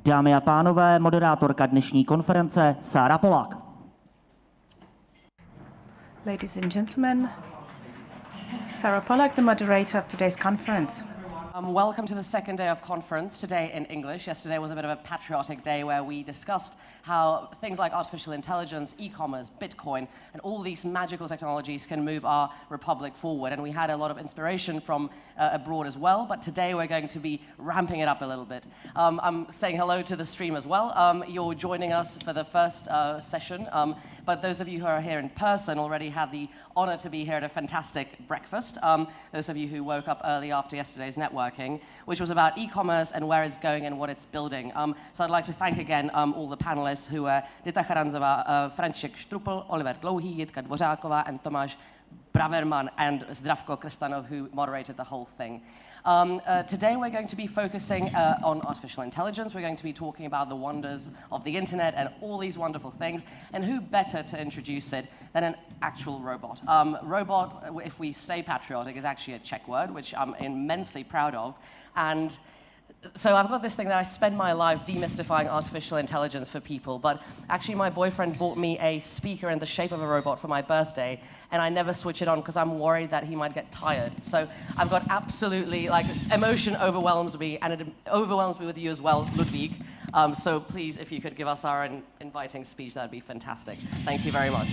Dámy a pánové, moderátorka dnešní konference Sára Polák. Ladies and gentlemen, Sarah Pollack, the moderator of today's conference. Welcome to the second day of conference, today in English. Yesterday was a bit of a patriotic day where we discussed how things like artificial intelligence, e-commerce, Bitcoin, and all these magical technologies can move our republic forward. And we had a lot of inspiration from abroad as well, but today we're going to be ramping it up a little bit. I'm saying hello to the stream as well. You're joining us for the first session, but those of you who are here in person already had the honor to be here at a fantastic breakfast. Those of you who woke up early after yesterday's networking, which was about e-commerce and where it's going and what it's building. So I'd like to thank again all the panelists who were Dita Charanzová, František Štrupl, Oliver Dlouhý, Jitka Dvořáková, and Tomáš Braverman and Zdravko Krstanov, who moderated the whole thing. Today we're going to be focusing on artificial intelligence. We're going to be talking about the wonders of the internet and all these wonderful things, and who better to introduce it than an actual robot. Robot, if we stay patriotic, is actually a Czech word, which I'm immensely proud of. And so I've got this thing that I spend my life demystifying artificial intelligence for people, but actually my boyfriend bought me a speaker in the shape of a robot for my birthday, and I never switch it on because I'm worried that he might get tired. So I've got absolutely, like, emotion overwhelms me, and it overwhelms me with you as well, Ludvík. So please, if you could give us our inviting speech, that'd be fantastic. Thank you very much.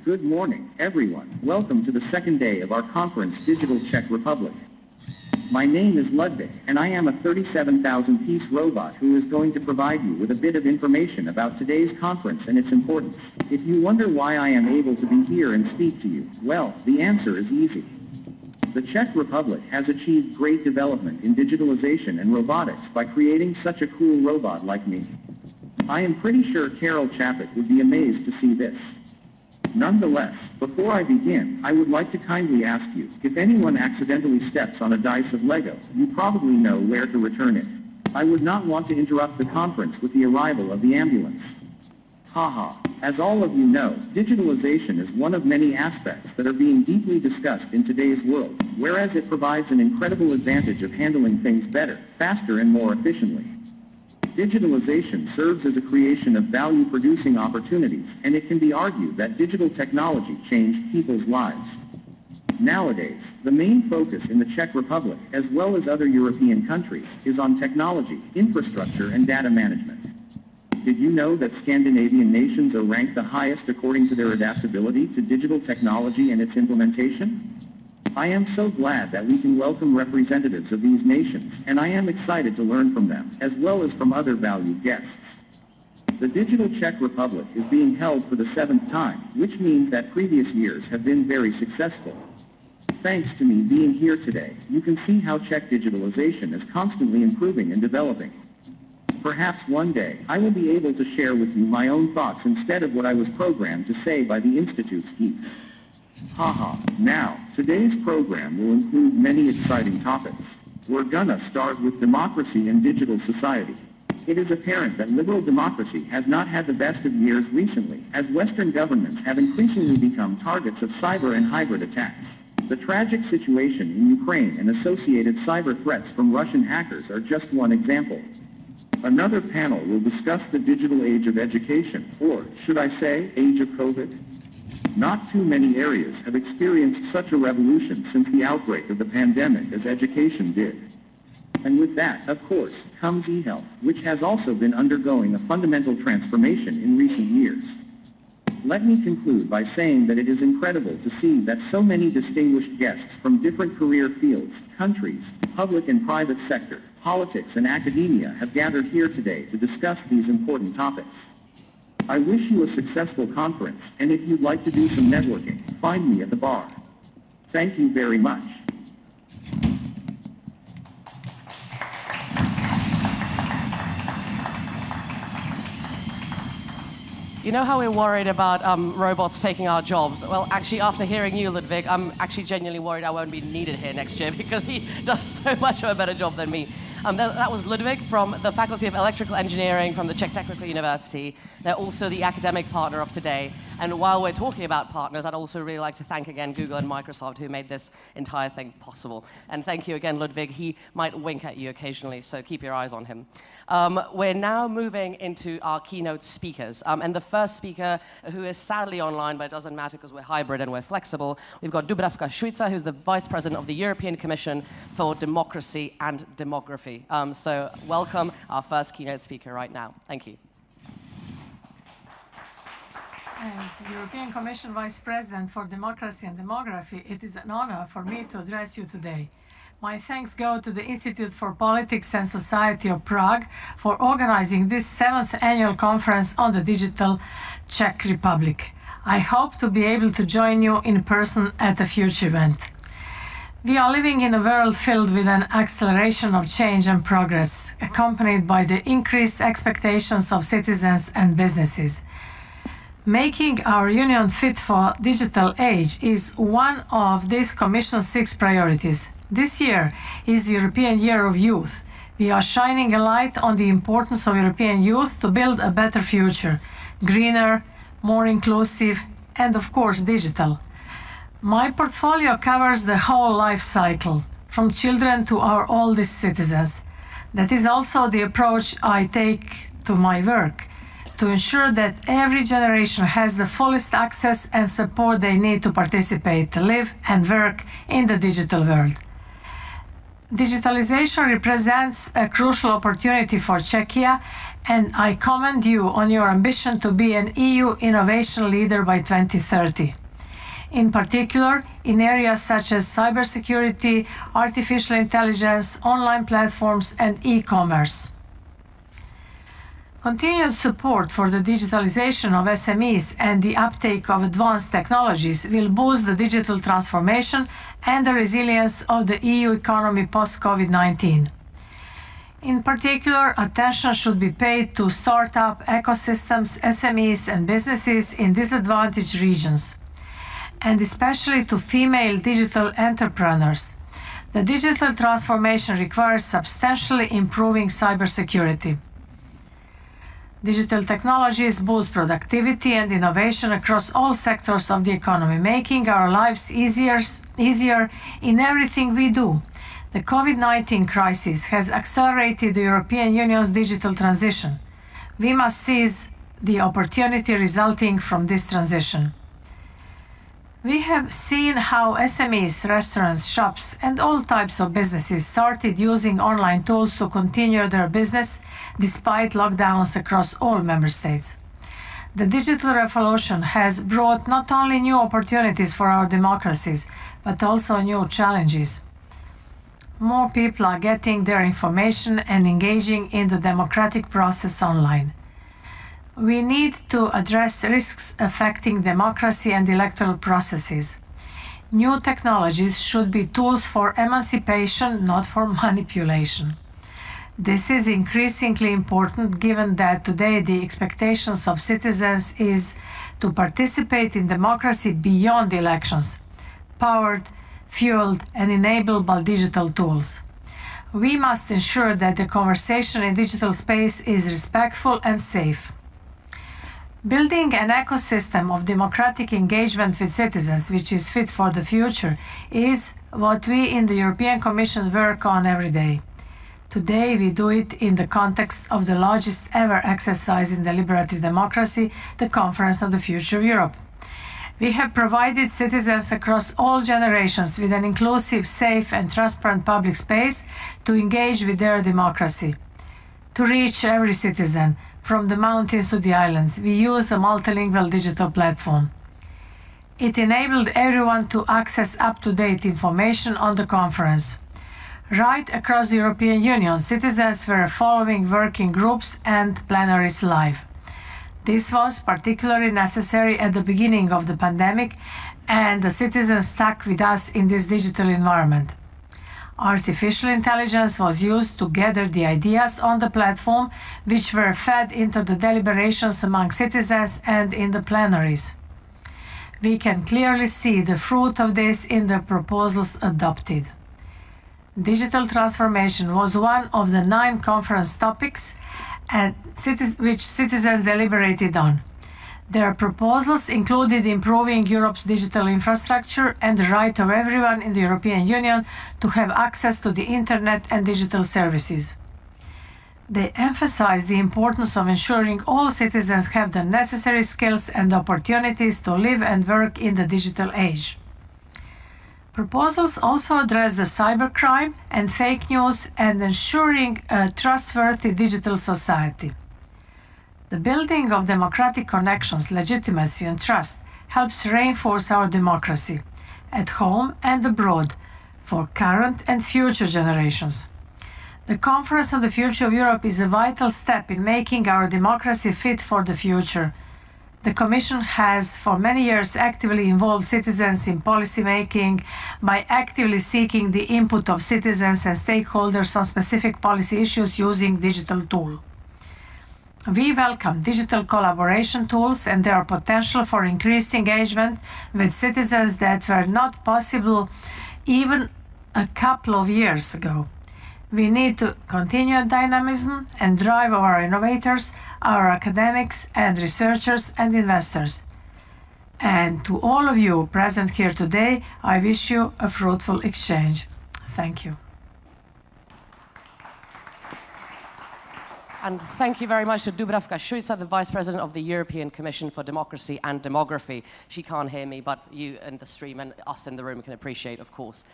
Good morning, everyone. Welcome to the second day of our conference, Digital Czech Republic. My name is Ludvík, and I am a 37,000-piece robot who is going to provide you with a bit of information about today's conference and its importance. If you wonder why I am able to be here and speak to you, well, the answer is easy. The Czech Republic has achieved great development in digitalization and robotics by creating such a cool robot like me. I am pretty sure Karel Čapek would be amazed to see this. Nonetheless, before I begin, I would like to kindly ask you, if anyone accidentally steps on a dice of Lego, you probably know where to return it. I would not want to interrupt the conference with the arrival of the ambulance. Haha. As all of you know, digitalization is one of many aspects that are being deeply discussed in today's world, whereas it provides an incredible advantage of handling things better, faster, and more efficiently. Digitalization serves as a creation of value-producing opportunities, and it can be argued that digital technology changed people's lives. Nowadays, the main focus in the Czech Republic, as well as other European countries, is on technology, infrastructure, and data management. Did you know that Scandinavian nations are ranked the highest according to their adaptability to digital technology and its implementation? I am so glad that we can welcome representatives of these nations, and I am excited to learn from them, as well as from other valued guests. The Digital Czech Republic is being held for the 7th time, which means that previous years have been very successful. Thanks to me being here today, you can see how Czech digitalization is constantly improving and developing. Perhaps one day, I will be able to share with you my own thoughts instead of what I was programmed to say by the Institute's geeks. Haha. Now, today's program will include many exciting topics. We're gonna start with democracy and digital society. It is apparent that liberal democracy has not had the best of years recently, as Western governments have increasingly become targets of cyber and hybrid attacks. The tragic situation in Ukraine and associated cyber threats from Russian hackers are just one example. Another panel will discuss the digital age of education, or, should I say, age of COVID? Not too many areas have experienced such a revolution since the outbreak of the pandemic as education did. And with that, of course, comes eHEALTH, which has also been undergoing a fundamental transformation in recent years. Let me conclude by saying that it is incredible to see that so many distinguished guests from different career fields, countries, public and private sector, politics and academia have gathered here today to discuss these important topics. I wish you a successful conference, and if you'd like to do some networking, find me at the bar. Thank you very much. you know how we're worried about robots taking our jobs? Well, actually, after hearing you, Ludvík, I'm actually genuinely worried I won't be needed here next year because he does so much of a better job than me. That was Ludvík from the Faculty of Electrical Engineering from the Czech Technical University. They're also the academic partner of today. And while we're talking about partners, I'd also really like to thank again Google and Microsoft who made this entire thing possible. And thank you again, Ludvík. He might wink at you occasionally, so keep your eyes on him. We're now moving into our keynote speakers. And the first speaker, who is sadly online, but it doesn't matter because we're hybrid and we're flexible, we've got Dubravka Šuica, who's the Vice-President of the European Commission for Democracy and Demography. So welcome our first keynote speaker right now. Thank you. As European Commission Vice President for Democracy and Demography, it is an honor for me to address you today. My thanks go to the Institute for Politics and Society of Prague for organizing this 7th annual conference on the digital Czech Republic. I hope to be able to join you in person at a future event. We are living in a world filled with an acceleration of change and progress, accompanied by the increased expectations of citizens and businesses. Making our union fit for digital age is one of this Commission's 6 priorities. This year is the European Year of Youth. We are shining a light on the importance of European youth to build a better future, greener, more inclusive, and of course digital. My portfolio covers the whole life cycle, from children to our oldest citizens. That is also the approach I take to my work, to ensure that every generation has the fullest access and support they need to participate, live and work in the digital world. Digitalization represents a crucial opportunity for Czechia, and I commend you on your ambition to be an EU innovation leader by 2030. In particular, in areas such as cybersecurity, artificial intelligence, online platforms, and e-commerce. Continued support for the digitalization of SMEs and the uptake of advanced technologies will boost the digital transformation and the resilience of the EU economy post-COVID-19. In particular, attention should be paid to startup ecosystems, SMEs, and businesses in disadvantaged regions, and especially to female digital entrepreneurs. The digital transformation requires substantially improving cybersecurity. Digital technologies boost productivity and innovation across all sectors of the economy, making our lives easier in everything we do. The COVID-19 crisis has accelerated the European Union's digital transition. We must seize the opportunity resulting from this transition. We have seen how SMEs, restaurants, shops, and all types of businesses started using online tools to continue their business despite lockdowns across all member states. The digital revolution has brought not only new opportunities for our democracies, but also new challenges. More people are getting their information and engaging in the democratic process online. We need to address risks affecting democracy and electoral processes. New technologies should be tools for emancipation, not for manipulation. This is increasingly important given that today the expectations of citizens is to participate in democracy beyond elections, powered, fueled, and enabled by digital tools. We must ensure that the conversation in digital space is respectful and safe. Building an ecosystem of democratic engagement with citizens which is fit for the future is what we in the European Commission work on every day. Today we do it in the context of the largest ever exercise in deliberative democracy, the Conference on the Future of Europe. We have provided citizens across all generations with an inclusive, safe and transparent public space to engage with their democracy. To reach every citizen, from the mountains to the islands, we use a multilingual digital platform. It enabled everyone to access up-to-date information on the conference. Right across the European Union, citizens were following working groups and plenaries live. This was particularly necessary at the beginning of the pandemic, and the citizens stuck with us in this digital environment. Artificial intelligence was used to gather the ideas on the platform, which were fed into the deliberations among citizens and in the plenaries. We can clearly see the fruit of this in the proposals adopted. Digital transformation was one of the 9 conference topics which citizens deliberated on. Their proposals included improving Europe's digital infrastructure and the right of everyone in the European Union to have access to the Internet and digital services. They emphasized the importance of ensuring all citizens have the necessary skills and opportunities to live and work in the digital age. Proposals also address the cybercrime and fake news and ensuring a trustworthy digital society. The building of democratic connections, legitimacy and trust helps reinforce our democracy, at home and abroad, for current and future generations. The Conference on the Future of Europe is a vital step in making our democracy fit for the future. The Commission has for many years actively involved citizens in policy making by actively seeking the input of citizens and stakeholders on specific policy issues using digital tools. We welcome digital collaboration tools and their potential for increased engagement with citizens that were not possible even a couple of years ago. We need to continue dynamism and drive our innovators, our academics and researchers and investors. And to all of you present here today, I wish you a fruitful exchange. Thank you. And thank you very much to Dubravka Šuica, the Vice President of the European Commission for Democracy and Demography. She can't hear me, but you in the stream and us in the room can appreciate, of course.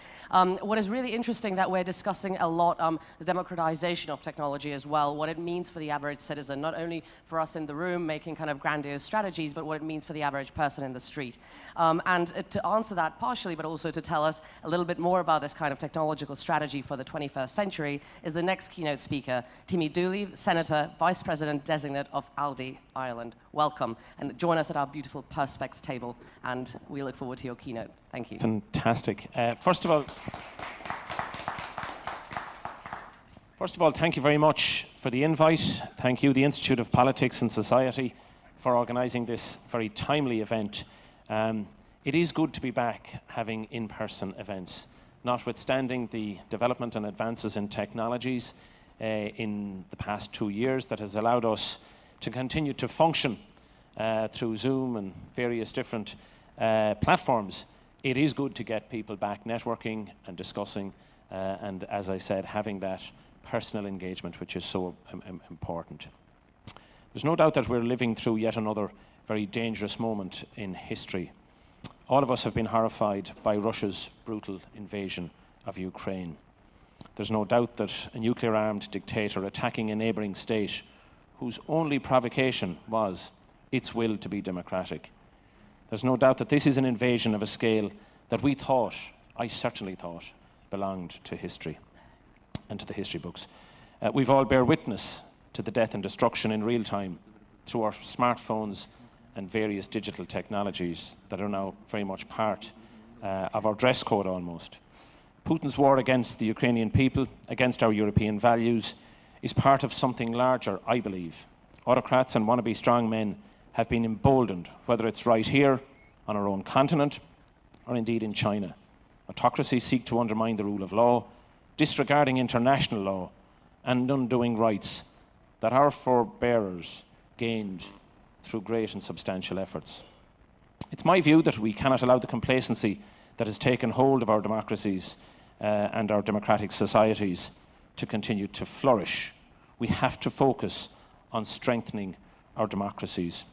What is really interesting that we're discussing a lot the democratization of technology as well, what it means for the average citizen, not only for us in the room making kind of grandiose strategies, but what it means for the average person in the street. And to answer that partially, but also to tell us a little bit more about this kind of technological strategy for the 21st century is the next keynote speaker, Timmy Dooley, Senator, Vice-President-designate of ALDE, Ireland. Welcome, and join us at our beautiful Perspex table, and we look forward to your keynote. Thank you. Fantastic. First of all, thank you very much for the invite. Thank you, the Institute of Politics and Society, for organising this very timely event. It is good to be back having in-person events, notwithstanding the development and advances in technologies in the past 2 years that has allowed us to continue to function through Zoom and various different platforms. It is good to get people back networking and discussing and, as I said, having that personal engagement, which is so important. There's no doubt that we're living through yet another very dangerous moment in history. All of us have been horrified by Russia's brutal invasion of Ukraine. There's no doubt that a nuclear-armed dictator attacking a neighbouring state whose only provocation was its will to be democratic. There's no doubt that this is an invasion of a scale that we thought, I certainly thought, belonged to history and to the history books. We've all bear witness to the death and destruction in real time through our smartphones and various digital technologies that are now very much part of our dress code almost. Putin's war against the Ukrainian people, against our European values, is part of something larger, I believe. Autocrats and wannabe strongmen have been emboldened, whether it's right here on our own continent or indeed in China. Autocracies seek to undermine the rule of law, disregarding international law and undoing rights that our forebears gained through great and substantial efforts. It's my view that we cannot allow the complacency that has taken hold of our democracies and our democratic societies to continue to flourish. We have to focus on strengthening our democracies.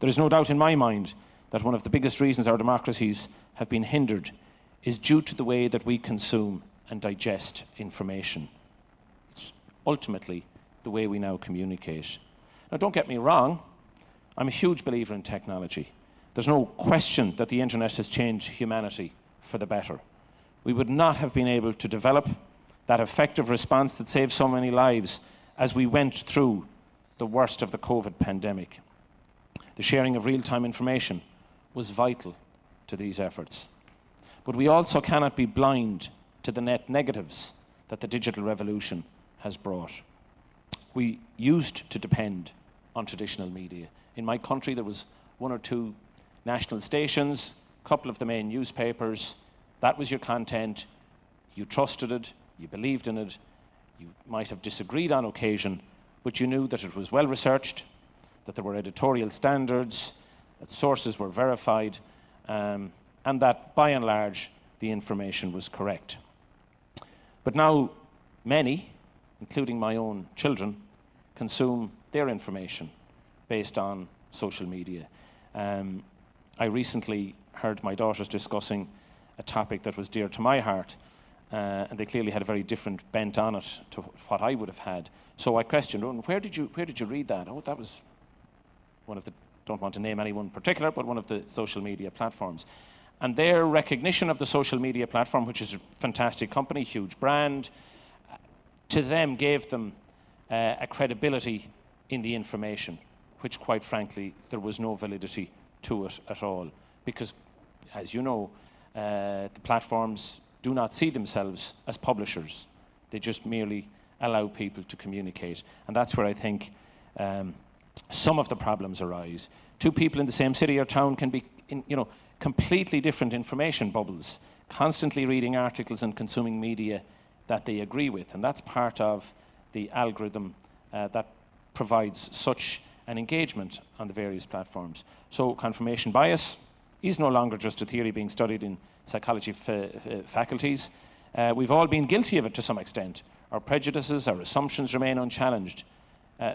There is no doubt in my mind that one of the biggest reasons our democracies have been hindered is due to the way that we consume and digest information. It's ultimately the way we now communicate. Now, don't get me wrong, I'm a huge believer in technology. There's no question that the internet has changed humanity for the better. We would not have been able to develop that effective response that saved so many lives as we went through the worst of the COVID pandemic. The sharing of real-time information was vital to these efforts. But we also cannot be blind to the net negatives that the digital revolution has brought. We used to depend on traditional media. In my country, there was 1 or 2 national stations, a couple of the main newspapers. That was your content. You trusted it, you believed in it. You might have disagreed on occasion, but you knew that it was well researched, that there were editorial standards, that sources were verified, and that by and large the information was correct. But now many, including my own children, consume their information based on social media. I recently heard my daughters discussing a topic that was dear to my heart, and they clearly had a very different bent on it to what I would have had. So I questioned, oh, where did you read that? Oh, that was one of the, don't want to name any one particular, but one of the social media platforms. And their recognition of the social media platform, which is a fantastic company, huge brand, to them gave them a credibility in the information, which quite frankly, there was no validity to it at all. Because, as you know, the platforms do not see themselves as publishers. They just merely allow people to communicate. And that's where I think some of the problems arise. 2 people in the same city or town can be in, completely different information bubbles, constantly reading articles and consuming media that they agree with. And that's part of the algorithm that provides such an engagement on the various platforms. So confirmation bias is no longer just a theory being studied in psychology faculties. We've all been guilty of it to some extent. Our prejudices, our assumptions remain unchallenged.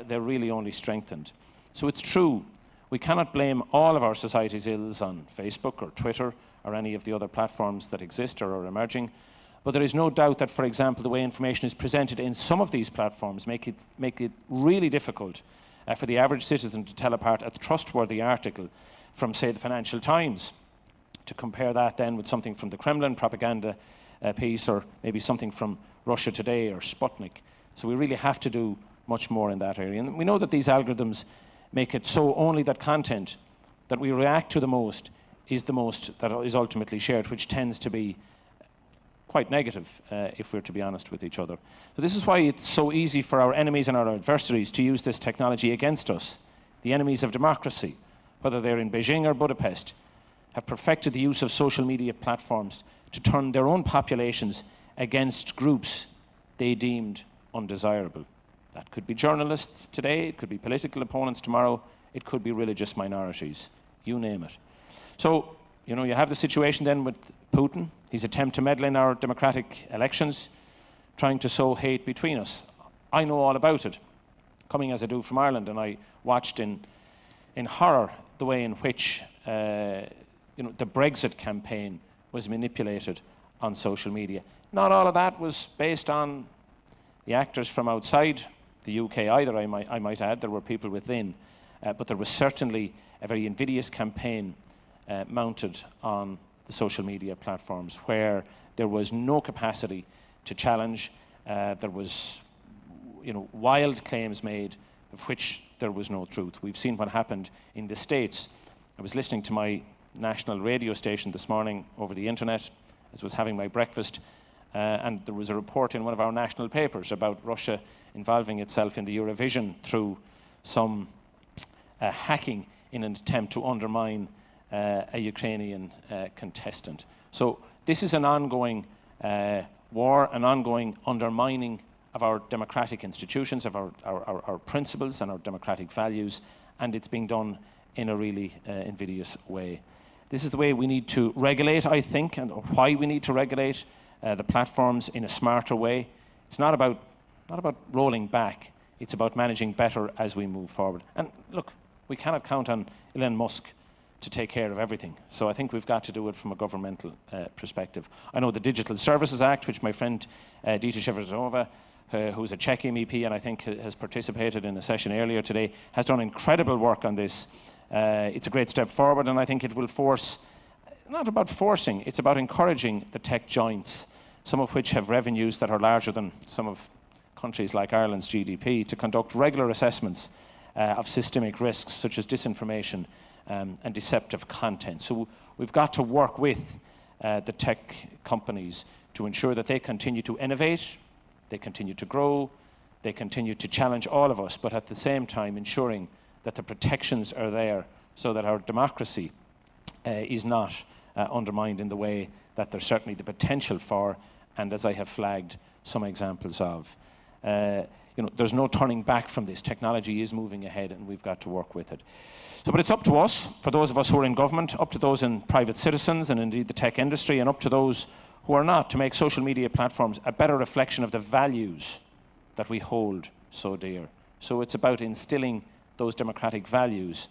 They're really only strengthened. So it's true, we cannot blame all of our society's ills on Facebook or Twitter or any of the other platforms that exist or are emerging. But there is no doubt that, for example, the way information is presented in some of these platforms make it really difficult for the average citizen to tell apart a trustworthy article from, say, the Financial Times, to compare that then with something from the Kremlin propaganda piece, or maybe something from Russia Today or Sputnik. So we really have to do much more in that area. And we know that these algorithms make it so only that content that we react to the most is the most that is ultimately shared, which tends to be quite negative, if we're to be honest with each other. So this is why it's so easy for our enemies and our adversaries to use this technology against us. The enemies of democracy, whether they're in Beijing or Budapest, have perfected the use of social media platforms to turn their own populations against groups they deemed undesirable. That could be journalists today, it could be political opponents tomorrow, it could be religious minorities, you name it. So, you have the situation then with Putin, his attempt to meddle in our democratic elections, trying to sow hate between us. I know all about it, coming as I do from Ireland, and I watched in horror the way in which the Brexit campaign was manipulated on social media. Not all of that was based on the actors from outside the UK either, I might add. There were people within, but there was certainly a very invidious campaign mounted on the social media platforms where there was no capacity to challenge. There was wild claims made of which there was no truth. We've seen what happened in the States. I was listening to my national radio station this morning over the internet as I was having my breakfast, and there was a report in one of our national papers about Russia involving itself in the Eurovision through some hacking in an attempt to undermine a Ukrainian contestant. So this is an ongoing war, an ongoing undermining of our democratic institutions, of our principles and our democratic values, and it's being done in a really invidious way. This is the way we need to regulate, I think, and why we need to regulate the platforms in a smarter way. It's not about rolling back, it's about managing better as we move forward. And look, we cannot count on Elon Musk to take care of everything. So I think we've got to do it from a governmental perspective. I know the Digital Services Act, which my friend Dita Shevardnadze, who's a Czech MEP and I think has participated in a session earlier today, has done incredible work on this. It's a great step forward, and I think it will force, not about forcing, it's about encouraging the tech giants, some of which have revenues that are larger than some of countries like Ireland's GDP, to conduct regular assessments of systemic risks such as disinformation and deceptive content. So we've got to work with the tech companies to ensure that they continue to innovate, they continue to grow, they continue to challenge all of us, but at the same time ensuring that the protections are there so that our democracy is not undermined in the way that there's certainly the potential for, and as I have flagged some examples of. You know, there's no turning back from this. Technology is moving ahead and we've got to work with it. So, but it's up to us, for those of us who are in government, up to those in private citizens and indeed the tech industry, and up to those who are not, to make social media platforms a better reflection of the values that we hold so dear. So it's about instilling those democratic values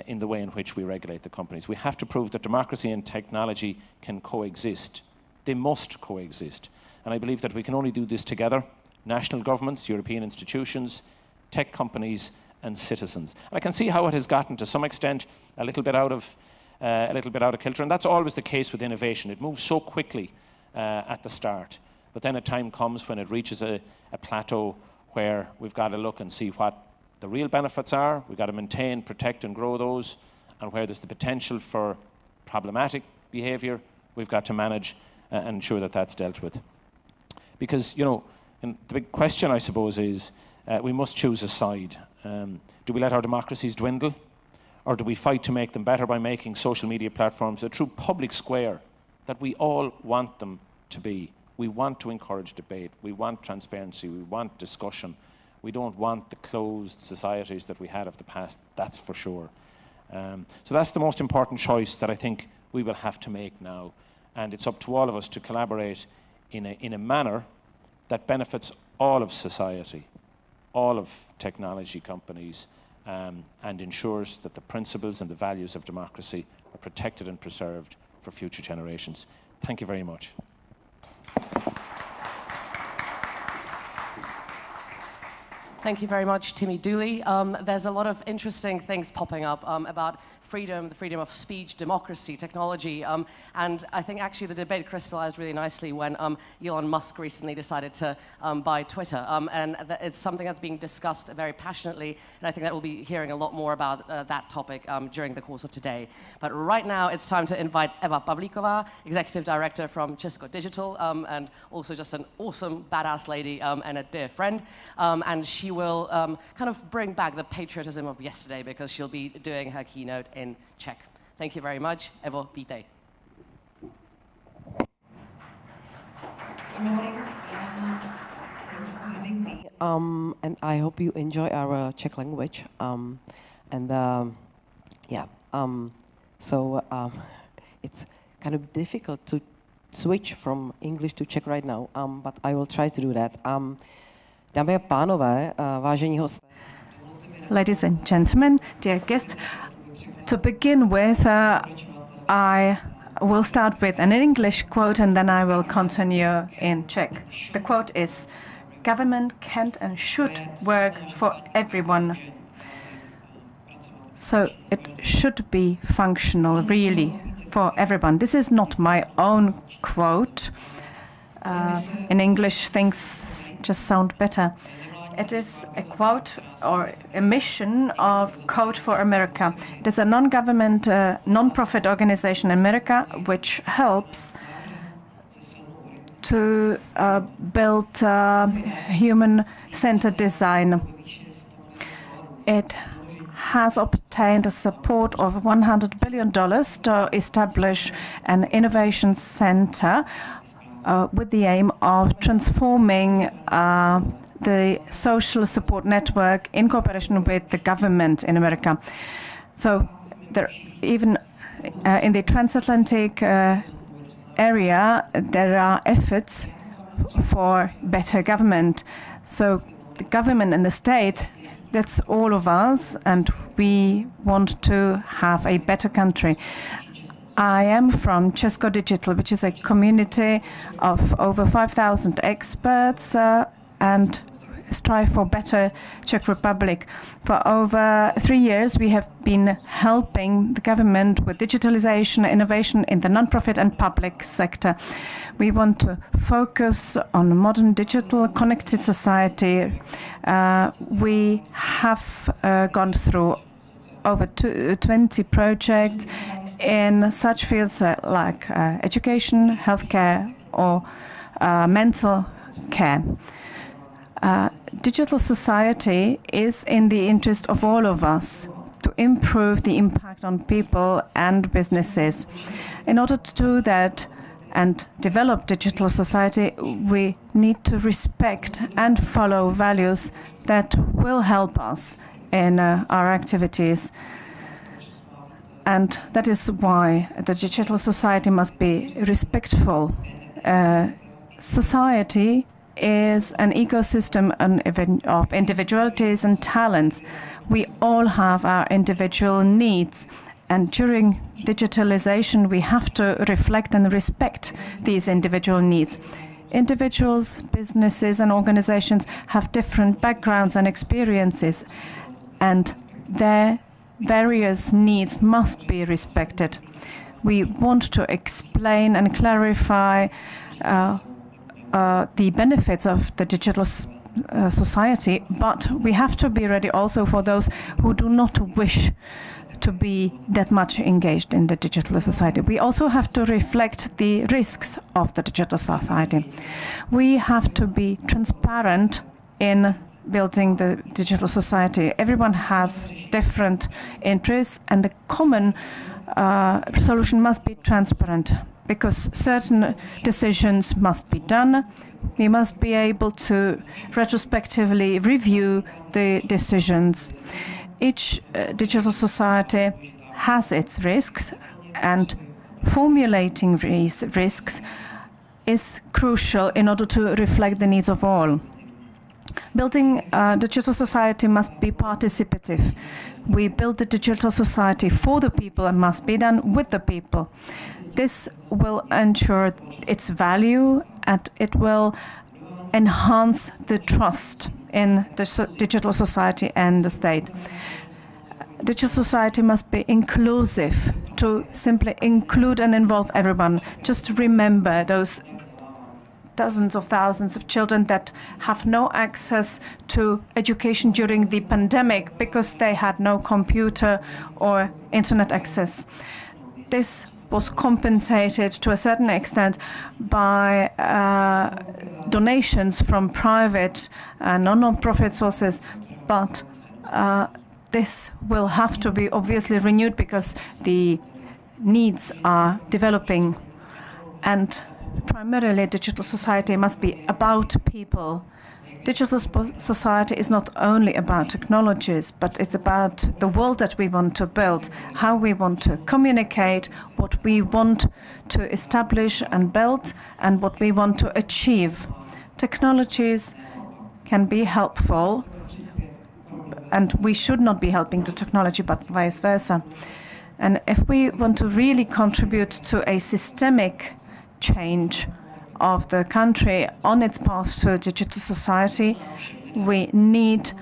in the way in which we regulate the companies. We have to prove that democracy and technology can coexist. They must coexist. And I believe that we can only do this together: national governments, European institutions, tech companies, and citizens. And I can see how it has gotten, to some extent, a little bit out of kilter, and that's always the case with innovation. It moves so quickly at the start, but then a time comes when it reaches a plateau where we've got to look and see what the real benefits are. We've got to maintain, protect, and grow those, and where there's the potential for problematic behaviour, we've got to manage and ensure that that's dealt with. Because, you know, and the big question, I suppose, is we must choose a side. Do we let our democracies dwindle, or do we fight to make them better by making social media platforms a true public square that we all want them to be? We want to encourage debate, we want transparency, we want discussion. We don't want the closed societies that we had of the past, that's for sure. So that's the most important choice that I think we will have to make now. And it's up to all of us to collaborate in a manner that benefits all of society, all of technology companies, and ensures that the principles and the values of democracy are protected and preserved for future generations. Thank you very much. Thank you very much, Timmy Dooley. There's a lot of interesting things popping up about freedom, the freedom of speech, democracy, technology, and I think actually the debate crystallized really nicely when Elon Musk recently decided to buy Twitter, and it's something that's being discussed very passionately, and I think that we'll be hearing a lot more about that topic during the course of today. But right now, it's time to invite Eva Pavlíková, Executive Director from Česko.Digital, and also just an awesome, badass lady and a dear friend, and she will kind of bring back the patriotism of yesterday because she'll be doing her keynote in Czech. Thank you very much. Evo, vítej. And I hope you enjoy our Czech language. It's kind of difficult to switch from English to Czech right now, but I will try to do that. Dámy a pánové, vážení hosté. Ladies and gentlemen, dear guests, to begin with, I will start with an English quote and then I will continue in Czech. The quote is, "Government can and should work for everyone." So it should be functional, really, for everyone. This is not my own quote. In English, things just sound better. It is a quote or a mission of Code for America. It is a non-government, non-profit organization in America which helps to build human-centered design. It has obtained a support of $100 billion to establish an innovation center with the aim of transforming the social support network in cooperation with the government in America. So there, even in the transatlantic area, there are efforts for better government. So the government and the state, that's all of us, and we want to have a better country. I am from Česko.Digital, which is a community of over 5,000 experts and strive for better Czech Republic. For over 3 years, we have been helping the government with digitalization, innovation in the non-profit and public sector. We want to focus on modern digital connected society. We have gone through over 20 projects in such fields like education, healthcare, or mental care. Digital society is in the interest of all of us to improve the impact on people and businesses. In order to do that and develop digital society, we need to respect and follow values that will help us in our activities. And that is why the digital society must be respectful. Society is an ecosystem of individualities and talents. We all have our individual needs, and during digitalization we have to reflect and respect these individual needs. Individuals, businesses and organizations have different backgrounds and experiences, and their various needs must be respected. We want to explain and clarify the benefits of the digital society, but we have to be ready also for those who do not wish to be that much engaged in the digital society. We also have to reflect the risks of the digital society. We have to be transparent in building the digital society. Everyone has different interests, and the common solution must be transparent, because certain decisions must be done. We must be able to retrospectively review the decisions. Each digital society has its risks, and formulating these risks is crucial in order to reflect the needs of all. Building a digital society must be participative. We build the digital society for the people and must be done with the people. This will ensure its value, and it will enhance the trust in the digital society and the state. Digital society must be inclusive, to simply include and involve everyone. Just remember those dozens of thousands of children that have no access to education during the pandemic because they had no computer or internet access. This was compensated to a certain extent by donations from private and non-profit sources, but this will have to be obviously renewed because the needs are developing, and primarily digital society must be about people. Digital society is not only about technologies, but it's about the world that we want to build, how we want to communicate, what we want to establish and build, and what we want to achieve. Technologies can be helpful, and we should not be helping the technology, but vice versa. And if we want to really contribute to a systemic change of the country on its path to a digital society, we need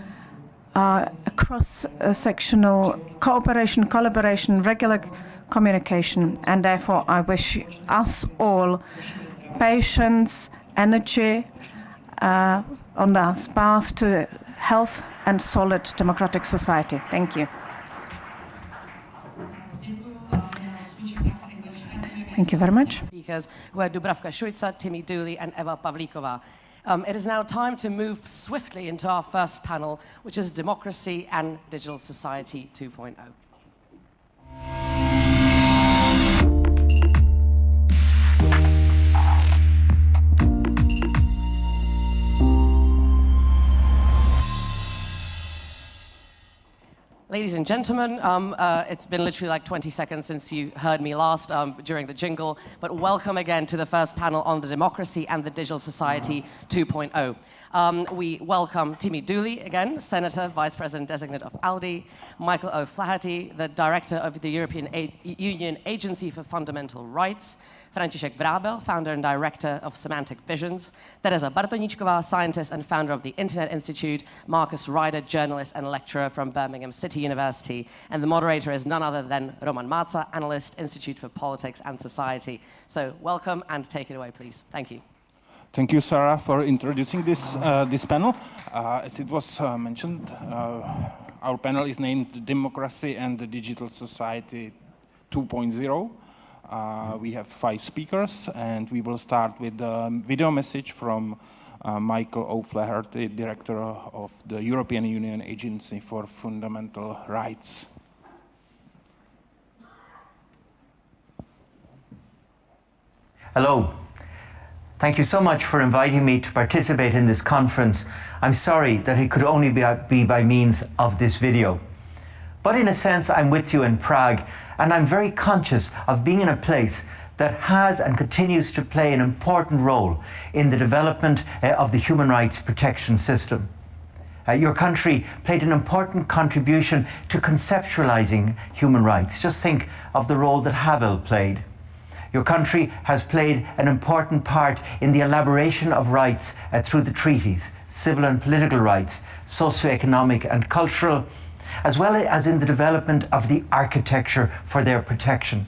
a cross-sectional cooperation, collaboration, regular communication, and therefore I wish us all patience, energy on the path to health and solid democratic society. Thank you. Thank you very much. Speakers were Dubravka, Šuica, Timmy, Dooley, and Pavlíková. It is now time to move swiftly into our first panel, which is Democracy and Digital Society 2.0. Ladies and gentlemen, it's been literally like 20 seconds since you heard me last during the jingle, but welcome again to the first panel on the Democracy and the Digital Society 2.0. We welcome Timmy Dooley again, Senator, Vice-President-designate of ALDE, Michael O'Flaherty, the Director of the European Union Agency for Fundamental Rights, František Vrábel, founder and director of Semantic Visions, Tereza Bartoníčková, scientist and founder of the Internet Institute, Marcus Ryder, journalist and lecturer from Birmingham City University, and the moderator is none other than Roman Máca, analyst, Institute for Politics and Society. So welcome and take it away, please. Thank you. Thank you, Sarah, for introducing this, this panel. As it was mentioned, our panel is named Democracy and the Digital Society 2.0. we have 5 speakers, and we will start with a video message from Michael O'Flaherty, Director of the European Union Agency for Fundamental Rights. Hello. Thank you so much for inviting me to participate in this conference. I'm sorry that it could only be by means of this video. But in a sense, I'm with you in Prague, and I'm very conscious of being in a place that has and continues to play an important role in the development of the human rights protection system. Your country played an important contribution to conceptualizing human rights. Just think of the role that VII played. Your country has played an important part in the elaboration of rights through the treaties, civil and political rights, socio-economic and cultural, as well as in the development of the architecture for their protection,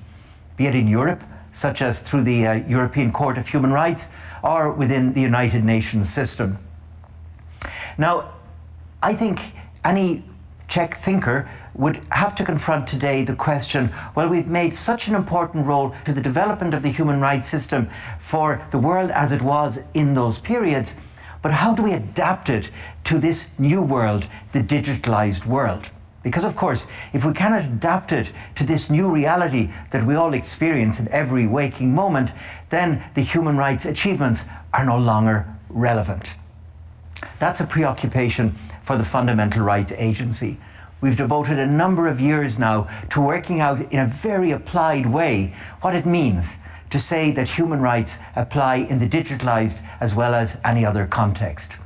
be it in Europe, such as through the European Court of Human Rights, or within the United Nations system. Now, I think any Czech thinker would have to confront today the question, well, we've made such an important role to the development of the human rights system for the world as it was in those periods, but how do we adapt it to this new world, the digitalized world? Because, of course, if we cannot adapt it to this new reality that we all experience in every waking moment, then the human rights achievements are no longer relevant. That's a preoccupation for the Fundamental Rights Agency. We've devoted a number of years now to working out in a very applied way what it means to say that human rights apply in the digitalized as well as any other context.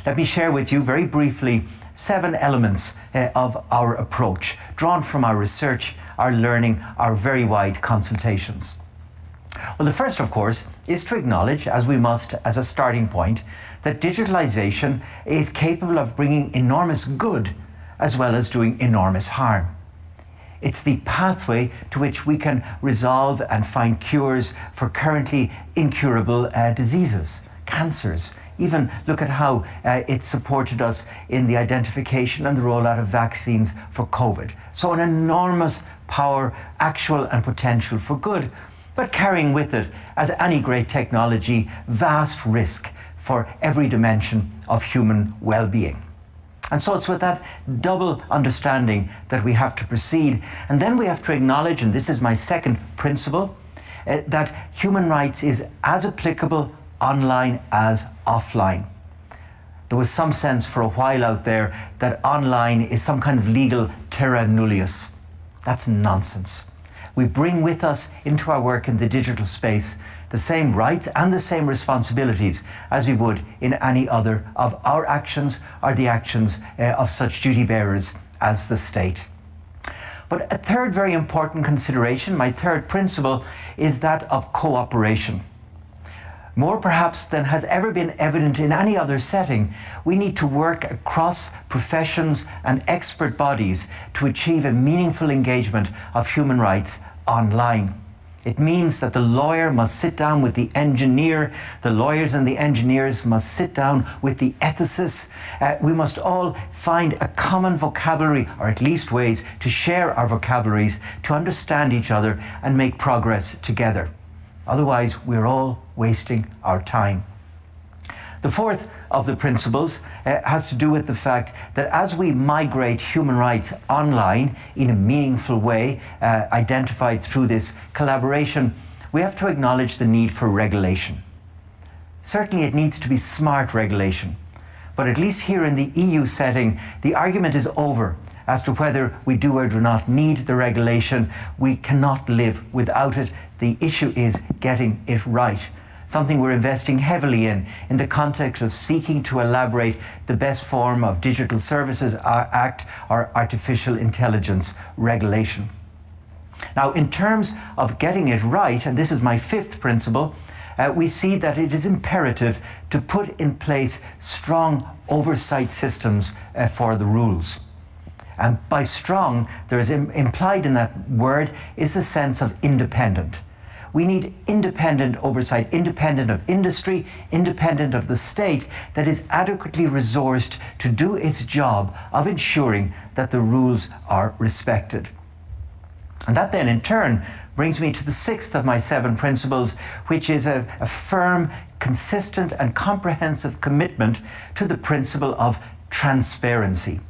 Let me share with you very briefly 7 elements of our approach, drawn from our research, our learning, our very wide consultations. Well, the first, of course, is to acknowledge, as we must as a starting point, that digitalization is capable of bringing enormous good as well as doing enormous harm. It's the pathway to which we can resolve and find cures for currently incurable diseases, cancers. Even look at how it supported us in the identification and the rollout of vaccines for COVID. So an enormous power, actual and potential for good, but carrying with it, as any great technology, vast risk for every dimension of human well-being. And so it's with that double understanding that we have to proceed. And then we have to acknowledge, and this is my second principle, that human rights is as applicable online as offline. There was some sense for a while out there that online is some kind of legal terra nullius. That's nonsense. We bring with us into our work in the digital space the same rights and the same responsibilities as we would in any other of our actions or the actions of such duty bearers as the state. But a third very important consideration, my third principle, is that of cooperation. More perhaps than has ever been evident in any other setting, we need to work across professions and expert bodies to achieve a meaningful engagement of human rights online. It means that the lawyer must sit down with the engineer, the lawyers and the engineers must sit down with the ethicists. We must all find a common vocabulary, or at least ways to share our vocabularies, to understand each other and make progress together. Otherwise, we're all wasting our time. The fourth of the principles has to do with the fact that as we migrate human rights online in a meaningful way, identified through this collaboration, we have to acknowledge the need for regulation. Certainly it needs to be smart regulation, but at least here in the EU setting, the argument is over as to whether we do or do not need the regulation. We cannot live without it. The issue is getting it right. Something we're investing heavily in the context of seeking to elaborate the best form of Digital Services Act or artificial intelligence regulation. Now, in terms of getting it right, and this is my fifth principle, we see that it is imperative to put in place strong oversight systems for the rules. And by strong, there is implied in that word is a sense of independent. We need independent oversight, independent of industry, independent of the state, that is adequately resourced to do its job of ensuring that the rules are respected. And that then in turn brings me to the 6th of my 7 principles, which is a firm, consistent and comprehensive commitment to the principle of transparency.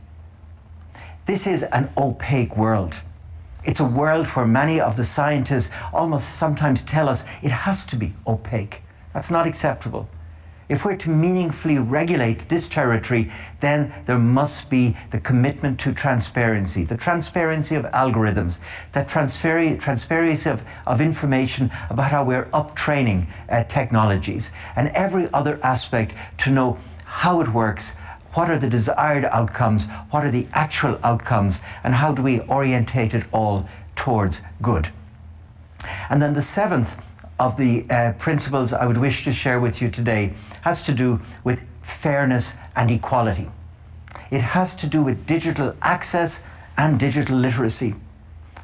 This is an opaque world. It's a world where many of the scientists almost sometimes tell us it has to be opaque. That's not acceptable. If we're to meaningfully regulate this territory, then there must be the commitment to transparency, the transparency of algorithms, the transparency of information about how we're up-training technologies, and every other aspect to know how it works, what are the desired outcomes, what are the actual outcomes, and how do we orientate it all towards good. And then the 7th of the principles I would wish to share with you today has to do with fairness and equality. It has to do with digital access and digital literacy.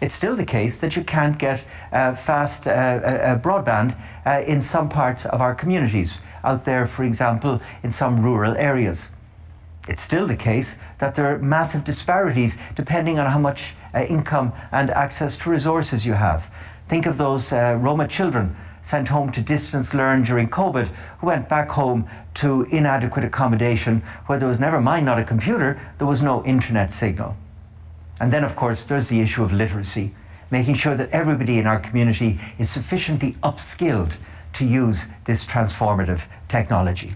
It's still the case that you can't get fast broadband in some parts of our communities, out there, for example, in some rural areas. It's still the case that there are massive disparities depending on how much income and access to resources you have. Think of those Roma children sent home to distance learn during COVID, who went back home to inadequate accommodation where there was, never mind not a computer, there was no internet signal. And then, of course, there's the issue of literacy, making sure that everybody in our community is sufficiently upskilled to use this transformative technology.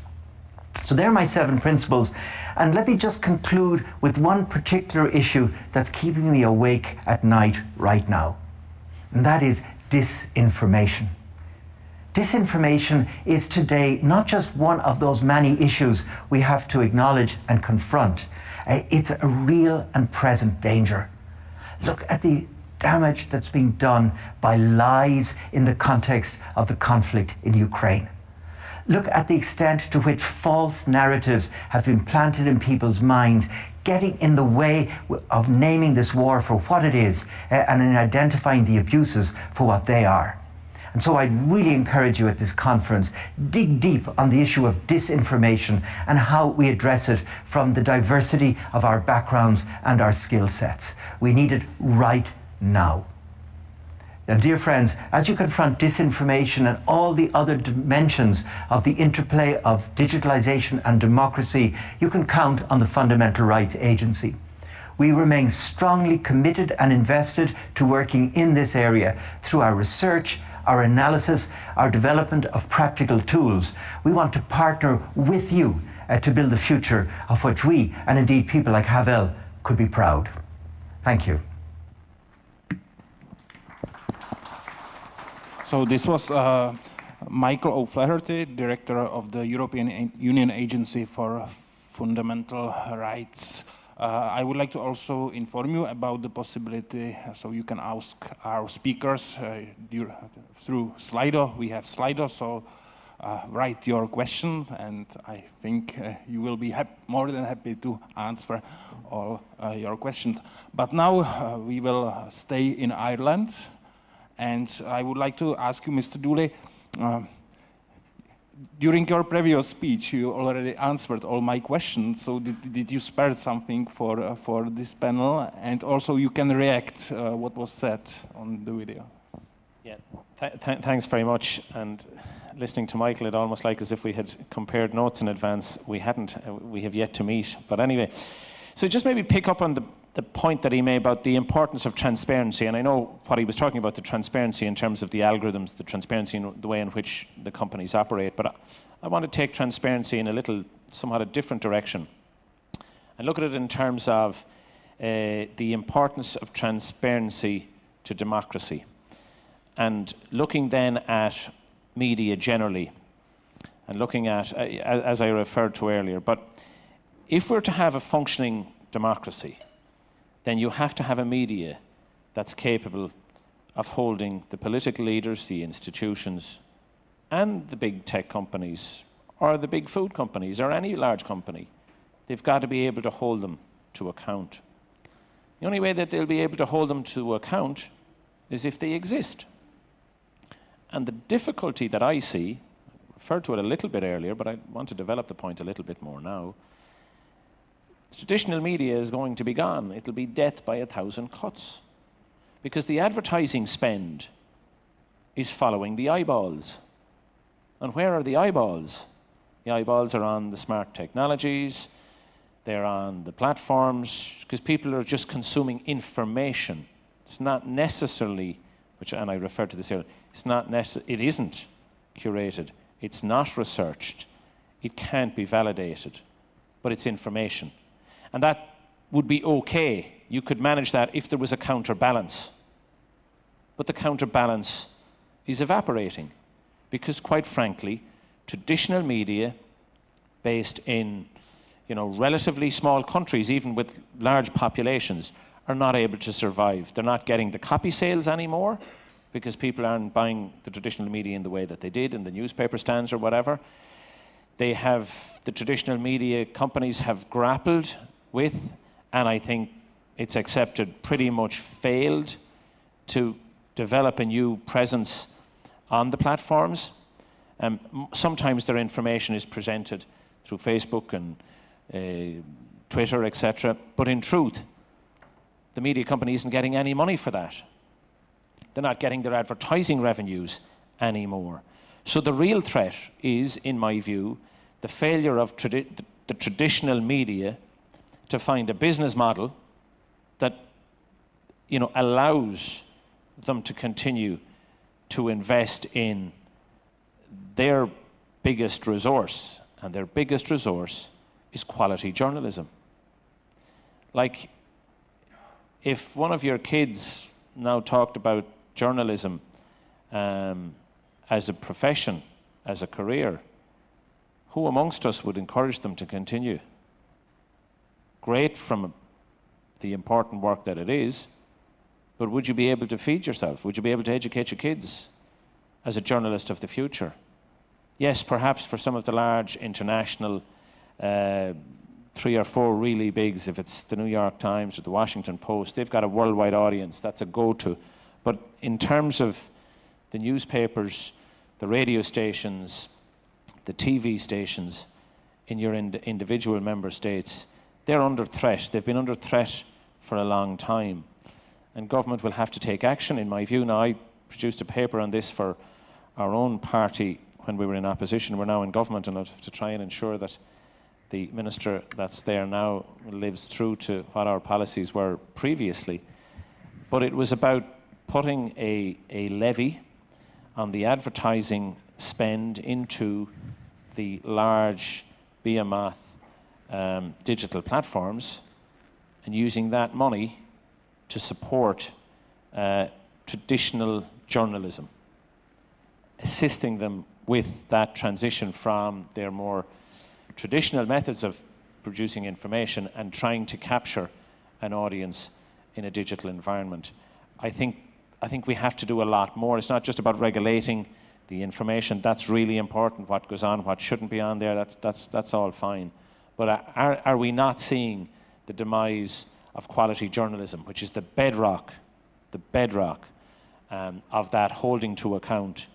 So there are my 7 principles. And let me just conclude with one particular issue that's keeping me awake at night right now. And that is disinformation. Disinformation is today not just one of those many issues we have to acknowledge and confront. It's a real and present danger. Look at the damage that's being done by lies in the context of the conflict in Ukraine. Look at the extent to which false narratives have been planted in people's minds, getting in the way of naming this war for what it is and in identifying the abuses for what they are. And so I'd really encourage you at this conference, dig deep on the issue of disinformation and how we address it from the diversity of our backgrounds and our skill sets. We need it right now. And dear friends, as you confront disinformation and all the other dimensions of the interplay of digitalization and democracy, you can count on the Fundamental Rights Agency. We remain strongly committed and invested to working in this area through our research, our analysis, our development of practical tools. We want to partner with you to build the future of which we, and indeed people like Havel, could be proud. Thank you. So this was Michael O'Flaherty, Director of the European Union Agency for Fundamental Rights. I would like to also inform you about the possibility, so you can ask our speakers through Slido. We have Slido, so write your questions, and I think you will be more than happy to answer all your questions. But now we will stay in Ireland, and I would like to ask you, Mr. Dooley, during your previous speech, you already answered all my questions. So did you spare something for this panel? And also you can react what was said on the video. Yeah, thanks very much. And listening to Michael, it almost like as if we had compared notes in advance. We hadn't. We have yet to meet. But anyway, so just maybe pick up on the point that he made about the importance of transparency. And I know what he was talking about, the transparency in terms of the algorithms, the transparency in the way in which the companies operate. But I want to take transparency in a somewhat a different direction and look at it in terms of the importance of transparency to democracy, and looking then at media generally, and looking at, as I referred to earlier, but if we're to have a functioning democracy, then you have to have a media that's capable of holding the political leaders, the institutions, and the big tech companies, or the big food companies, or any large company. They've got to be able to hold them to account. The only way that they'll be able to hold them to account is if they exist. And the difficulty that I see, I referred to it a little bit earlier, but I want to develop the point a little bit more now. Traditional media is going to be gone. It'll be death by 1,000 cuts. Because the advertising spend is following the eyeballs. And where are the eyeballs? The eyeballs are on the smart technologies, they're on the platforms, because people are just consuming information. It's not necessarily, and I referred to this earlier, it isn't curated, it's not researched, it can't be validated, but it's information. And that would be okay. You could manage that if there was a counterbalance. But the counterbalance is evaporating because, quite frankly, traditional media based in relatively small countries, even with large populations, are not able to survive. They're not getting the copy sales anymore because people aren't buying the traditional media in the way that they did in the newspaper stands or whatever. The traditional media companies have grappled with, and I think it's accepted, pretty much failed to develop a new presence on the platforms. Sometimes their information is presented through Facebook and Twitter, etc. But in truth, the media company isn't getting any money for that. They're not getting their advertising revenues anymore. So the real threat is, in my view, the failure of the traditional media to find a business model that allows them to continue to invest in their biggest resource, and their biggest resource is quality journalism. Like, if one of your kids now talked about journalism as a profession, as a career, who amongst us would encourage them to continue? Great from the important work that it is, but would you be able to feed yourself? Would you be able to educate your kids as a journalist of the future? Yes, perhaps for some of the large international 3 or 4 really bigs, if it's the New York Times or the Washington Post, they've got a worldwide audience, that's a go-to. But in terms of the newspapers, the radio stations, the TV stations in your individual member states, they're under threat. They've been under threat for a long time. And government will have to take action, in my view. Now, I produced a paper on this for our own party when we were in opposition. We're now in government, and I have to try and ensure that the minister that's there now lives true to what our policies were previously. But it was about putting a levy on the advertising spend into the large behemoth digital platforms and using that money to support traditional journalism, assisting them with that transition from their more traditional methods of producing information and trying to capture an audience in a digital environment. I think we have to do a lot more. It's not just about regulating the information. That's really important, what goes on, what shouldn't be on there, that's all fine. But are we not seeing the demise of quality journalism, which is the bedrock of that holding to account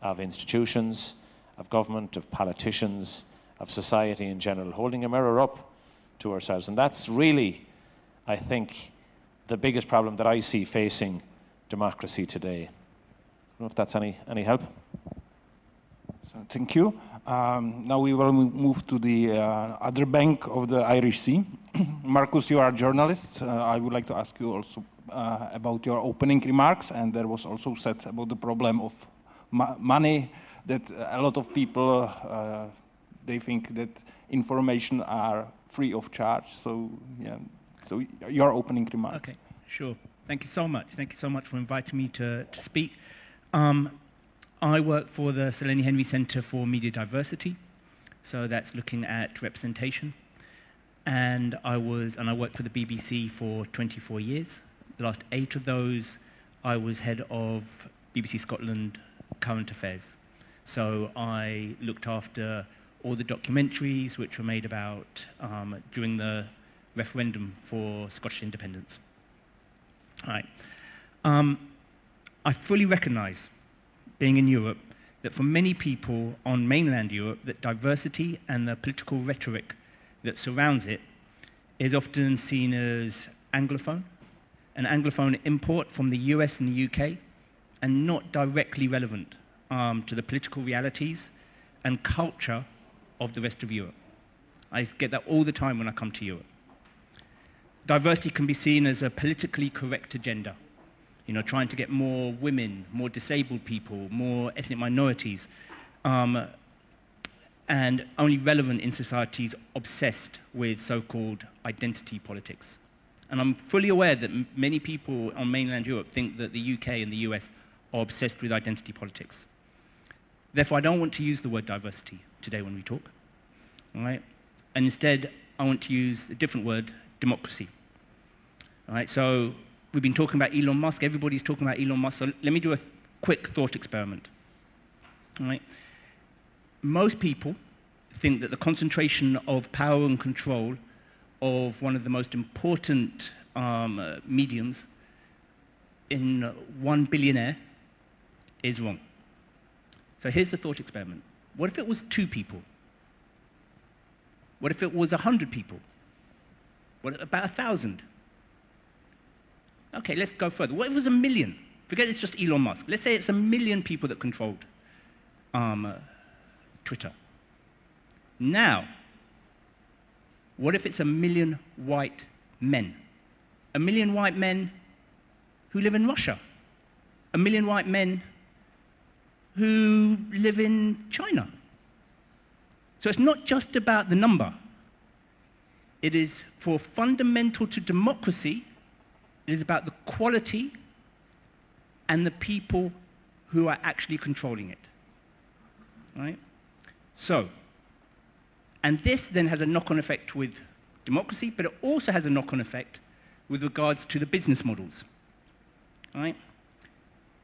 of institutions, of government, of politicians, of society in general, holding a mirror up to ourselves. And that's really, I think, the biggest problem that I see facing democracy today. I don't know if that's any help. So, thank you. Now we will move to the other bank of the Irish Sea. Marcus, you are a journalist. I would like to ask you also about your opening remarks, and there was also said about the problem of money, that a lot of people, they think that information are free of charge. So, yeah, so your opening remarks. Okay, sure. Thank you so much. Thank you so much for inviting me to speak. I work for the Sir Lenny Henry Centre for Media Diversity, so that's looking at representation. And I worked for the BBC for 24 years. The last 8 of those, I was head of BBC Scotland Current Affairs. So I looked after all the documentaries which were made about during the referendum for Scottish independence. All right. I fully recognise, being in Europe, that for many people on mainland Europe, that diversity and the political rhetoric that surrounds it is often seen as Anglophone, an Anglophone import from the US and the UK, and not directly relevant to the political realities and culture of the rest of Europe. I get that all the time when I come to Europe. Diversity can be seen as a politically correct agenda, you know, trying to get more women, more disabled people, more ethnic minorities, and only relevant in societies obsessed with so-called identity politics. And I'm fully aware that many people on mainland Europe think that the UK and the US are obsessed with identity politics. Therefore, I don't want to use the word diversity today when we talk, all right? And instead, I want to use a different word, democracy. All right, so we've been talking about Elon Musk. Everybody's talking about Elon Musk. So let me do a quick thought experiment. All right? Most people think that the concentration of power and control of one of the most important mediums in one billionaire is wrong. So here's the thought experiment. What if it was 2 people? What if it was 100 people? What about 1,000? Okay, let's go further. What if it was 1 million? Forget it's just Elon Musk. Let's say it's 1 million people that controlled Twitter. Now, what if it's 1 million white men? 1 million white men who live in Russia. 1 million white men who live in China. So it's not just about the number. It is, for fundamental to democracy, it is about the quality and the people who are actually controlling it. Right? So, and this then has a knock-on effect with democracy, but it also has a knock-on effect with regards to the business models. Right?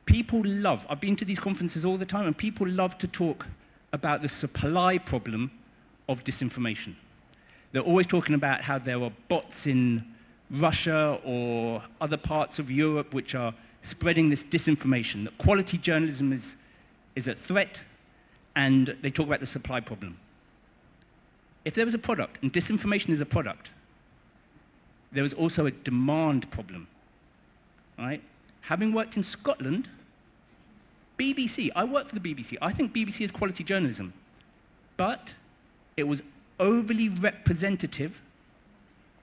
People love, I've been to these conferences all the time, and people love to talk about the supply problem of disinformation. They're always talking about how there are bots in Russia or other parts of Europe which are spreading this disinformation, that quality journalism is a threat, and they talk about the supply problem. If there was a product, and disinformation is a product, there was also a demand problem. Right? Having worked in Scotland, BBC, I work for the BBC. I think BBC is quality journalism. But it was overly representative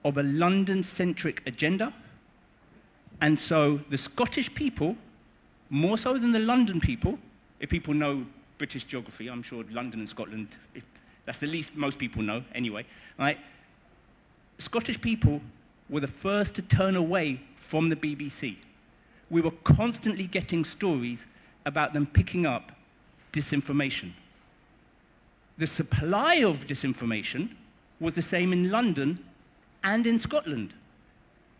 of a London-centric agenda. And so the Scottish people, more so than the London people, if people know British geography, I'm sure London and Scotland, that's the least most people know anyway, right? Scottish people were the first to turn away from the BBC. We were constantly getting stories about them picking up disinformation. The supply of disinformation was the same in London and in Scotland.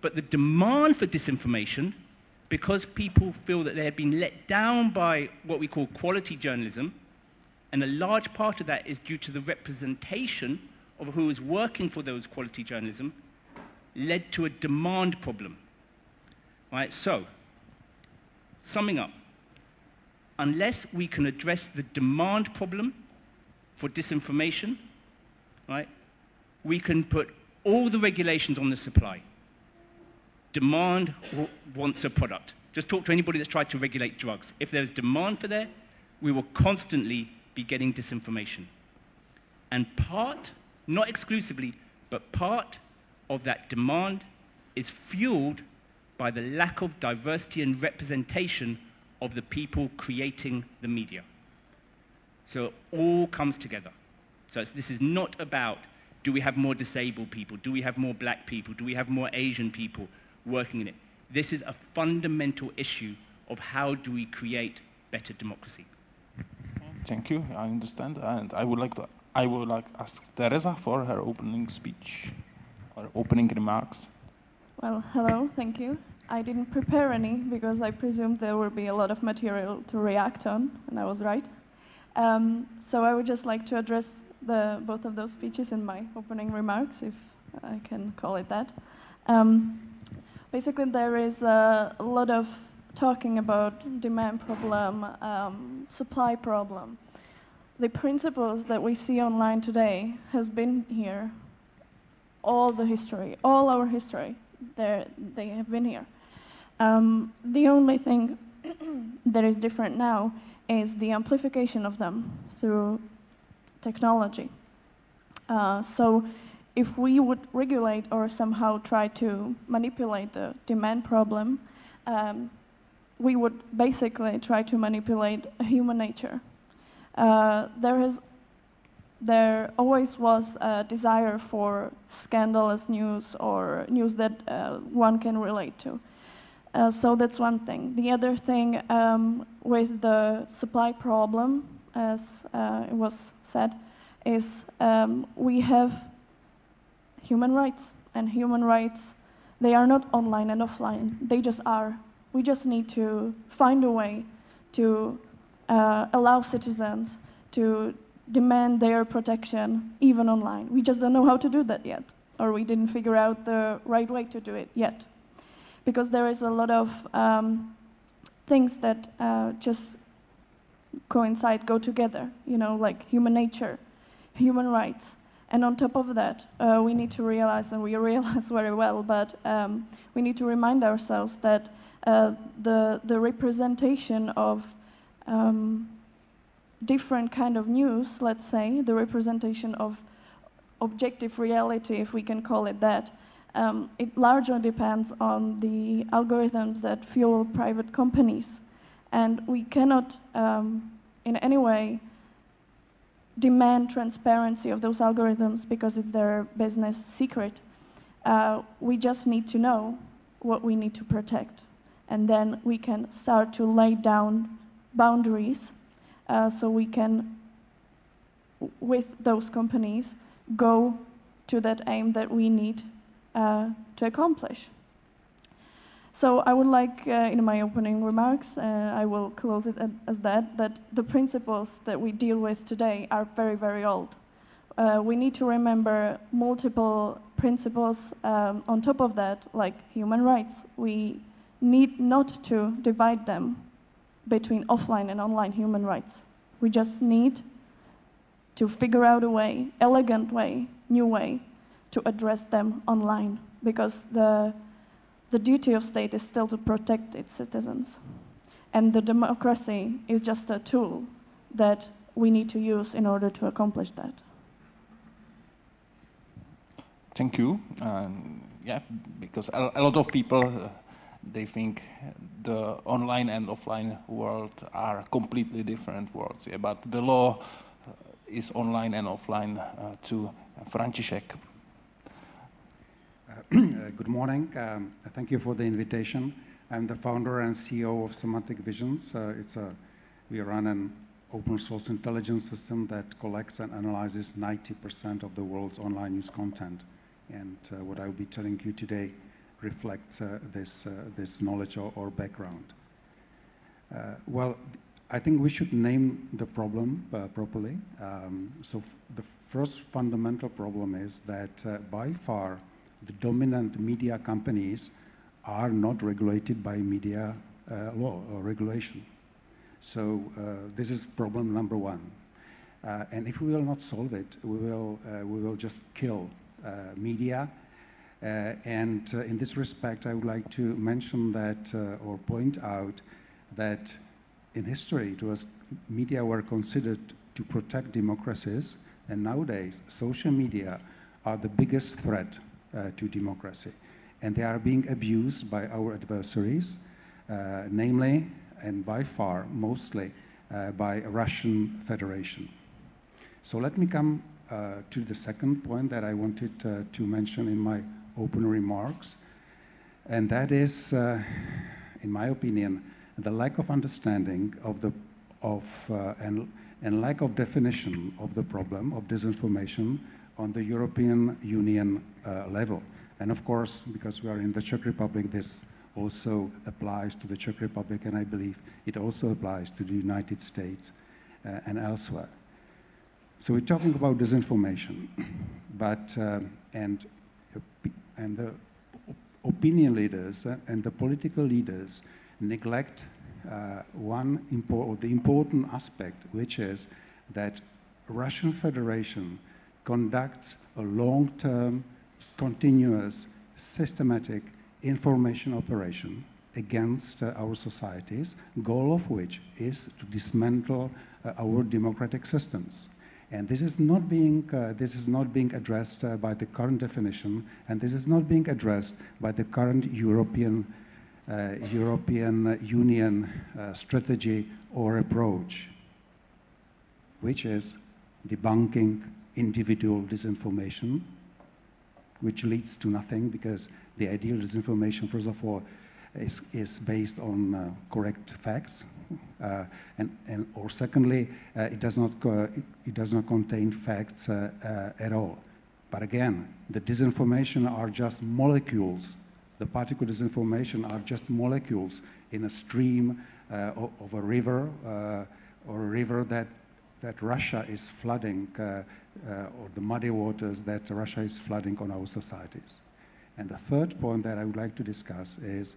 But the demand for disinformation, because people feel that they have been let down by what we call quality journalism, and a large part of that is due to the representation of who is working for those quality journalism, led to a demand problem. Right? So, summing up, unless we can address the demand problem for disinformation, right, we can put all the regulations on the supply. Demand wants a product. Just talk to anybody that's tried to regulate drugs. If there's demand for that, we will constantly be getting disinformation. And part, not exclusively, but part of that demand is fueled by the lack of diversity and representation of the people creating the media. So it all comes together. So this is not about, do we have more disabled people? Do we have more black people? Do we have more Asian people working in it? This is a fundamental issue of how do we create better democracy. Thank you, I understand. And I would like to ask Tereza for her opening speech, or opening remarks. Well, hello, thank you. I didn't prepare any because I presumed there would be a lot of material to react on, and I was right. So I would just like to address both of those speeches in my opening remarks, if I can call it that. Basically, there is a lot of talking about demand problem, supply problem. The principles that we see online today has been here all the history, all our history. They have been here. The only thing that is different now is the amplification of them through technology. So if we would regulate or somehow try to manipulate the demand problem, we would basically try to manipulate human nature. There always was a desire for scandalous news or news that one can relate to. So that's one thing. The other thing with the supply problem, as it was said, is we have human rights. And human rights, they are not online and offline. They just are. We just need to find a way to allow citizens to demand their protection even online. We just don't know how to do that yet, or we didn't figure out the right way to do it yet. Because there is a lot of things that just coincide, go together, you know, like human nature, human rights. And on top of that, we need to realize, and we realize very well, but we need to remind ourselves that the representation of different kind of news, let's say, the representation of objective reality, if we can call it that, it largely depends on the algorithms that fuel private companies. And we cannot, in any way, demand transparency of those algorithms because it's their business secret. We just need to know what we need to protect. And then we can start to lay down boundaries so we can, with those companies, go to that aim that we need to accomplish. So I would like, in my opening remarks, I will close it as that the principles that we deal with today are very, very old. We need to remember multiple principles on top of that, like human rights. We need not to divide them between offline and online human rights. We just need to figure out a way, elegant way, new way, to address them online, because the duty of state is still to protect its citizens. And the democracy is just a tool that we need to use in order to accomplish that. Thank you. Yeah, because a lot of people, they think the online and offline world are completely different worlds. Yeah, but the law is online and offline too. František. Good morning. Thank you for the invitation. I'm the founder and CEO of Semantic Visions. We run an open source intelligence system that collects and analyzes 90% of the world's online news content. And what I'll be telling you today reflects this knowledge or background. Well, I think we should name the problem properly. So the first fundamental problem is that by far the dominant media companies are not regulated by media law or regulation. So this is problem number one. And if we will not solve it, we will just kill media. And in this respect, I would like to mention that or point out that in history, media were considered to protect democracies, and nowadays social media are the biggest threat to democracy. And they are being abused by our adversaries, namely, and by far, mostly, by Russian Federation. So let me come to the second point that I wanted to mention in my open remarks, and that is, in my opinion, the lack of understanding and lack of definition of the problem of disinformation on the European Union level. And of course, because we are in the Czech Republic, this also applies to the Czech Republic, and I believe it also applies to the United States and elsewhere. So we're talking about disinformation, but and the opinion leaders and the political leaders neglect the important aspect, which is that Russian Federation conducts a long-term, continuous, systematic information operation against our societies, goal of which is to dismantle our democratic systems. And this is not being addressed by the current definition, and this is not being addressed by the current European Union strategy or approach, which is debunking individual disinformation, which leads to nothing, because the ideal disinformation, first of all, is based on correct facts, or secondly, it does not contain facts at all. But again, the disinformation are just molecules. The particle disinformation are just molecules in a stream of a river, or a river that Russia is flooding, or the muddy waters that Russia is flooding on our societies. And the third point that I would like to discuss is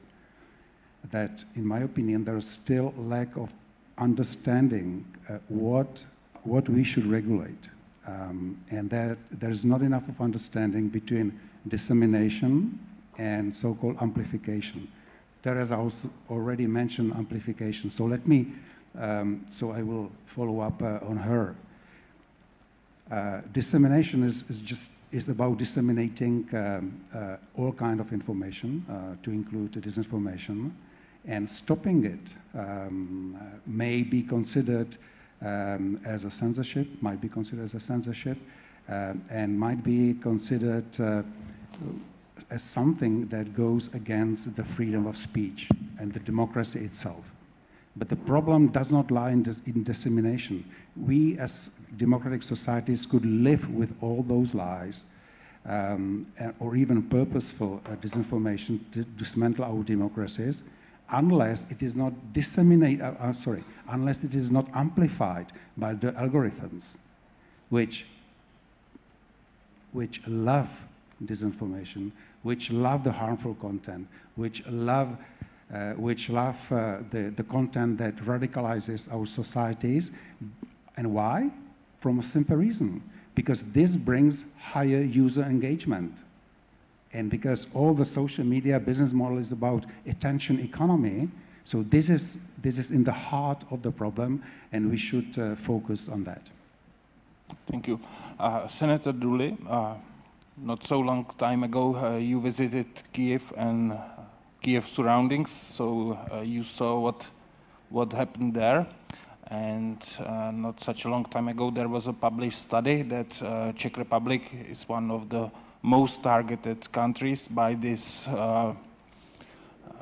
that, in my opinion, there is still lack of understanding what we should regulate, and that there is not enough of understanding between dissemination and so-called amplification. Tereza also already mentioned amplification, so let me, so I will follow up on her. Dissemination is about disseminating all kind of information, to include the disinformation, and stopping it may be considered as a censorship, might be considered as a censorship, and might be considered as something that goes against the freedom of speech and the democracy itself. But the problem does not lie in dissemination. We as democratic societies could live with all those lies, or even purposeful disinformation to dismantle our democracies, unless it is not unless it is not amplified by the algorithms, which love disinformation, which love the harmful content, which love the content that radicalizes our societies. And why? From a simple reason. Because this brings higher user engagement. And because all the social media business model is about attention economy, so this is in the heart of the problem, and we should focus on that. Thank you. Senator Dooley, not so long time ago, you visited Kiev and Kiev surroundings, so you saw what happened there. And not such a long time ago, there was a published study that Czech Republic is one of the most targeted countries by this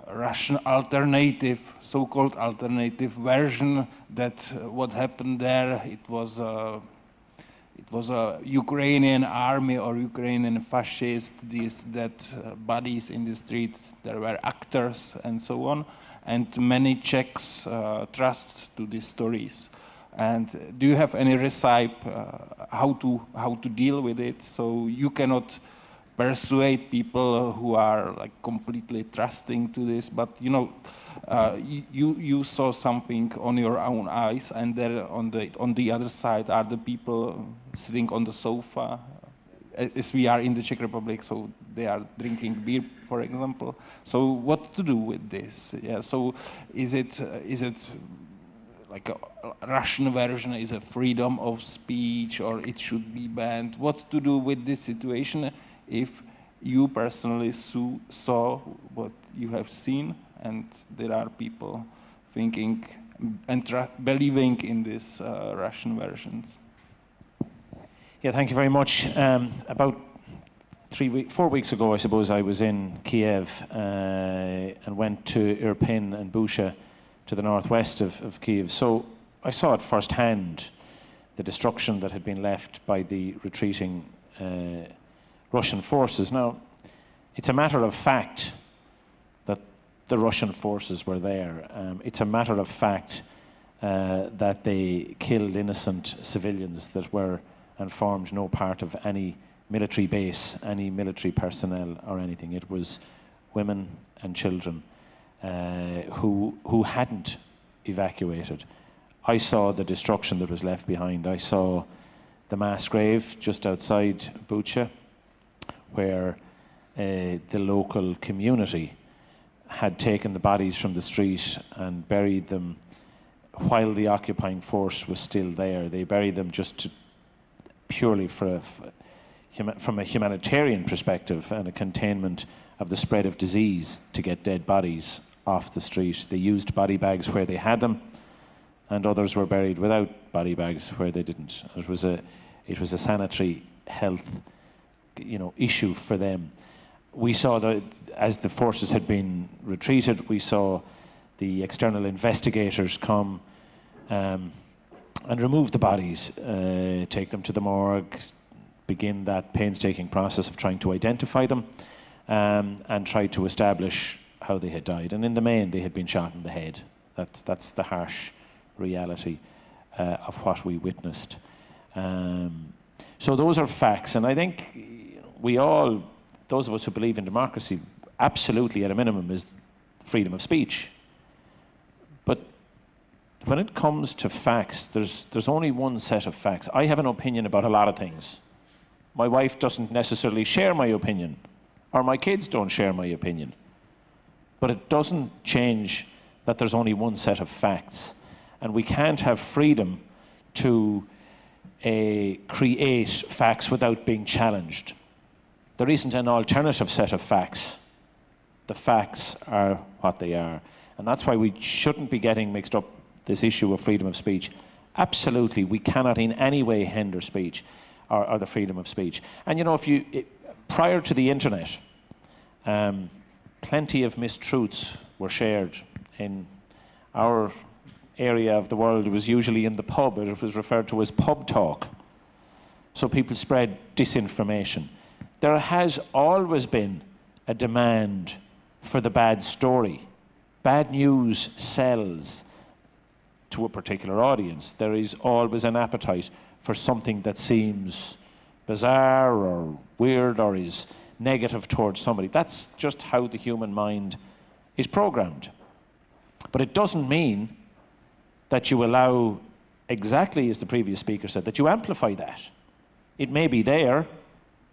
Russian alternative, so-called alternative version, that what happened there, it was a Ukrainian army or Ukrainian fascists, bodies in the street, there were actors and so on. And many Czechs trust to these stories. And do you have any recipe how to deal with it? So you cannot persuade people who are like completely trusting to this, but you know, you saw something on your own eyes, and there on the other side are the people sitting on the sofa, as we are in the Czech Republic, so they are drinking beer, for example. So what to do with this? Yeah. So is it like a Russian version is a freedom of speech, or it should be banned? What to do with this situation if you personally saw what you have seen, and there are people thinking and believing in these Russian versions? Yeah, thank you very much. About 4 weeks ago, I suppose, I was in Kiev and went to Irpin and Busha to the northwest of Kiev. So I saw at first hand the destruction that had been left by the retreating Russian forces. Now, it's a matter of fact that the Russian forces were there. It's a matter of fact that they killed innocent civilians that were and formed no part of any military base, any military personnel or anything. It was women and children who hadn't evacuated. I saw the destruction that was left behind. I saw the mass grave just outside Bucha, where the local community had taken the bodies from the street and buried them while the occupying force was still there. They buried them just purely from a humanitarian perspective and a containment of the spread of disease to get dead bodies off the street. They used body bags where they had them, and others were buried without body bags where they didn't. It was a sanitary health, issue for them. We saw that as the forces had been retreated, we saw the external investigators come and remove the bodies, take them to the morgue, begin that painstaking process of trying to identify them, and try to establish how they had died. And in the main, they had been shot in the head. That's the harsh reality of what we witnessed. So those are facts, and I think we all, those of us who believe in democracy, absolutely at a minimum is freedom of speech. But when it comes to facts, there's only one set of facts. I have an opinion about a lot of things. My wife doesn't necessarily share my opinion, or my kids don't share my opinion. But it doesn't change that there's only one set of facts. And we can't have freedom to create facts without being challenged. There isn't an alternative set of facts. The facts are what they are. And that's why we shouldn't be getting mixed up this issue of freedom of speech. Absolutely, we cannot in any way hinder speech or the freedom of speech. And prior to the internet, plenty of mistruths were shared in our area of the world. It was usually in the pub. It was referred to as pub talk. So people spread disinformation. There has always been a demand for the bad story. Bad news sells to a particular audience. There is always an appetite for something that seems bizarre or weird or is negative towards somebody. That's just how the human mind is programmed. But it doesn't mean that you allow, exactly as the previous speaker said, that you amplify that. It may be there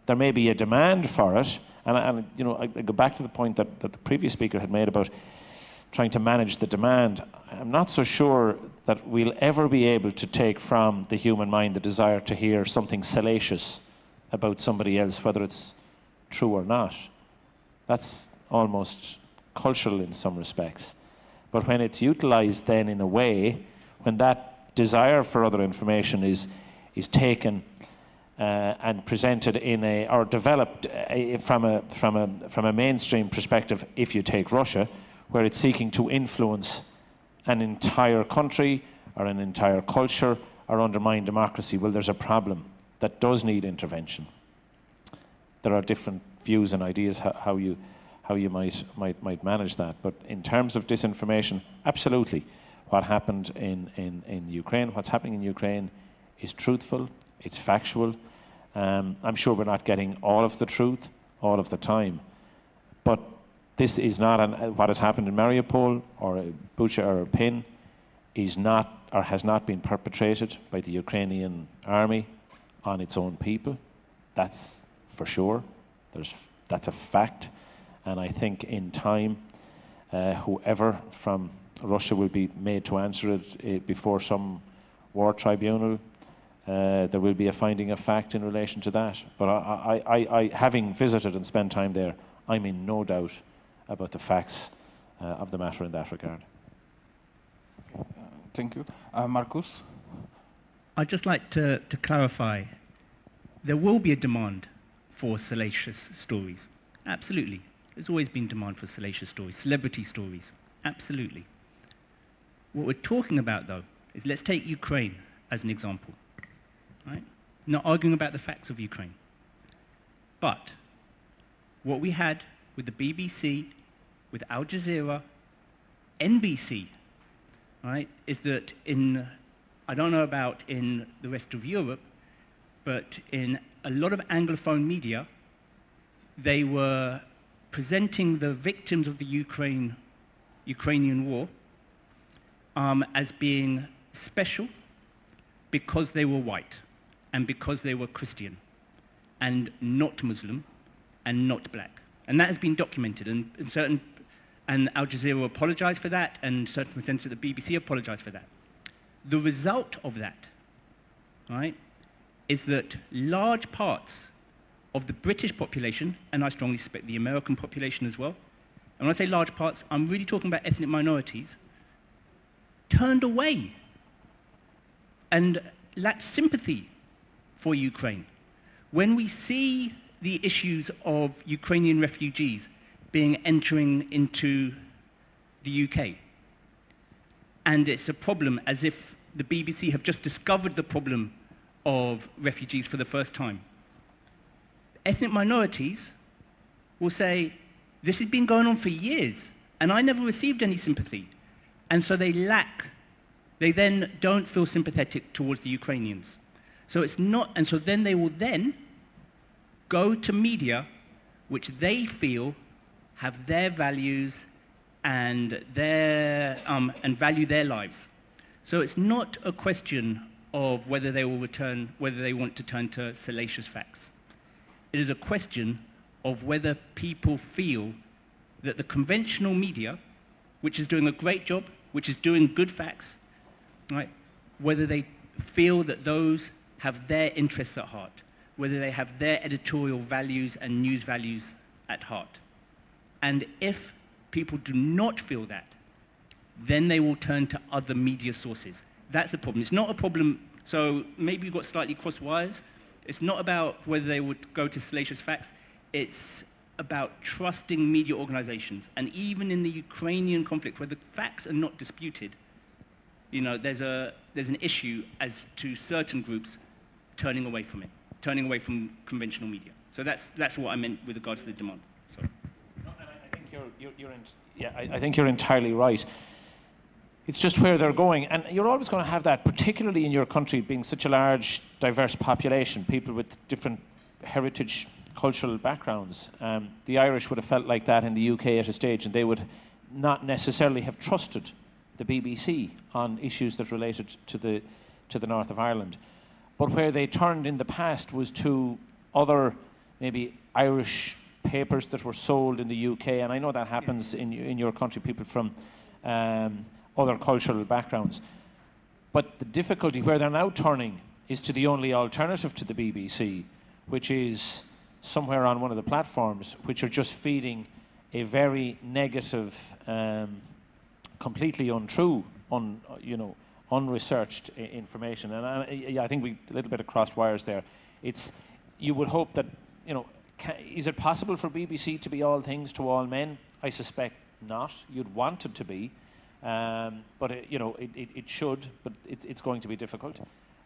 may be a demand for it, and I go back to the point that the previous speaker had made about trying to manage the demand. I'm not so sure that we'll ever be able to take from the human mind the desire to hear something salacious about somebody else, whether it's true or not. That's almost cultural in some respects. But when it's utilized then in a way, when that desire for other information is taken and presented or developed from a mainstream perspective, if you take Russia, where it's seeking to influence an entire country or an entire culture or undermine democracy, well, there's a problem that does need intervention. There are different views and ideas how you might manage that. But in terms of disinformation, absolutely. What happened in Ukraine, what's happening in Ukraine is truthful, it's factual. I'm sure we're not getting all of the truth all of the time. But this is not what has happened in Mariupol or Bucha or Irpin is not or has not been perpetrated by the Ukrainian army on its own people. That's for sure. That's a fact. And I think in time, whoever from Russia will be made to answer it before some war tribunal. There will be a finding of fact in relation to that. But I having visited and spent time there, I'm in no doubt about the facts of the matter in that regard. Thank you. Markus? I'd just like to clarify. There will be a demand for salacious stories. Absolutely. There's always been demand for salacious stories, celebrity stories. Absolutely. What we're talking about, though, is let's take Ukraine as an example. Right? Not arguing about the facts of Ukraine. But what we had with the BBC, with Al Jazeera, NBC, right, is that I don't know about in the rest of Europe, but in a lot of Anglophone media, they were presenting the victims of the Ukrainian war as being special because they were white and because they were Christian and not Muslim and not black. And that has been documented, and certain And Al Jazeera apologized for that, and certain presenters at the BBC apologized for that. The result of that, right, is that large parts of the British population, and I strongly suspect the American population as well, and when I say large parts, I'm really talking about ethnic minorities, turned away and lacked sympathy for Ukraine. When we see the issues of Ukrainian refugees entering into the UK, and it's a problem as if the BBC have just discovered the problem of refugees for the first time. Ethnic minorities will say, this has been going on for years, and I never received any sympathy. And so they then don't feel sympathetic towards the Ukrainians. So it's not, and so then they will then go to media which they feel have their values and value their lives. So it's not a question of whether they will return, whether they want to turn to salacious facts. It is a question of whether people feel that the conventional media, which is doing a great job, which is doing good facts, right, whether they feel that those have their interests at heart, whether they have their editorial values and news values at heart. And if people do not feel that, then they will turn to other media sources. That's the problem. It's not a problem, so maybe you've got slightly cross wires. It's not about whether they would go to salacious facts. It's about trusting media organizations. And even in the Ukrainian conflict, where the facts are not disputed, you know, there's an issue as to certain groups turning away from it, turning away from conventional media. So that's what I meant with regard to the demand. Sorry. No, and I think you're entirely right. It's just where they're going, and you're always going to have that, particularly in your country being such a large, diverse population, people with different heritage, cultural backgrounds. The Irish would have felt like that in the UK at a stage, and they would not necessarily have trusted the BBC on issues that related to the north of Ireland. But where they turned in the past was to other, maybe Irish papers that were sold in the UK, and I know that happens in your country, people from other cultural backgrounds. But the difficulty where they're now turning is to the only alternative to the BBC, which is somewhere on one of the platforms, which are just feeding a very negative, completely untrue, unresearched information. And I think we a little bit of crossed wires there. You would hope that, is it possible for BBC to be all things to all men? I suspect not. You'd want it to be. But it should, but it's going to be difficult.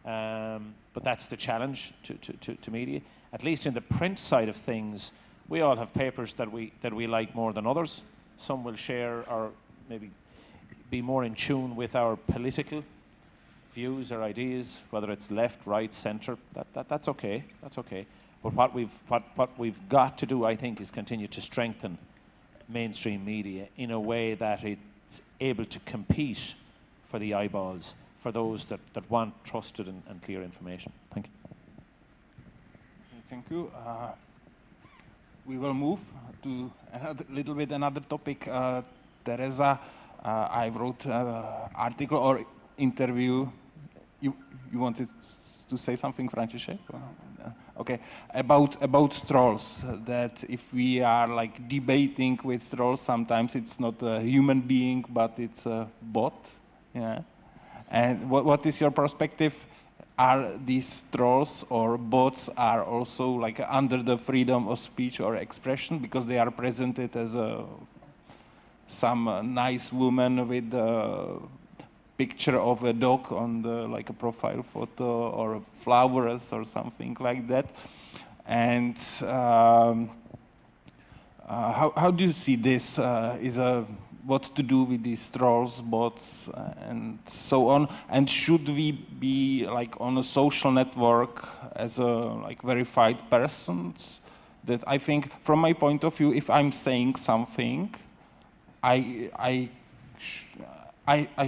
But that's the challenge to media. At least in the print side of things, we all have papers that we like more than others. Some will share or maybe be more in tune with our political views or ideas, whether it's left, right, centre. That's okay. That's okay. But what we've got to do, I think, is continue to strengthen mainstream media in a way that it's able to compete for the eyeballs, for those that want trusted and clear information. Thank you. Thank you. We will move to another topic. Tereza, I wrote an article or interview. You wanted to say something, František? Okay, about trolls, that if we are like debating with trolls, sometimes it's not a human being, but it's a bot. Yeah. And what is your perspective? Are these trolls or bots are also like under the freedom of speech or expression because they are presented as some nice woman with a picture of a dog on the like a profile photo or flowers or something like that? And how do you see this? What to do with these trolls, bots, and so on? And should we be like on a social network as a like verified persons? That I think, from my point of view, if I'm saying something, I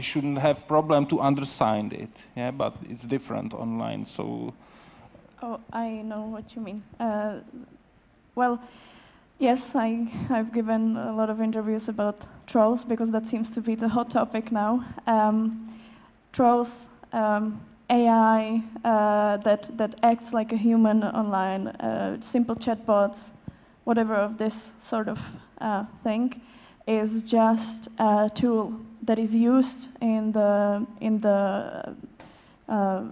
shouldn't have problem to understand it. Yeah, but it's different online. So. Oh, I know what you mean. Well, Yes, I've given a lot of interviews about trolls because that seems to be the hot topic now. Trolls, AI that acts like a human online, simple chatbots, whatever of this sort of thing, is just a tool that is used in the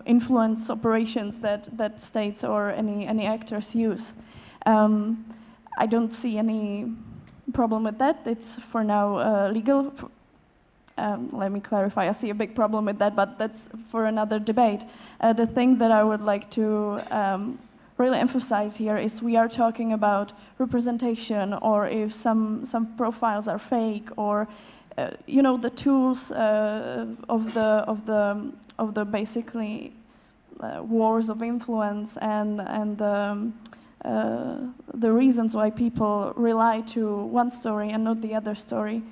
influence operations that states or any actors use. I don't see any problem with that. It's for now legal. Let me clarify, I see a big problem with that, but that's for another debate. The thing that I would like to really emphasize here is we are talking about representation, or if some profiles are fake, or you know, the tools of the basically wars of influence and the reasons why people rely to one story and not the other story.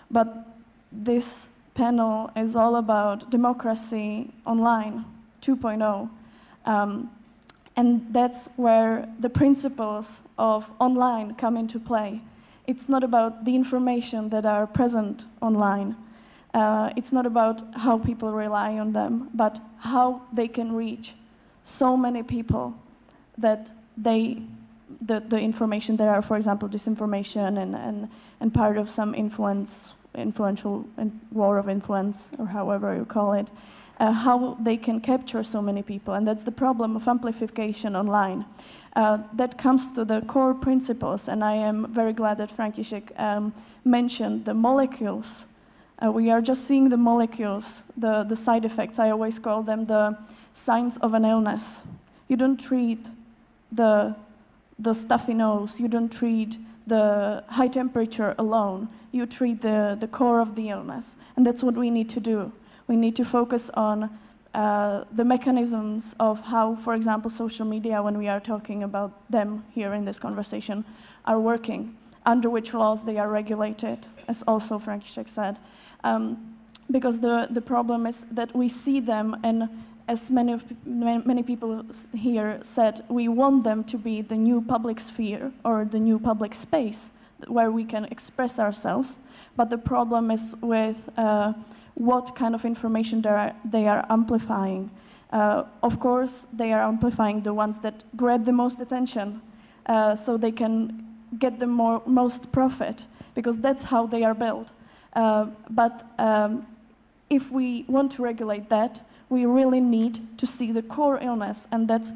But this panel is all about democracy online 2.0. And that's where the principles of online come into play. It's not about the information that are present online. It's not about how people rely on them, but how they can reach so many people that the information there are, for example, disinformation and part of some influential war of influence, or however you call it, how they can capture so many people. And that's the problem of amplification online. That comes to the core principles, and I am very glad that František mentioned the molecules. We are just seeing the molecules, the side effects. I always call them the signs of an illness. You don't treat the stuffy nose, you don't treat the high temperature alone, you treat the core of the illness. And that's what we need to do. We need to focus on the mechanisms of how, for example, social media, when we are talking about them here in this conversation, are working, under which laws they are regulated, as also František said. Because the problem is that we see them, and as many people here said, we want them to be the new public sphere or the new public space where we can express ourselves. But the problem is with what kind of information they are amplifying. Of course, they are amplifying the ones that grab the most attention, so they can get the most profit, because that's how they are built. But if we want to regulate that, we really need to see the core illness, and that's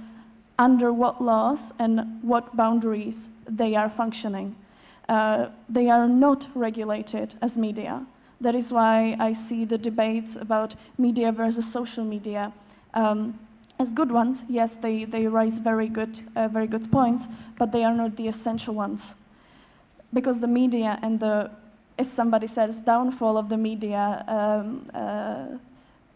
under what laws and what boundaries they are functioning. They are not regulated as media. That is why I see the debates about media versus social media as good ones. Yes, they raise very good points, but they are not the essential ones. Because the media and as somebody says, downfall of the media,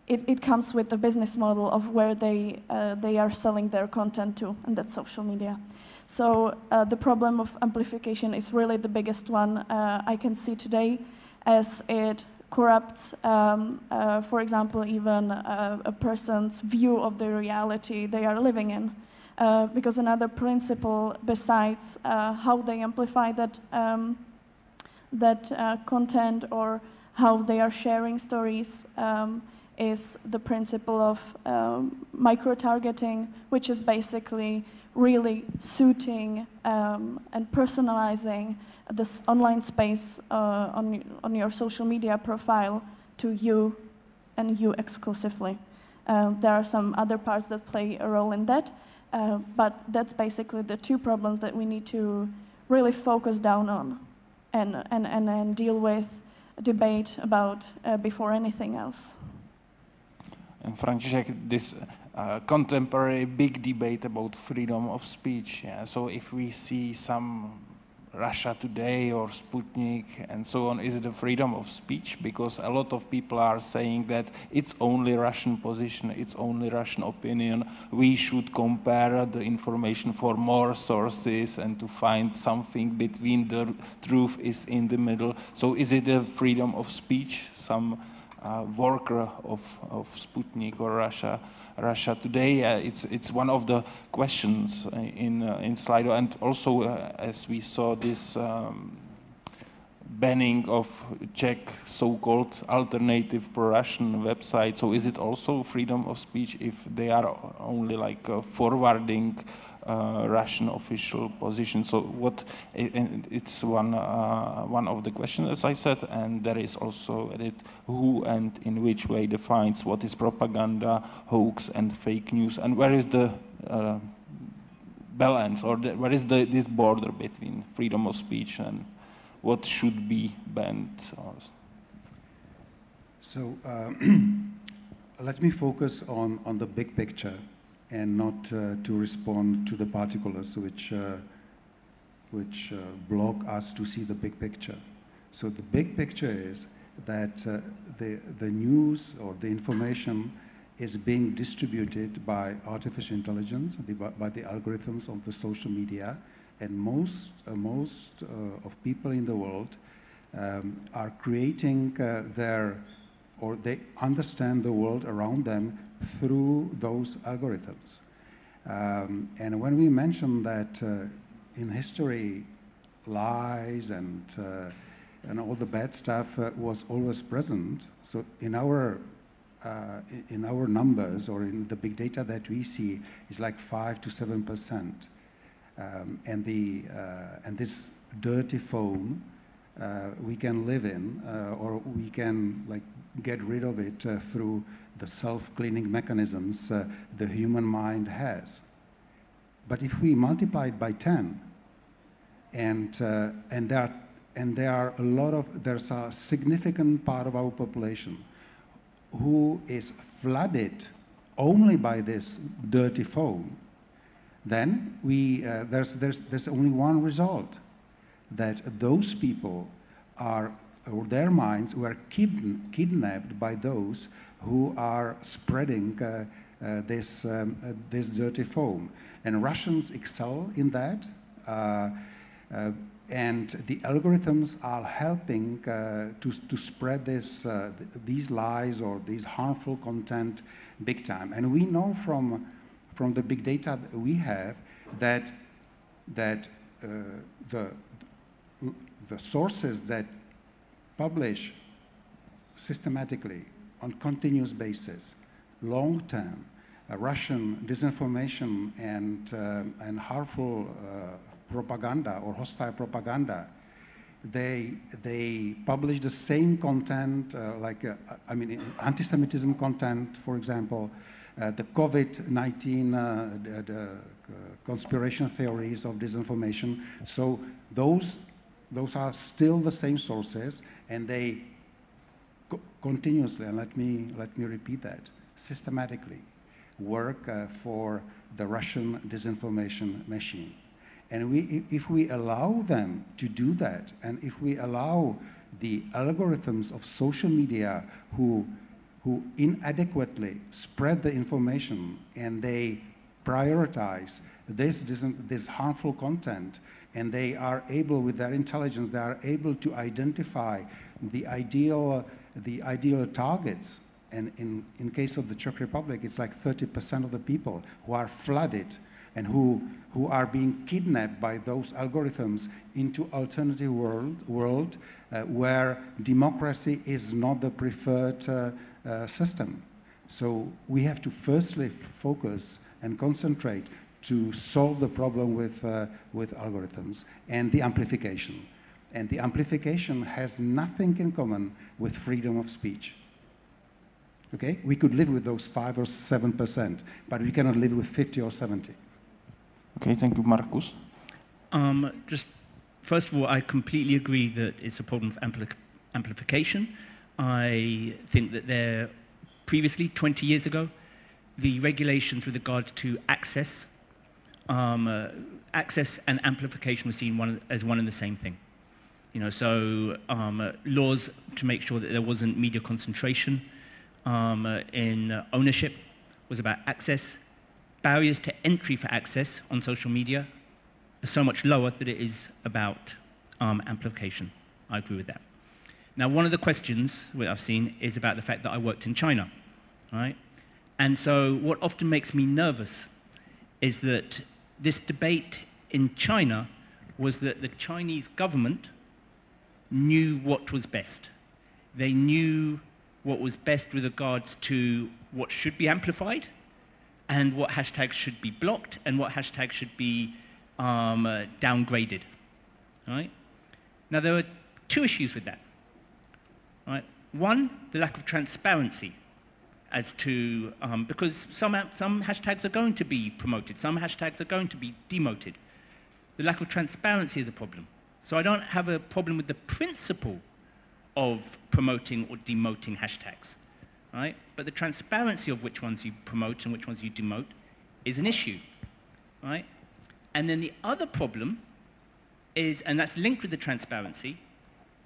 it comes with the business model of where they are selling their content to, and that's social media. So the problem of amplification is really the biggest one I can see today, as it corrupts, for example, even a person's view of the reality they are living in. Because another principle besides how they amplify that content or how they are sharing stories is the principle of micro-targeting, which is basically really suiting and personalizing this online space on your social media profile to you and you exclusively. There are some other parts that play a role in that, but that's basically the two problems that we need to really focus down on and deal with, debate about before anything else. And František, this contemporary big debate about freedom of speech. Yeah? So if we see some Russia Today or Sputnik and so on, is it a freedom of speech? Because a lot of people are saying that it's only Russian position, it's only Russian opinion. We should compare the information for more sources and to find something between the truth is in the middle. So is it a freedom of speech? Some worker of Sputnik or Russia Today. It's one of the questions in Slido, and also as we saw this banning of Czech so-called alternative pro-Russian websites. So is it also freedom of speech if they are only like forwarding Russian official position? So what? It's one of the questions, as I said, and there is also who and in which way defines what is propaganda, hoax, and fake news, and where is the balance, or where is this border between freedom of speech and what should be banned? So let me focus on the big picture and not to respond to the particulars which block us to see the big picture. So the big picture is that the news or the information is being distributed by artificial intelligence, by the algorithms of the social media, and most of people in the world are creating they understand the world around them through those algorithms. And when we mention that in history, lies and all the bad stuff was always present, so in our numbers or in the big data that we see is like 5 to 7%. And this dirty phone we can live in, or we can like get rid of it through the self-cleaning mechanisms the human mind has. But if we multiply it by 10, there's a significant part of our population who is flooded only by this dirty phone, then there's only one result, that those people or their minds were kidnapped by those who are spreading this dirty phone. And Russians excel in that, and the algorithms are helping to spread these lies or these harmful content big time. And we know from the big data that we have that the sources that publish systematically on continuous basis, long-term, Russian disinformation and harmful propaganda or hostile propaganda, they publish the same content, anti-Semitism content, for example, the COVID-19 the conspiration theories of disinformation. So those are still the same sources, and they continuously, and let me repeat that, systematically work for the Russian disinformation machine. And if we allow them to do that, and if we allow the algorithms of social media who inadequately spread the information and they prioritize this harmful content, and they are able, with their intelligence, they are able to identify the ideal targets. And in case of the Czech Republic, it's like 30% of the people who are flooded and who are being kidnapped by those algorithms into alternative world where democracy is not the preferred system. So we have to firstly focus and concentrate to solve the problem with algorithms and the amplification. And the amplification has nothing in common with freedom of speech. Okay? We could live with those 5 or 7%, but we cannot live with 50 or 70. Okay, thank you, Markus. Just first of all, I completely agree that it's a problem of amplification. I think that previously, 20 years ago, the regulations with regard to access and amplification were seen as one and the same thing. So laws to make sure that there wasn't media concentration in ownership was about access. Barriers to entry for access on social media are so much lower that it is about amplification. I agree with that. Now, one of the questions that I've seen is about the fact that I worked in China, right? And so what often makes me nervous is that this debate in China was that the Chinese government knew what was best. They knew what was best with regards to what should be amplified and what hashtags should be blocked and what hashtags should be downgraded, right? Now, there are two issues with that, right? One, the lack of transparency as to, because some hashtags are going to be promoted, some hashtags are going to be demoted. The lack of transparency is a problem. So I don't have a problem with the principle of promoting or demoting hashtags, right? But the transparency of which ones you promote and which ones you demote is an issue, right? And then the other problem is, and that's linked with the transparency,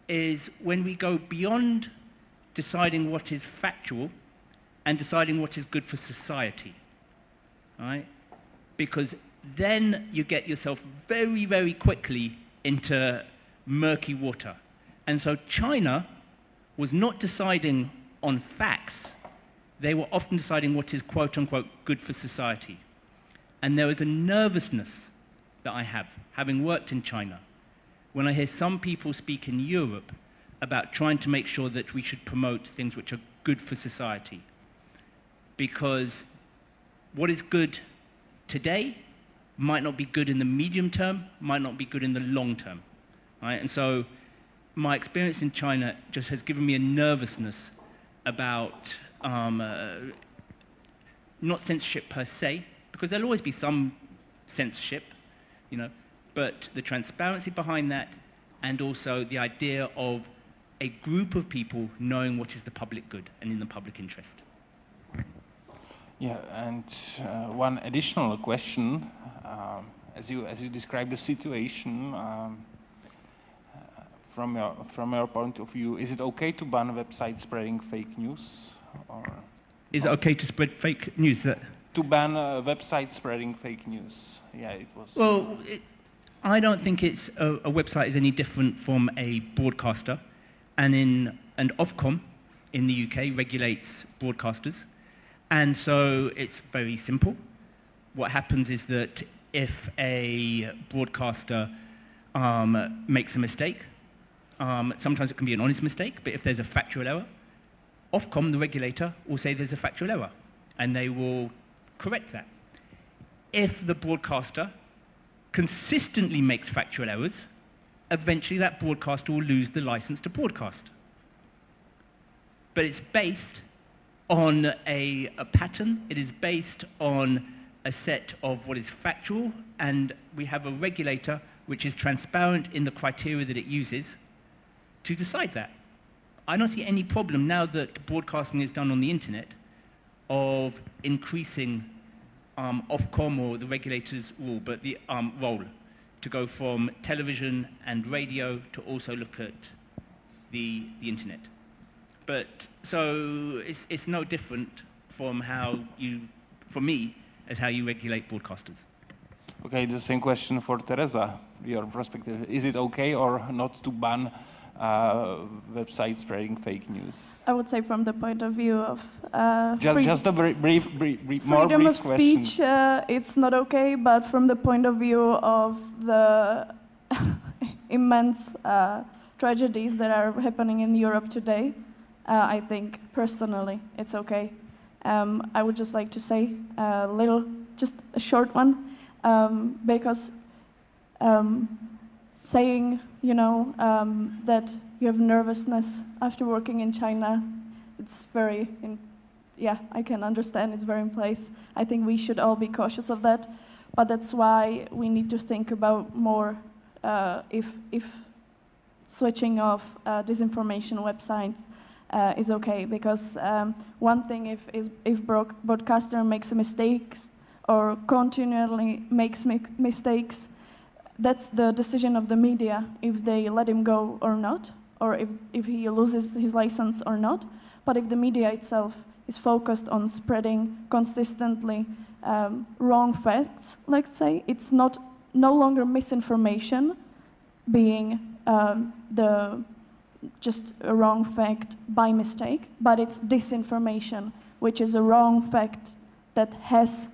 is when we go beyond deciding what is factual and deciding what is good for society, right? Because then you get yourself very, very quickly into murky water. And so China was not deciding on facts. They were often deciding what is quote unquote good for society. And there is a nervousness that I have, having worked in China, when I hear some people speak in Europe about trying to make sure that we should promote things which are good for society. Because what is good today might not be good in the medium term, might not be good in the long term, right? And so my experience in China just has given me a nervousness about not censorship per se, because there'll always be some censorship, you know, but the transparency behind that and also the idea of a group of people knowing what is the public good and in the public interest. Yeah, and one additional question, as you describe the situation, from your point of view, is it okay to ban websites spreading fake news? Or is it okay to spread fake news? To ban websites spreading fake news. Yeah, it was. Well, I don't think it's a website is any different from a broadcaster, and Ofcom in the UK regulates broadcasters. And so it's very simple. What happens is that if a broadcaster makes a mistake, sometimes it can be an honest mistake, but if there's a factual error, Ofcom, the regulator, will say there's a factual error, and they will correct that. If the broadcaster consistently makes factual errors, eventually that broadcaster will lose the license to broadcast. But it's based on a pattern, it is based on a set of what is factual, and we have a regulator which is transparent in the criteria that it uses to decide that. I don't see any problem now that broadcasting is done on the internet of increasing Ofcom or the regulator's rule, but the role to go from television and radio to also look at the internet. But so it's no different from how you, for me, as how you regulate broadcasters. Okay, the same question for Tereza, your perspective. Is it okay or not to ban websites spreading fake news? I would say from the point of view of just a brief freedom of speech, it's not okay, but from the point of view of the immense tragedies that are happening in Europe today, I think personally it's okay. I would just like to say just a short one, because saying, you know, that you have nervousness after working in China, it's very, yeah, I can understand, it's very in place. I think we should all be cautious of that, but that's why we need to think about more if switching off disinformation websites is okay, because one thing if broadcaster makes mistakes or continually makes mistakes, that's the decision of the media, if they let him go or not, or if he loses his license or not. But if the media itself is focused on spreading consistently wrong facts, let's say, it's no longer misinformation being just a wrong fact by mistake, but it's disinformation, which is a wrong fact that has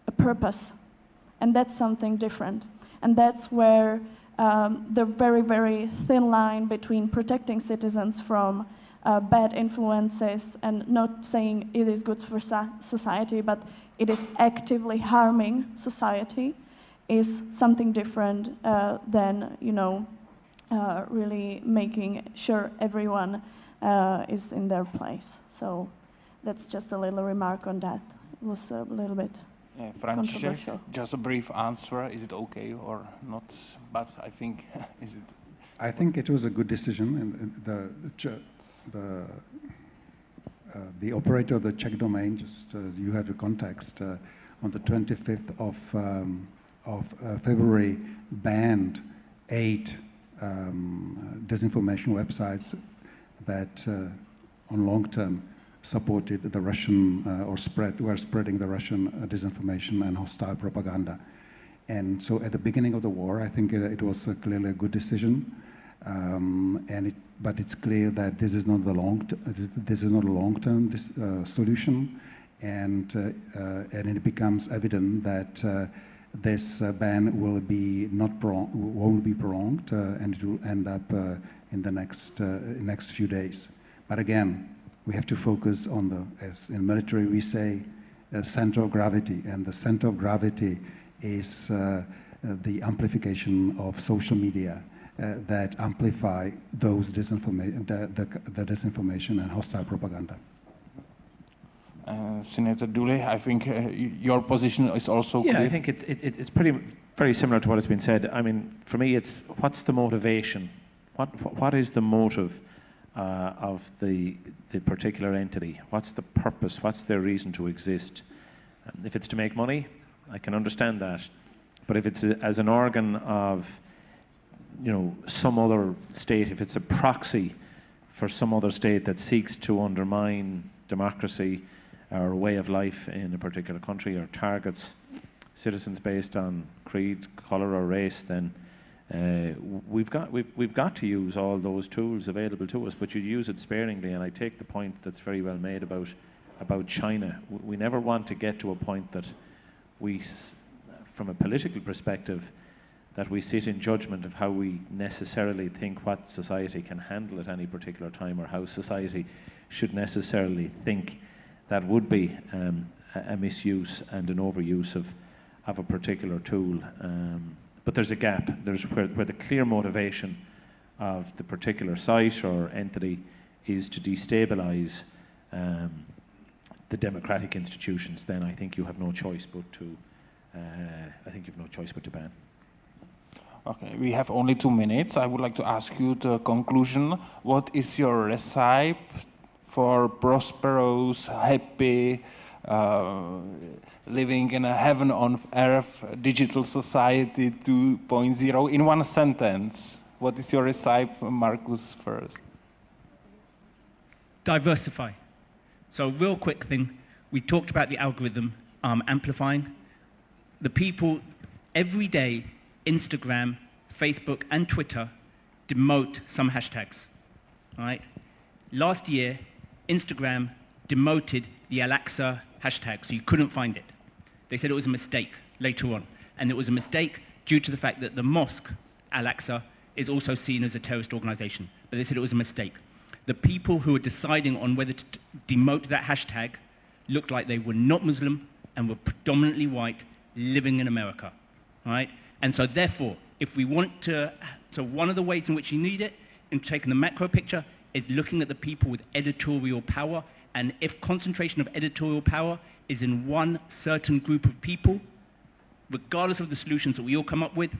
a purpose. And that's something different. And that's where the very, very thin line between protecting citizens from bad influences and not saying it is good for society, but it is actively harming society, is something different than, you know, really making sure everyone is in their place. So that's just a little remark on that. It was a little bit controversial. Just a brief answer. Is it okay or not? But I think, is it? I think it was a good decision. And the operator of the Czech domain, just you have the context, on the 25th of February banned 8 disinformation websites that on long term supported the Russian were spreading the Russian disinformation and hostile propaganda. And so at the beginning of the war, I think it was clearly a good decision. But it's clear that this is not the long-term solution, and it becomes evident that this ban won't be prolonged, and it will end up in the next few days. But again, we have to focus on as in military we say, center of gravity, and the center of gravity is the amplification of social media. That amplify those the disinformation and hostile propaganda. Senator Dooley, I think your position is also clear. Yeah, I think it's very similar to what has been said. I mean, for me, it's what's the motivation? What is the motive of the particular entity? What's the purpose? What's their reason to exist? If it's to make money, I can understand that. But if it's as an organ of, you know, some other state, if it's a proxy for some other state that seeks to undermine democracy or way of life in a particular country, or targets citizens based on creed, colour or race, then we've got to use all those tools available to us, but you use it sparingly. And I take the point that's very well made about China. We never want to get to a point that we, from a political perspective, that we sit in judgment of how we necessarily think what society can handle at any particular time, or how society should necessarily think that would be a misuse and an overuse of a particular tool. But there's a gap. There's where the clear motivation of the particular site or entity is to destabilize the democratic institutions. Then I think you have no choice but to ban. Okay, we have only 2 minutes. I would like to ask you the conclusion. What is your recipe for prosperous, happy, living in a heaven on earth digital society 2.0 in one sentence? What is your recipe, Markus, first? Diversify. So real quick thing, we talked about the algorithm amplifying. The people every day, Instagram, Facebook, and Twitter demote some hashtags, all right? Last year, Instagram demoted the Al-Aqsa hashtag, so you couldn't find it. They said it was a mistake later on, and it was a mistake due to the fact that the mosque, Al-Aqsa, is also seen as a terrorist organization, but they said it was a mistake. The people who were deciding on whether to demote that hashtag looked like they were not Muslim and were predominantly white, living in America, all right? And so therefore, if we want to, so one of the ways in which you need it, in taking the macro picture, is looking at the people with editorial power. And if concentration of editorial power is in one certain group of people, regardless of the solutions that we all come up with,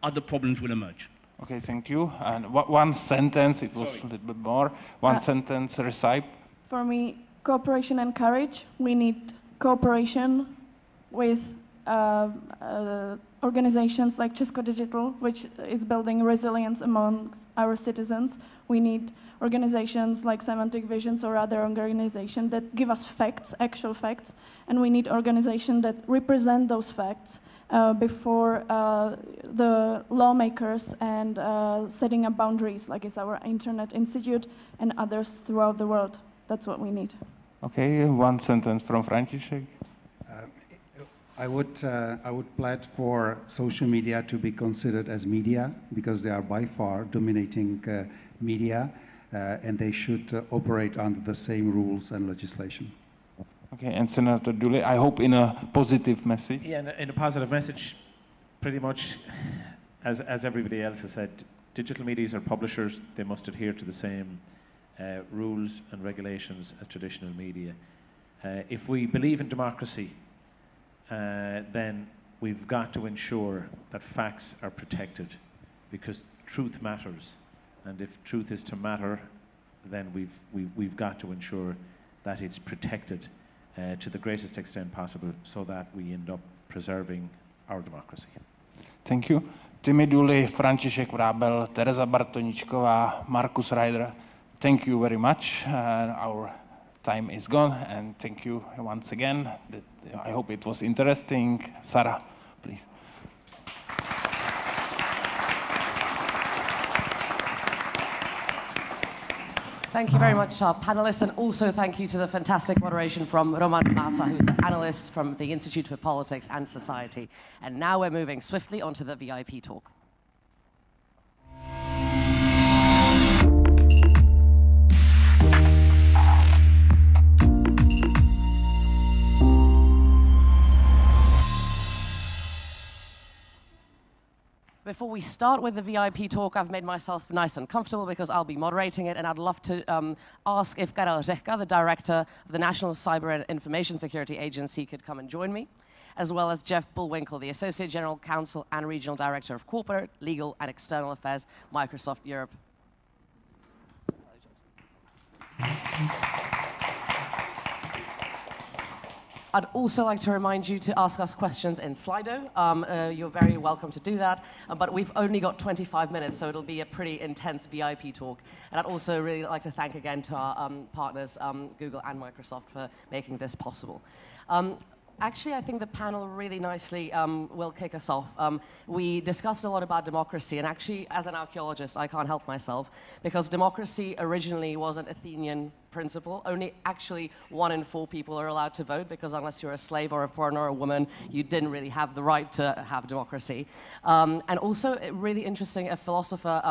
other problems will emerge. Okay, thank you. And one sentence, it was a little bit more, one sentence recipe. For me, cooperation and courage. We need cooperation with organizations like Česko.Digital, which is building resilience amongst our citizens. We need organizations like Semantic Visions or other organizations that give us facts, actual facts, and we need organizations that represent those facts before the lawmakers and setting up boundaries, like is our Internet Institute and others throughout the world. That's what we need. Okay, one sentence from František. I would pledge for social media to be considered as media because they are by far dominating media and they should operate under the same rules and legislation. Okay, and Senator Dooley, I hope in a positive message. Yeah, in a positive message, pretty much as everybody else has said, digital medias are publishers, they must adhere to the same rules and regulations as traditional media. If we believe in democracy, then we've got to ensure that facts are protected because truth matters. And if truth is to matter, then we've got to ensure that it's protected to the greatest extent possible so that we end up preserving our democracy. Thank you. Timmy, Dooley, František, Vrábel, Tereza Bartoníčková, Markus Ryder, thank you very much. Our time is gone, and thank you once again. I hope it was interesting. Sarah, please. Thank you very much, our panelists, and also thank you to the fantastic moderation from Roman Maca, who's the analyst from the Institute for Politics and Society. And now we're moving swiftly onto the VIP talk. Before we start with the VIP talk, I've made myself nice and comfortable because I'll be moderating it, and I'd love to ask if Karel Řehka, the director of the National Cyber and Information Security Agency, could come and join me, as well as Jeff Bullwinkle, the Associate General Counsel and Regional Director of Corporate, Legal and External Affairs, Microsoft Europe. I'd also like to remind you to ask us questions in Slido. You're very welcome to do that, but we've only got 25 minutes, so it'll be a pretty intense VIP talk. And I'd also really like to thank again to our partners, Google and Microsoft, for making this possible. Actually, I think the panel really nicely will kick us off. We discussed a lot about democracy, and actually, as an archaeologist, I can't help myself, because democracy originally was an Athenian principle. Only actually 1 in 4 people are allowed to vote, because unless you're a slave or a foreigner or a woman, you didn't really have the right to have democracy. And also, really interesting, a philosopher,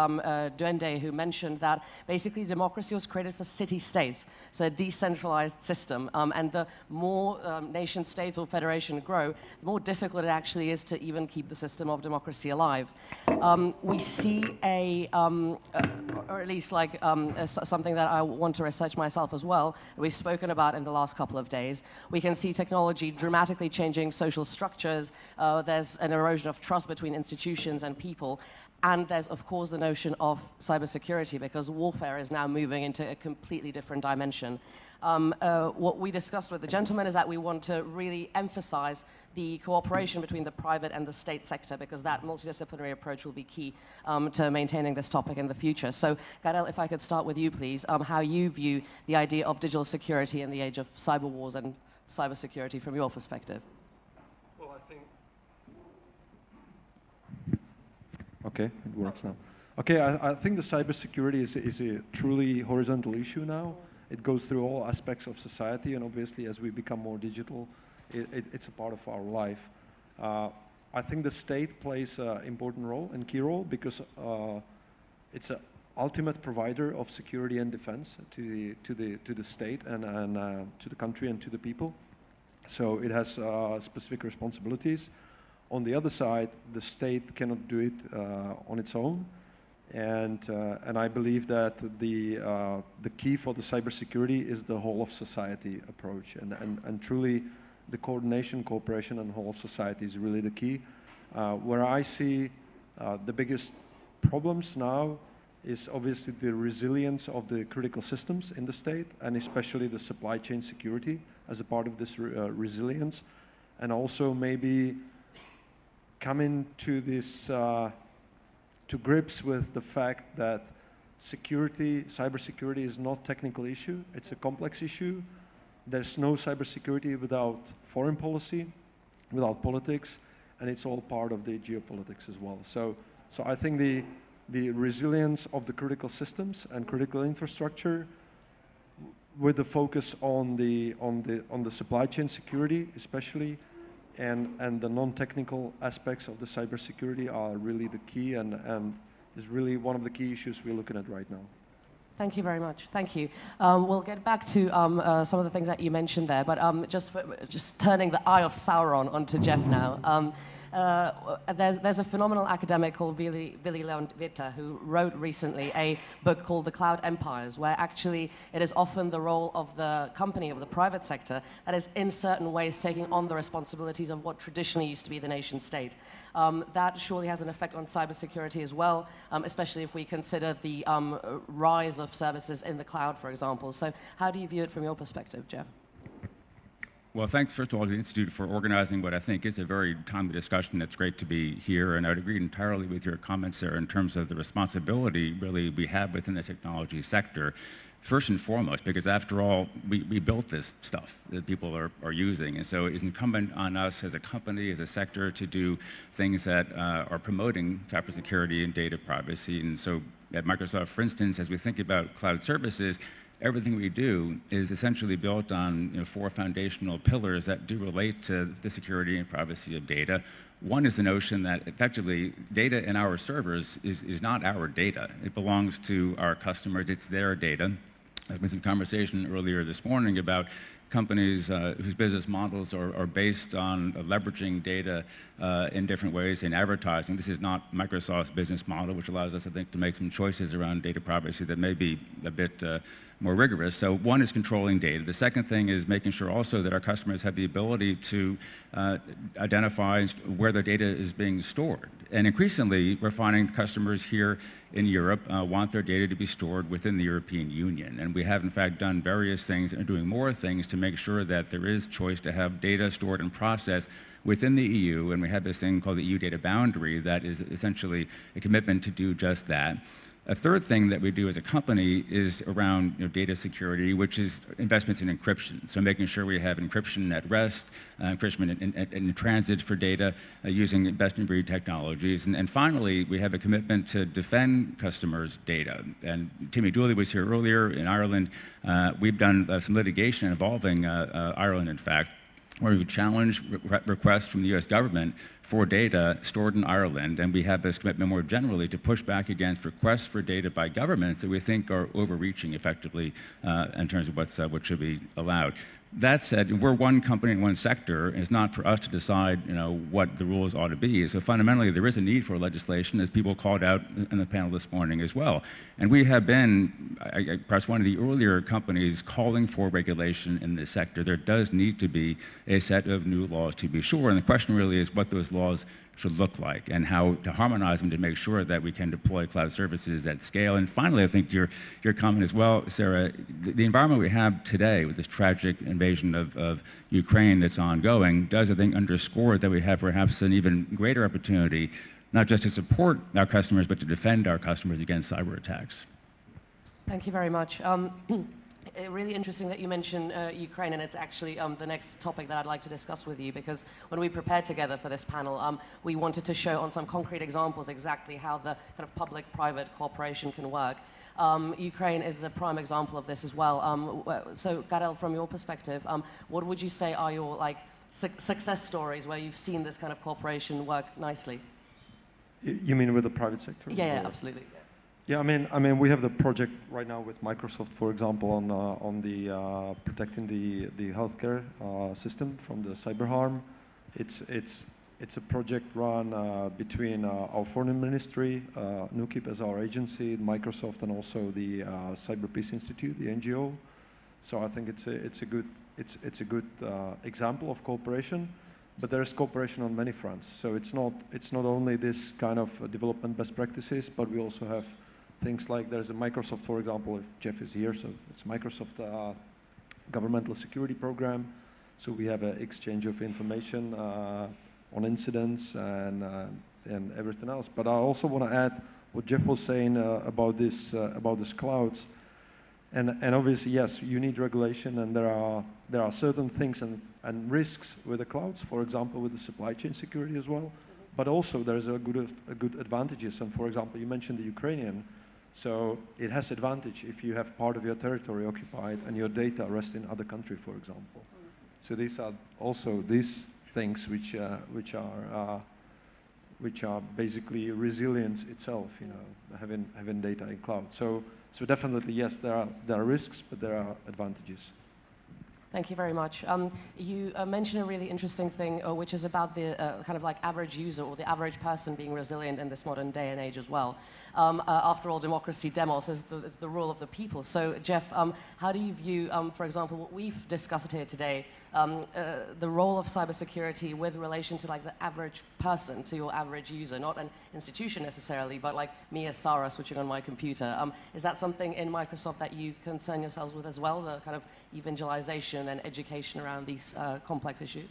Duende, who mentioned that basically democracy was created for city-states, so a decentralized system. And the more nation states or federation grow, the more difficult it actually is to even keep the system of democracy alive. We see or at least like something that I want to research myself as well, that we've spoken about in the last couple of days. We can see technology dramatically changing social structures. There's an erosion of trust between institutions and people. And there's, of course, the notion of cybersecurity, because warfare is now moving into a completely different dimension. What we discussed with the gentleman is that we want to really emphasize the cooperation between the private and the state sector, because that multidisciplinary approach will be key to maintaining this topic in the future. So, Karel, if I could start with you, please, how you view the idea of digital security in the age of cyber wars and cybersecurity from your perspective. Well, I think... Okay, it works now. Okay, I think the cybersecurity is a truly horizontal issue now. It goes through all aspects of society, and obviously as we become more digital, it's a part of our life. I think the state plays an important role and key role, because it's an ultimate provider of security and defense to the state and to the country and to the people. So it has specific responsibilities. On the other side, the state cannot do it on its own. And I believe that the key for the cybersecurity is the whole of society approach, and truly the coordination, cooperation, and whole of society is really the key. Where I see the biggest problems now is obviously the resilience of the critical systems in the state, and especially the supply chain security as a part of this resilience, and also maybe coming to this to grips with the fact that cybersecurity is not a technical issue, it's a complex issue. There's no cybersecurity without foreign policy, without politics, and it's all part of the geopolitics as well. So I think the resilience of the critical systems and critical infrastructure, with the focus on the supply chain security, especially, and the non-technical aspects of the cybersecurity are really the key, and is really one of the key issues we're looking at right now. Thank you very much. Thank you. We'll get back to some of the things that you mentioned there, but just turning the eye of Sauron onto Jeff now. There's a phenomenal academic called Willy Leon-Witte who wrote recently a book called The Cloud Empires, where actually it is often the role of the company, of the private sector, that is in certain ways taking on the responsibilities of what traditionally used to be the nation state. That surely has an effect on cybersecurity as well, especially if we consider the rise of services in the cloud, for example. So how do you view it from your perspective, Jeff? Well, thanks, first of all, to the Institute for organizing what I think is a very timely discussion. It's great to be here, and I'd agree entirely with your comments there in terms of the responsibility, really, we have within the technology sector, first and foremost, because after all, we built this stuff that people are using, and so it's incumbent on us as a company, as a sector, to do things that are promoting cybersecurity and data privacy. And so at Microsoft, for instance, as we think about cloud services, everything we do is essentially built on 4 foundational pillars that do relate to the security and privacy of data. One is the notion that effectively data in our servers is not our data. It belongs to our customers. It's their data. There's been some conversation earlier this morning about companies whose business models are based on leveraging data in different ways in advertising. This is not Microsoft's business model, which allows us, I think, to make some choices around data privacy that may be a bit more rigorous. So one is controlling data. The second thing is making sure also that our customers have the ability to identify where their data is being stored. And increasingly, we're finding customers here in Europe want their data to be stored within the European Union. And we have, in fact, done various things and are doing more things to make sure that there is choice to have data stored and processed within the EU. And we have this thing called the EU Data Boundary that is essentially a commitment to do just that. A third thing that we do as a company is around data security, which is investments in encryption. So making sure we have encryption at rest, encryption in transit for data using best-in-breed technologies. And finally, we have a commitment to defend customers' data. And Timmy Dooley was here earlier in Ireland. We've done some litigation involving Ireland, in fact, where we would challenge requests from the US government for data stored in Ireland, and we have this commitment more generally to push back against requests for data by governments that we think are overreaching effectively in terms of what should be allowed. That said, we're one company in one sector, and it's not for us to decide what the rules ought to be. So fundamentally, there is a need for legislation, as people called out in the panel this morning as well. And we have been, perhaps one of the earlier companies calling for regulation in this sector. There does need to be a set of new laws to be sure, and the question really is what those laws should look like and how to harmonize them to make sure that we can deploy cloud services at scale. And finally, I think to your comment as well, Sarah, the environment we have today with this tragic invasion of Ukraine that's ongoing does, I think, underscore that we have perhaps an even greater opportunity, not just to support our customers, but to defend our customers against cyber attacks. Thank you very much. Really interesting that you mentioned Ukraine, and it's actually the next topic that I'd like to discuss with you, because when we prepared together for this panel, we wanted to show on some concrete examples exactly how the kind of public-private cooperation can work. Ukraine is a prime example of this as well. So, Karel, from your perspective, what would you say are your success stories where you've seen this kind of cooperation work nicely? You mean with the private sector? Yeah, absolutely. Yeah, I mean, we have the project right now with Microsoft, for example, on the protecting the healthcare system from the cyber harm. It's a project run between our foreign ministry, NUKIP as our agency, Microsoft, and also the Cyber Peace Institute, the NGO. So I think it's a good example of cooperation. But there is cooperation on many fronts. So it's not only this kind of development best practices, but we also have things like there's a Microsoft, for example, if Jeff is here, so it's Microsoft governmental security program. So we have an exchange of information on incidents and everything else. But I also want to add what Jeff was saying about this clouds. And obviously, yes, you need regulation, and there are certain things and risks with the clouds, for example, with the supply chain security as well. But also there's a good advantages. And for example, you mentioned the Ukrainian, so it has advantage if you have part of your territory occupied and your data rest in other country, for example. So these are also these things which are basically resilience itself, you know, having data in cloud. So definitely, yes, there are risks, but there are advantages. Thank you very much. You mentioned a really interesting thing, which is about the kind of like average user or the average person being resilient in this modern day and age as well. After all, democracy, demos, is the rule of the people. So, Jeff, how do you view, for example, what we've discussed here today, the role of cybersecurity with relation to like the average person, to your average user, not an institution necessarily, but like me as Sarah switching on my computer. Is that something in Microsoft that you concern yourselves with as well, the kind of evangelization and education around these complex issues?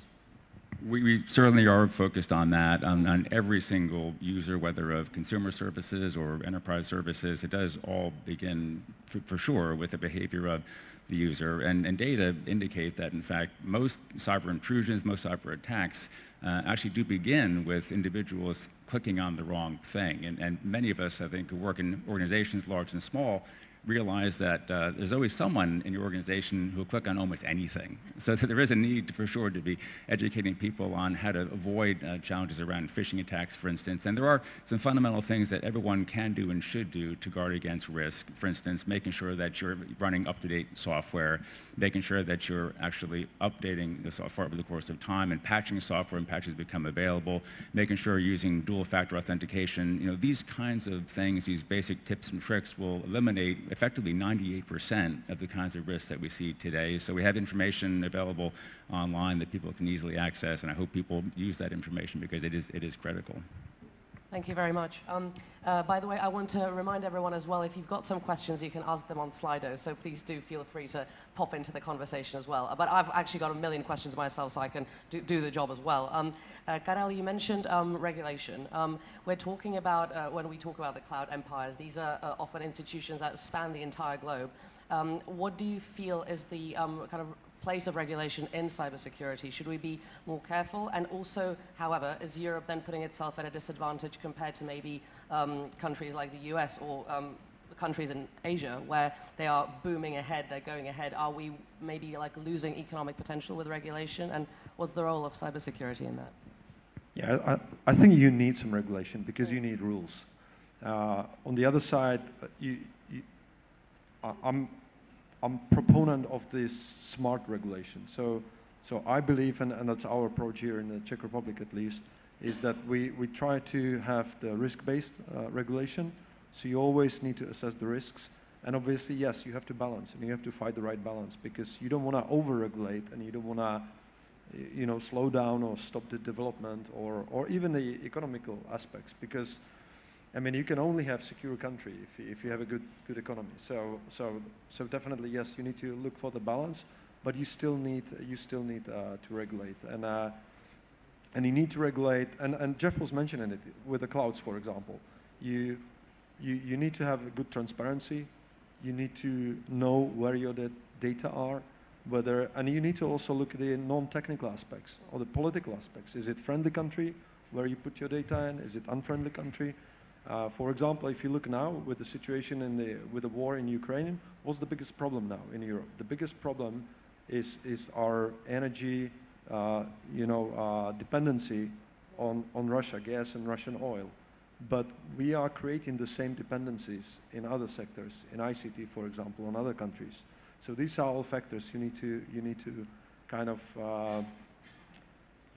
We certainly are focused on that, on every single user, whether of consumer services or enterprise services. It does all begin, for sure, with the behavior of the user. And data indicate that, in fact, most cyber intrusions, most cyber attacks actually do begin with individuals clicking on the wrong thing. And many of us, I think, who work in organizations, large and small, realize that there's always someone in your organization who will click on almost anything. So there is a need, for sure, to be educating people on how to avoid challenges around phishing attacks, for instance. And there are some fundamental things that everyone can do and should do to guard against risk. For instance, making sure that you're running up-to-date software, making sure that you're actually updating the software over the course of time and patching software when patches become available, making sure you're using dual-factor authentication. You know, these kinds of things, these basic tips and tricks will eliminate effectively 98% of the kinds of risks that we see today. So we have information available online that people can easily access, and I hope people use that information because it is critical. Thank you very much. By the way, I want to remind everyone as well, if you've got some questions, you can ask them on Slido, so please do feel free to pop into the conversation as well. But I've actually got a million questions myself, so I can do the job as well. Karel, you mentioned regulation. We're talking about, when we talk about the cloud empires, these are often institutions that span the entire globe. What do you feel is the kind of place of regulation in cybersecurity? Should we be more careful? And also, however, is Europe then putting itself at a disadvantage compared to maybe countries like the US or countries in Asia where they are booming ahead, they're going ahead? Are we maybe like losing economic potential with regulation? And what's the role of cybersecurity in that? Yeah, I think you need some regulation because you need rules. On the other side, I'm proponent of this smart regulation. So I believe, and that's our approach here in the Czech Republic at least, is that we try to have the risk-based regulation. So you always need to assess the risks. And obviously, yes, you have to balance, and you have to find the right balance because you don't want to over-regulate and you don't want to, you know, slow down or stop the development or even the economical aspects because I mean, you can only have secure country if you have a good economy. So definitely, yes, you need to look for the balance, but you still need to regulate, and you need to regulate. And Jeff was mentioning it with the clouds, for example. You need to have a good transparency. You need to know where your data are, and you need to also look at the non-technical aspects or the political aspects. Is it friendly country where you put your data in? Is it unfriendly country? For example, if you look now with the situation with the war in Ukraine, what's the biggest problem now in Europe? The biggest problem is our energy, dependency on Russia, gas and Russian oil. But we are creating the same dependencies in other sectors, in ICT, for example, in other countries. So these are all factors you need to kind of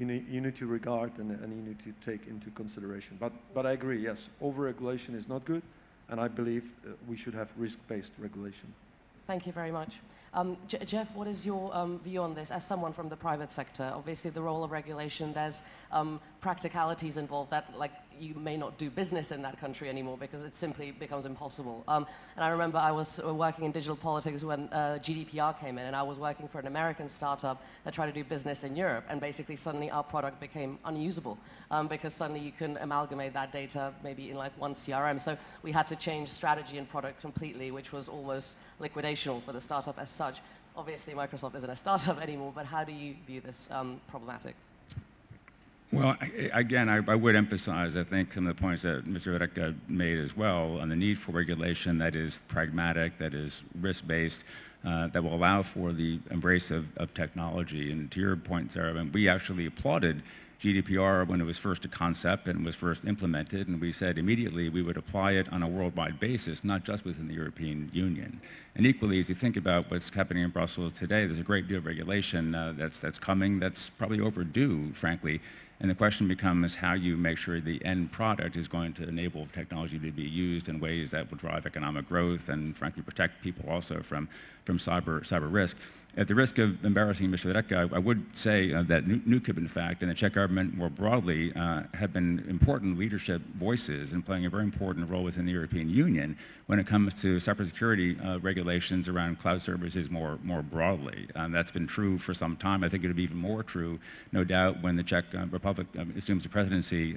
you need to regard and you need to take into consideration. But I agree, yes, over-regulation is not good, and I believe we should have risk-based regulation. Thank you very much. Jeff, what is your view on this as someone from the private sector? Obviously, the role of regulation, there's practicalities involved that, like, you may not do business in that country anymore because it simply becomes impossible. And I remember I was working in digital politics when GDPR came in, and I was working for an American startup that tried to do business in Europe, and basically suddenly our product became unusable because suddenly you couldn't amalgamate that data maybe in like one CRM. So we had to change strategy and product completely, which was almost liquidational for the startup as such. Obviously, Microsoft isn't a startup anymore, but how do you view this problematic? Well, again, I would emphasize, I think, some of the points that Mr. Dubravka made as well on the need for regulation that is pragmatic, that is risk-based, that will allow for the embrace of technology. And to your point, Sarah, we actually applauded GDPR when it was first a concept and was first implemented, and we said immediately we would apply it on a worldwide basis, not just within the European Union. And equally, as you think about what's happening in Brussels today, there's a great deal of regulation that's coming that's probably overdue, frankly. And the question becomes how you make sure the end product is going to enable technology to be used in ways that will drive economic growth and, frankly, protect people also from cyber risk. At the risk of embarrassing Mr. Dubravka, I would say that NUKIP, in fact, and the Czech government more broadly have been important leadership voices in playing a very important role within the European Union when it comes to cybersecurity regulations around cloud services more broadly. That's been true for some time. I think it would be even more true, no doubt, when the Czech Republic assumes the presidency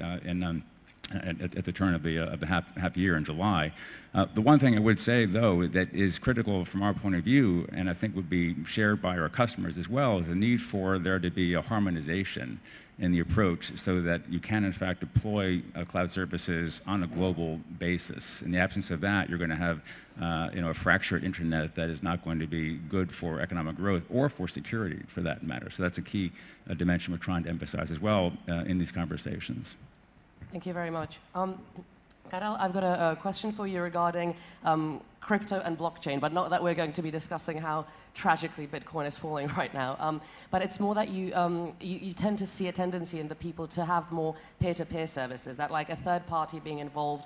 at the turn of the half year in July. The one thing I would say, though, that is critical from our point of view, and I think would be shared by our customers as well, is the need for there to be a harmonization in the approach so that you can, in fact, deploy cloud services on a global basis. In the absence of that, you're going to have a fractured internet that is not going to be good for economic growth or for security, for that matter. So that's a key dimension we're trying to emphasize as well in these conversations. Thank you very much. Karel, I've got a question for you regarding crypto and blockchain, but not that we're going to be discussing how tragically Bitcoin is falling right now. But it's more that you tend to see a tendency in the people to have more peer-to-peer services, that like a third party being involved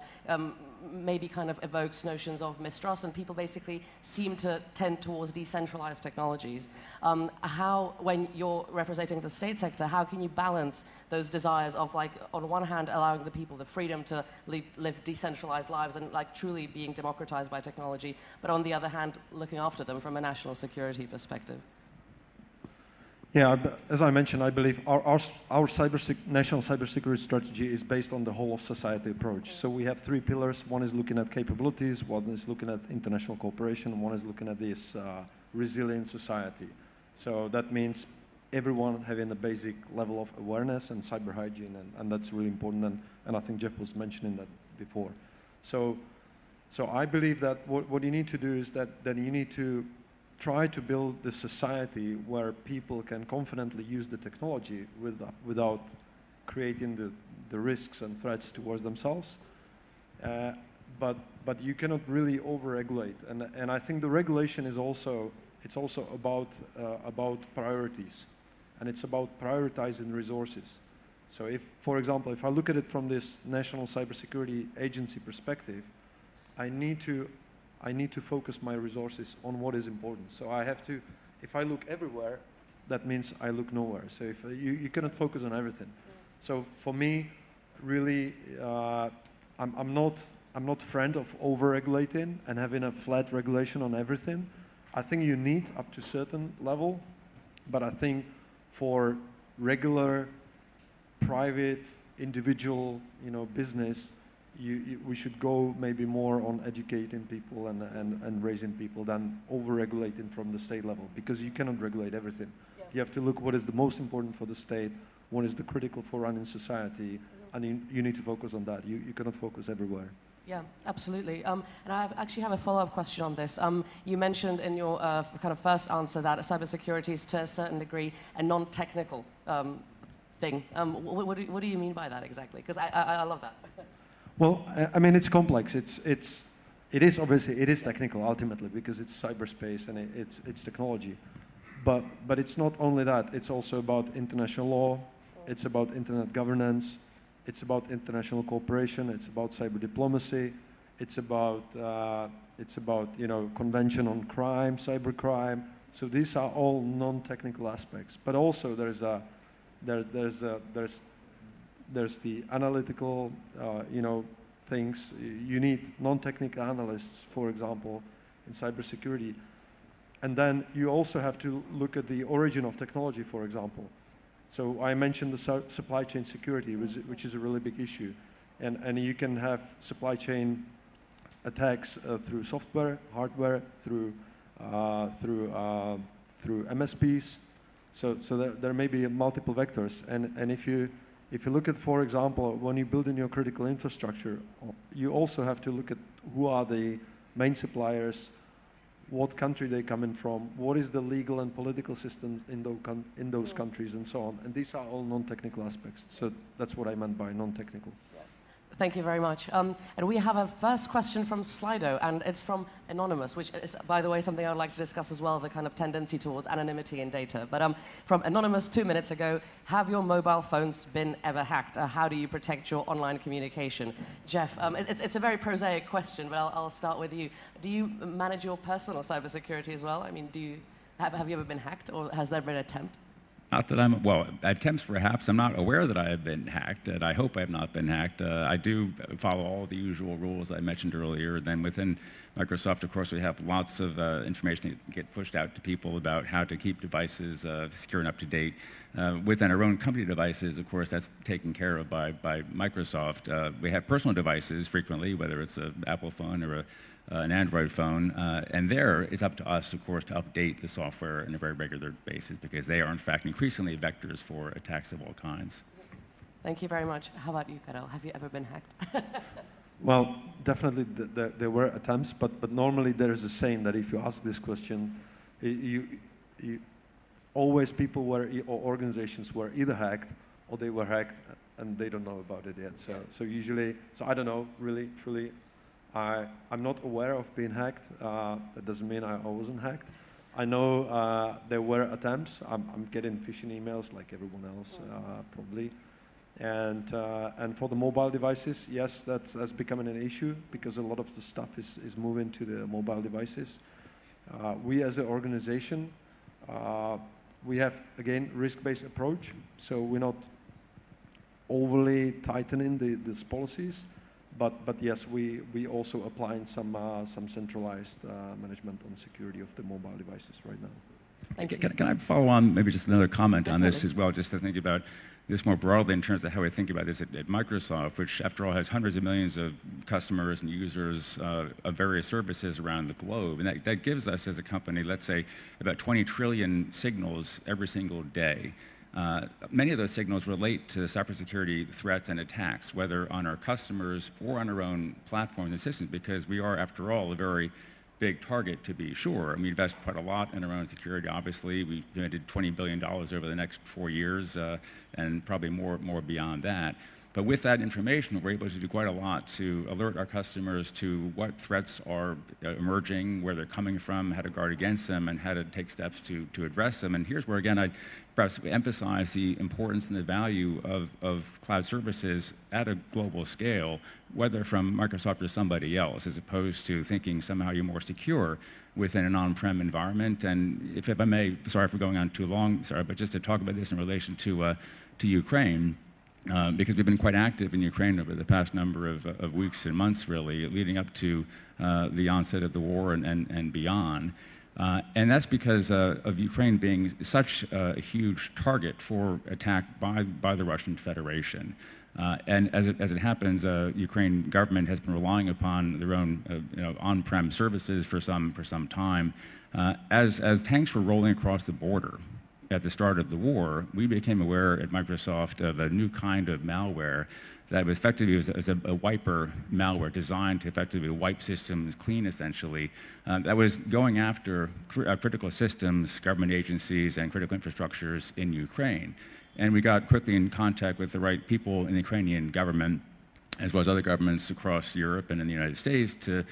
maybe kind of evokes notions of mistrust, and people basically seem to tend towards decentralized technologies. When you're representing the state sector, how can you balance those desires of, like, on one hand, allowing the people the freedom to live decentralized lives and, like, truly being democratized by technology, but on the other hand, looking after them from a national security perspective? Yeah, as I mentioned, I believe our national cybersecurity strategy is based on the whole of society approach. So we have three pillars. One is looking at capabilities, one is looking at international cooperation, and one is looking at this resilient society. So that means everyone having a basic level of awareness and cyber hygiene, and that's really important, and I think Jeff was mentioning that before. So I believe that what you need to do is that you need to try to build the society where people can confidently use the technology without creating the risks and threats towards themselves. But you cannot really over-regulate. And I think the regulation is also about priorities. And it's about prioritizing resources. So if, for example, if I look at it from this National Cybersecurity Agency perspective, I need to focus my resources on what is important. So I have to, if I look everywhere, that means I look nowhere. So if you cannot focus on everything. So for me, really, I'm not friend of over-regulating and having a flat regulation on everything. I think you need up to a certain level, but I think for regular, private, individual, business, we should go maybe more on educating people and raising people than over-regulating from the state level, because you cannot regulate everything. Yeah. You have to look what is the most important for the state, what is the critical for running society, and you need to focus on that. You cannot focus everywhere. Yeah, absolutely. And I actually have a follow-up question on this. You mentioned in your kind of first answer that cybersecurity is to a certain degree a non-technical thing. What do you mean by that exactly? Because I love that. Well, I mean, it's complex. It is obviously, it is technical ultimately because it's cyberspace and it's technology. But it's not only that. It's also about international law. It's about internet governance. It's about international cooperation. It's about cyber diplomacy. It's about convention on crime, cybercrime. So these are all non-technical aspects. But also there's there's the analytical, things. You need non-technical analysts, for example, in cybersecurity. And then you also have to look at the origin of technology, for example. So I mentioned the supply chain security, which is a really big issue. And you can have supply chain attacks through software, hardware, through MSPs. So there may be multiple vectors. And if you look at, for example, when you build in your critical infrastructure, you also have to look at who are the main suppliers, what country they come in from, what is the legal and political system in those countries, and so on. And these are all non-technical aspects. So that's what I meant by non-technical. Thank you very much. And we have a first question from Slido, and it's from Anonymous, which is, by the way, something I would like to discuss as well, the kind of tendency towards anonymity in data. But from Anonymous 2 minutes ago, have your mobile phones been ever hacked? How do you protect your online communication? Jeff, it's a very prosaic question, but I'll start with you. Do you manage your personal cybersecurity as well? I mean, have you ever been hacked, or has there been an attempt? Not that well, attempts perhaps. I'm not aware that I have been hacked, and I hope I have not been hacked. I do follow all the usual rules I mentioned earlier. Then within Microsoft, of course, we have lots of information that get pushed out to people about how to keep devices secure and up to date. Within our own company devices, of course, that's taken care of by Microsoft. We have personal devices frequently, whether it's an Apple phone or an Android phone, and there it's up to us, of course, to update the software on a very regular basis, because they are, in fact, increasingly vectors for attacks of all kinds. Thank you very much. How about you, Karel? Have you ever been hacked? Well, definitely there were attempts, but normally there is a saying that if you ask this question, always people were, or organizations were either hacked or they were hacked and they don't know about it yet. So usually, so I don't know, really, truly. I'm not aware of being hacked. That doesn't mean I wasn't hacked. I know there were attempts. I'm getting phishing emails like everyone else, probably. And for the mobile devices, yes, that's becoming an issue because a lot of the stuff is moving to the mobile devices. We as an organization, we have, again, risk-based approach. So we're not overly tightening these policies. But yes, we also applying some centralized management on security of the mobile devices right now. Can I follow on maybe just another comment on this as well, just to think about this more broadly in terms of how we think about this at Microsoft, which after all has hundreds of millions of customers and users of various services around the globe. And that gives us as a company, let's say, about 20 trillion signals every single day. Many of those signals relate to cybersecurity threats and attacks, whether on our customers or on our own platforms and systems, because we are, after all, a very big target, to be sure. And we invest quite a lot in our own security, obviously. We committed $20 billion over the next 4 years, and probably more beyond that. But with that information, we're able to do quite a lot to alert our customers to what threats are emerging, where they're coming from, how to guard against them, and how to take steps to address them. And here's where, again, I'd perhaps emphasize the importance and the value of cloud services at a global scale, whether from Microsoft or somebody else, as opposed to thinking somehow you're more secure within an on-prem environment. And if I may, sorry for going on too long, sorry, but just to talk about this in relation to Ukraine, because we've been quite active in Ukraine over the past number of weeks and months, really, leading up to the onset of the war and beyond. And that's because of Ukraine being such a huge target for attack by the Russian Federation. And as it happens, Ukraine government has been relying upon their own on-prem services for some time. As tanks were rolling across the border at the start of the war, we became aware at Microsoft of a new kind of malware that was effectively as a wiper malware designed to effectively wipe systems clean, essentially, that was going after critical systems, government agencies, and critical infrastructures in Ukraine. And we got quickly in contact with the right people in the Ukrainian government, as well as other governments across Europe and in the United States, to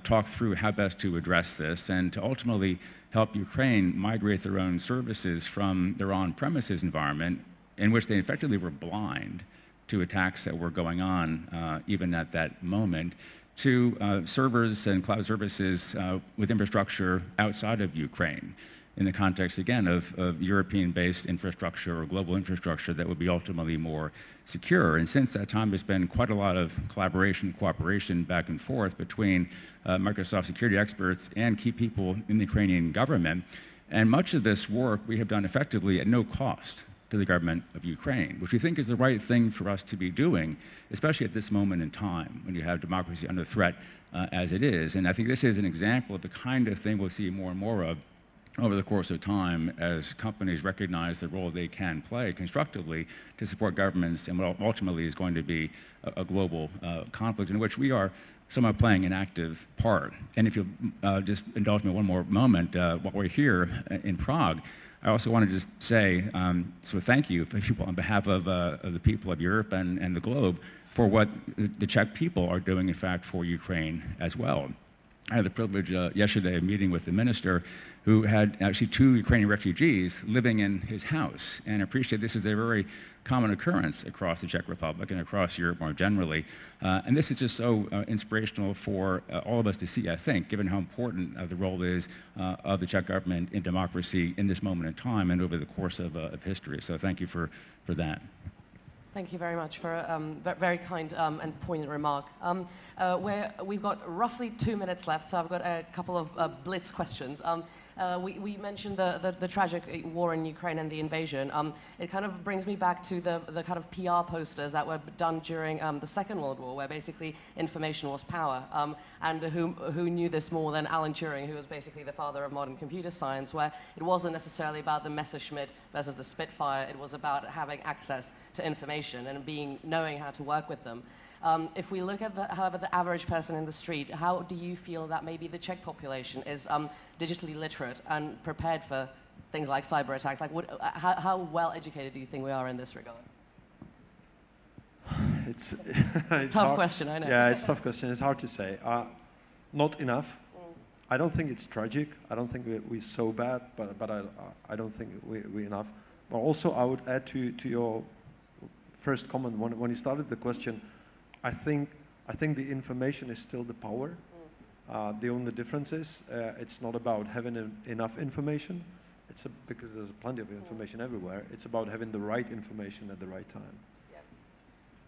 talk through how best to address this and to ultimately help Ukraine migrate their own services from their on-premises environment, in which they effectively were blind to attacks that were going on even at that moment, to servers and cloud services with infrastructure outside of Ukraine. in the context, again, of European-based infrastructure or global infrastructure that would be ultimately more secure. And since that time, there's been quite a lot of collaboration, cooperation back and forth between Microsoft security experts and key people in the Ukrainian government. And much of this work we have done effectively at no cost to the government of Ukraine, which we think is the right thing for us to be doing, especially at this moment in time when you have democracy under threat as it is. And I think this is an example of the kind of thing we'll see more and more of over the course of time as companies recognize the role they can play constructively to support governments and what ultimately is going to be a global conflict in which we are somehow playing an active part. And if you'll just indulge me one more moment, while we're here in Prague, I also want to just say, so thank you on behalf of the people of Europe and the globe for what the Czech people are doing, in fact, for Ukraine as well. I had the privilege yesterday of meeting with the minister who had actually 2 Ukrainian refugees living in his house, and I appreciate this is a very common occurrence across the Czech Republic and across Europe more generally. And this is just so inspirational for all of us to see, I think, given how important the role is of the Czech government in democracy in this moment in time and over the course of history. So thank you for that. Thank you very much for a very kind and poignant remark. We've got roughly 2 minutes left, so I've got a couple of blitz questions. We mentioned the tragic war in Ukraine and the invasion. It kind of brings me back to the kind of PR posters that were done during the Second World War, where basically information was power. And who knew this more than Alan Turing, who was basically the father of modern computer science, where it wasn't necessarily about the Messerschmitt versus the Spitfire, it was about having access to information and knowing how to work with them. If we look at, however, the average person in the street, how do you feel that maybe the Czech population is digitally literate and prepared for things like cyber attacks? Like, how well educated do you think we are in this regard? It's a tough question, I know. Yeah, it's a tough question. It's hard to say. Not enough. I don't think it's tragic. I don't think we're so bad, but I don't think we're enough. But also, I would add to your first comment when you started the question. I think the information is still the power. The only difference is it's not about having enough information. Because there's plenty of information everywhere. It's about having the right information at the right time.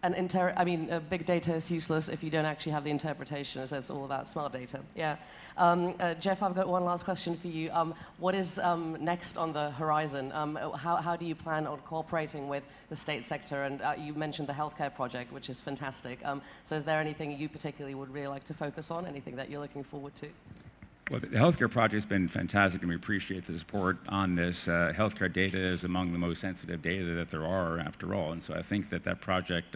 And big data is useless if you don't actually have the interpretation, so it's all about smart data. Yeah. Jeff, I've got one last question for you. What is next on the horizon? How do you plan on cooperating with the state sector? And you mentioned the healthcare project, which is fantastic. So is there anything you particularly would really like to focus on? Anything that you're looking forward to? Well, the healthcare project has been fantastic, and we appreciate the support on this. Healthcare data is among the most sensitive data that there are, after all, and so I think that project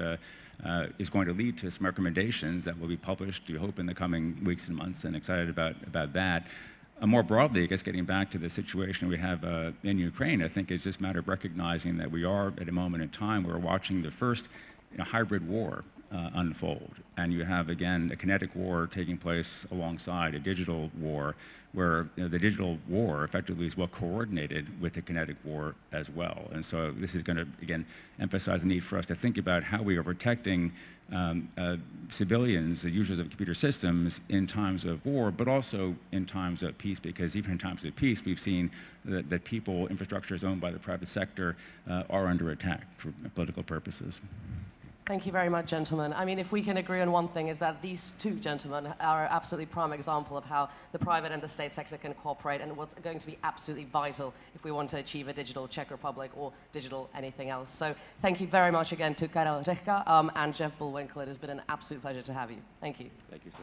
is going to lead to some recommendations that will be published, we hope, in the coming weeks and months, and excited about that. More broadly, I guess getting back to the situation we have in Ukraine, I think it's just a matter of recognizing that we are at a moment in time where we're watching the first hybrid war unfold. And you have, again, a kinetic war taking place alongside a digital war, where the digital war effectively is well coordinated with the kinetic war as well. And so this is going to, again, emphasize the need for us to think about how we are protecting civilians, the users of computer systems, in times of war, but also in times of peace, because even in times of peace, we've seen that people, infrastructures owned by the private sector, are under attack for political purposes. Thank you very much, gentlemen. I mean, if we can agree on one thing, is that these two gentlemen are an absolutely prime example of how the private and the state sector can cooperate, and what's going to be absolutely vital if we want to achieve a digital Czech Republic or digital anything else. So thank you very much again to Karel Řehka and Jeff Bullwinkle. It has been an absolute pleasure to have you. Thank you. Thank you, sir.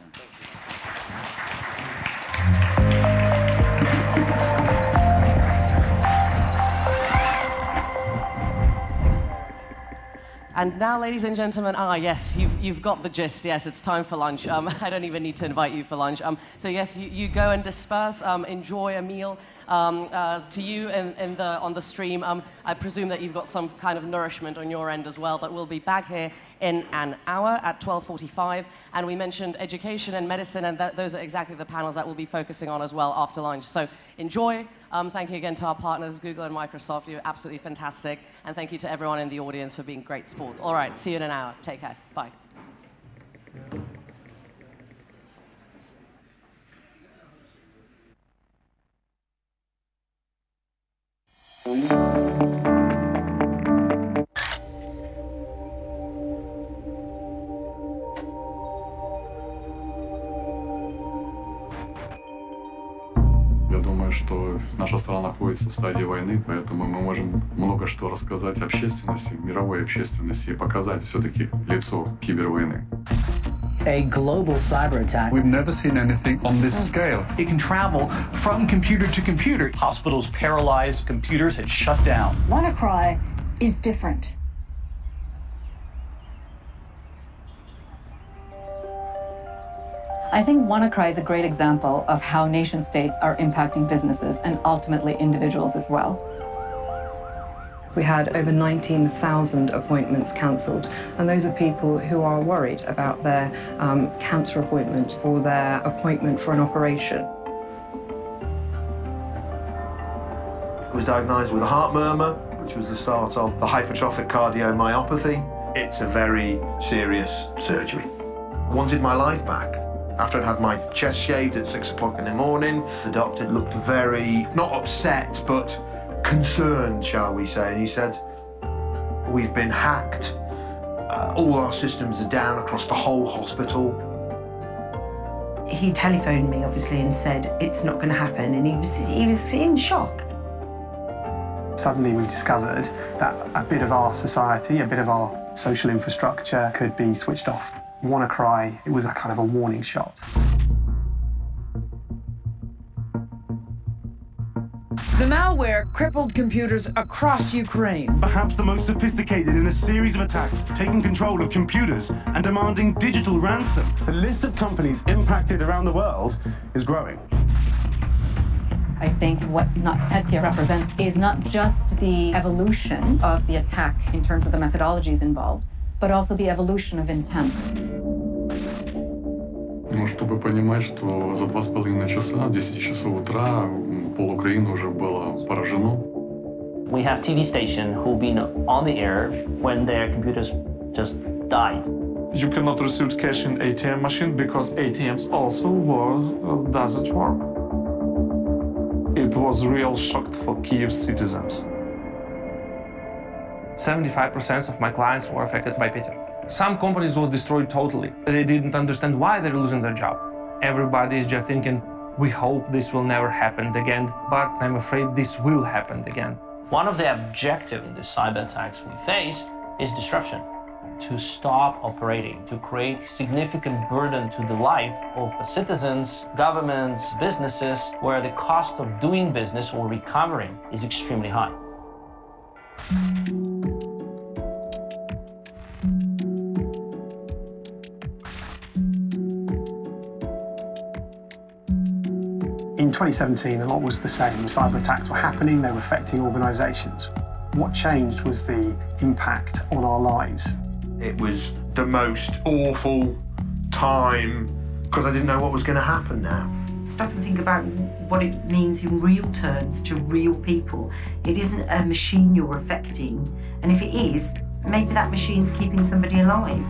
And now, ladies and gentlemen, yes, you've got the gist. Yes, it's time for lunch. I don't even need to invite you for lunch. So yes, you go and disperse, enjoy a meal. To you on the stream, I presume that you've got some kind of nourishment on your end as well, but we'll be back here in an hour at 12:45. And we mentioned education and medicine, and those are exactly the panels that we'll be focusing on as well after lunch. So enjoy. Thank you again to our partners, Google and Microsoft. You're absolutely fantastic. And thank you to everyone in the audience for being great sports. All right, see you in an hour. Take care. Bye. думаю, что наша страна находится в стадии войны, поэтому мы можем много что рассказать общественности, мировой общественности и показать все-таки лицо кибервойны. A global cyber attack. We've never seen anything on this scale. It can travel from computer to computer. Hospitals paralyzed, computers had shut down. WannaCry is different. I think WannaCry is a great example of how nation states are impacting businesses and ultimately individuals as well. We had over 19,000 appointments cancelled, and those are people who are worried about their cancer appointment or their appointment for an operation. I was diagnosed with a heart murmur, which was the start of the hypertrophic cardiomyopathy. It's a very serious surgery. I wanted my life back. After I'd had my chest shaved at 6 o'clock in the morning, the doctor looked very, not upset, but concerned, shall we say, and he said, "We've been hacked. All our systems are down across the whole hospital." He telephoned me, obviously, and said, "It's not going to happen," and he was in shock. Suddenly we discovered that a bit of our society, a bit of our social infrastructure could be switched off. WannaCry, it was a kind of a warning shot. The malware crippled computers across Ukraine. Perhaps the most sophisticated in a series of attacks, taking control of computers and demanding digital ransom. The list of companies impacted around the world is growing. I think what NotPetya represents is not just the evolution of the attack in terms of the methodologies involved, but also the evolution of intent. Ну, чтобы понимать, что за 2,5 часа, 10 часов утра, пол Украины уже было поражено. We have TV station who've been on the air when their computers just died. You cannot receive cash in ATM machine because ATMs also doesn't work. It was a real shock for Kyiv citizens. 75% of my clients were affected by Petya. Some companies were destroyed totally. They didn't understand why they're losing their job. Everybody is just thinking, we hope this will never happen again, but I'm afraid this will happen again. One of the objectives in the cyber attacks we face is disruption. To stop operating, to create significant burden to the life of the citizens, governments, businesses, where the cost of doing business or recovering is extremely high. In 2017, a lot was the same. Cyber attacks were happening, they were affecting organisations. What changed was the impact on our lives. It was the most awful time because I didn't know what was going to happen now. Stop and think about what it means in real terms to real people. It isn't a machine you're affecting, and if it is, maybe that machine's keeping somebody alive.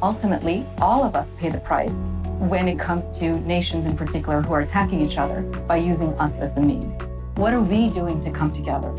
Ultimately, all of us pay the price when it comes to nations in particular who are attacking each other by using us as the means. What are we doing to come together?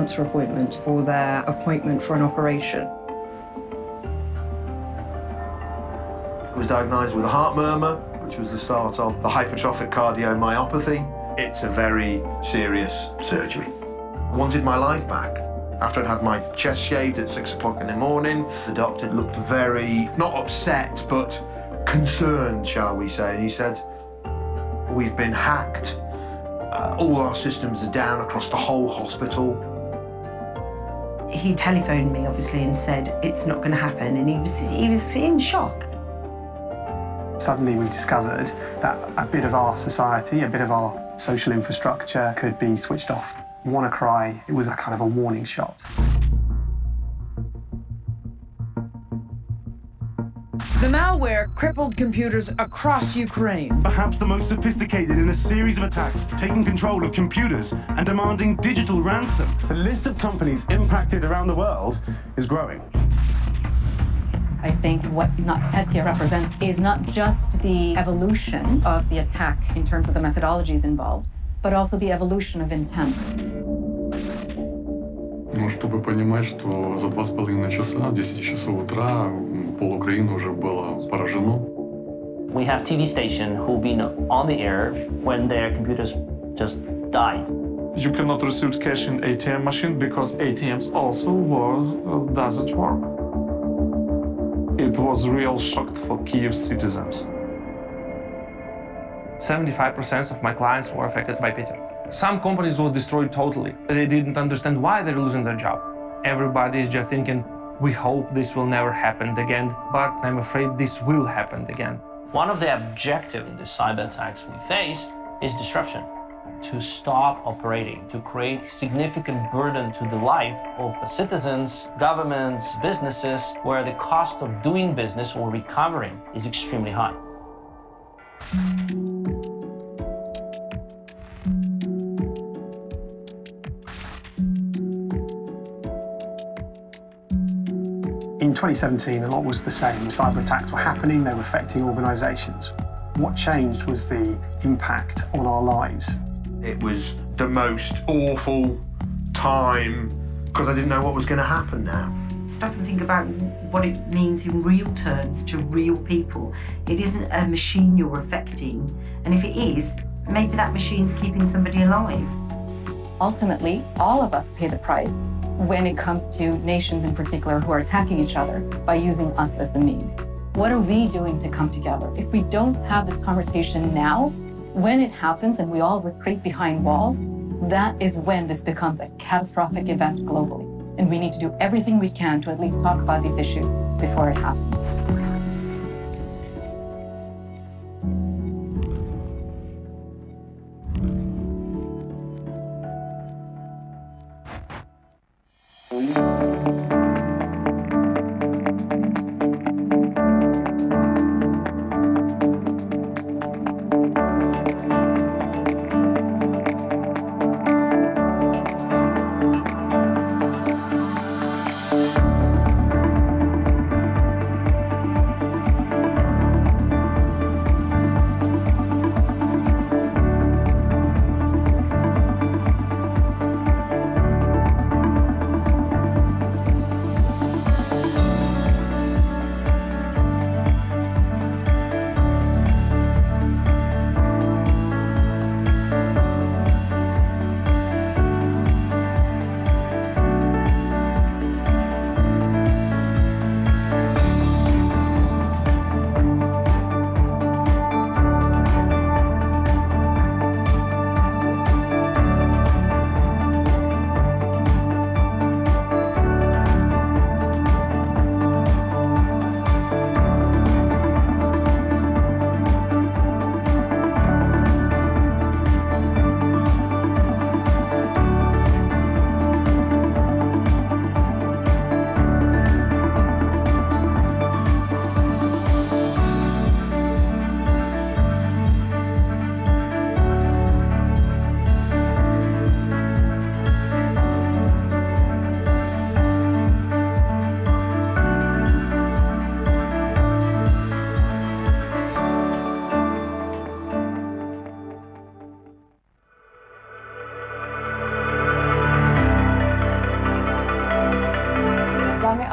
cancer appointment or their appointment for an operation. I was diagnosed with a heart murmur, which was the start of the hypertrophic cardiomyopathy. It's a very serious surgery. I wanted my life back. After I'd had my chest shaved at 6 o'clock in the morning, the doctor looked very, not upset, but concerned, shall we say, and he said, "We've been hacked. All our systems are down across the whole hospital." He telephoned me, obviously, and said, "It's not going to happen," and he was in shock. Suddenly we discovered that a bit of our society, a bit of our social infrastructure could be switched off. WannaCry, it was a kind of a warning shot. The malware crippled computers across Ukraine. Perhaps the most sophisticated in a series of attacks, taking control of computers and demanding digital ransom. The list of companies impacted around the world is growing. I think what NotPetya represents is not just the evolution of the attack in terms of the methodologies involved, but also the evolution of intent. Ну, чтобы понимать, что за 2,5 часа, 10 часов утра, пол Украины уже было поражено. We have TV station who've been on the air when their computers just died. You cannot receive cash in ATM machine because ATMs also doesn't work. It was real shock for Kyiv citizens. 75% of my clients were affected by Peter. Some companies were destroyed totally. They didn't understand why they're losing their job. Everybody is just thinking, we hope this will never happen again, but I'm afraid this will happen again. One of the objectives in the cyber attacks we face is disruption. To stop operating, to create significant burden to the life of citizens, governments, businesses, where the cost of doing business or recovering is extremely high. In 2017, a lot was the same. Cyber attacks were happening, they were affecting organisations. What changed was the impact on our lives. It was the most awful time because I didn't know what was going to happen now. Stop and think about what it means in real terms to real people. It isn't a machine you're affecting, and if it is, maybe that machine's keeping somebody alive. Ultimately, all of us pay the price when it comes to nations in particular who are attacking each other by using us as the means. What are we doing to come together? If we don't have this conversation now, when it happens and we all retreat behind walls, that is when this becomes a catastrophic event globally. And we need to do everything we can to at least talk about these issues before it happens.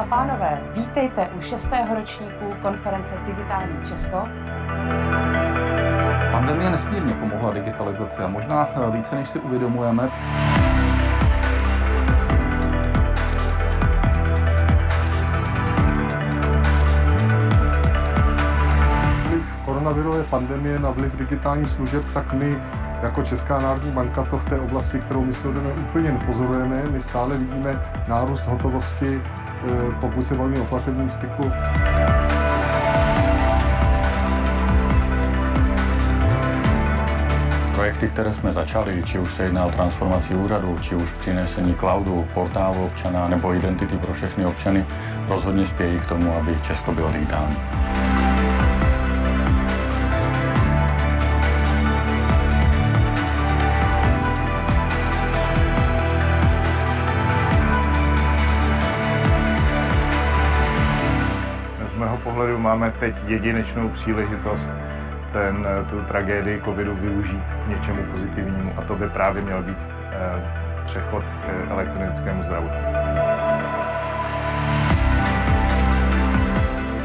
pánové, vítejte u 6. ročníku konference Digitální Česko. Pandemie nesmírně pomohla digitalizaci a možná více, než si uvědomujeme. Vliv koronavirové pandemie na vliv digitálních služeb, tak my jako Česká národní banka to v té oblasti, kterou my sledujeme, úplně nepozorujeme. My stále vidíme nárůst hotovosti, pokud se bavíme o platebním styku. Projekty, které jsme začali, či už se jedná o transformaci úřadu, či už přinesení cloudu, portálu občana nebo identity pro všechny občany, rozhodně spějí k tomu, aby Česko bylo digitální. Z mého pohledu máme teď jedinečnou příležitost tu tragédii covidu využít k něčemu pozitivnímu a to by právě měl být přechod k elektronickému zdravotnictví.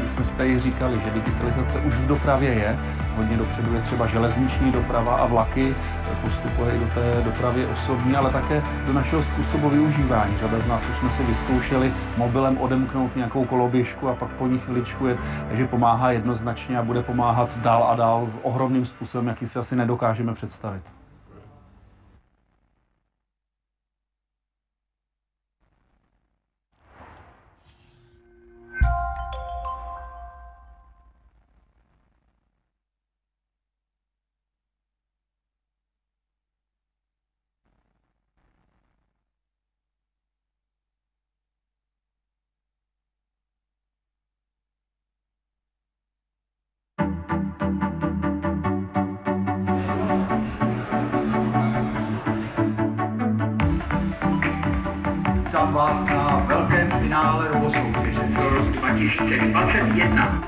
My jsme si tady říkali, že digitalizace už v dopravě je. Hodně dopředu je třeba železniční doprava a vlaky, postupuje i do té dopravy osobní, ale také do našeho způsobu využívání. Řada z nás už jsme si vyzkoušeli mobilem odemknout nějakou koloběžku a pak po ní chviličku jet, takže pomáhá jednoznačně a bude pomáhat dál a dál ohromným způsobem, jaký si asi nedokážeme představit. Vítám vás na velkém finále robosoutěže 2021.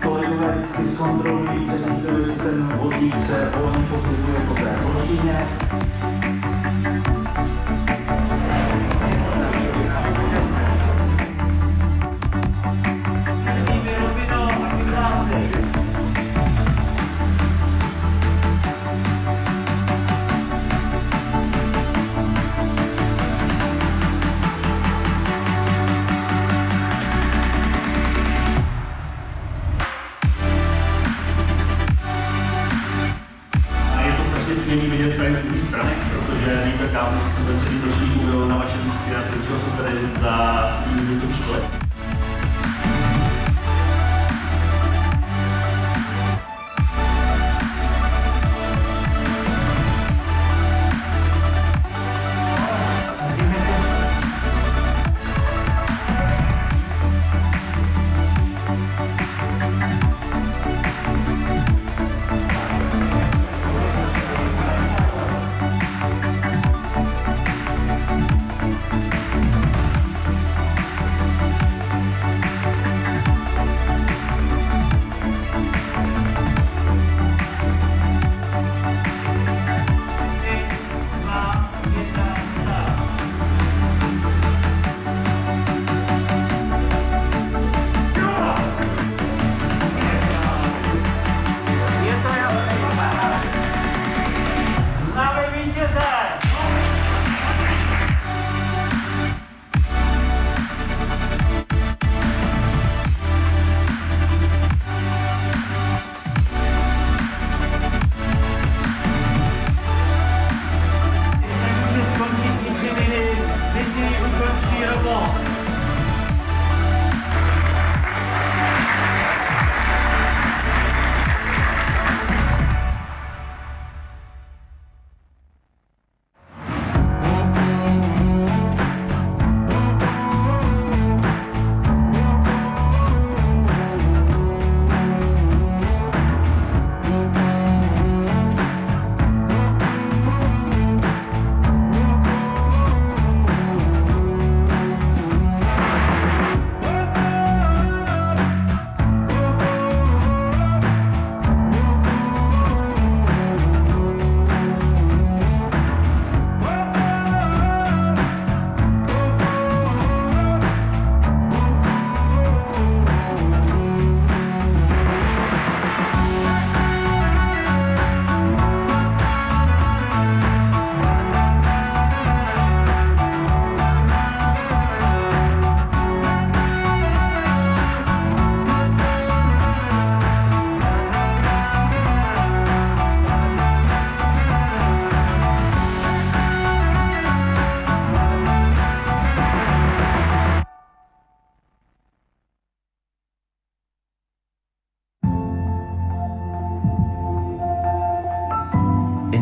Kolegové vždycky zkontrolují, že ten vozík se volně pohybuje po té ploštině. Vidět tady z druhé strany, protože není tak dávno, že jsem ve třetím ročníku byl na vašem místě a slyšel jsem tady za vysoké školy.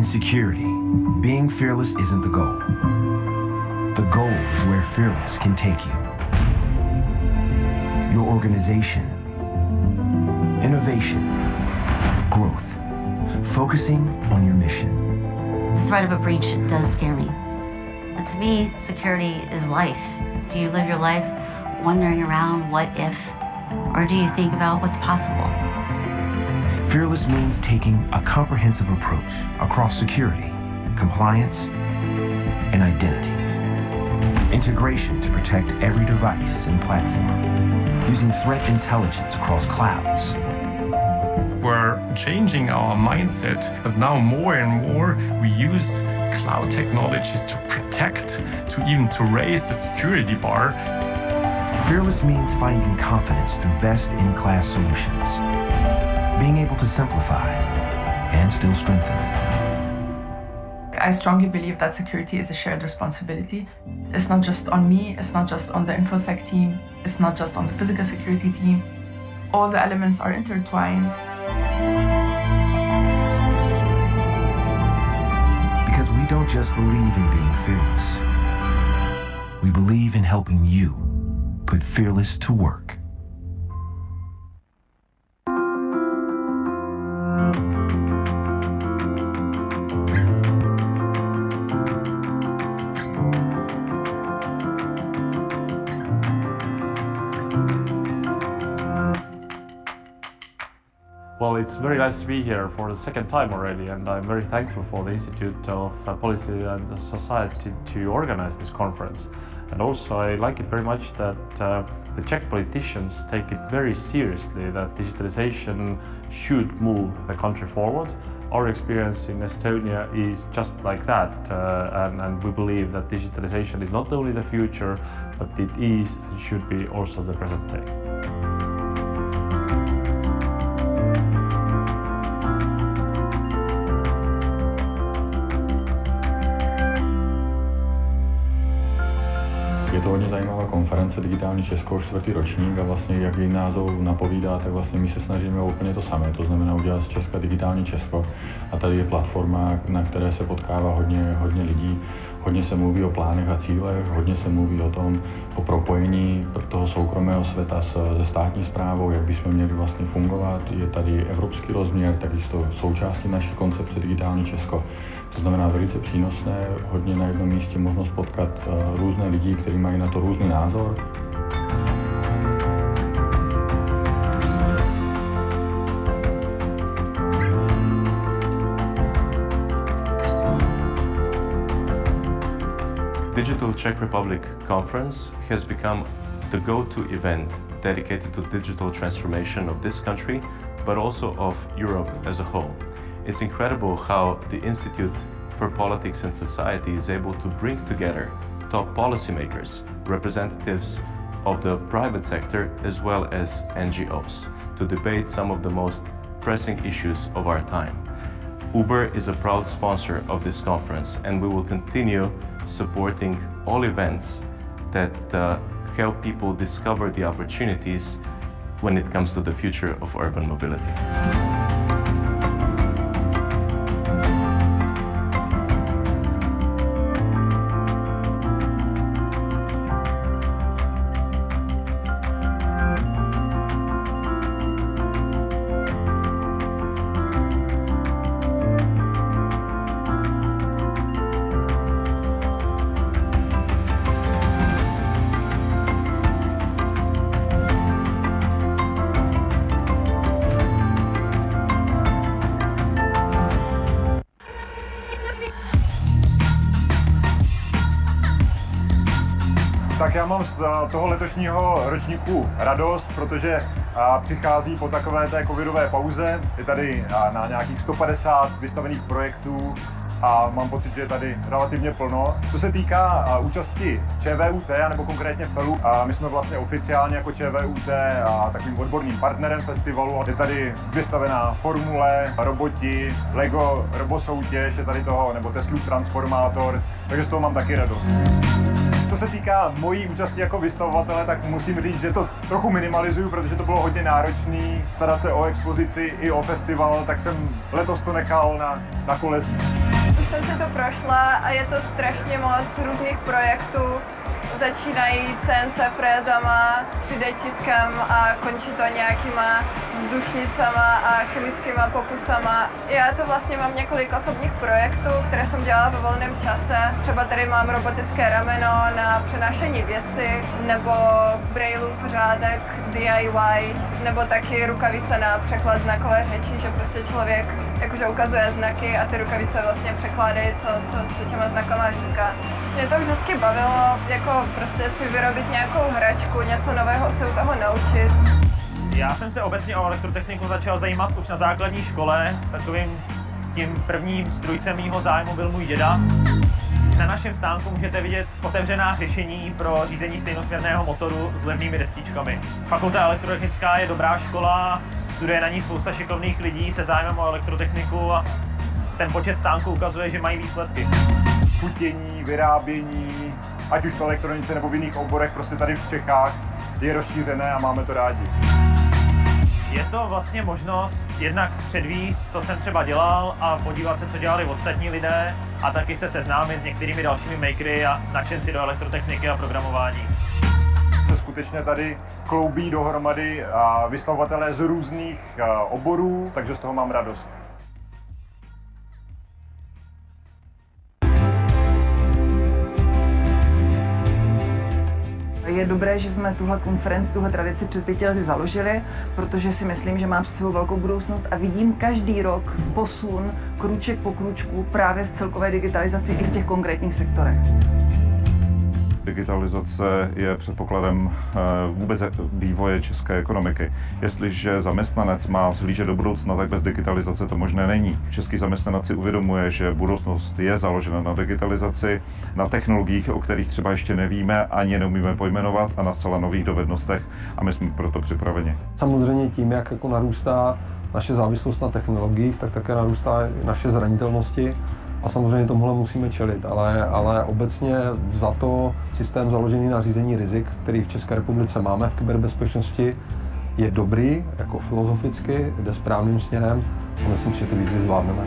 In security, being fearless isn't the goal. The goal is where fearless can take you. Your organization, innovation, growth, focusing on your mission. The threat of a breach does scare me. But to me, security is life. Do you live your life wondering around what if, or do you think about what's possible? Fearless means taking a comprehensive approach across security, compliance, and identity. Integration to protect every device and platform, using threat intelligence across clouds. We're changing our mindset, but now more and more we use cloud technologies to protect, to raise the security bar. Fearless means finding confidence through best-in-class solutions, being able to simplify and still strengthen. I strongly believe that security is a shared responsibility. It's not just on me, it's not just on the InfoSec team, it's not just on the physical security team. All the elements are intertwined. Because we don't just believe in being fearless. We believe in helping you put fearless to work. Well, it's very nice to be here for the second time already, and I'm very thankful for the Institute of Policy and Society to organize this conference. And also I like it very much that the Czech politicians take it very seriously that digitalization should move the country forward. Our experience in Estonia is just like that, and we believe that digitalization is not only the future, but it is and should be also the present day. Je to hodně zajímavá konference Digitální Česko, 4. ročník, a vlastně jak její název napovídá, tak vlastně my se snažíme úplně to samé, to znamená udělat z Česka digitální Česko. A tady je platforma, na které se potkává hodně lidí, hodně se mluví o plánech a cílech, hodně se mluví o propojení toho soukromého světa se státní správou, jak bychom měli vlastně fungovat. Je tady evropský rozměr, takisto součástí naší koncepce Digitální Česko. To znamená velice přínosné, hodně na jednom místě možnost potkat různé lidi, kteří mají na to různý názor. Digital Czech Republic Conference has become the go-to event dedicated to digital transformation of this country, but also of Europe as a whole. It's incredible how the Institute for Politics and Society is able to bring together top policymakers, representatives of the private sector, as well as NGOs, to debate some of the most pressing issues of our time. Uber is a proud sponsor of this conference, and we will continue supporting all events that help people discover the opportunities when it comes to the future of urban mobility. Tak já mám z toho letošního ročníku radost, protože přichází po takové té covidové pauze. Je tady na nějakých 150 vystavených projektů a mám pocit, že je tady relativně plno. Co se týká účasti ČVUT, nebo konkrétně FELu, my jsme vlastně oficiálně jako ČVUT takovým odborným partnerem festivalu. Je tady vystavená formule, roboti, Lego robosoutěž, je tady toho, nebo Teslův transformátor, takže z toho mám taky radost. Co se týká mojí účasti jako vystavovatele, tak musím říct, že to trochu minimalizuju, protože to bylo hodně náročné starat se o expozici i o festival, tak jsem letos to nechal na kolezích. jsem si to prošla a je to strašně moc různých projektů. Začínají CNC frézama, 3D tiskem a končí to nějakýma vzdušnicama a chemickýma pokusama. Já to vlastně mám několik osobních projektů, které jsem dělala ve volném čase. Třeba tady mám robotické rameno na přenášení věci, nebo Brailleův řádek DIY, nebo taky rukavice na překlad znakové řeči, že prostě člověk jakože ukazuje znaky a ty rukavice vlastně překládají, co těma znakama říká. Mě to vždycky bavilo, jako prostě si vyrobit nějakou hračku, něco nového se u toho naučit. Já jsem se obecně o elektrotechniku začal zajímat už na základní škole. Takovým tím prvním strůjcem mýho zájmu byl můj děda. Na našem stánku můžete vidět otevřená řešení pro řízení stejnosměrného motoru s levnými destičkami. Fakulta elektrotechnická je dobrá škola, studuje na ní spousta šikovných lidí se zájmem o elektrotechniku a ten počet stánků ukazuje, že mají výsledky. Chutění, vyrábění, ať už v elektronice nebo v jiných oborech, prostě tady v Čechách je rozšířené a máme to rádi. Je to vlastně možnost jednak předvíst, co jsem třeba dělal a podívat se, co dělali ostatní lidé a taky se seznámit s některými dalšími makery a nadšenci do elektrotechniky a programování. Se skutečně tady kloubí dohromady vystavovatelé z různých oborů, takže z toho mám radost. Je dobré, že jsme tuhle konferenci, tuhle tradici před 5 lety založili, protože si myslím, že má před sebou velkou budoucnost a vidím každý rok posun, krůček po krůčku právě v celkové digitalizaci i v těch konkrétních sektorech. Digitalizace je předpokladem vůbec vývoje české ekonomiky. Jestliže zaměstnanec má vzhlížet do budoucna, tak bez digitalizace to možné není. Český zaměstnanec si uvědomuje, že budoucnost je založena na digitalizaci, na technologiích, o kterých třeba ještě nevíme, ani neumíme pojmenovat, a na zcela nových dovednostech, a my jsme proto připraveni. Samozřejmě tím, jak jako narůstá naše závislost na technologiích, tak také narůstá naše zranitelnosti. A samozřejmě tomuhle musíme čelit, ale obecně za to systém založený na řízení rizik, který v České republice máme v kyberbezpečnosti, je dobrý, jako filozoficky, jde správným směrem a myslím, že ty výzvy zvládneme.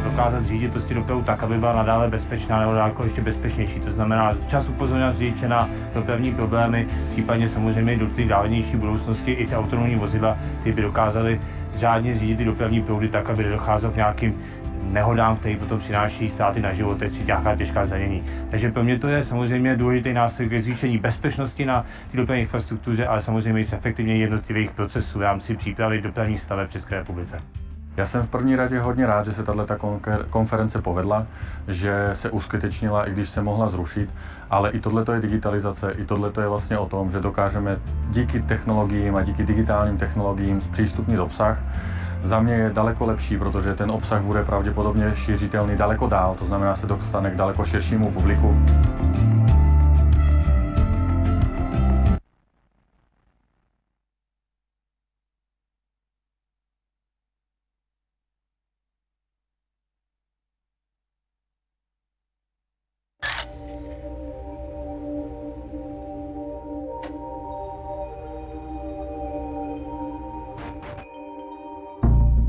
Dokázat řídit prostě dopravu tak, aby byla nadále bezpečná nebo daleko ještě bezpečnější. To znamená čas upozorňovat řidiče na dopravní problémy, případně samozřejmě do té dálnější budoucnosti i ty autonomní vozidla, které by dokázaly řádně řídit ty dopravní proudy tak, aby nedocházelo k nějakým nehodám, které potom přináší ztráty na životech či nějaká těžká zranění. Takže pro mě to je samozřejmě důležitý nástroj k zvýšení bezpečnosti na té dopravní infrastruktuře, ale samozřejmě i zefektivnění jednotlivých procesů v rámci přípravy dopravních staveb v České republice. Já jsem v první řadě hodně rád, že se tato konference povedla, že se uskutečnila, i když se mohla zrušit, ale i tohleto je digitalizace, i tohleto je vlastně o tom, že dokážeme díky technologiím a díky digitálním technologiím zpřístupnit obsah. Za mě je daleko lepší, protože ten obsah bude pravděpodobně šířitelný daleko dál, to znamená, se dostane k daleko širšímu publiku.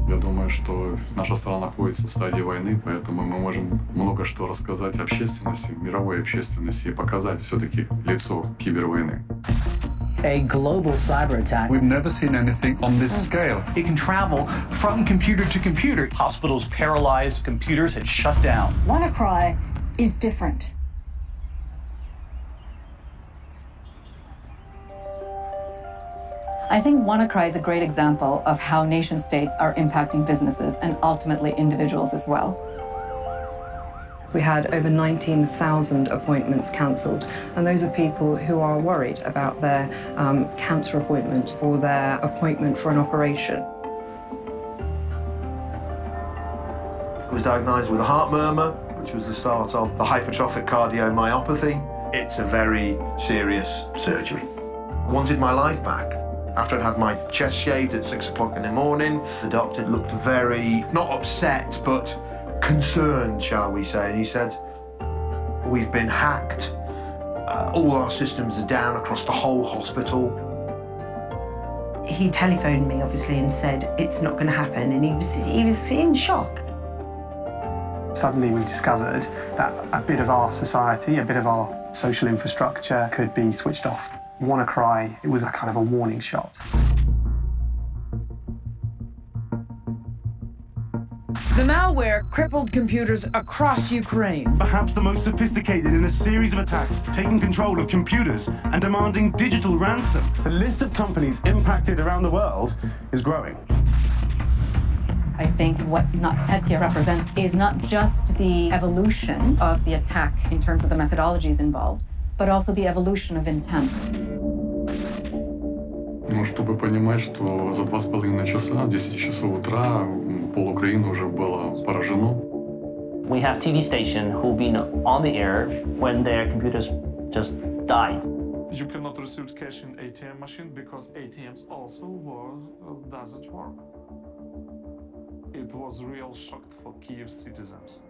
Я думаю, что наша страна находится в стадии войны, поэтому мы можем много что рассказать общественности, мировой общественности и показать все-таки лицо кибервойны. A global cyber attack. We've never seen anything on this scale. It can travel from computer to computer. Hospitals paralyzed, computers had shut down. WannaCry is different. I think WannaCry is a great example of how nation states are impacting businesses and ultimately individuals as well. We had over 19,000 appointments cancelled, and those are people who are worried about their cancer appointment or their appointment for an operation. I was diagnosed with a heart murmur, which was the start of the hypertrophic cardiomyopathy. It's a very serious surgery. I wanted my life back. After I'd had my chest shaved at 6 o'clock in the morning, the doctor looked very, not upset, but concerned, shall we say, and he said, "We've been hacked. All our systems are down across the whole hospital." He telephoned me, obviously, and said, "It's not going to happen," and he was in shock. suddenly we discovered that a bit of our society, a bit of our social infrastructure could be switched off. WannaCry, it was a kind of a warning shot. The malware crippled computers across Ukraine. Perhaps the most sophisticated in a series of attacks, taking control of computers and demanding digital ransom. The list of companies impacted around the world is growing. I think what NotPetya represents is not just the evolution of the attack in terms of the methodologies involved, but also the evolution of intent. Ну, чтобы понимать, что за 2,5 часа, 10 часов утра, пол Украины уже было поражено. We have TV station who've been on the air when their computers just died. You cannot receive cash in ATM machine because ATMs also doesn't work. It was real shock for Kyiv citizens.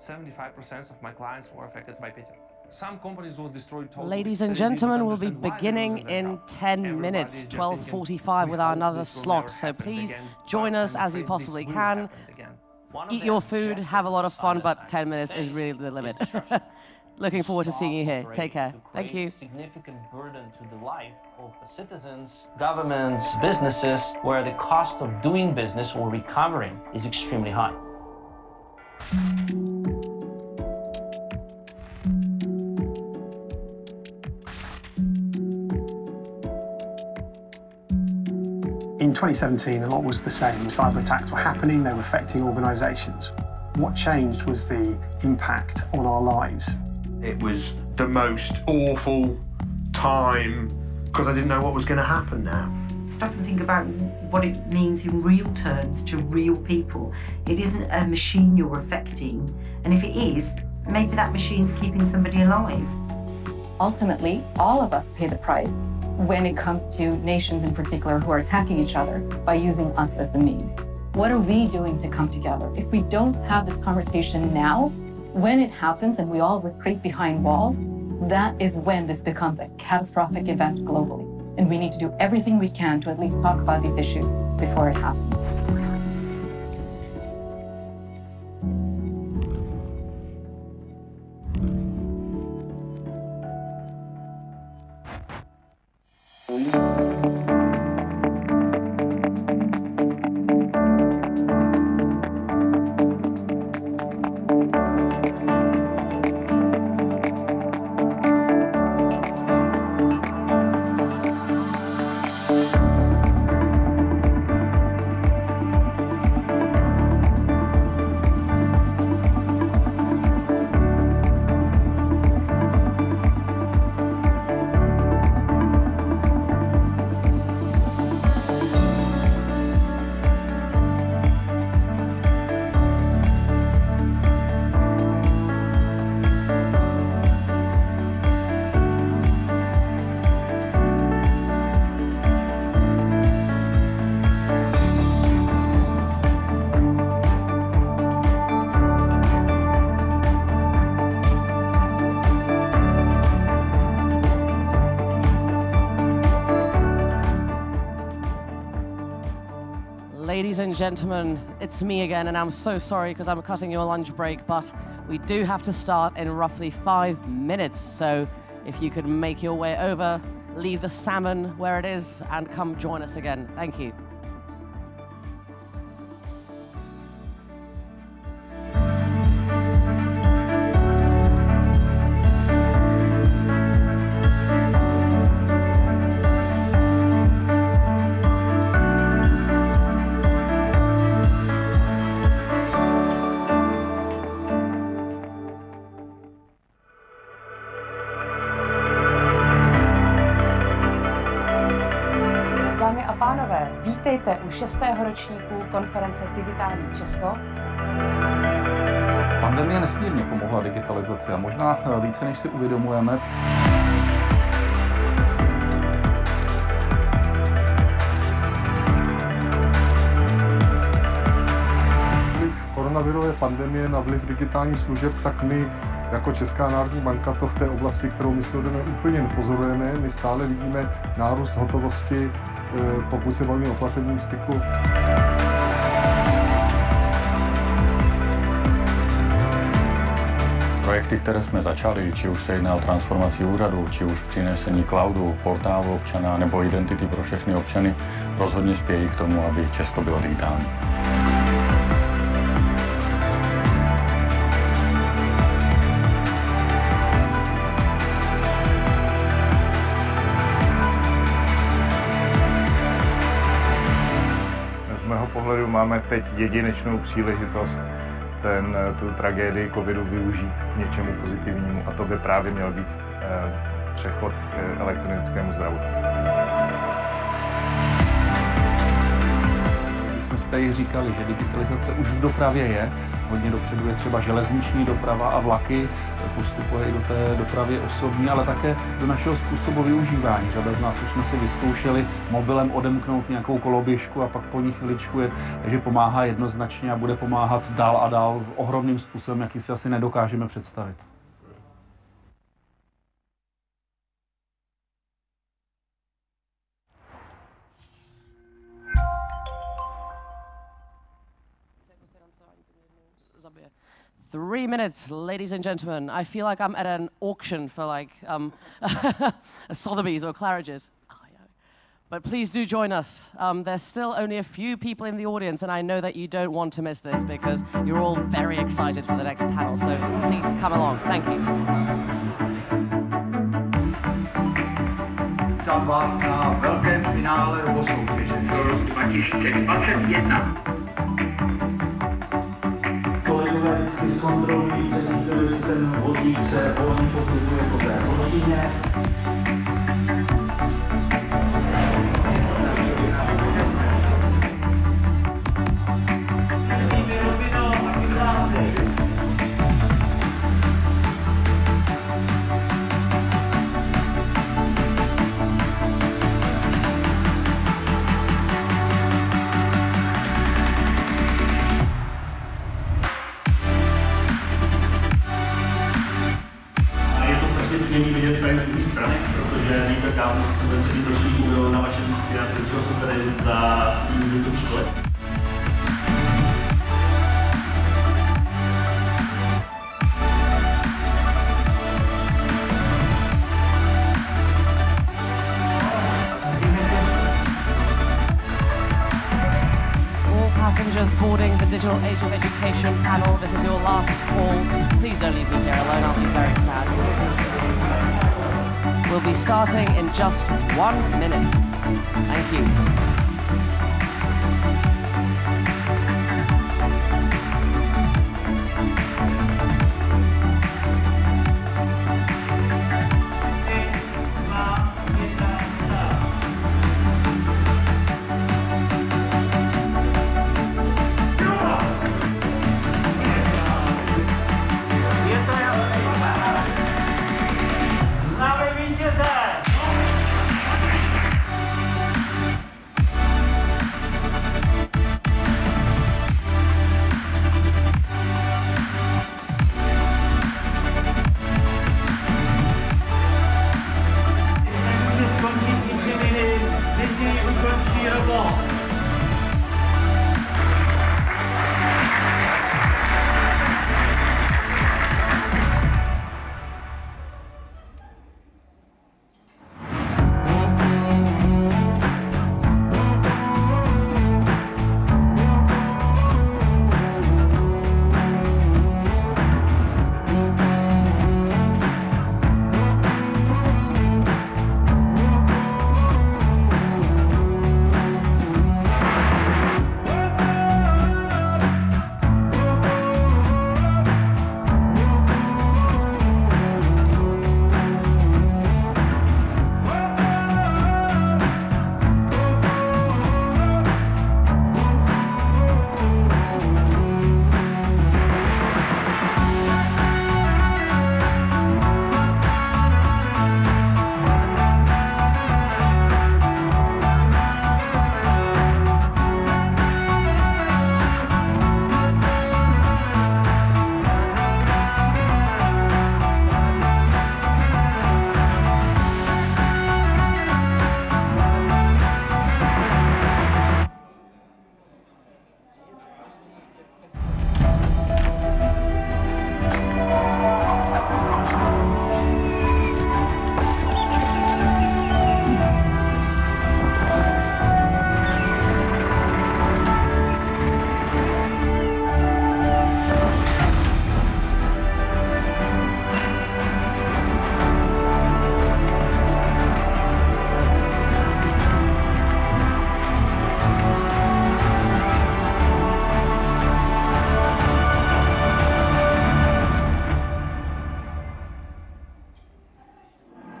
75% of my clients were affected by Petya. Some companies will destroy totally. Ladies and gentlemen, we'll be beginning in 10 minutes, 12:45 with our another slot. So please join us as you possibly can. Eat your food, have a lot of fun, but 10 minutes is really the limit. Looking forward to seeing you here. Take care. Thank you. Significant burden to the life of citizens, governments, businesses, where the cost of doing business or recovering is extremely high. In 2017, a lot was the same. Cyber attacks were happening, they were affecting organisations. What changed was the impact on our lives. It was the most awful time because I didn't know what was going to happen now. Stop and think about what it means in real terms to real people. It isn't a machine you're affecting, and if it is, maybe that machine's keeping somebody alive. Ultimately, all of us pay the price when it comes to nations in particular who are attacking each other by using us as the means. What are we doing to come together? If we don't have this conversation now, when it happens and we all retreat behind walls, that is when this becomes a catastrophic event globally. And we need to do everything we can to at least talk about these issues before it happens. Ladies and gentlemen, it's me again, and I'm so sorry because I'm cutting your lunch break, but we do have to start in roughly 5 minutes. So if you could make your way over, leave the salmon where it is, and come join us again. Thank you. Vítejte u 6. ročníku konference Digitální Česko. Pandemie nesmírně pomohla digitalizaci a možná více, než si uvědomujeme. Vliv koronavirové pandemie na vliv digitálních služeb, tak my jako Česká národní banka to v té oblasti, kterou my sledujeme, úplně nepozorujeme. My stále vidíme nárůst hotovosti, pokud se bavíme o platebním styku. Projekty, které jsme začali, či už se jedná o transformaci úřadu, či už přinesení cloudu, portálu občana nebo identity pro všechny občany, rozhodně spějí k tomu, aby Česko bylo digitální. Z mého pohledu máme teď jedinečnou příležitost tu tragédii covidu využít k něčemu pozitivnímu a to by právě měl být přechod k elektronickému zdravotnictví. My jsme si tady říkali, že digitalizace už v dopravě je. Hodně dopředu je třeba železniční doprava a vlaky, postupuje i do té dopravy osobní, ale také do našeho způsobu využívání. Řada z nás už jsme si vyzkoušeli mobilem odemknout nějakou koloběžku a pak po ní chviličku jet, takže pomáhá jednoznačně a bude pomáhat dál a dál ohromným způsobem, jaký si asi nedokážeme představit. Zabije. 3 minutes, ladies and gentlemen. I feel like I'm at an auction for like Sotheby's or Claridge's. But please do join us. There's still only a few people in the audience, and I know that you don't want to miss this because you're all very excited for the next panel. So please come along. Thank you. Vítám vás na velkém finále robosoutěže 2021. Kolegové vždycky zkontrolují, jestli ten vozík se volně pohybuje po té plošině. Vidět tady z druhé strany, protože není tak dávno, co jsem ten třetí ročník byl na vašem místě a slyšel jsem tady za vysoké školy. Passengers boarding the Digital Age of Education panel, this is your last call. Please don't leave me here alone, I'll be very sad. We'll be starting in just 1 minute. Thank you.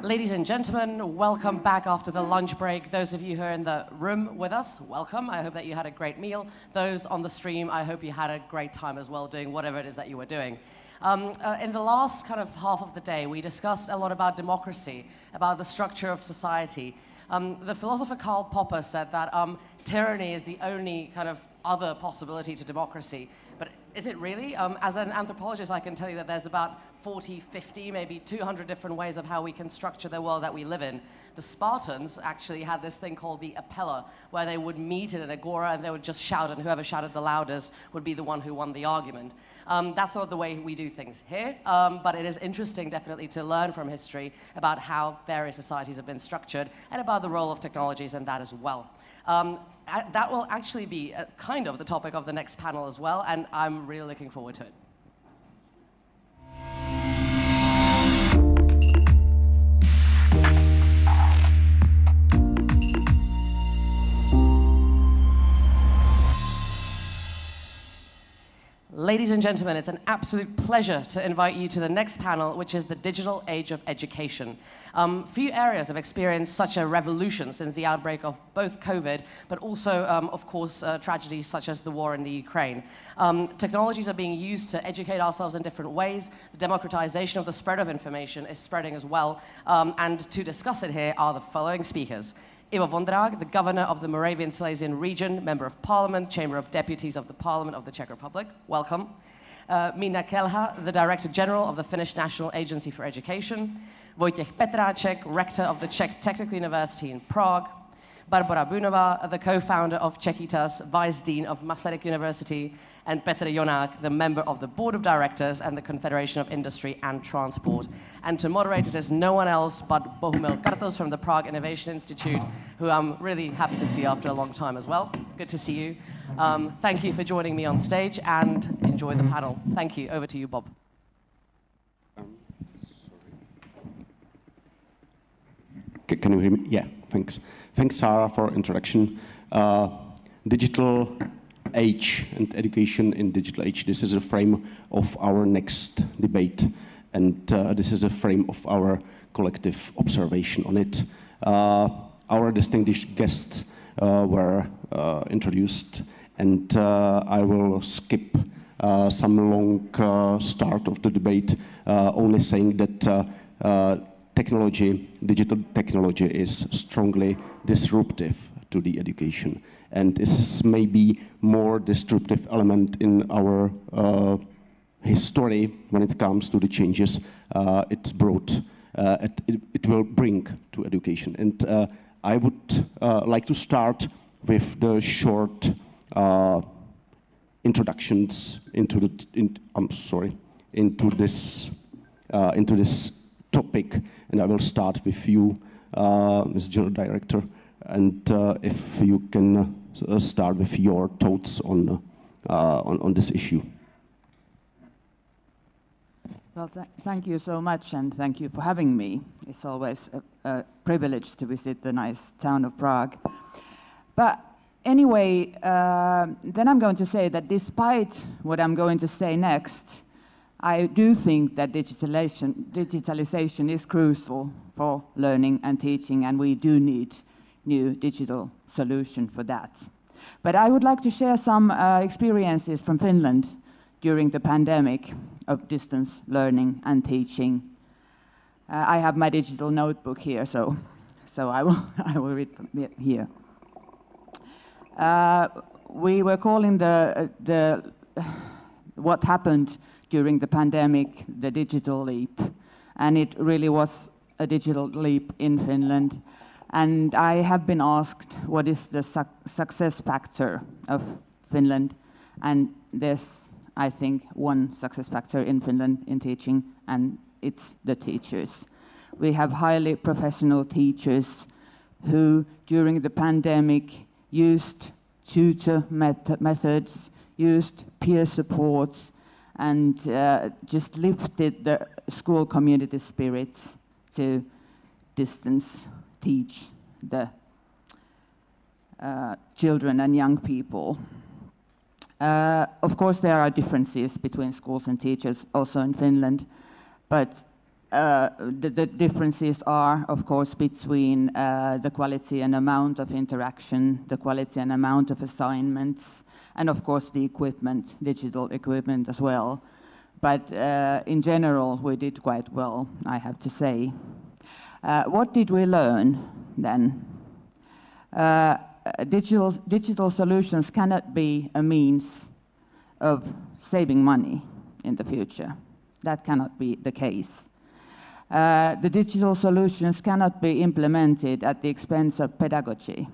Ladies and gentlemen, welcome back after the lunch break. Those of you who are in the room with us, welcome. I hope that you had a great meal. Those on the stream, I hope you had a great time as well doing whatever it is that you were doing. In the last kind of half of the day, we discussed a lot about democracy, about the structure of society. The philosopher Karl Popper said that tyranny is the only kind of other possibility to democracy. But is it really? As an anthropologist, I can tell you that there's about 40, 50, maybe 200 different ways of how we can structure the world that we live in. The Spartans actually had this thing called the Apella, where they would meet in an agora and they would just shout, and whoever shouted the loudest would be the one who won the argument. That's not the way we do things here, but it is interesting definitely to learn from history about how various societies have been structured and about the role of technologies in that as well. That will actually be kind of the topic of the next panel as well, and I'm really looking forward to it. Ladies and gentlemen, it's an absolute pleasure to invite you to the next panel, which is the digital age of education. Few areas have experienced such a revolution since the outbreak of both COVID, but also, of course, tragedies such as the war in the Ukraine. Technologies are being used to educate ourselves in different ways. The democratization of the spread of information is spreading as well. And to discuss it here are the following speakers. Ivo Vondrag, the governor of the Moravian Silesian region, member of parliament, Chamber of Deputies of the Parliament of the Czech Republic. Welcome. Mina Kelha, the director general of the Finnish National Agency for Education. Wojciech Petráček, rector of the Czech Technical University in Prague. Barbara Bunova, the co-founder of Czechitas, vice dean of Masaryk University. And Petr Jonák, the member of the Board of Directors and the Confederation of Industry and Transport. And to moderate it is no one else but Bohumil Kartos from the Prague Innovation Institute, who I'm really happy to see after a long time as well. Good to see you. Thank you for joining me on stage and enjoy the panel. Thank you. Over to you, Bob. Can you hear me? Yeah, thanks. Thanks, Sarah, for introduction. Digital age and education in digital age. This is a frame of our next debate, and this is a frame of our collective observation on it. Our distinguished guests were introduced, and I will skip some long start of the debate, only saying that technology, digital technology is strongly disruptive to the education. And this is maybe more disruptive element in our history when it comes to the changes it brought, it will bring to education. And I would like to start with the short introductions into the into this topic, and I will start with you, Ms. General Director. And if you can start with your thoughts on this issue. Well, thank you so much, and thank you for having me. It's always a privilege to visit the nice town of Prague. But anyway, then I'm going to say that despite what I'm going to say next, I do think that digitalization is crucial for learning and teaching, and we do need new digital solution for that. But I would like to share some experiences from Finland during the pandemic of distance learning and teaching. I have my digital notebook here, so I will read from here. We were calling what happened during the pandemic the digital leap, and it really was a digital leap in Finland. And I have been asked what is the success factor of Finland, and there's, I think, one success factor in Finland in teaching, and it's the teachers. We have highly professional teachers who, during the pandemic, used tutor methods, used peer support, and just lifted the school community spirits to distance teach the children and young people. Of course, there are differences between schools and teachers also in Finland, but the differences are, of course, between the quality and amount of interaction, the quality and amount of assignments, and of course the equipment, digital equipment as well. But in general, we did quite well, I have to say. What did we learn then? Digital solutions cannot be a means of saving money in the future. That cannot be the case. The digital solutions cannot be implemented at the expense of pedagogy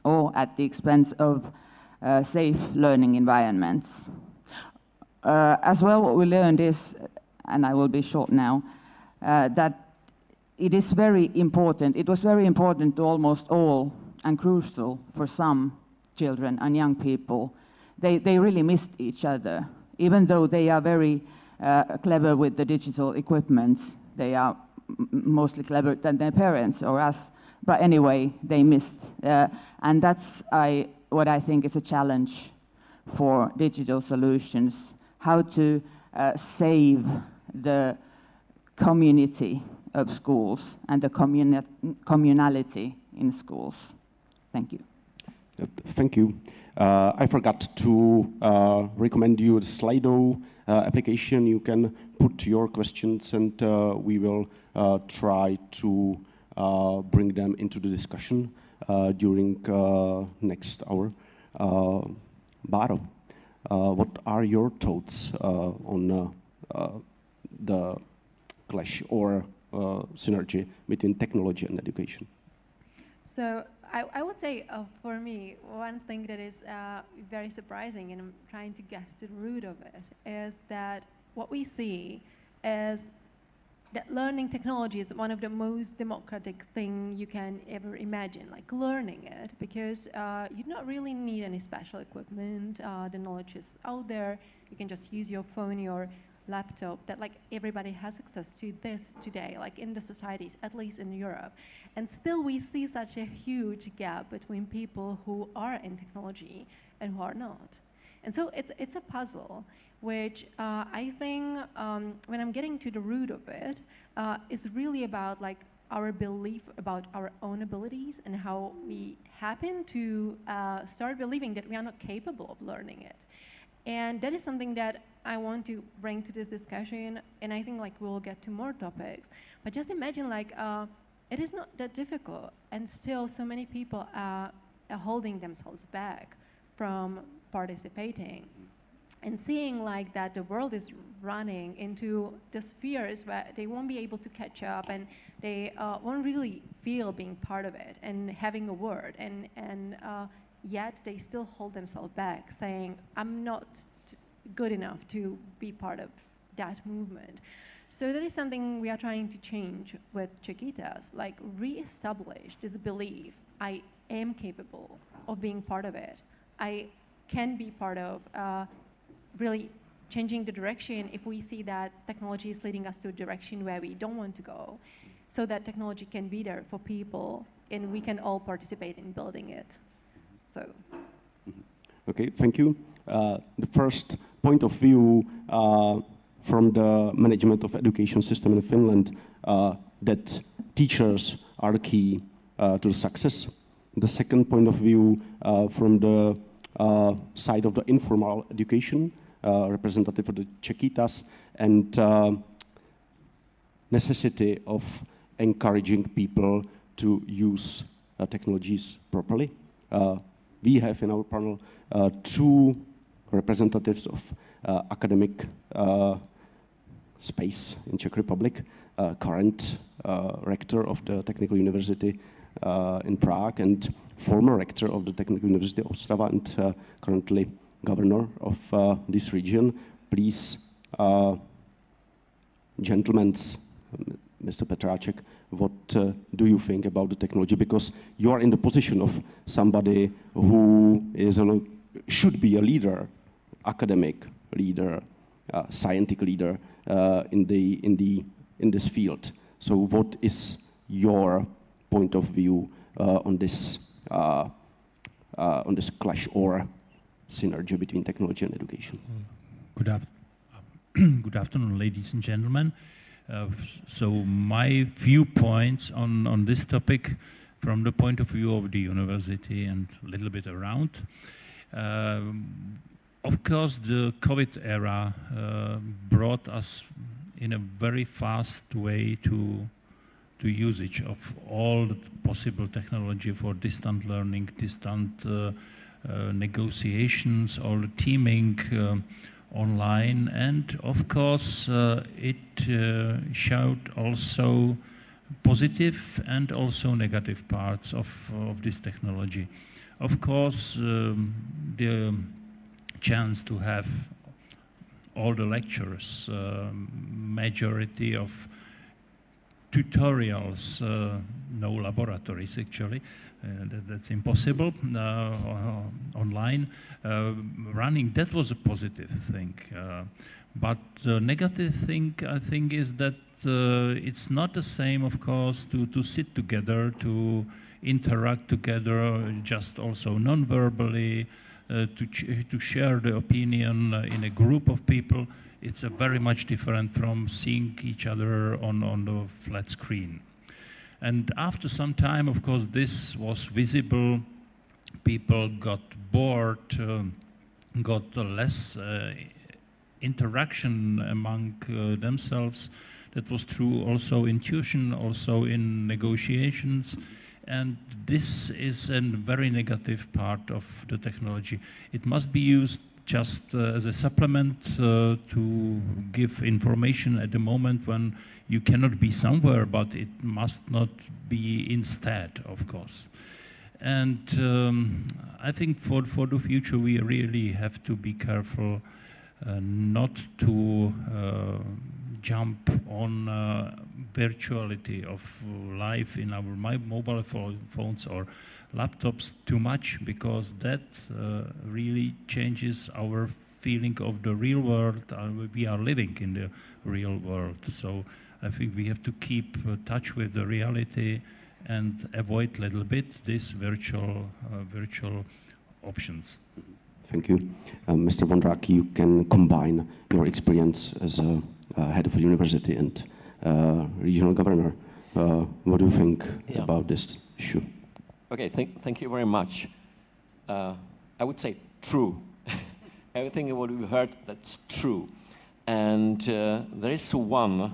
or at the expense of safe learning environments. As well, what we learned is, and I will be short now, that it is very important, it was very important to almost all and crucial for some children and young people. They really missed each other. Even though they are very clever with the digital equipment, they are mostly clever than their parents or us. But anyway, they missed. And that's what I think is a challenge for digital solutions, how to save the community of schools and the communality in schools. Thank you. Thank you. I forgot to recommend you the Slido application. You can put your questions and we will try to bring them into the discussion during next hour. Baro, what are your thoughts on the clash or synergy between technology and education? So I would say, for me, one thing that is very surprising, and I'm trying to get to the root of it, is that what we see is that learning technology is one of the most democratic thing you can ever imagine, like learning it, because you don't really need any special equipment. The knowledge is out there. You can just use your phone, your laptop, that like everybody has access to this today, like in the societies, at least in Europe. And still we see such a huge gap between people who are in technology and who are not. And so it's a puzzle, which I think when I'm getting to the root of it, is really about like our belief about our own abilities and how we happen to start believing that we are not capable of learning it. And that is something that I want to bring to this discussion, and I think like we'll get to more topics. But just imagine like it is not that difficult, and still so many people are holding themselves back from participating. And seeing like that the world is running into the spheres where they won't be able to catch up, and they won't really feel being part of it and having a word, and yet they still hold themselves back, saying, I'm not good enough to be part of that movement. So that is something we are trying to change with Chiquitas, like re-establish this belief, I am capable of being part of it. I can be part of really changing the direction if we see that technology is leading us to a direction where we don't want to go, so that technology can be there for people and we can all participate in building it. So. Okay, thank you. The first point of view from the management of education system in Finland, that teachers are the key to the success. The second point of view from the side of the informal education, representative of the Chiquitas, and necessity of encouraging people to use technologies properly. We have in our panel two representatives of academic space in Czech Republic, current rector of the Technical University in Prague and former rector of the Technical University of Ostrava and currently governor of this region. Please, gentlemen, Mr. Petráček, what do you think about the technology? Because you are in the position of somebody who is should be a leader, academic leader, scientific leader in this field. So, what is your point of view on this clash or synergy between technology and education? Good afternoon, ladies and gentlemen. So my viewpoints on this topic from the point of view of the university and a little bit around. Of course, the COVID era brought us in a very fast way to usage of all the possible technology for distant learning, distant negotiations, all the teaming online, and of course it showed also positive and also negative parts of this technology. Of course, the chance to have all the lectures, majority of tutorials, no laboratories actually, that's impossible, online, running, that was a positive thing. But the negative thing, I think, is that it's not the same, of course, to sit together, to interact together, just also non-verbally, to share the opinion in a group of people. It's very much different from seeing each other on the flat screen. And after some time, of course, this was visible. People got bored, got less interaction among themselves. That was true also in tuition, also in negotiations. And this is a very negative part of the technology. It must be used just as a supplement to give information at the moment when you cannot be somewhere, but it must not be instead, of course. And I think for the future we really have to be careful not to jump on virtuality of life in our mobile phones or laptops too much, because that really changes our feeling of the real world. We are living in the real world, so I think we have to keep touch with the reality and avoid a little bit these virtual options. Thank you. Mr. Vondrak, you can combine your experience as a head of a university and regional governor. What do you think about this issue? Okay, thank you very much. I would say true. Everything what we heard, that's true. And there is one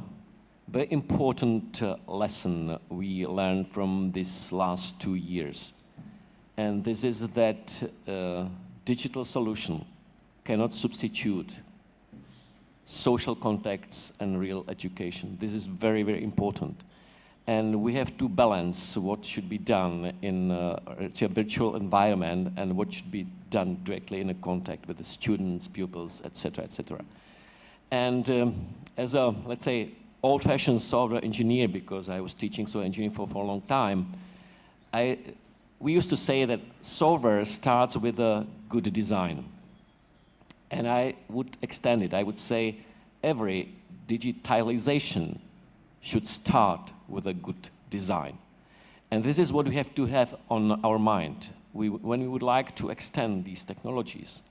very important lesson we learned from these last 2 years. And this is that digital solution cannot substitute social contacts and real education. This is very, very important. And we have to balance what should be done in a virtual environment and what should be done directly in a contact with the students, pupils, etc., etc. And as a, let's say, old-fashioned software engineer, because I was teaching software engineering for a long time, we used to say that software starts with a good design. And I would extend it. I would say every digitalization should start with a good design. And this is what we have to have on our mind. When we would like to extend these technologies,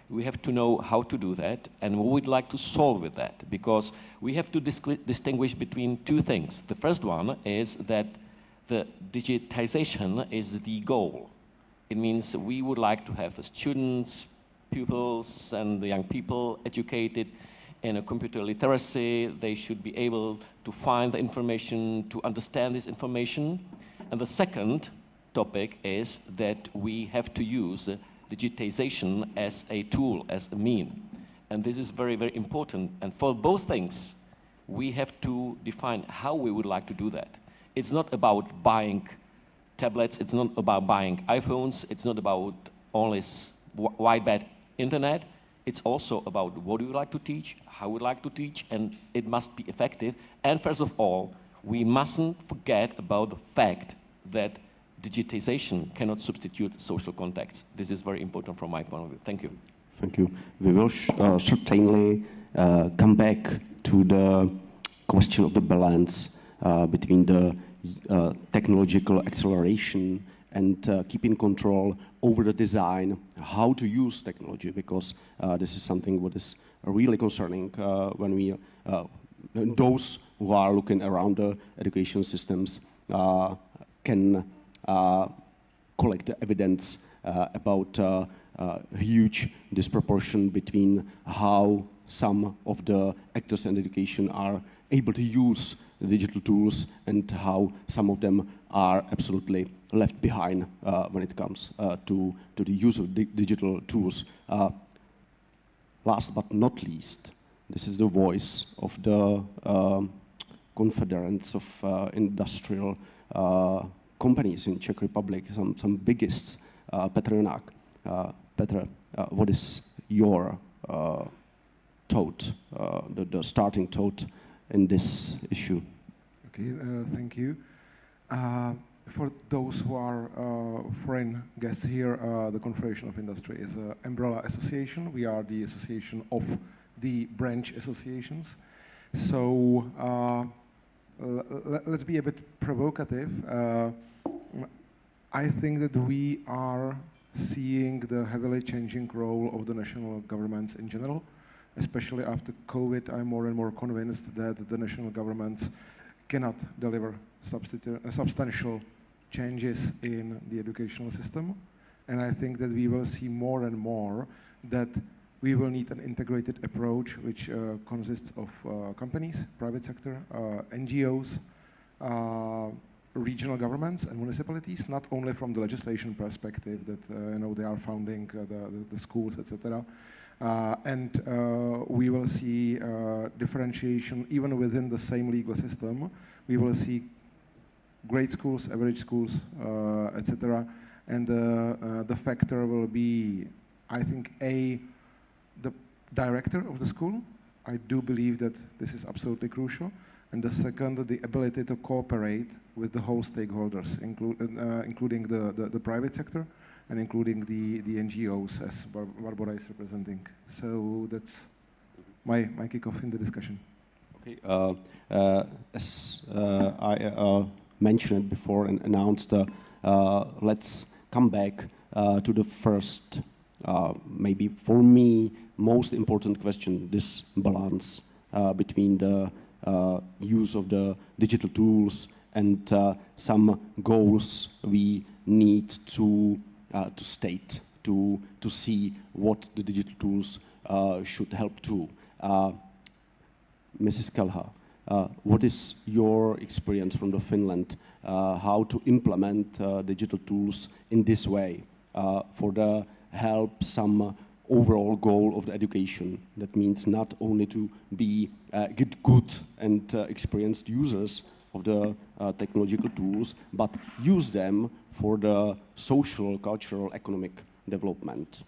we have to know how to do that and what we'd like to solve with that, because we have to distinguish between two things. The first one is that the digitization is the goal. It means we would like to have the students, pupils, and the young people educated in a computer literacy. They should be able to find the information, to understand this information. And the second topic is that we have to use digitization as a tool, as a mean. And this is very, very important. And for both things, we have to define how we would like to do that. It's not about buying tablets, it's not about buying iPhones, it's not about only wideband internet. It's also about what we would like to teach, how we would like to teach, and it must be effective. And first of all, we mustn't forget about the fact that digitization cannot substitute social contacts. This is very important from my point of view. Thank you. Thank you. We will certainly come back to the question of the balance between the technological acceleration and keeping control over the design, how to use technology, because this is something what is really concerning when we, those who are looking around the education systems can collect the evidence about huge disproportion between how some of the actors in education are able to use the digital tools and how some of them are absolutely left behind when it comes to the use of digital tools. Last but not least, this is the voice of the Confederates of Industrial companies in Czech Republic, some biggest, Petr Jonák. Petr, what is your thought, the starting thought in this issue? Okay, thank you. For those who are foreign guests here, the Confederation of Industry is an umbrella association. We are the association of the branch associations. So let's be a bit provocative. I think that we are seeing the heavily changing role of the national governments in general. Especially after COVID, I'm more and more convinced that the national governments cannot deliver substantial changes in the educational system. And I think that we will see more and more that we will need an integrated approach which consists of companies, private sector, NGOs, regional governments and municipalities, not only from the legislation perspective that they are founding the schools, etc. And we will see differentiation even within the same legal system. We will see great schools, average schools, etc. And the factor will be, I think, the director of the school. I do believe that this is absolutely crucial. And the second, the ability to cooperate with the whole stakeholders, including the private sector and including the NGOs, as Barbara is representing. So that's my kickoff in the discussion. Okay. As I mentioned before and announced, let's come back to the first, maybe for me, most important question, this balance between the use of the digital tools and some goals we need to state, to see what the digital tools should help to. Mrs. Kelha, what is your experience from Finland, how to implement digital tools in this way for the help some overall goal of the education? That means not only to be good and experienced users of the technological tools, but use them for the social, cultural, economic development.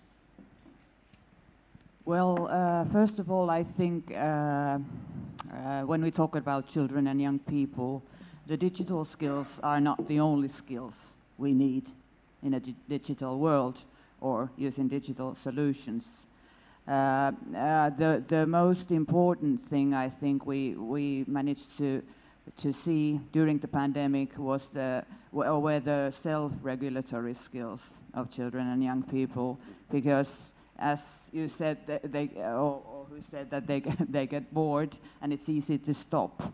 Well, first of all, I think when we talk about children and young people, the digital skills are not the only skills we need in a digital world or using digital solutions. The most important thing I think we managed to see during the pandemic was were the self-regulatory skills of children and young people, because as you said, who said that they get bored and it's easy to stop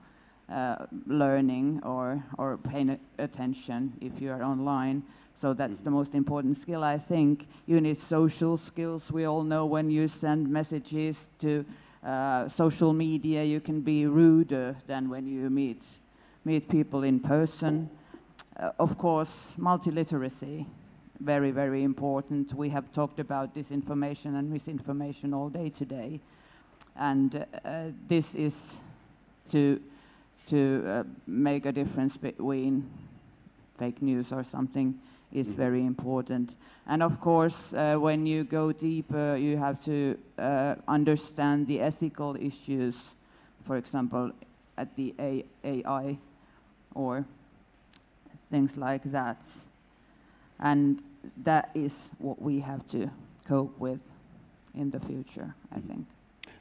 learning or paying attention if you are online. So that's the most important skill, I think. You need social skills. We all know when you send messages to social media, you can be ruder than when you meet people in person. Of course, multiliteracy, very, very important. We have talked about disinformation and misinformation all day today. And this is to make a difference between fake news or something is very important. And of course, when you go deeper, you have to understand the ethical issues, for example, at the AI or things like that. And that is what we have to cope with in the future, I think.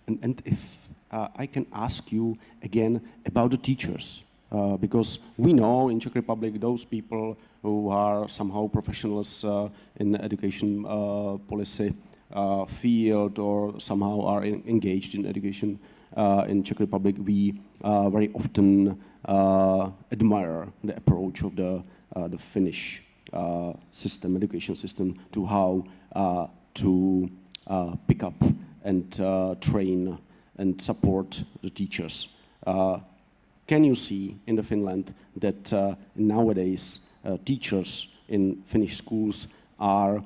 And if I can ask you again about the teachers, because we know in Czech Republic those people who are somehow professionals in the education policy field or somehow are engaged in education in Czech Republic, we very often admire the approach of the Finnish system, education system, to how to pick up and train and support the teachers. Can you see in the Finland that nowadays teachers in Finnish schools are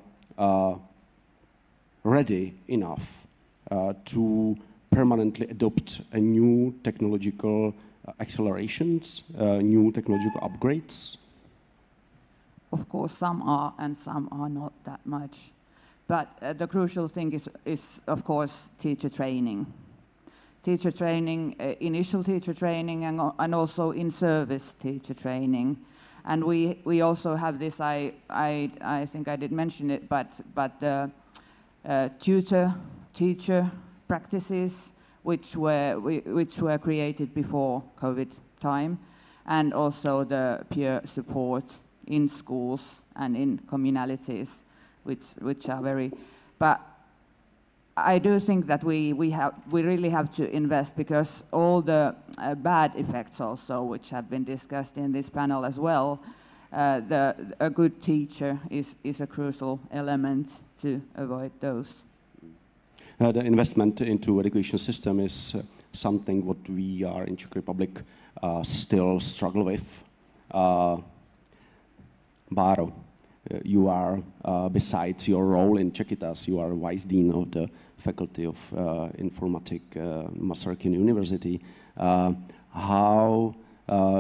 ready enough to permanently adopt a new technological accelerations, new technological upgrades? Of course, some are and some are not that much. But the crucial thing is of course, teacher training. Teacher training, initial teacher training, and also in-service teacher training. And we also have this, I think I did mention it, but teacher practices, which were created before COVID time, and also the peer support in schools and in communalities, which are very. But I do think that we really have to invest, because all the bad effects also, which have been discussed in this panel as well, a good teacher is a crucial element to avoid those. The investment into education system is something what we are in Czech Republic still struggle with. Báro, you are, besides your role in Čekytas, you are Vice Dean of the Faculty of Informatics, Masaryk University. How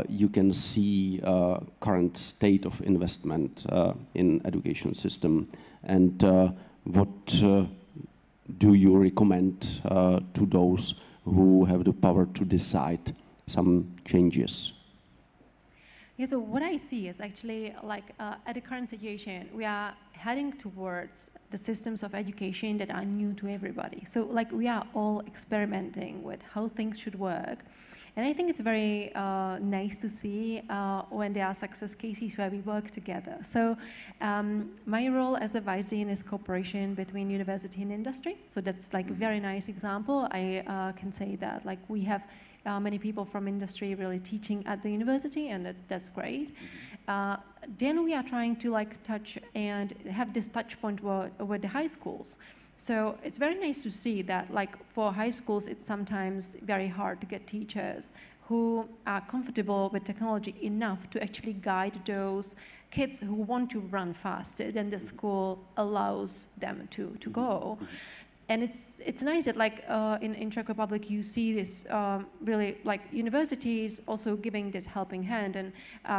you can see current state of investment in education system, and what do you recommend to those who have the power to decide some changes? Yeah, so what I see is actually like at the current situation, we are heading towards the systems of education that are new to everybody. So like we are all experimenting with how things should work. And I think it's very nice to see when there are success cases where we work together. So my role as a Vice Dean is cooperation between university and industry. So that's like a very nice example. I can say that like we have many people from industry really teaching at the university, and that's great. Then we are trying to like touch and have this touch point with the high schools. So it's very nice to see that like for high schools, it's sometimes very hard to get teachers who are comfortable with technology enough to actually guide those kids who want to run faster than the school allows them to go. And it's nice that like in Czech Republic you see this really like universities also giving this helping hand and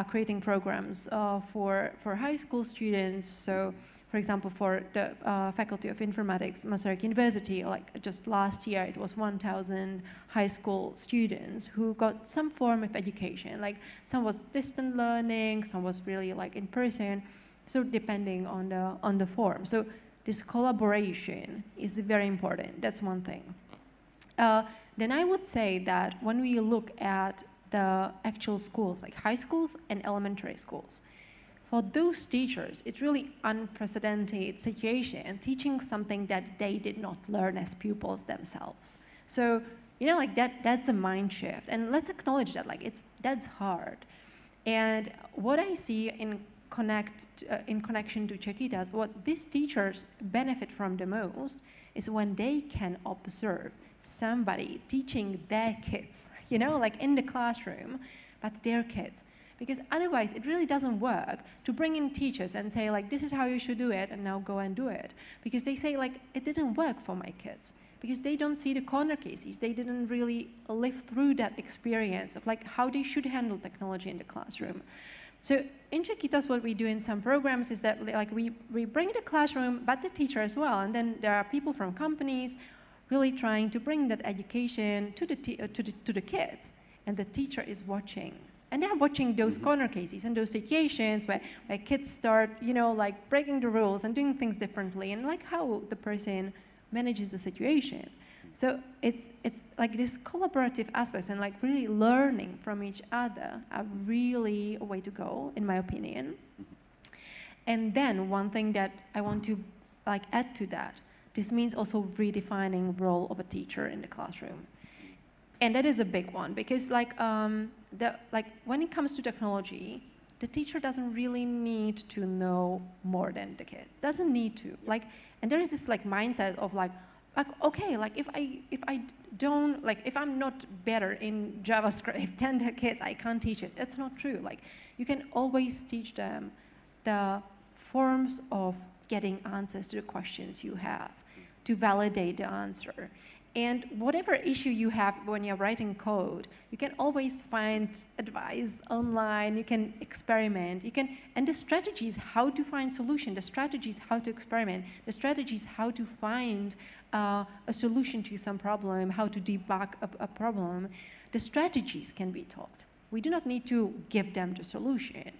creating programs for high school students. So for example, for the Faculty of Informatics, Masaryk University, like just last year it was 1,000 high school students who got some form of education. Like some was distant learning, some was really like in person. So depending on the form. So this collaboration is very important. That's one thing. Then I would say that when we look at the actual schools, like high schools and elementary schools, for those teachers, it's really unprecedented situation, teaching something that they did not learn as pupils themselves. So, you know, like that's a mind shift. And let's acknowledge that, like that's hard. And what I see in connection to Čekytas, what these teachers benefit from the most is when they can observe somebody teaching their kids, you know, like in the classroom, but their kids. Because otherwise it really doesn't work to bring in teachers and say like, this is how you should do it and now go and do it. Because they say like, it didn't work for my kids. Because they don't see the corner cases. They didn't really live through that experience of like how they should handle technology in the classroom. So in Čekytas, what we do in some programs is that like we bring the classroom, but the teacher as well. And then there are people from companies really trying to bring that education to the kids. And the teacher is watching. And they're watching those corner cases and those situations where kids start, you know, like breaking the rules and doing things differently, and like how the person manages the situation. So it's like this collaborative aspects and like really learning from each other are really a way to go, in my opinion. And then one thing that I want to like add to that, this means also redefining role of a teacher in the classroom. And that is a big one, because when it comes to technology, the teacher doesn't really need to know more than the kids. Doesn't need to. And there is this mindset of okay, if I'm not better in JavaScript than the kids, I can't teach it. That's not true. You can always teach them the forms of getting answers to the questions you have, to validate the answer. And whatever issue you have when you're writing code, you can always find advice online, you can experiment, and the strategies how to find solution, the strategies how to experiment, the strategies how to find a solution to some problem, how to debug a problem, the strategies can be taught. We do not need to give them the solution.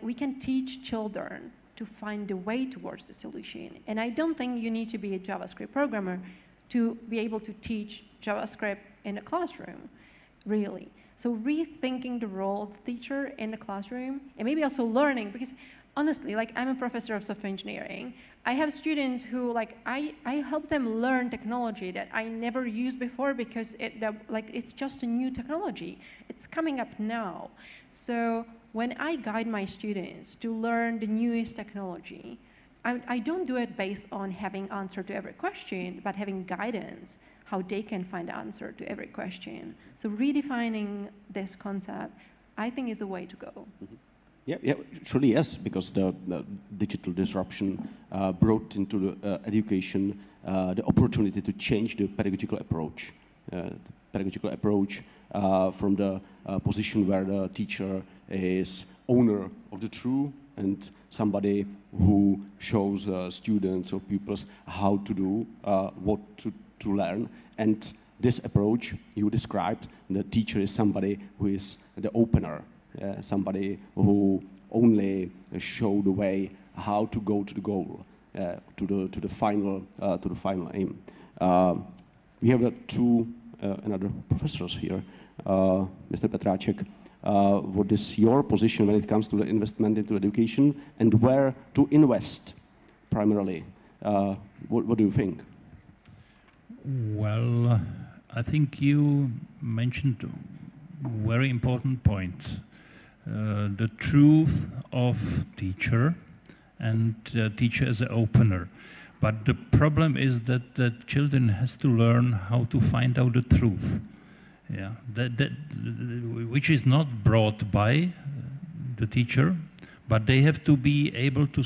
We can teach children to find the way towards the solution. And I don't think you need to be a JavaScript programmer to be able to teach JavaScript in a classroom, really. So rethinking the role of the teacher in the classroom, and maybe also learning, because honestly, I'm a professor of software engineering. I have students who, I help them learn technology that I never used before because it's just a new technology. It's coming up now. So when I guide my students to learn the newest technology, I don't do it based on having answer to every question, but having guidance, how they can find the answer to every question. So redefining this concept, I think, is a way to go. Mm-hmm. Yeah, surely yes, because the digital disruption brought into the education the opportunity to change the pedagogical approach. From the position where the teacher is owner of the truth and somebody who shows students or pupils how to do, what to learn. And this approach you described, the teacher is somebody who is the opener, somebody who only show the way how to go to the goal, to the final aim. We have two another professors here, Mr. Petráček. What is your position when it comes to the investment into education and where to invest primarily? What do you think? Well, I think you mentioned a very important point. The truth of teacher and teacher as an opener. But the problem is that the children has to learn how to find out the truth. Yeah, which is not brought by the teacher, but they have to be able to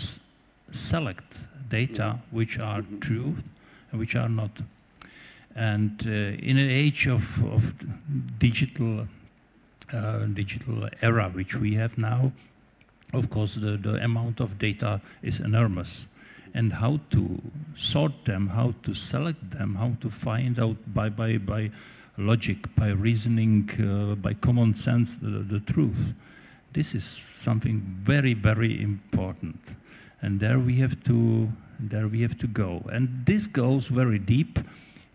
select data which are truth and which are not. And in an age of digital era which we have now, of course the amount of data is enormous. And how to sort them, how to select them, how to find out by logic, by reasoning, by common sense, the truth. This is something very, very important. And there we have to go. And this goes very deep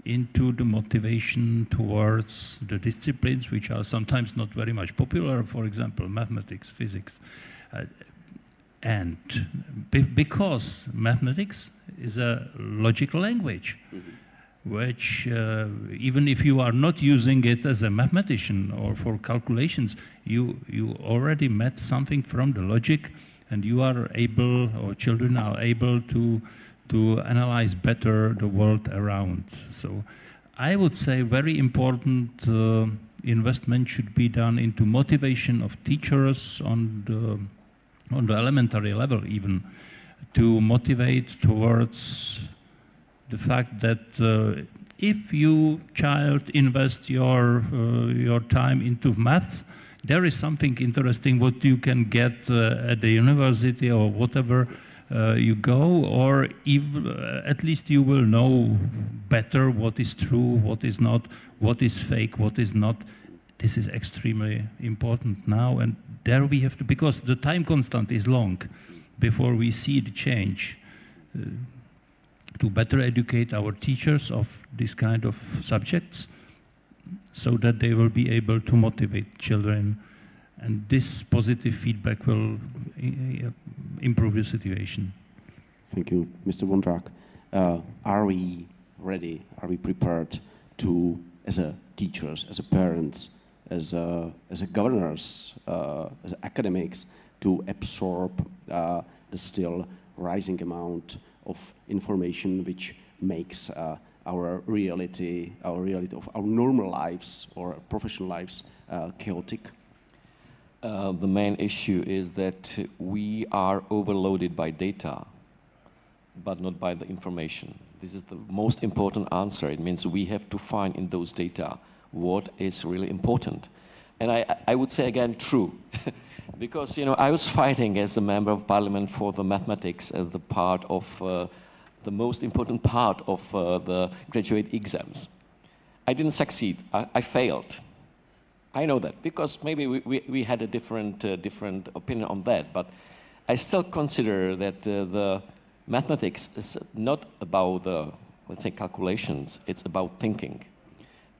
into the motivation towards the disciplines which are sometimes not very much popular, for example, mathematics, physics. And because mathematics is a logical language, which even if you are not using it as a mathematician or for calculations, you already met something from the logic, and you are able, or children are able to analyze better the world around. So I would say very important investment should be done into motivation of teachers on the elementary level even, to motivate towards the fact that if you child invest your time into maths, there is something interesting what you can get at the university or whatever you go, or at least you will know better what is true, what is not, what is fake, what is not. This is extremely important now, and there we have to, because the time constant is long before we see the change, to better educate our teachers of this kind of subjects so that they will be able to motivate children, and this positive feedback will improve the situation. Thank you. Mr. Vondrak, are we ready, are we prepared to as a teachers, as a parents, as a governors, as academics, to absorb the still rising amount of information which makes our reality of our normal lives or professional lives chaotic? The main issue is that we are overloaded by data, but not by the information. This is the most important answer. It means we have to find in those data what is really important. And I would say again, true. Because, you know, I was fighting as a member of parliament for the mathematics as the part of, the most important part of the graduate exams. I didn't succeed, I failed. I know that, because maybe we had a different opinion on that, but I still consider that the mathematics is not about the, let's say, calculations, it's about thinking.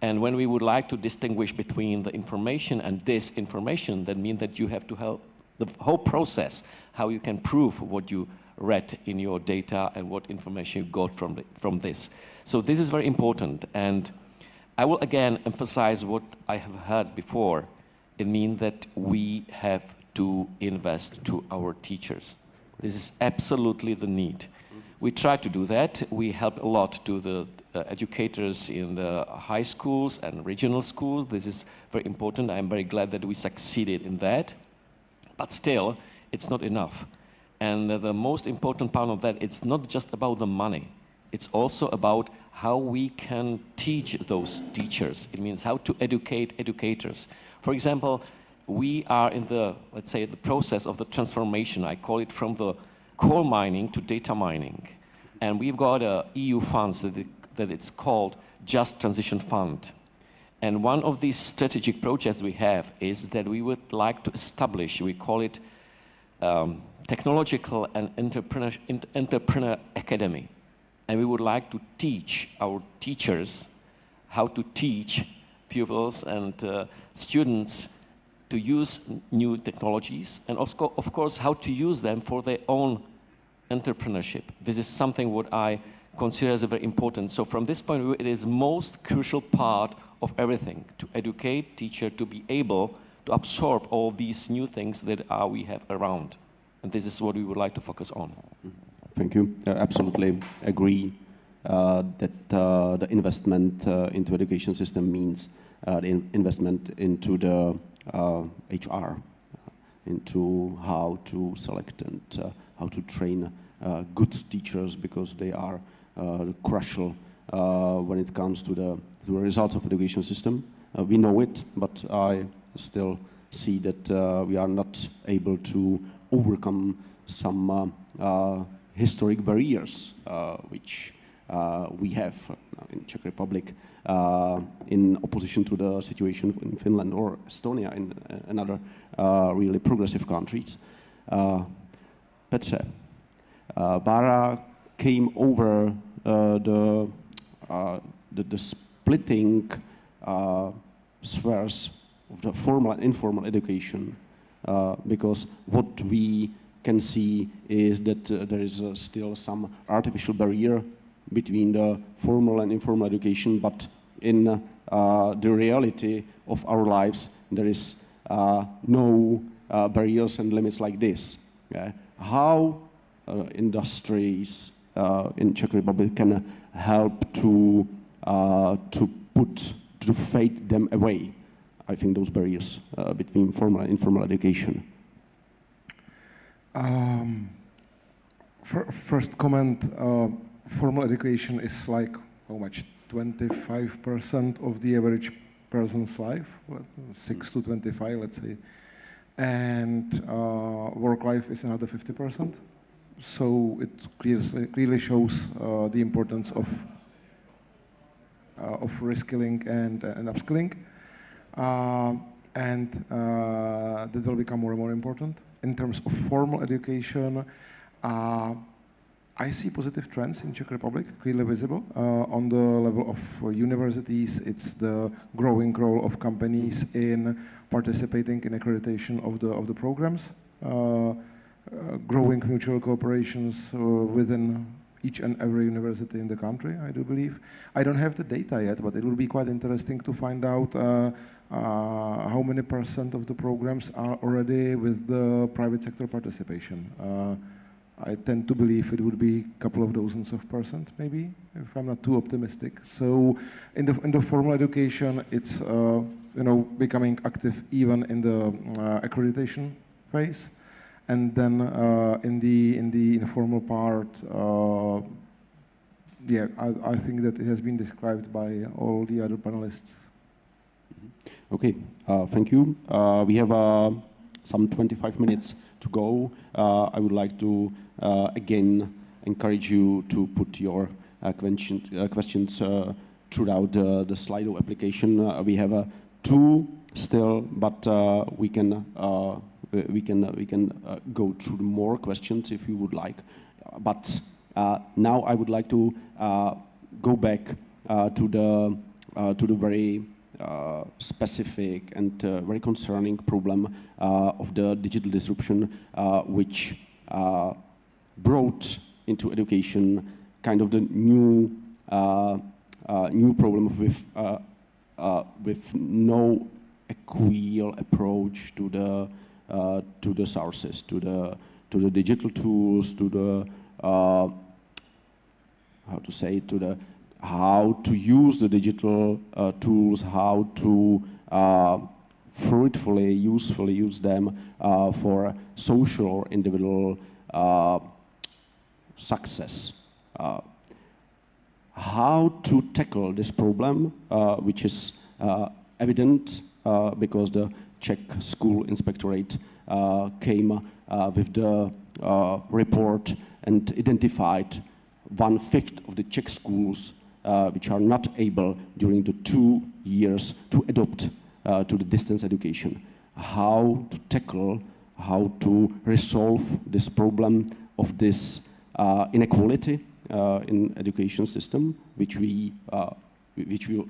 And when we would like to distinguish between the information and disinformation, that means that you have to help the whole process, how you can prove what you read in your data and what information you got from this. So this is very important. And I will again emphasize what I have heard before. It means that we have to invest to our teachers. This is absolutely the need. We try to do that. We help a lot to the educators in the high schools and regional schools. This is very important. I'm very glad that we succeeded in that. But still, it's not enough. And the most important part of that, it's not just about the money. It's also about how we can teach those teachers. It means how to educate educators. For example, we are in the, let's say, the process of the transformation. I call it from the coal mining to data mining. And we've got EU funds that it's called Just Transition Fund. And one of these strategic projects we have is that we would like to establish, we call it Technological and Entrepreneur Academy. And we would like to teach our teachers how to teach pupils and students to use new technologies, and also, of course, how to use them for their own entrepreneurship. This is something what I consider as very important. So from this point of view, it is most crucial part of everything, to educate teacher to be able to absorb all these new things that we have around. And this is what we would like to focus on. Thank you. I absolutely agree that the investment into education system means the investment into the HR, into how to select and how to train good teachers, because they are crucial when it comes to the results of education system. We know it, but I still see that we are not able to overcome some historic barriers which we have in Czech Republic in opposition to the situation in Finland or Estonia and another really progressive countries. Petře, Bára came over the splitting spheres of the formal and informal education, because what we can see is that there is still some artificial barrier between the formal and informal education, but in the reality of our lives, there is no barriers and limits like this. How industries in Czech Republic can help to fade them away, I think, those barriers between formal and informal education? First comment, formal education is like, how much, 25% of the average person's life, 6 to 25, let's say. And work life is another 50%. So it clearly shows the importance of reskilling and upskilling. And that will become more and more important. In terms of formal education, I see positive trends in Czech Republic, clearly visible. On the level of universities, it's the growing role of companies in participating in accreditation of the programs, growing mutual cooperations within each and every university in the country, I do believe. I don't have the data yet, but it will be quite interesting to find out how many % of the programs are already with the private sector participation. I tend to believe it would be a couple of dozens of %, maybe, if I'm not too optimistic. So in the formal education, it's becoming active even in the accreditation phase. And then in the informal part, yeah, I think that it has been described by all the other panelists. Okay, thank you. We have some 25 minutes to go. I would like to again encourage you to put your questions throughout the Slido application. We have 2 still, but we can go through more questions if you would like. But now I would like to go back to the very specific and very concerning problem of the digital disruption, which brought into education kind of the new problem with no equal approach to the sources, to the digital tools, to the how to use the digital tools, how to fruitfully, usefully use them for social or individual success. How to tackle this problem, which is evident because the Czech School Inspectorate came with the report and identified 1/5 of the Czech schools which are not able during the 2 years to adopt to the distance education. How to tackle, how to resolve this problem of this inequality in education system, which we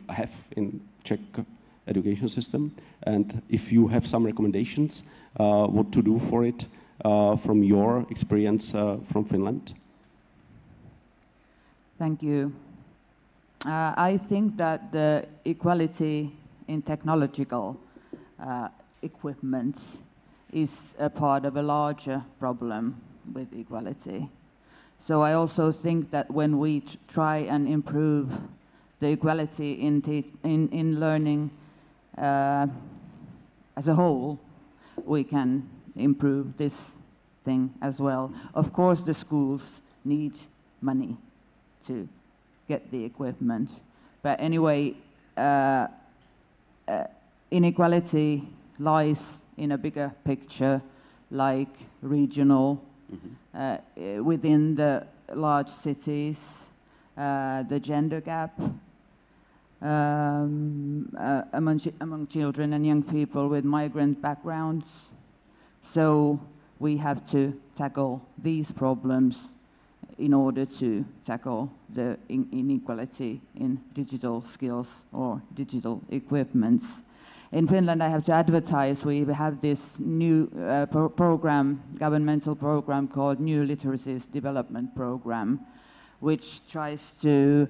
have in Czech education system, and if you have some recommendations, what to do for it from your experience from Finland. Thank you. I think that the equality in technological equipment is a part of a larger problem with equality. So I also think that when we try and improve the equality in learning as a whole, we can improve this thing as well. Of course, the schools need money to get the equipment. But anyway, inequality lies in a bigger picture, like regional, within the large cities, the gender gap among children and young people with migrant backgrounds. So we have to tackle these problems in order to tackle the inequality in digital skills or digital equipments. In Finland, I have to advertise, we have this new program, governmental program called New Literacies Development Program, which tries to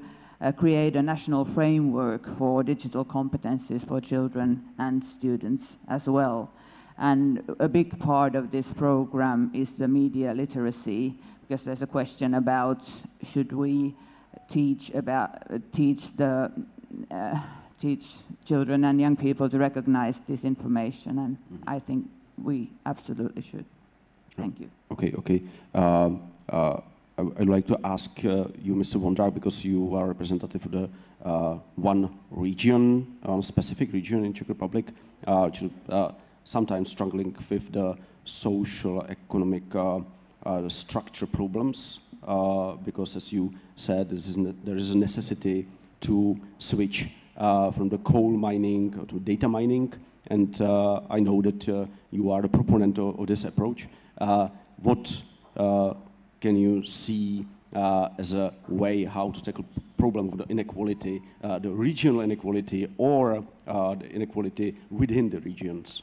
create a national framework for digital competencies for children and students as well. And a big part of this program is the media literacy, because there's a question about should we teach children and young people to recognize this information, and I think we absolutely should. Thank you. Okay. I'd like to ask you, Mr. Vondrák, because you are representative of the one region, specific region in Czech Republic, which is sometimes struggling with the social, economic structure problems, because as you said, there is a necessity to switch from the coal mining to data mining, and I know that you are the proponent of this approach. What can you see as a way how to tackle the problem of the inequality, the regional inequality, or the inequality within the regions?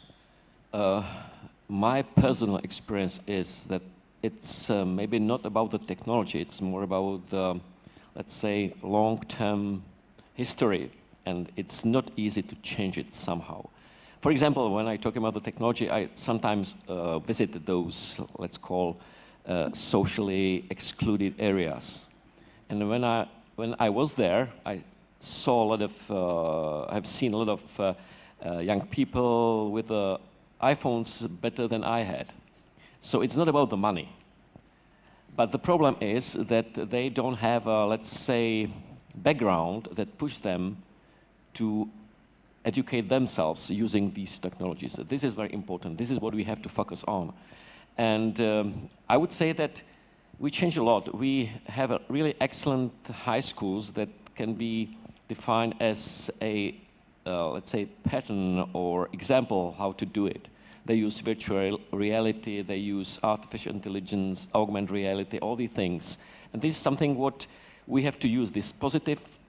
My personal experience is that it's maybe not about the technology, it's more about the, let's say, long-term history, and it's not easy to change it somehow. For example, when I talk about the technology, I sometimes visit those, let's call, socially excluded areas. And when I was there, I saw a lot of, I've seen a lot of young people with iPhones better than I had. So it's not about the money. But the problem is that they don't have a, let's say, background that push them to educate themselves using these technologies. So this is very important. This is what we have to focus on. And I would say that we change a lot. We have a really excellent high schools that can be defined as a, let's say, pattern or example how to do it. They use virtual reality, they use artificial intelligence, augmented reality, all these things. And this is something what we have to use, these positive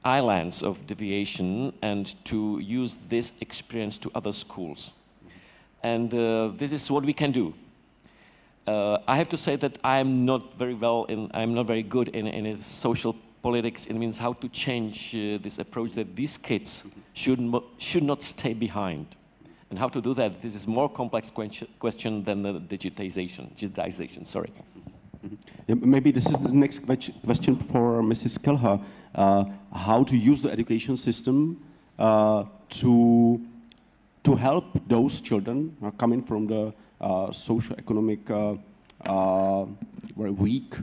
islands of deviation, and to use this experience to other schools. And this is what we can do. I have to say that I'm not very good in social politics. It means how to change this approach that these kids should not stay behind. And how to do that, this is more complex question than the digitization, sorry. Yeah, maybe this is the next question for Mrs. Kelha. How to use the education system to help those children coming from the socio-economic very weak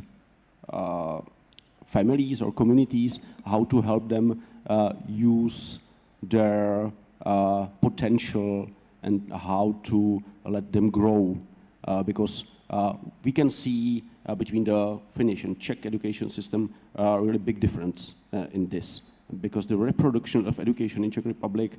families or communities, how to help them use their potential and how to let them grow, because we can see between the Finnish and Czech education system a really big difference in this, because the reproduction of education in Czech Republic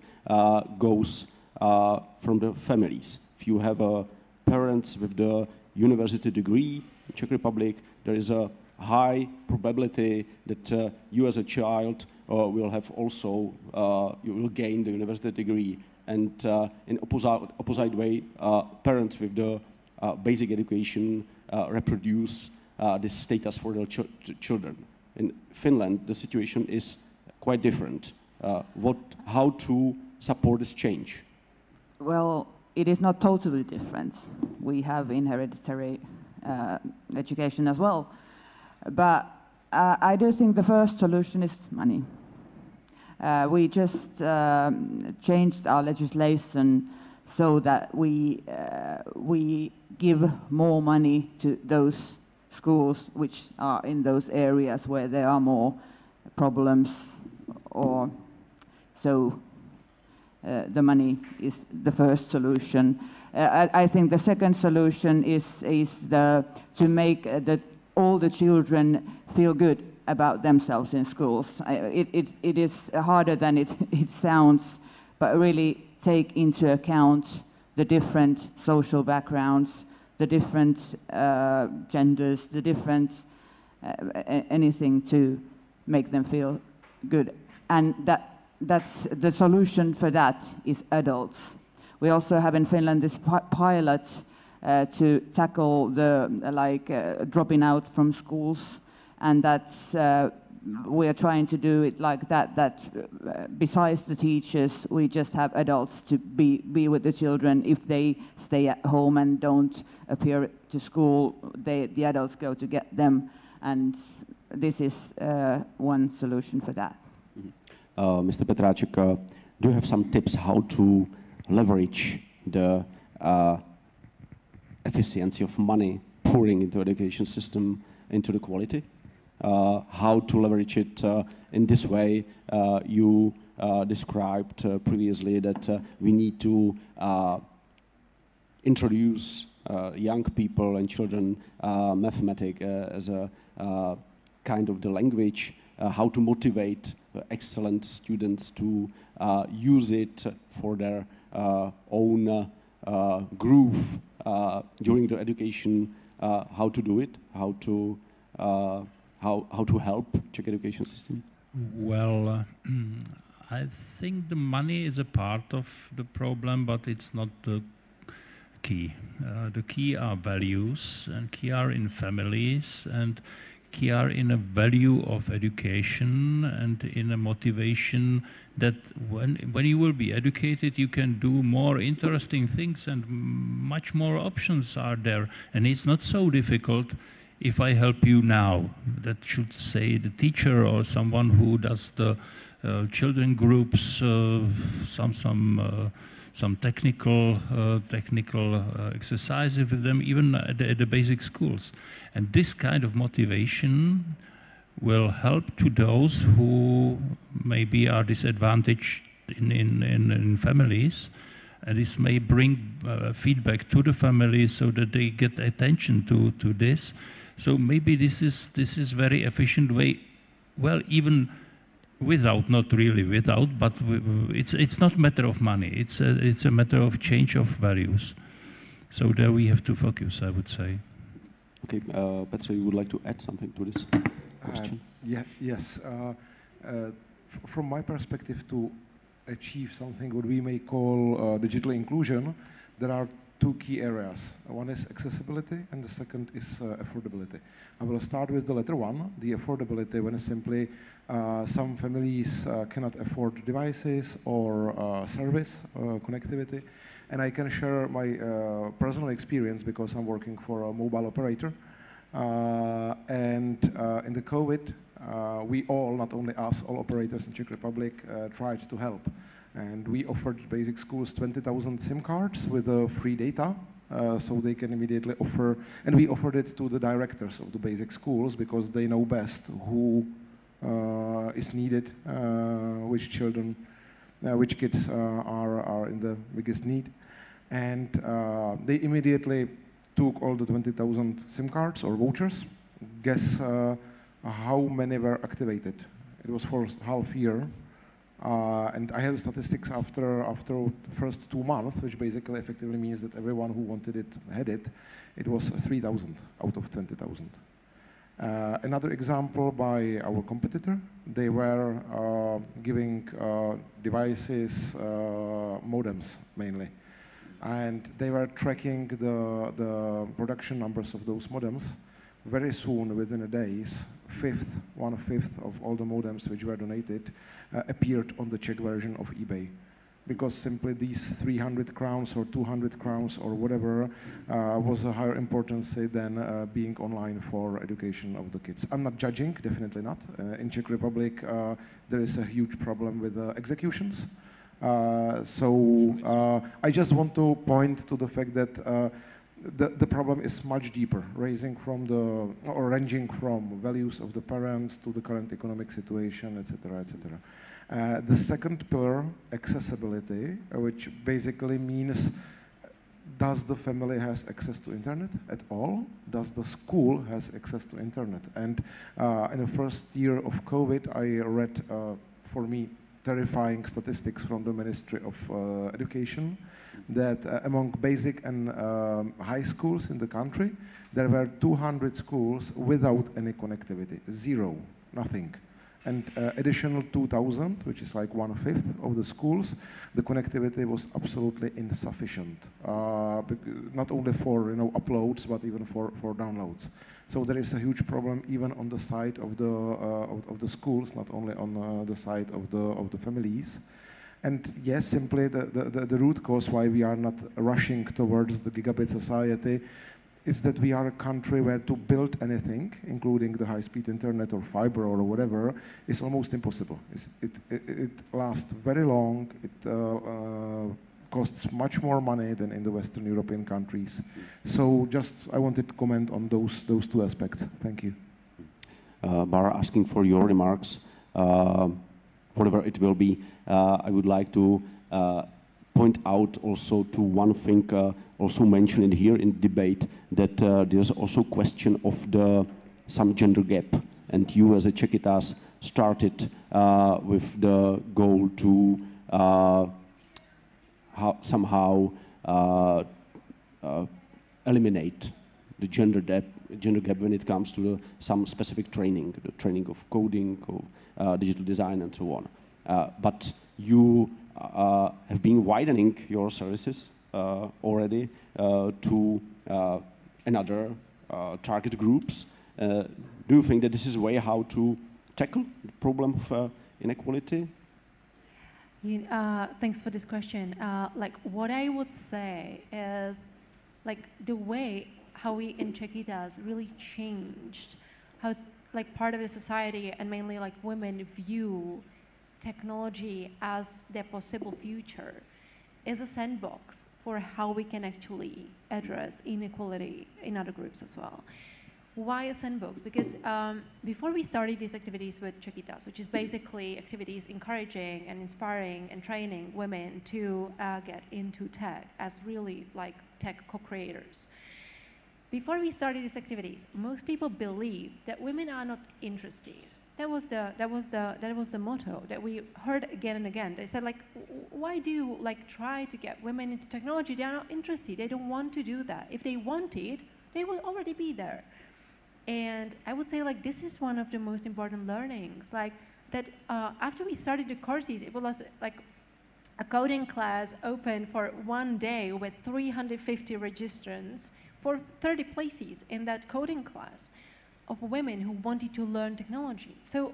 goes from the families. If you have parents with the university degree in Czech Republic, there is a high probability that you as a child will have also, you will gain the university degree. And in opposite way, parents with the basic education reproduce this status for their children. In Finland, the situation is quite different. How to support this change? Well, it is not totally different. We have hereditary education as well. But I do think the first solution is money. We just changed our legislation so that we give more money to those schools which are in those areas where there are more problems, or so the money is the first solution. I think the second solution is to make all the children feel good about themselves in schools. It is harder than it sounds, but really take into account the different social backgrounds, the different genders, the different anything to make them feel good. And that's the solution for that is adults. We also have in Finland this pilot to tackle the dropping out from schools, and that's we are trying to do it like that besides the teachers, we just have adults to be with the children. If they stay at home and don't appear to school, the adults go to get them, and this is one solution for that. Mr. Petráček, do you have some tips how to leverage the efficiency of money pouring into the education system into the quality? How to leverage it in this way? You described previously that we need to introduce young people and children mathematics as a kind of the language, how to motivate excellent students to use it for their own groove during the education, how to do it, how to help Czech education system? Well, I think the money is a part of the problem, but it's not the key. The key are values, and key are in families, and key are in a value of education and in a motivation that when you will be educated, you can do more interesting things and much more options are there. And it's not so difficult if I help you now. That should say the teacher or someone who does the children groups, some technical exercises with them, even at the basic schools. And this kind of motivation will help to those who maybe are disadvantaged in families. And this may bring feedback to the families so that they get attention to this. So maybe this is very efficient way. Well, even without, not really without, but it's not a matter of money. It's a matter of change of values. So there we have to focus, I would say. Okay, Petr, you would like to add something to this question? Yes. From my perspective, to achieve something what we may call digital inclusion, there are two key areas. One is accessibility, and the second is affordability. I will start with the latter one, the affordability, when it's simply some families cannot afford devices or service, connectivity. And I can share my personal experience because I'm working for a mobile operator. And in the COVID, we all, not only us, all operators in Czech Republic, tried to help. And we offered basic schools 20,000 SIM cards with free data, so they can immediately offer, and we offered it to the directors of the basic schools because they know best who is needed, which children, which kids are in the biggest need. And they immediately took all the 20,000 SIM cards or vouchers. Guess how many were activated? It was for half year. And I have statistics after the first 2 months, which basically effectively means that everyone who wanted it had it. It was 3,000 out of 20,000. Another example by our competitor, they were giving devices, modems mainly. And they were tracking the production numbers of those modems. Very soon, within a days, 1/5 of all the modems which were donated appeared on the Czech version of eBay. Because simply these 300 crowns or 200 crowns or whatever was a higher importance than being online for education of the kids. I'm not judging, definitely not. In Czech Republic, there is a huge problem with executions. I just want to point to the fact that the problem is much deeper, ranging from values of the parents to the current economic situation, etc., etc. The second pillar, accessibility, which basically means, does the family has access to internet at all? Does the school has access to internet? And in the first year of COVID, I read, for me, terrifying statistics from the Ministry of Education that among basic and high schools in the country, there were 200 schools without any connectivity, zero, nothing. And additional 2,000, which is like 1/5 of the schools, the connectivity was absolutely insufficient, not only for uploads, but even for downloads. So there is a huge problem even on the side of the schools, not only on the side of the families. And yes, simply the root cause why we are not rushing towards the gigabit society is that we are a country where to build anything, including the high-speed internet or fiber or whatever, is almost impossible. It lasts very long. It costs much more money than in the Western European countries. So just I wanted to comment on those two aspects. Thank you. Bar, asking for your remarks, whatever it will be. I would like to point out also to one thing also mentioned here in debate, that there's also question of some gender gap. And you as a Czechitas started with the goal to somehow eliminate the gender gap when it comes to some specific training, the training of coding, of digital design and so on. But you have been widening your services already to another target groups. Do you think that this is a way how to tackle the problem of inequality? Thanks for this question. Like what I would say is, like the way how we in Czech.Digital really changed, how it's like part of the society and mainly like women view technology as their possible future is a sandbox for how we can actually address inequality in other groups as well. Why a sandbox? Because before we started these activities with Czech.Digital, which is basically activities encouraging and inspiring and training women to get into tech as really like tech co-creators. Before we started these activities, most people believed that women are not interested. That was the motto that we heard again and again. They said like, why do you like try to get women into technology? They are not interested. They don't want to do that. If they wanted, they would already be there. And I would say like this is one of the most important learnings. Like that after we started the courses, it was like a coding class open for one day with 350 registrants for 30 places in that coding class of women who wanted to learn technology. So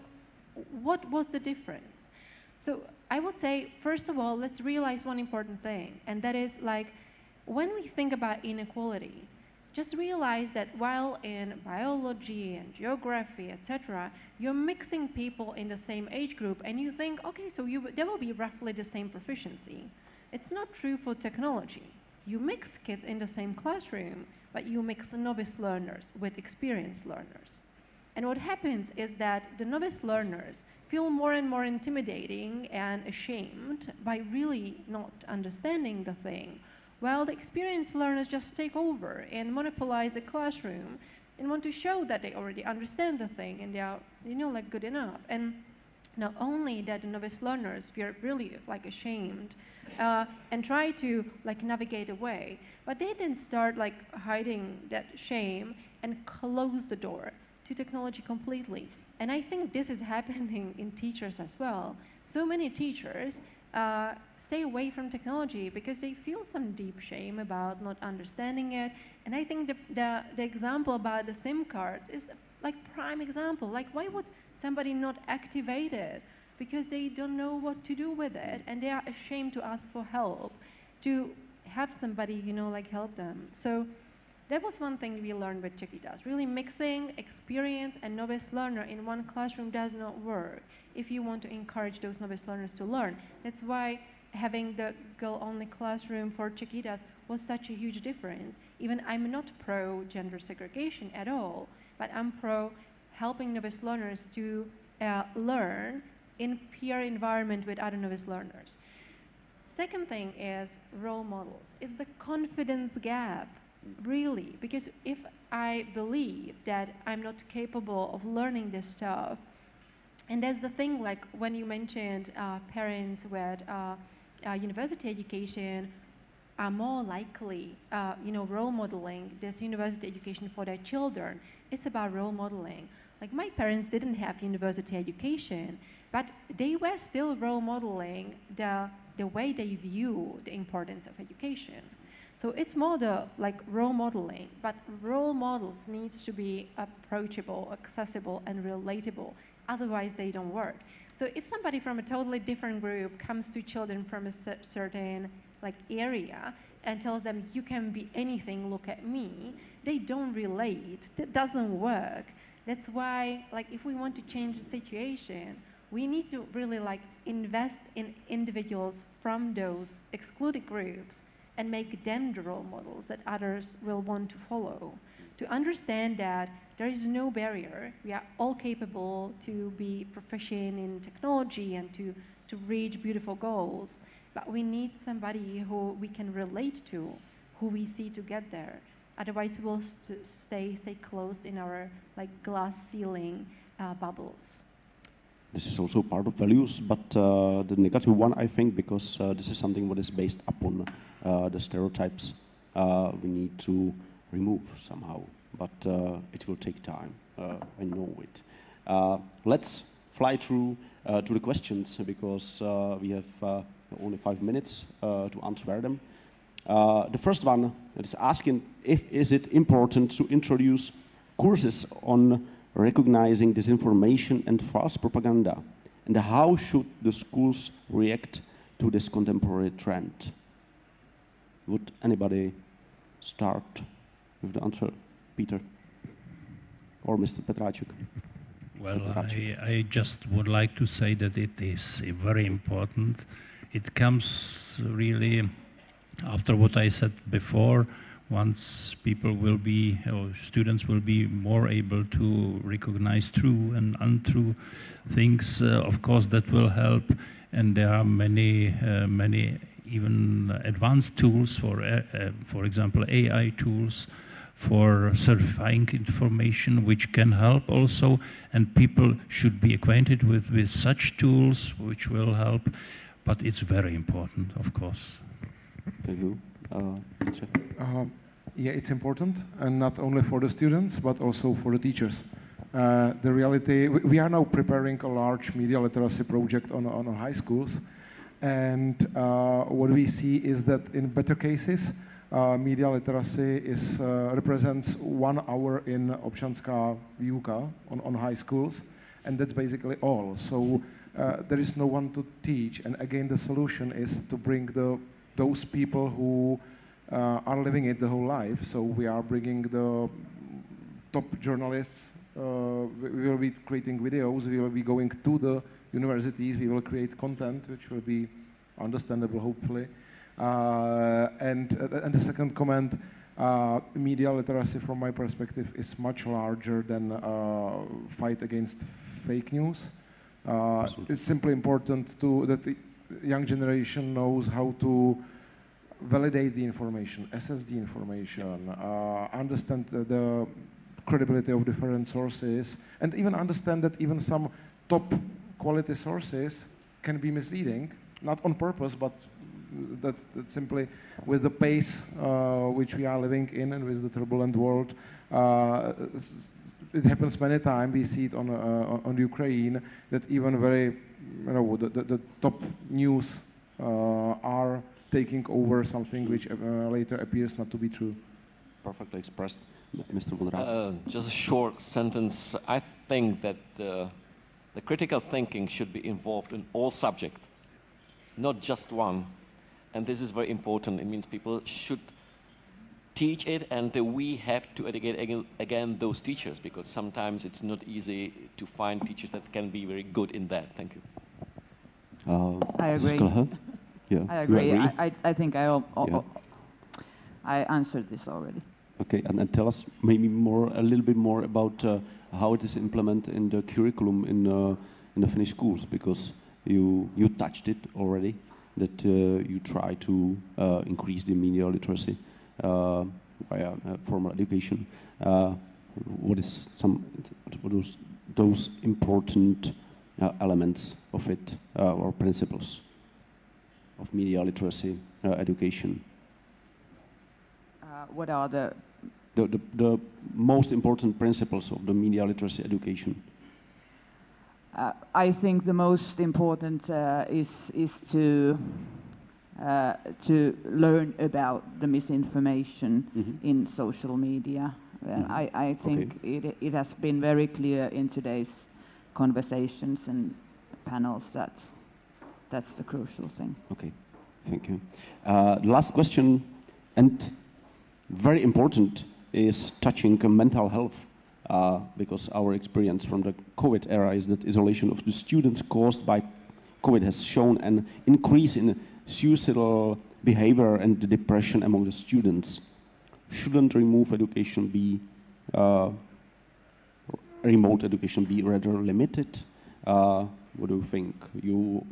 what was the difference? So I would say, first of all, let's realize one important thing, and that is like when we think about inequality, just realize that while in biology and geography, etc., you're mixing people in the same age group and you think, okay, so there will be roughly the same proficiency. It's not true for technology. You mix kids in the same classroom, but you mix novice learners with experienced learners. And what happens is that the novice learners feel more and more intimidating and ashamed by really not understanding the thing, while the experienced learners just take over and monopolize the classroom and want to show that they already understand the thing and they are, you know, like good enough. And not only that the novice learners feel really like ashamed and try to like navigate away, but they then start like hiding that shame and close the door to technology completely. And I think this is happening in teachers as well. So many teachers stay away from technology because they feel some deep shame about not understanding it. And I think the example about the SIM cards is like prime example. Like why would somebody not activate it? Because they don't know what to do with it and they are ashamed to ask for help, to have somebody, you know, like help them. So that was one thing we learned with Czech.Digital. Really mixing experience and novice learner in one classroom does not work if you want to encourage those novice learners to learn. That's why having the girl-only classroom for Czech.Digital was such a huge difference. Even I'm not pro gender segregation at all, but I'm pro helping novice learners to learn in peer environment with other novice learners. Second thing is role models. It's the confidence gap. Really, because if I believe that I'm not capable of learning this stuff, and that's the thing, like when you mentioned parents with university education are more likely, you know, role modeling this university education for their children. It's about role modeling. Like my parents didn't have university education, but they were still role modeling the way they view the importance of education. So it's more the like role modeling, but role models needs to be approachable, accessible, and relatable. Otherwise, they don't work. So if somebody from a totally different group comes to children from a certain like area and tells them, you can be anything, look at me, they don't relate. That doesn't work. That's why, like, if we want to change the situation, we need to really like invest in individuals from those excluded groups and make them the role models that others will want to follow. To understand that there is no barrier, we are all capable to be proficient in technology and to reach beautiful goals, but we need somebody who we can relate to, who we see to get there. Otherwise, we will stay closed in our like glass ceiling bubbles. This is also part of values, but the negative one, I think, because this is something what is based upon the stereotypes we need to remove somehow, but it will take time, I know it. Let's fly through to the questions, because we have only 5 minutes to answer them. The first one is asking is it important to introduce courses on recognizing disinformation and false propaganda, and how should the schools react to this contemporary trend? Would anybody start with the answer, Peter or Mr. Petráček? Well, I just would like to say that it is very important. It comes really after what I said before. Once people will be, or students will be more able to recognize true and untrue things, of course that will help. And there are many even advanced tools for example, AI tools for certifying information, which can help also. And people should be acquainted with such tools, which will help. But it's very important, of course. Thank you. Yeah, it's important, and not only for the students, but also for the teachers. The reality, we are now preparing a large media literacy project on high schools, and what we see is that in better cases, media literacy represents 1 hour in občanská výuka on high schools, and that's basically all. So there is no one to teach, and again the solution is to bring those people who are living it the whole life. So we are bringing the top journalists. We will be creating videos. We will be going to the universities. We will create content which will be understandable, hopefully. And the second comment, media literacy, from my perspective, is much larger than fight against fake news. It's simply important that the young generation knows how to validate the information, assess the information, understand the credibility of different sources, and even understand that even some top quality sources can be misleading, not on purpose, but that simply with the pace which we are living in and with the turbulent world, it happens many times. We see it on Ukraine, that even very, the top news are taking over something which later appears not to be true. Perfectly expressed, Mr. Vrábel. Just a short sentence. I think that the critical thinking should be involved in all subjects, not just one. And this is very important. It means people should teach it, and we have to educate again those teachers, because sometimes it's not easy to find teachers that can be very good in that. Thank you. I agree. Yeah. I agree. I think I answered this already. Okay, and tell us maybe a little bit more about how it is implemented in the curriculum in the Finnish schools, because you touched it already, that you try to increase the media literacy via formal education. What is those important elements of it, or principles of media literacy education? What are the most important principles of the media literacy education? I think the most important is to learn about the misinformation in social media. I think it has been very clear in today's conversations and panels that that's the crucial thing. Okay, thank you. Last question, and very important, is touching mental health, because our experience from the COVID era is that isolation of the students caused by COVID has shown an increase in suicidal behavior and the depression among the students. Shouldn't remote education be rather limited? What do you think? You,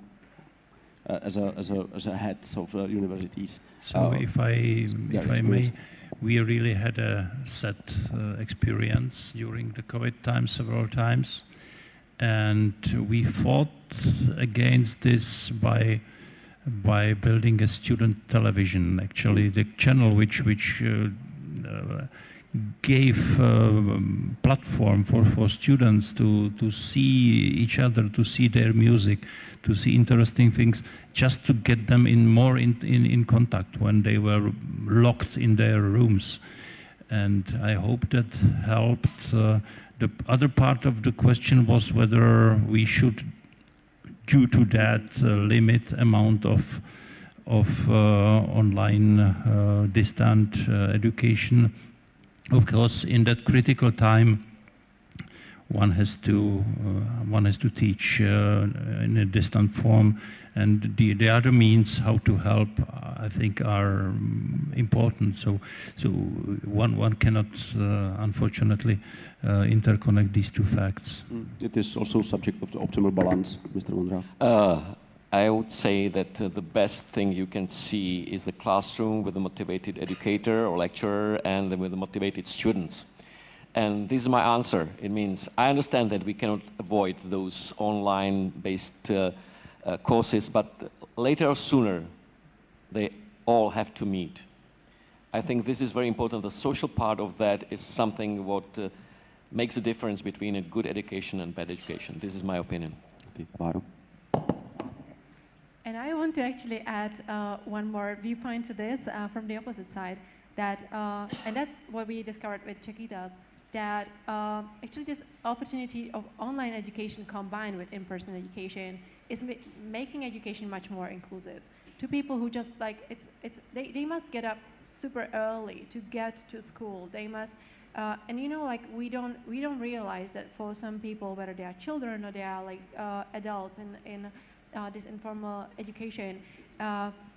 as a heads of universities. So if I may, we really had a sad experience during the COVID time several times, and we fought against this by building a student television. Actually, the channel which gave platform for students to see each other, to see their music, to see interesting things, just to get them more in contact when they were locked in their rooms. And I hope that helped. The other part of the question was whether we should, due to that, limit amount of online distant education. Of course, in that critical time, one has to teach in a distant form, and the other means how to help, I think, are important. So one cannot, unfortunately, interconnect these two facts. It is also subject of the optimal balance, Mr. Vondra. I would say that the best thing you can see is the classroom with a motivated educator or lecturer and with the motivated students. And this is my answer. It means I understand that we cannot avoid those online-based courses, but later or sooner, they all have to meet. I think this is very important. The social part of that is something what makes a difference between a good education and bad education. This is my opinion. Okay, Báro. And I want to actually add one more viewpoint to this from the opposite side, that, and that's what we discovered with Čekytas, that actually this opportunity of online education combined with in-person education is making education much more inclusive. To people who just like, they must get up super early to get to school. They must, and you know, like we don't realize that for some people, whether they are children or they are like adults in this informal education,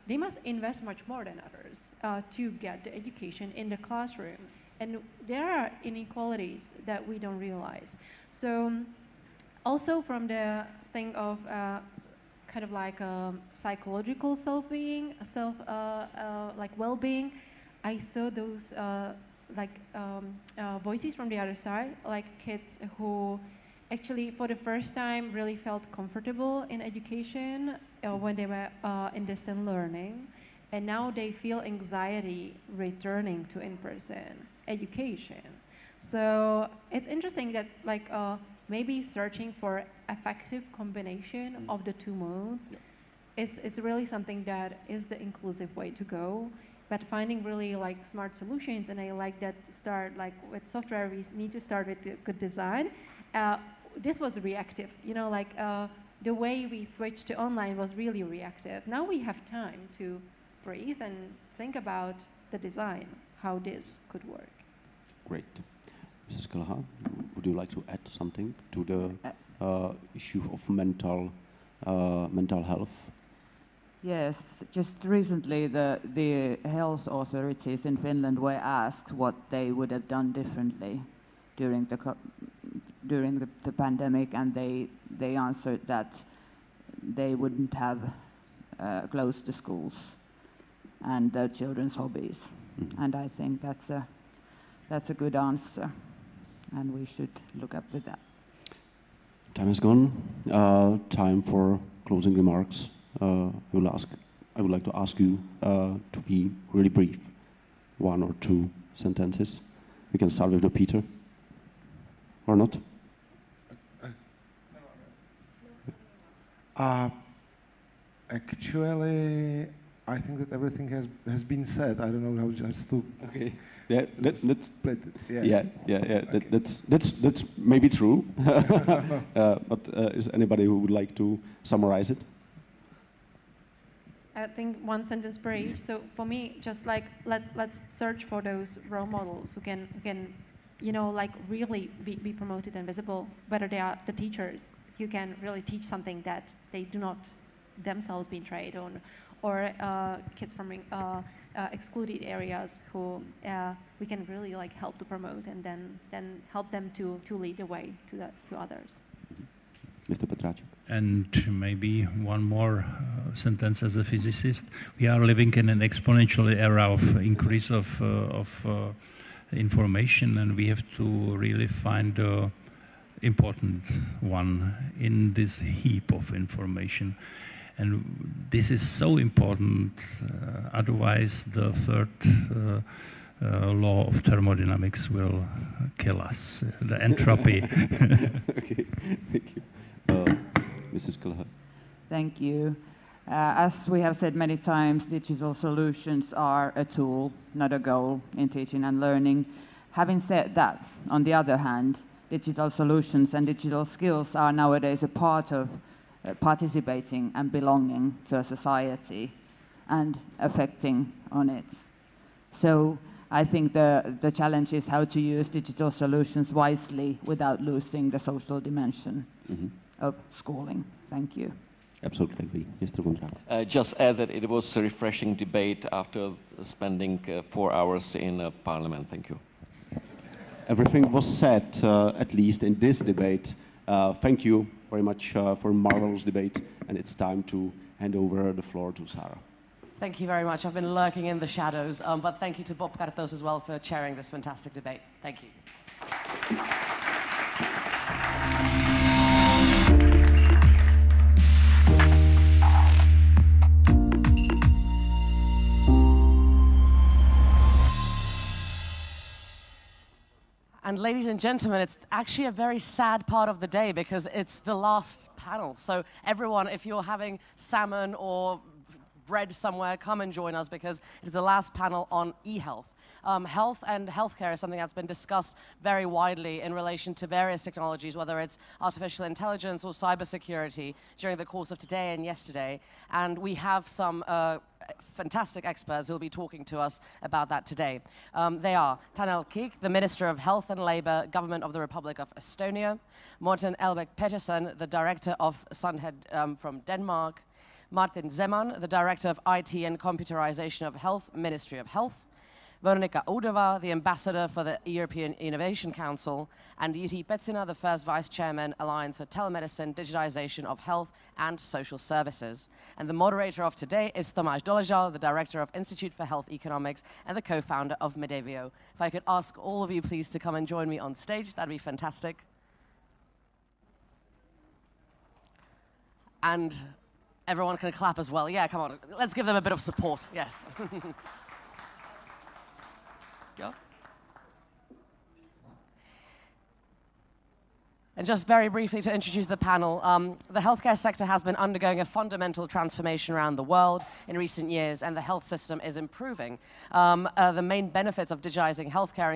they must invest much more than others to get the education in the classroom. And there are inequalities that we don't realize. So also from the thing of kind of like psychological self-being, like well-being, I saw those voices from the other side, like kids who actually for the first time really felt comfortable in education when they were in distant learning, and now they feel anxiety returning to in-person education. So it's interesting that like maybe searching for effective combination of the two modes is really something that is the inclusive way to go. But finding really like smart solutions, and I like that start like with software, we need to start with good design. This was reactive, you know, like the way we switched to online was really reactive. Now we have time to breathe and think about the design, how this could work. Great. Mrs. Kelleher, would you like to add something to the issue of mental health? Yes, just recently the health authorities in Finland were asked what they would have done differently during the pandemic, and they answered that they wouldn't have closed the schools and the children's hobbies. Mm-hmm. And I think that's a good answer, and we should look up with that. Time is gone. Time for closing remarks. I would like to ask you to be really brief, 1 or 2 sentences. We can start with Peter, or not? Actually, I think that everything has been said. I don't know how just to. Okay. Yeah. Let's split it. Yeah. Okay. That's maybe true. But is anybody who would like to summarize it? I think 1 sentence per each. So for me, just like let's search for those role models who can, you know, like really be promoted and visible. Whether they are the teachers who can really teach something that they do not themselves been trained on, or kids from excluded areas who we can really like help to promote and then help them to lead the way to others. Mr. Petracek. And maybe one more sentence as a physicist. We are living in an exponential era of increase of information, and we have to really find the important one in this heap of information. And this is so important, otherwise the third law of thermodynamics will kill us, the entropy. Okay, thank you. Mrs. Kelleher. Thank you. As we have said many times, digital solutions are a tool, not a goal in teaching and learning. Having said that, on the other hand, digital solutions and digital skills are nowadays a part of participating and belonging to a society and affecting on it. So I think the challenge is how to use digital solutions wisely without losing the social dimension of schooling. Thank you. Absolutely agree. Mr. Vondrák. Just add that it was a refreshing debate after spending 4 hours in Parliament. Thank you. Everything was said, at least in this debate. Thank you very much for a marvelous debate, and it's time to hand over the floor to Sarah. Thank you very much. I've been lurking in the shadows, but thank you to Bob Kartos as well for chairing this fantastic debate. Thank you. And ladies and gentlemen, it's actually a very sad part of the day because it's the last panel. So everyone, if you're having salmon or bread somewhere, come and join us because it is the last panel on eHealth. Health and healthcare is something that's been discussed very widely in relation to various technologies, whether it's artificial intelligence or cybersecurity during the course of today and yesterday. And we have some fantastic experts who will be talking to us about that today. They are Tanel Kiik, the Minister of Health and Labour, Government of the Republic of Estonia, Morten Elbæk Petersen, the Director of Sundhed from Denmark, Martin Zeman, the Director of IT and Computerization of Health, Ministry of Health, Veronika Oudova, the Ambassador for the European Innovation Council, and Jiří Pecina, the first Vice Chairman, Alliance for Telemedicine, Digitization of Health and Social Services. And the moderator of today is Tomáš Doležal, the Director of Institute for Health Economics and the co-founder of Medevio. If I could ask all of you please to come and join me on stage, that'd be fantastic. And everyone can clap as well. Yeah, come on, let's give them a bit of support, yes. Yeah. And just very briefly to introduce the panel, the healthcare sector has been undergoing a fundamental transformation around the world in recent years, and the health system is improving. The main benefits of digitizing healthcare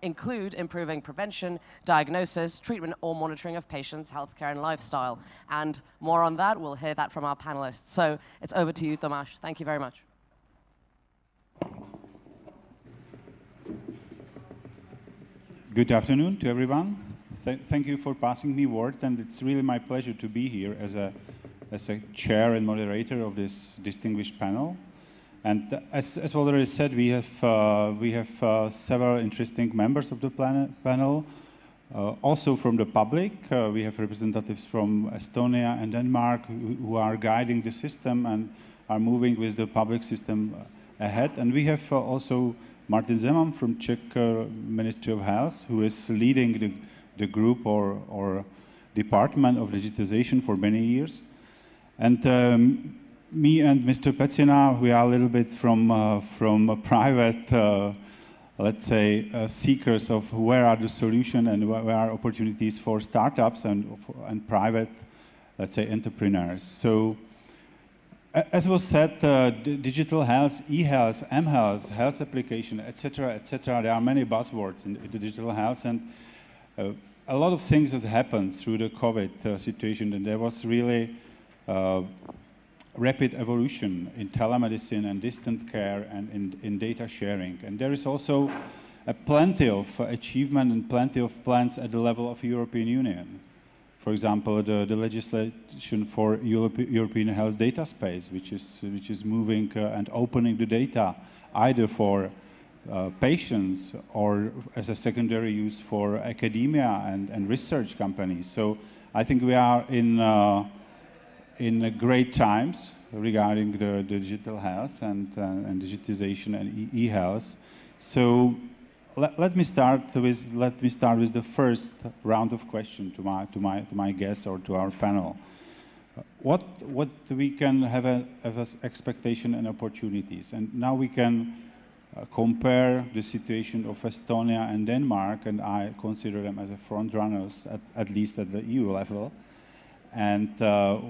include improving prevention, diagnosis, treatment or monitoring of patients' healthcare and lifestyle. And more on that, we'll hear that from our panelists. So it's over to you, Tomáš. Thank you very much. Good afternoon to everyone. Thank you for passing me word, and it's really my pleasure to be here as a chair and moderator of this distinguished panel. And as already said, we have several interesting members of the panel. Also from the public, we have representatives from Estonia and Denmark who are guiding the system and are moving with the public system ahead. And we have also Martin Zeman from Czech Ministry of Health, who is leading the group or department of digitization for many years. And me and Mr. Pecina, we are a little bit from a private, let's say, seekers of where are the solutions and where are opportunities for startups and private, let's say, entrepreneurs. So, as was said, digital health, e-health, m-health, health application, etc., there are many buzzwords in the digital health, and a lot of things has happened through the COVID situation, and there was really rapid evolution in telemedicine and distant care and in data sharing. And there is also plenty of achievement and plenty of plans at the level of European Union. For example, the legislation for European health data space, which is moving and opening the data either for patients or as a secondary use for academia and research companies. So I think we are in great times regarding the digital health and digitization and e-health. So let me start with the first round of questions to my guests or to our panel. What we can have as expectation and opportunities, and now we can compare the situation of Estonia and Denmark, and I consider them as a front runners, at least at the EU level. And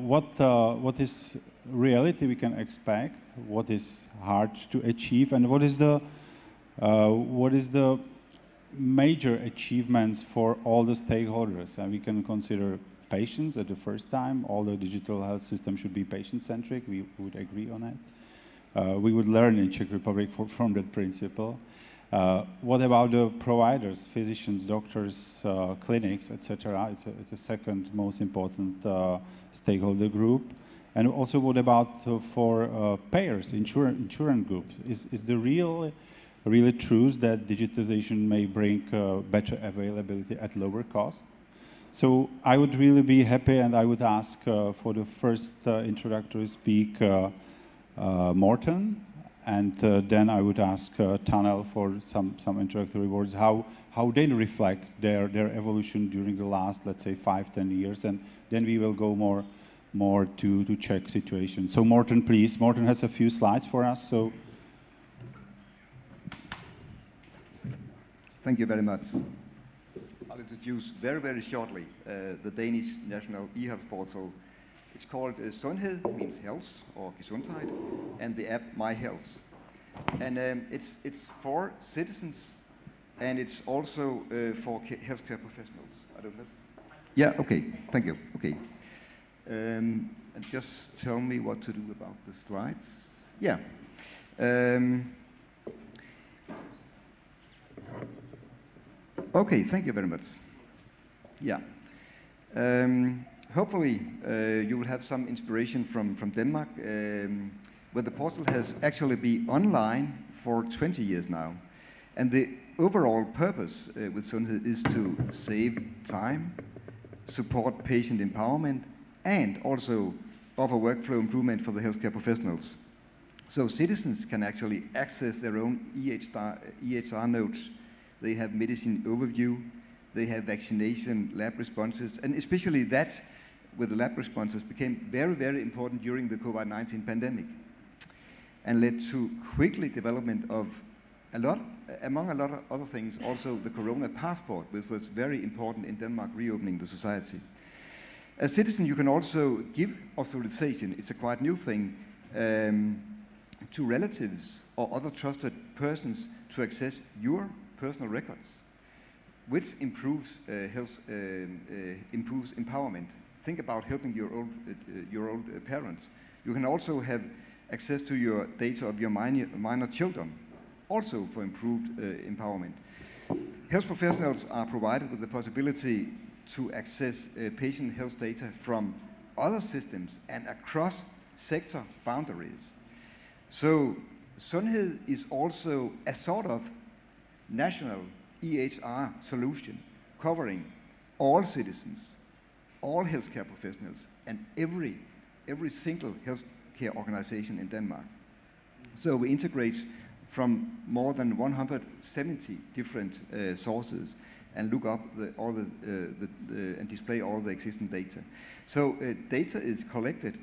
what is reality we can expect, what is hard to achieve, and what is the major achievements for all the stakeholders. And we can consider patients at the first time. All the digital health system should be patient-centric. We would agree on that. We would learn in Czech Republic from that principle. What about the providers, physicians, doctors, clinics, etc.? It's a second most important stakeholder group. And also, what about for payers, insurance groups? Is the really true that digitization may bring better availability at lower cost? So I would really be happy, and I would ask for the first introductory speak, Morten, and then I would ask Tanel for some introductory words, how they reflect their evolution during the last, let's say, 5-10 years, and then we will go more to Czech situation. So Morten, please. Morten has a few slides for us. So. Thank you very much. I'll introduce very, very shortly the Danish National eHealth Portal. It's called Sundhed, means health, or Gesundheit, and the app My Health. And it's for citizens, and it's also for healthcare professionals. I don't know. Yeah, okay, thank you, okay. And just tell me what to do about the slides. Yeah. Okay, thank you very much. Yeah. Hopefully, you will have some inspiration from Denmark, where the portal has actually been online for 20 years now. And the overall purpose with Sundhed is to save time, support patient empowerment, and also offer workflow improvement for the healthcare professionals. So citizens can actually access their own EHR notes. They have medicine overview, they have vaccination lab responses, and especially that with the lab responses became very, very important during the COVID-19 pandemic and led to quickly development of among a lot of other things, also the Corona passport, which was very important in Denmark reopening the society. As citizen, you can also give authorization, it's a quite new thing, to relatives or other trusted persons to access your personal records, which improves improves empowerment. Think about helping your old parents. You can also have access to your data of your minor children, also for improved empowerment. Health professionals are provided with the possibility to access patient health data from other systems and across sector boundaries. So Sundhed is also a sort of national EHR solution covering all citizens, all healthcare professionals, and every single healthcare organization in Denmark. So we integrate from more than 170 different sources and look up and display all the existing data. So data is collected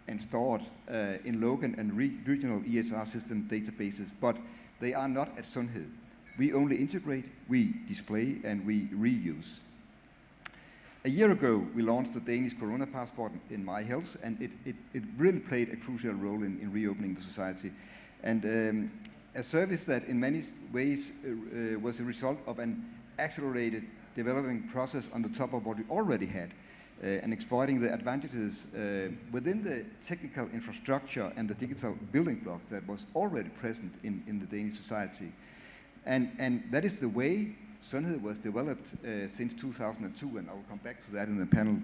and stored in local and regional EHR system databases, but they are not at Sundhed. We only integrate, we display, and we reuse. A year ago, we launched the Danish Corona passport in My Health, and it really played a crucial role in reopening the society. And a service that in many ways was a result of an accelerated developing process on the top of what we already had, and exploiting the advantages within the technical infrastructure and the digital building blocks that was already present in the Danish society. And that is the way Sundhed was developed since 2002, and I will come back to that in the panel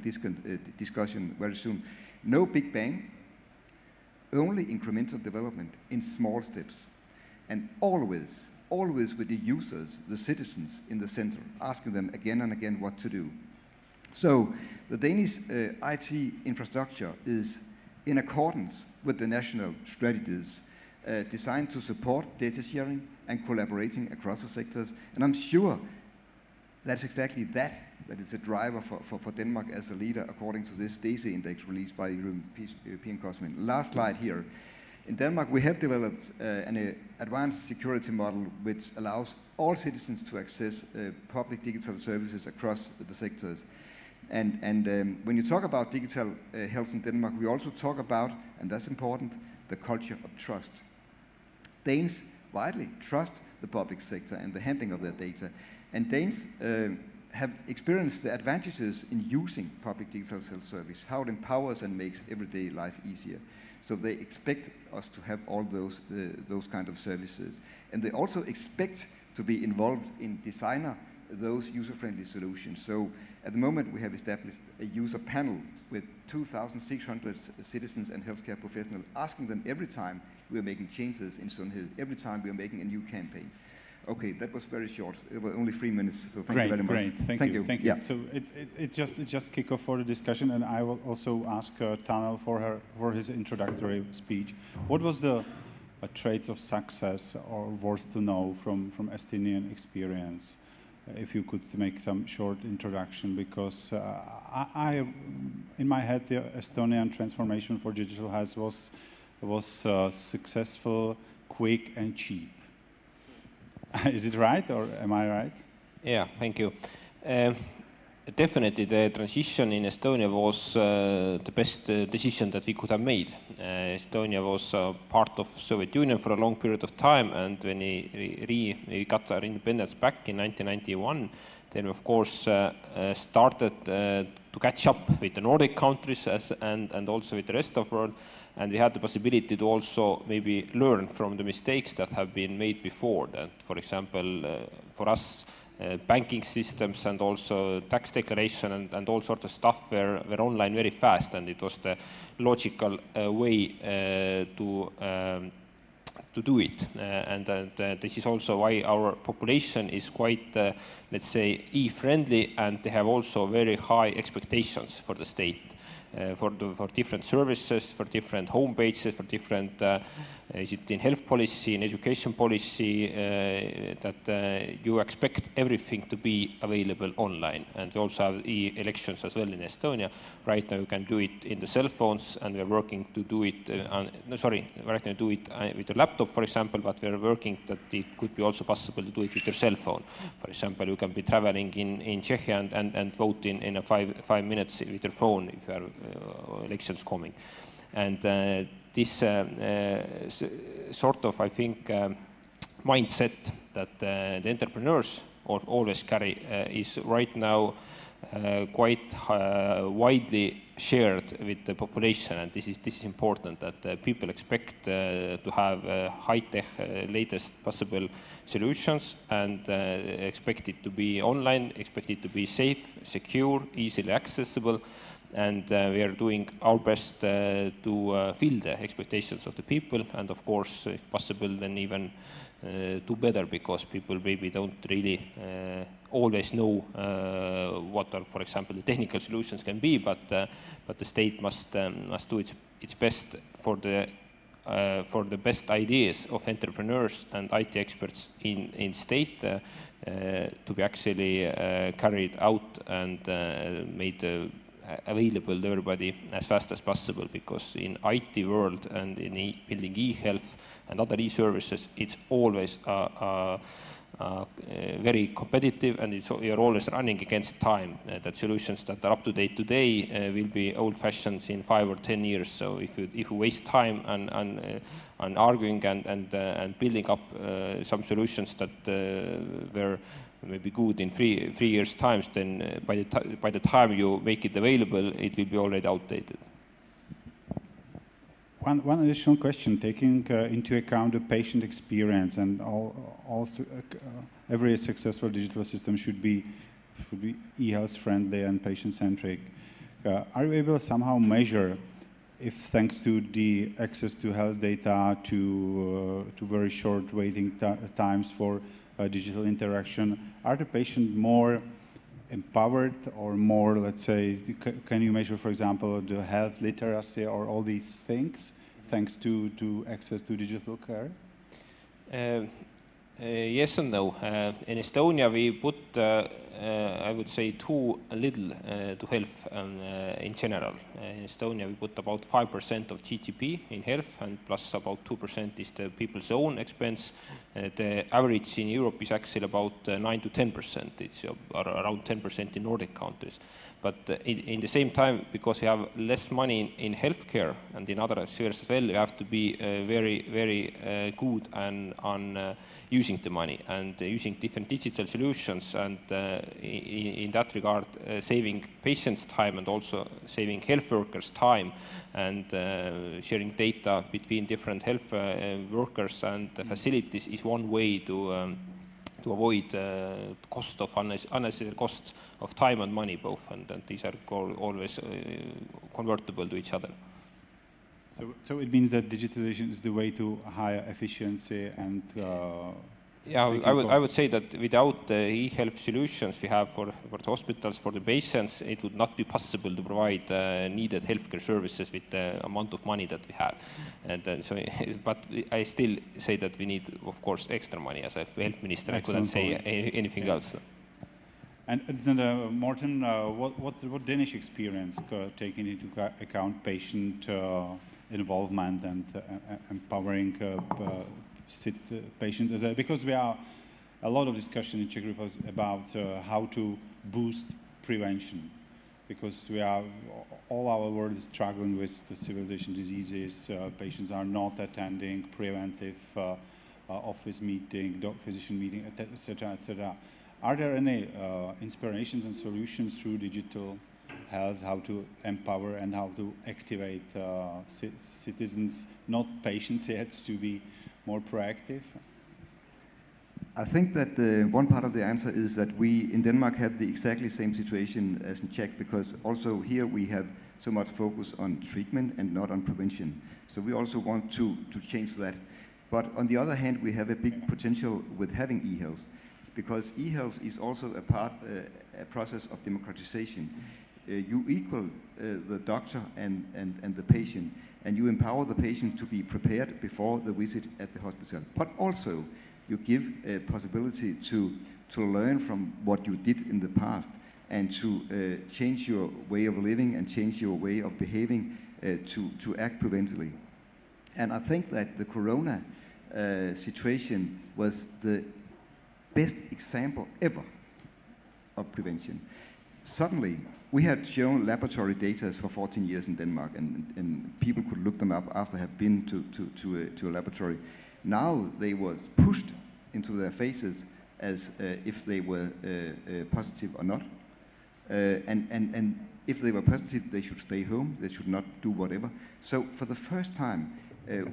discussion very soon. No big bang, only incremental development in small steps, and always with the users, the citizens in the center, asking them again and again what to do. So the Danish IT infrastructure is in accordance with the national strategies designed to support data sharing and collaborating across the sectors. And I'm sure that's exactly that is a driver for Denmark as a leader, according to this DAISY index released by the European Commission. Last slide here. In Denmark, we have developed an advanced security model which allows all citizens to access public digital services across the sectors. And when you talk about digital health in Denmark, we also talk about, and that's important, the culture of trust. Danes widely trust the public sector and the handling of their data. And Danes have experienced the advantages in using public digital health service, how it empowers and makes everyday life easier. So they expect us to have all those kind of services. And they also expect to be involved in designing those user-friendly solutions. So at the moment we have established a user panel with 2,600 citizens and healthcare professionals, asking them every time we are making changes in Sundhed, every time we are making a new campaign. Okay, that was very short. It was only 3 minutes, so thank you very much. Great, thank you. Thank you. Yeah. So it just kick off for the discussion, and I will also ask Tanel for his introductory speech. What was the traits of success or worth to know from Estonian experience? If you could make some short introduction, because I in my head the Estonian transformation for digital health was successful, quick, and cheap. Is it right, or am I right? Yeah, thank you. Definitely the transition in Estonia was the best decision that we could have made. Estonia was part of Soviet Union for a long period of time, and when we got our independence back in 1991, then we of course started to catch up with the Nordic countries and also with the rest of the world. And we had the possibility to also maybe learn from the mistakes that have been made before. That, for example, for us, banking systems and also tax declaration and all sorts of stuff were online very fast, and it was the logical way to do it. And this is also why our population is quite, let's say, e-friendly, and they have also very high expectations for the state. For different services, for different home pages, for different, is it in health policy, in education policy, that you expect everything to be available online. And we also have e-elections as well in Estonia. Right now you can do it in the cell phones, and we're working to do it, right now do it with your laptop, for example, but we're working that it could be also possible to do it with your cell phone. For example, you can be traveling in Czech and vote in a 5 minutes with your phone if you are elections coming. And this sort of, I think, mindset that the entrepreneurs always carry is right now quite widely shared with the population, and this is important, that people expect to have high-tech, latest possible solutions, and expect it to be online, expect it to be safe, secure, easily accessible. And we are doing our best to fill the expectations of the people, and of course, if possible, then even do better, because people maybe don't really always know what are, for example, the technical solutions can be, but the state must do its best for the best ideas of entrepreneurs and IT experts in state to be actually carried out and made available to everybody as fast as possible, because in IT world and in building e-health and other e-services, it's always very competitive, and you're always running against time. That solutions that are up to date today will be old-fashioned in 5 or 10 years. So if you waste time on arguing and building up some solutions that were maybe good in three years' times, then by the time you make it available, it will be already outdated. One additional question, taking into account the patient experience, and every successful digital system should be e-health friendly and patient-centric. Are you able to somehow measure if, thanks to the access to health data, to very short waiting times for digital interaction, are the patient more empowered or more, let's say, can you measure, for example, the health literacy or all these things thanks to access to digital care? Yes and no. In Estonia, we put, I would say, too little to health in general. In Estonia, we put about 5% of GDP in health, and plus about 2% is the people's own expense. The average in Europe is actually about 9 to 10%. It's around 10% in Nordic countries. But in the same time, because we have less money in healthcare and in other spheres as well, you have to be very, very good on using the money and using different digital solutions, and in that regard, saving patients' time and also saving health workers' time, and sharing data between different health workers and facilities is one way to avoid cost of unnecessary costs of time and money both, and these are always convertible to each other. So it means that digitalization is the way to higher efficiency and yeah, I would say that without the e-health solutions we have for the hospitals, for the patients, it would not be possible to provide needed healthcare services with the amount of money that we have. And so, but I still say that we need, of course, extra money. As a health minister, I couldn't say anything else. And Morten, what Danish experience taking into account patient involvement and empowering patients, because we are a lot of discussion in Czech Republic about how to boost prevention, because we are all our world is struggling with the civilization diseases. Patients are not attending preventive office meeting, physician meeting, etc., etc. Are there any inspirations and solutions through digital health, how to empower and how to activate citizens, not patients yet, to be more proactive? I think that one part of the answer is that we in Denmark have the exactly same situation as in Czech, because also here we have so much focus on treatment and not on prevention. So we also want to change that. But on the other hand, we have a big potential with having e-health, because e-health is also a process of democratization. You equal the doctor and the patient, and you empower the patient to be prepared before the visit at the hospital. But also, you give a possibility to learn from what you did in the past, and to change your way of living and change your way of behaving to act preventively. And I think that the corona situation was the best example ever of prevention. Suddenly, we had shown laboratory data for 14 years in Denmark, and people could look them up after have been to a laboratory. Now they were pushed into their faces as if they were positive or not. And if they were positive, they should stay home, they should not do whatever. So for the first time,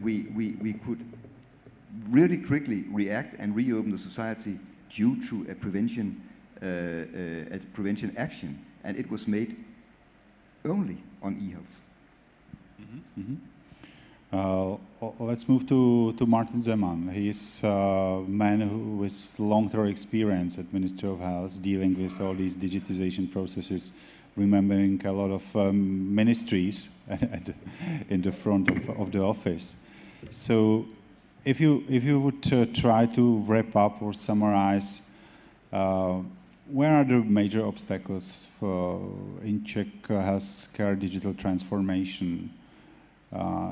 we could really quickly react and reopen the society due to a prevention action. And it was made only on e-health. Let's move to Martin Zeman. He is a man with long-term experience at Ministry of Health, dealing with all these digitization processes, remembering a lot of ministries in the front of the office. So if you would try to wrap up or summarize, where are the major obstacles in Czech healthcare digital transformation?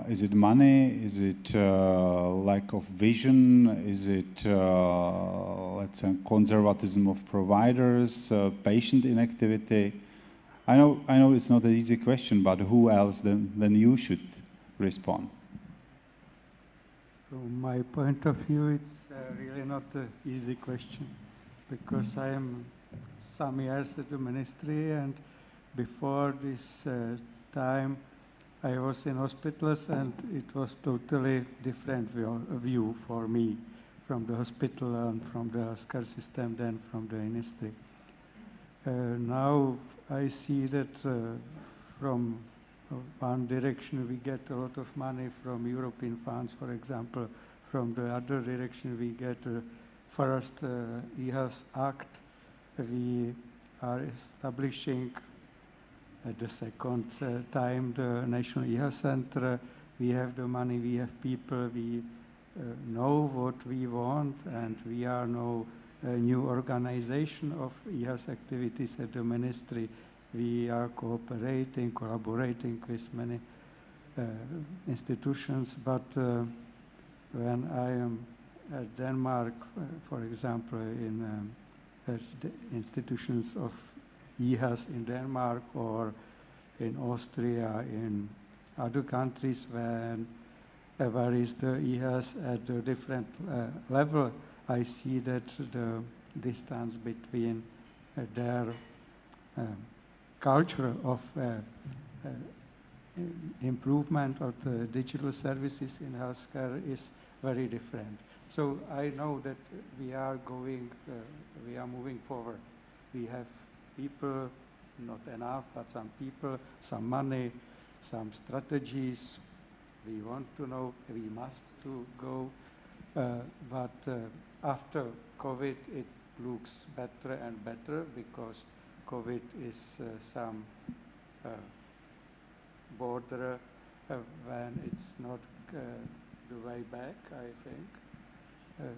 Is it money? Is it lack of vision? Is it, let's say, conservatism of providers, patient inactivity? I know it's not an easy question, but who else than you should respond? From my point of view, it's really not an easy question, because I am some years at the ministry, and before this time I was in hospitals, and it was totally different view for me from the hospital and from the healthcare system than from the ministry. Now I see that from one direction we get a lot of money from European funds, for example. From the other direction we get first eHealth Act. We are establishing at the second time the National eHealth Center. We have the money, we have people, we know what we want, and we are now a new organization of eHealth activities at the ministry. We are collaborating with many institutions, but when I am at Denmark, for example, in the institutions of eHealth in Denmark or in Austria, in other countries, where is the eHealth at a different level, I see that the distance between their culture of improvement of the digital services in healthcare is very different. So I know that we are moving forward. We have people, not enough, but some people, some money, some strategies. We want to know, we must to go, but after COVID, it looks better and better because COVID is some border when it's not the way back, I think.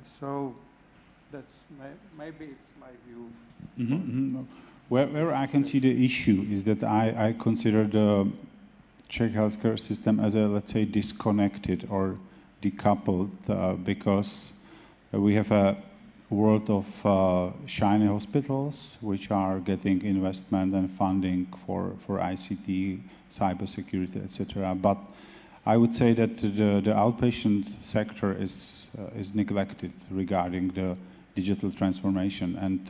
So that's maybe it's my view. Mm-hmm. Where I can see the issue is that I consider the Czech healthcare system as a, let's say, disconnected or decoupled because we have a world of shiny hospitals which are getting investment and funding for ICT, cybersecurity, etc. But I would say that the outpatient sector is neglected regarding the digital transformation, and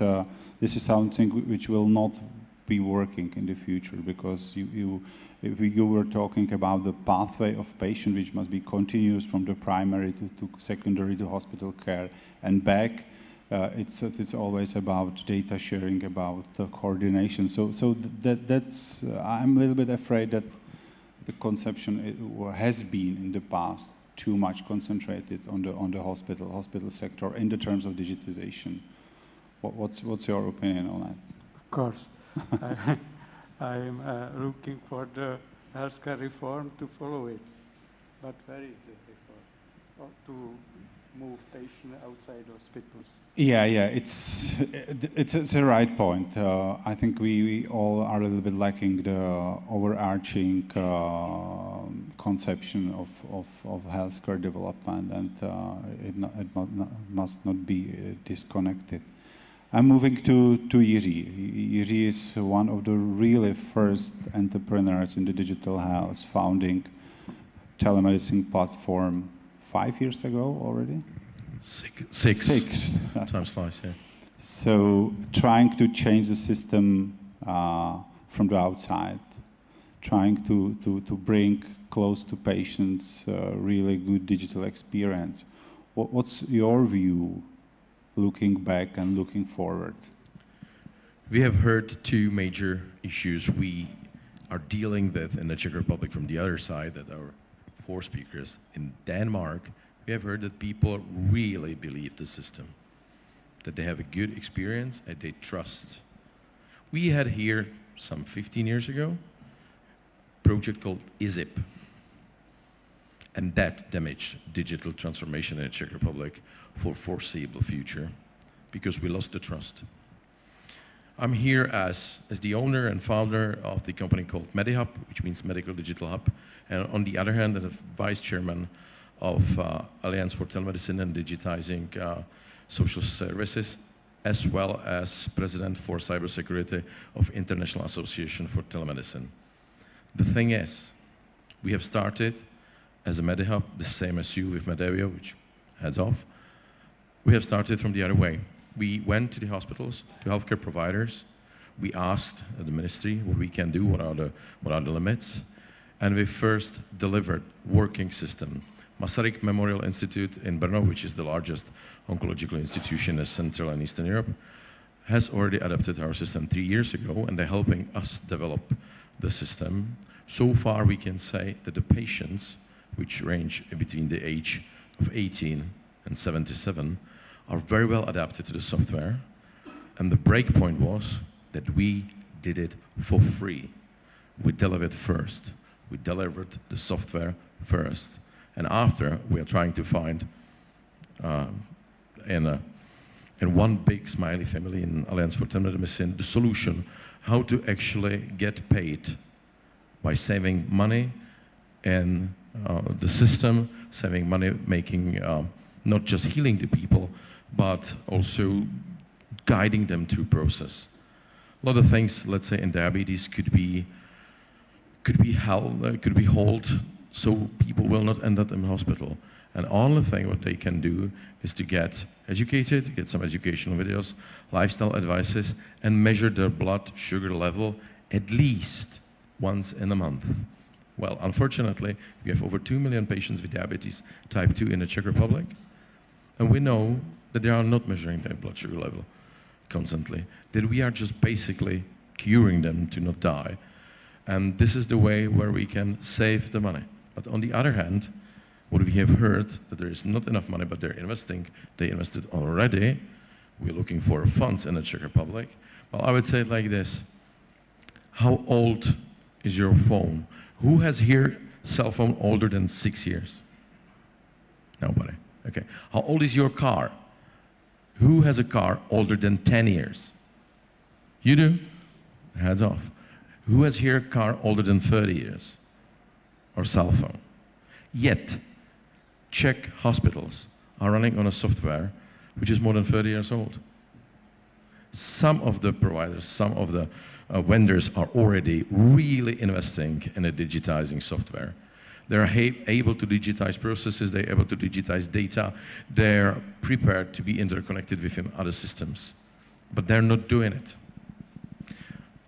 this is something which will not be working in the future because if you were talking about the pathway of patient which must be continuous from the primary to secondary to hospital care and back, it's always about data sharing, about coordination. So that's I'm a little bit afraid that the conception has been in the past too much concentrated on the hospital sector in the terms of digitization. What's your opinion on that? Of course, I'm looking for the healthcare reform to follow it, but where is the reform to move patients outside hospitals? Yeah, it's a right point. I think we all are a little bit lacking the overarching conception of healthcare development, and it must not be disconnected. I'm moving to Jiří. Jiří is one of the really first entrepreneurs in the digital health, founding telemedicine platform 5 years ago already? Six. Time flies, yeah. So trying to change the system from the outside, trying to bring close to patients really good digital experience. What's your view looking back and looking forward? We have heard two major issues we are dealing with in the Czech Republic from the other side, that our four speakers. In Denmark, we have heard that people really believe the system, that they have a good experience and they trust. We had here some 15 years ago a project called IZIP, and that damaged digital transformation in the Czech Republic for foreseeable future because we lost the trust. I'm here as the owner and founder of the company called MediHub, which means Medical Digital Hub, and on the other hand, the vice chairman of Alliance for Telemedicine and Digitizing Social Services, as well as president for cybersecurity of International Association for Telemedicine. The thing is, we have started as a MediHub, the same as you with Medavia, which heads off. We have started from the other way. We went to the hospitals, to healthcare providers. We asked the ministry what we can do, what are the limits, and we first delivered working system. Masaryk Memorial Institute in Brno, which is the largest oncological institution in Central and Eastern Europe, has already adopted our system 3 years ago, and they're helping us develop the system. So far, we can say that the patients, which range between the age of 18 and 77, are very well adapted to the software. And the breakpoint was that we did it for free. We delivered first. We delivered the software first. And after, we are trying to find in one big smiley family in Alliance for Telemedicine, the solution how to actually get paid by saving money in the system, saving money, making not just healing the people, but also guiding them through process. A lot of things, let's say in diabetes, could be held so people will not end up in hospital. And only thing what they can do is to get educated, get some educational videos, lifestyle advices, and measure their blood sugar level at least once in a month. Well, unfortunately, we have over 2 million patients with diabetes type 2 in the Czech Republic, and we know that they are not measuring their blood sugar level constantly, that we are just basically curing them to not die. And this is the way where we can save the money. But on the other hand, what we have heard, that there is not enough money, but they're investing. They invested already. We're looking for funds in the Czech Republic. Well, I would say it like this. How old is your phone? Who has here cell phone older than 6 years? Nobody. Okay. How old is your car? Who has a car older than 10 years? You do? Hands off. Who has here a car older than 30 years? Or cell phone? Yet, Czech hospitals are running on a software which is more than 30 years old. Some of the providers, some of the vendors are already really investing in a digitizing software. They're able to digitize processes, they're able to digitize data, they're prepared to be interconnected within other systems, but they're not doing it.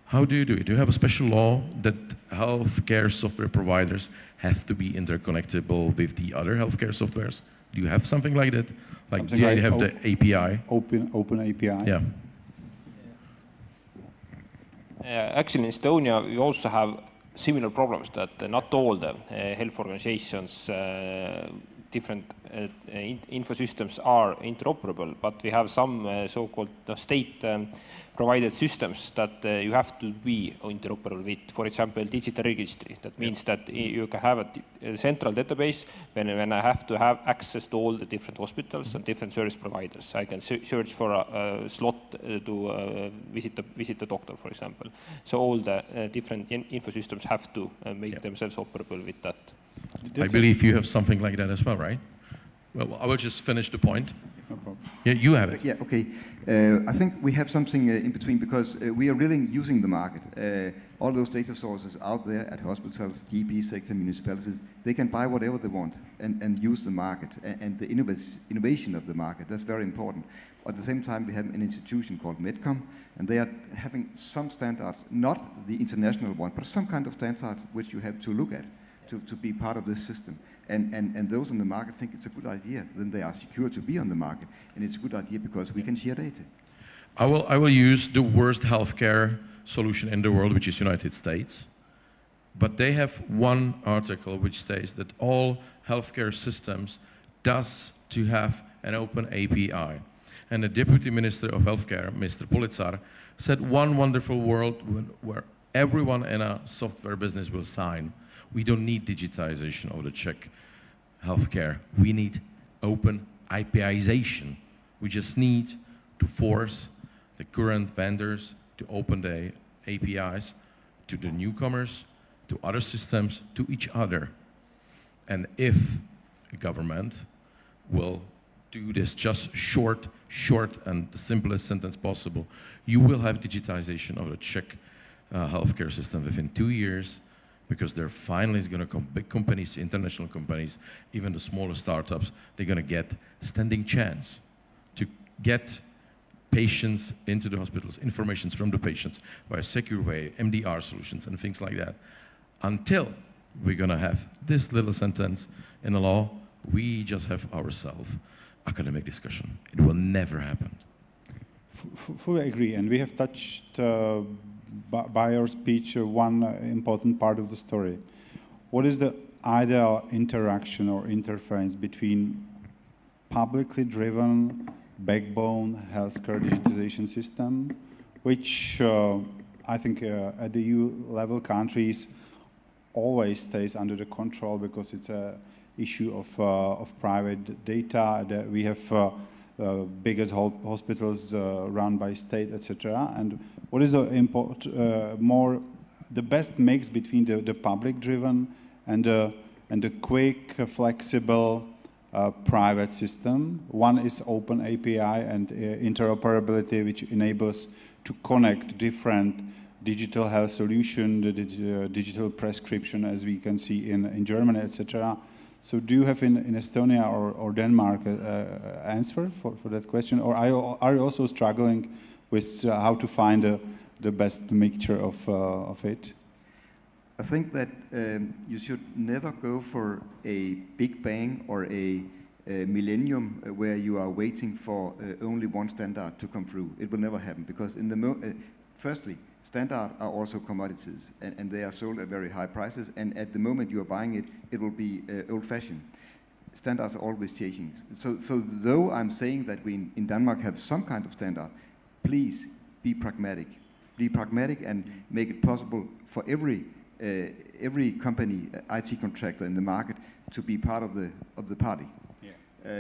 How do you do it? Do you have a special law that healthcare software providers have to be interconnectable with the other healthcare softwares? Do you have something like that? Like, do you have the API? Open API? Yeah. Actually, in Estonia, we also have similar problems that not all the health organizations, different info systems are interoperable, but we have some so-called state-provided systems that you have to be interoperable with. For example, digital registry. That means that you can have a central database when I have to have access to all the different hospitals and different service providers. I can search for a slot to visit the doctor, for example. So all the different info systems have to make themselves operable with that. I believe you have something like that as well, right? Well, I will just finish the point. No problem. Yeah, you have it. Yeah, okay. I think we have something in between because we are really using the market. All those data sources out there at hospitals, GP sector, municipalities, they can buy whatever they want and use the market and the innovation of the market. That's very important. At the same time, we have an institution called Medcom, and they are having some standards, not the international one, but some kind of standards which you have to look at to be part of this system. And those on the market think it's a good idea. Then they are secure to be on the market. And it's a good idea because we can share data. I will use the worst healthcare solution in the world, which is United States. But they have one article which says that all healthcare systems does to have an open API. And the Deputy Minister of Healthcare, Mr. Policar, said one wonderful world where everyone in a software business will sign. We don't need digitization of the Czech healthcare. We need open APIization. We just need to force the current vendors to open the APIs to the newcomers, to other systems, to each other. And if the government will do this just short, and the simplest sentence possible, you will have digitization of the Czech healthcare system within 2 years, because there finally is going to come big companies, international companies, even the smaller startups, they're going to get standing chance to get patients into the hospitals, information from the patients by a secure way, MDR solutions and things like that. Until we're going to have this little sentence in the law, we just have ourselves academic discussion. It will never happen. Fully agree, and we have touched by your speech one important part of the story. What is the ideal interaction or interference between publicly driven backbone healthcare digitization system, which I think at the EU level countries always stays under the control because it's a issue of private data. We have biggest hospitals run by state, etc. And what is the the best mix between the public-driven and the quick, flexible private system? One is open API and interoperability, which enables to connect different digital health solution, the digital prescription, as we can see in Germany, etc. So do you have in Estonia or Denmark answer for that question? Or are you also struggling with how to find the best mixture of it? I think that you should never go for a big bang or a millennium where you are waiting for only one standard to come through. It will never happen, because in the firstly, standards are also commodities, and they are sold at very high prices, and at the moment you are buying it, it will be old-fashioned. Standards are always changing. So though I'm saying that we in Denmark have some kind of standard, please be pragmatic. Be pragmatic and make it possible for every company, IT contractor in the market, to be part of the party. Yeah.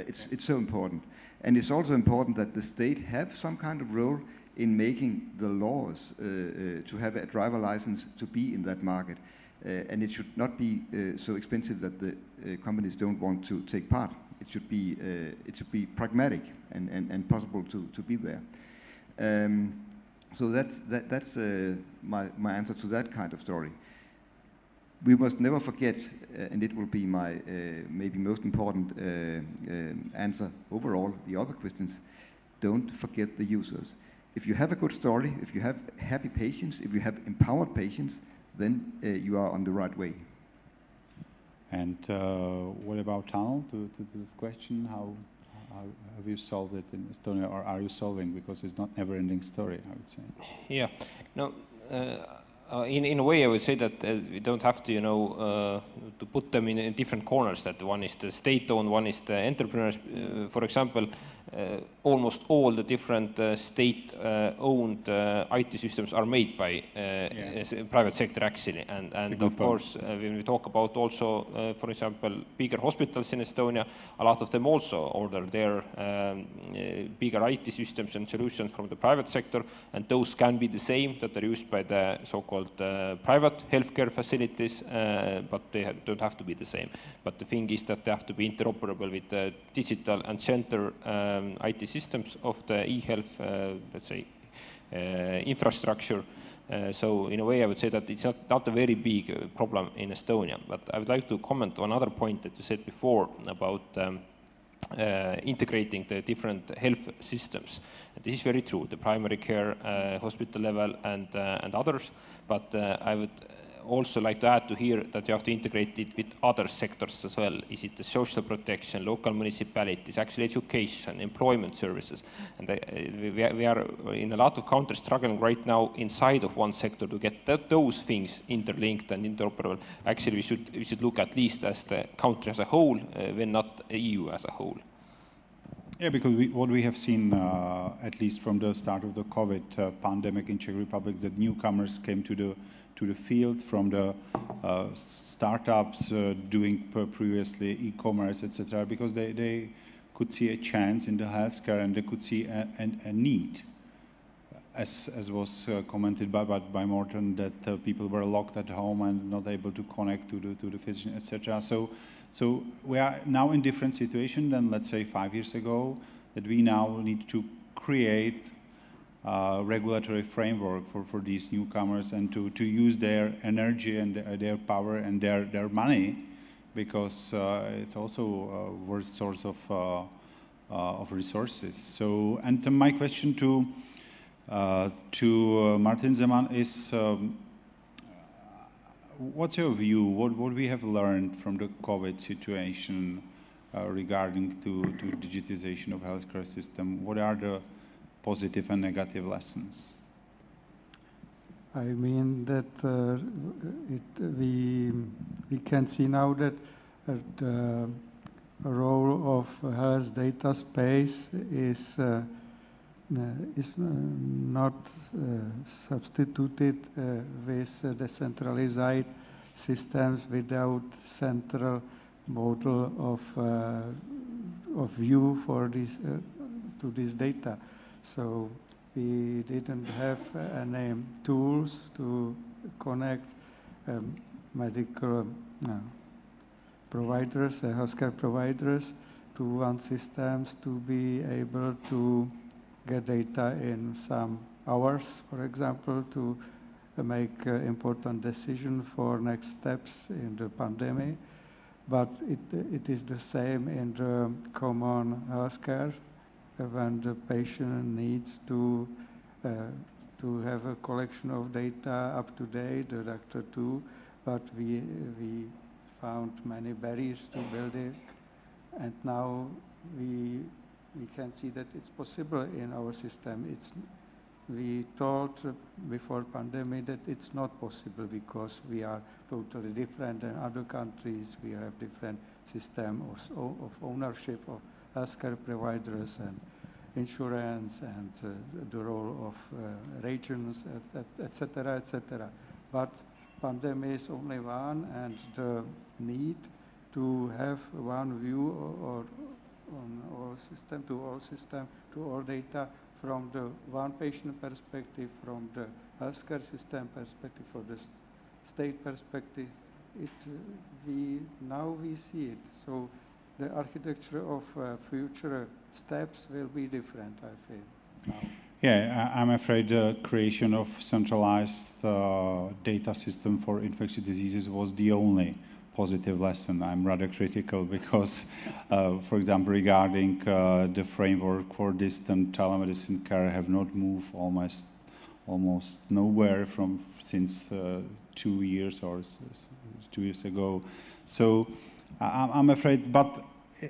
It's so important. And it's also important that the state have some kind of role in making the laws to have a driver license to be in that market. And it should not be so expensive that the companies don't want to take part. It should be pragmatic and possible to be there. So that's my answer to that kind of story. We must never forget, and it will be my maybe most important answer overall, the other questions, don't forget the users. If you have a good story, if you have happy patients, if you have empowered patients, then you are on the right way. And what about tunnel to this question? How have you solved it in Estonia, or are you solving? Because it's not never-ending story, I would say. Yeah, no. In a way, I would say that we don't have to, to put them in different corners. That one is the state-owned, one is the entrepreneurs. For example, almost all the different state-owned IT systems are made by private sector, actually. And of course, when we talk about also, for example, bigger hospitals in Estonia, a lot of them also order their bigger IT systems and solutions from the private sector, and those can be the same that are used by the so-called private healthcare facilities, but they don't have to be the same. But the thing is that they have to be interoperable with the digital and center IT systems of the eHEALTH, let's say, infrastructure. So in a way, I would say that it's not a very big problem in Estonia. But I would like to comment on another point that you said before about integrating the different health systems. This is very true, the primary care, hospital level, and others. But I would also like to add to here that you have to integrate it with other sectors as well. Is it the social protection, local municipalities, actually education, employment services? And we are in a lot of countries struggling right now inside of one sector to get those things interlinked and interoperable. Actually, we should look at least as the country as a whole, when not EU as a whole. Yeah, because what we have seen, at least from the start of the COVID pandemic in Czech Republic, that newcomers came to the field from the startups doing previously e-commerce, etc., because they could see a chance in the healthcare, and they could see a need, as was commented by Morten, that people were locked at home and not able to connect to the physician, etc. So we are now in different situation than, let's say, 5 years ago, that we now need to create regulatory framework for these newcomers, and to use their energy and their power and their money, because it's also a worst source of resources. So, and my question to Martin Zeman is, what's your view? What we have learned from the COVID situation regarding to digitization of healthcare system? What are the positive and negative lessons? I mean that we can see now that the role of health data space is not substituted with decentralized systems without central model of view for this to this data. So we didn't have any tools to connect medical providers, healthcare providers, to one systems to be able to get data in some hours, for example, to make important decision for next steps in the pandemic. But it is the same in the common healthcare when the patient needs to have a collection of data up to date, the doctor too, but we found many barriers to build it, and now we can see that it's possible in our system. We thought before pandemic that it's not possible because we are totally different than other countries. We have different system of ownership of healthcare providers and insurance and the role of regions, etc., etc. But pandemic is only one, and the need to have one view on all system, to all data from the one patient perspective, from the healthcare system perspective, from the state perspective. Now we see it. So the architecture of future steps will be different, I feel. Now. Yeah, I'm afraid the creation of centralized data system for infectious diseases was the only positive lesson. I'm rather critical because, for example, regarding the framework for distant telemedicine care, have not moved almost nowhere since 2 years or 2 years ago. So I'm afraid, but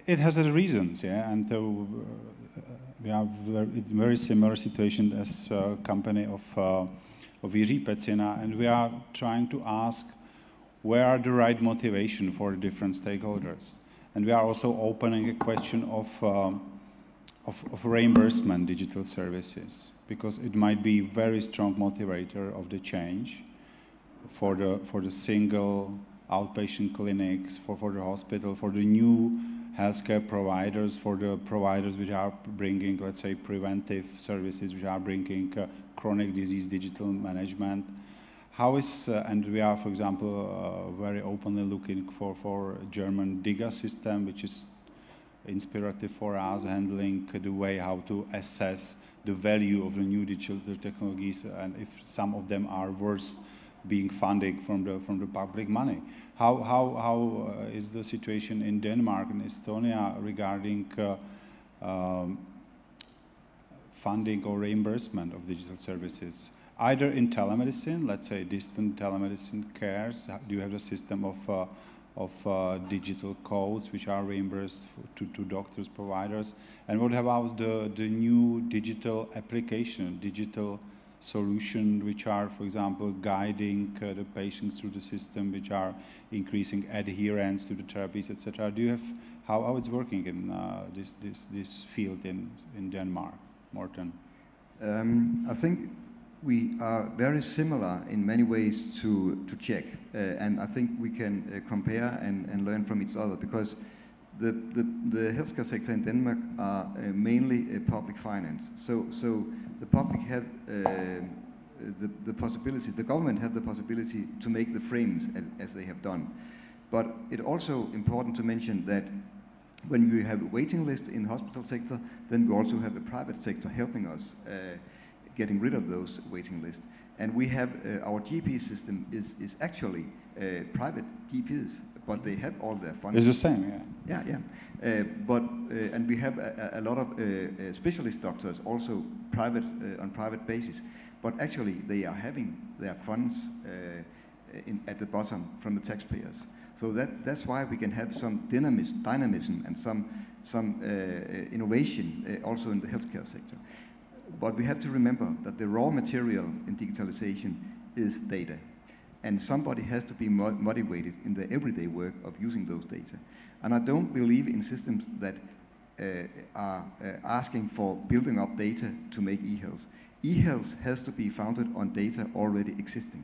it has its reasons, yeah, and we have very similar situation as a company of Jiří Pecina, and we are trying to ask where are the right motivation for different stakeholders. And we are also opening a question of reimbursement digital services, because it might be very strong motivator of the change for the single outpatient clinics, for the hospital, for the new healthcare providers, for the providers which are bringing, let's say, preventive services, which are bringing chronic disease digital management. How is, and we are, for example, very openly looking for German DIGA system, which is inspirative for us, handling the way how to assess the value of the new digital technologies, and if some of them are worth being funded from the public money. How is the situation in Denmark and Estonia regarding funding or reimbursement of digital services? Either in telemedicine, let's say distant telemedicine cares, do you have a system of digital codes which are reimbursed to doctors, providers? And what about the new digital application, digital solution which are, for example, guiding the patients through the system, which are increasing adherence to the therapies, etc.? Do you have, how it's working in this field in Denmark, Morten? I think we are very similar in many ways to Czech, and I think we can compare and learn from each other, because the healthcare sector in Denmark are mainly public finance. So the public have the possibility, the government have the possibility to make the frames as they have done. But it's also important to mention that when we have a waiting list in the hospital sector, then we also have a private sector helping us getting rid of those waiting lists. And we have our GP system is actually private GPs, but they have all their funding. It's the same, yeah. Yeah. And we have a lot of specialist doctors also private on private basis, but actually they are having their funds at the bottom from the taxpayers. So that's why we can have some dynamism and some innovation also in the healthcare sector. But we have to remember that the raw material in digitalization is data. And somebody has to be motivated in the everyday work of using those data. And I don't believe in systems that are asking for building up data to make eHealth. eHealth has to be founded on data already existing.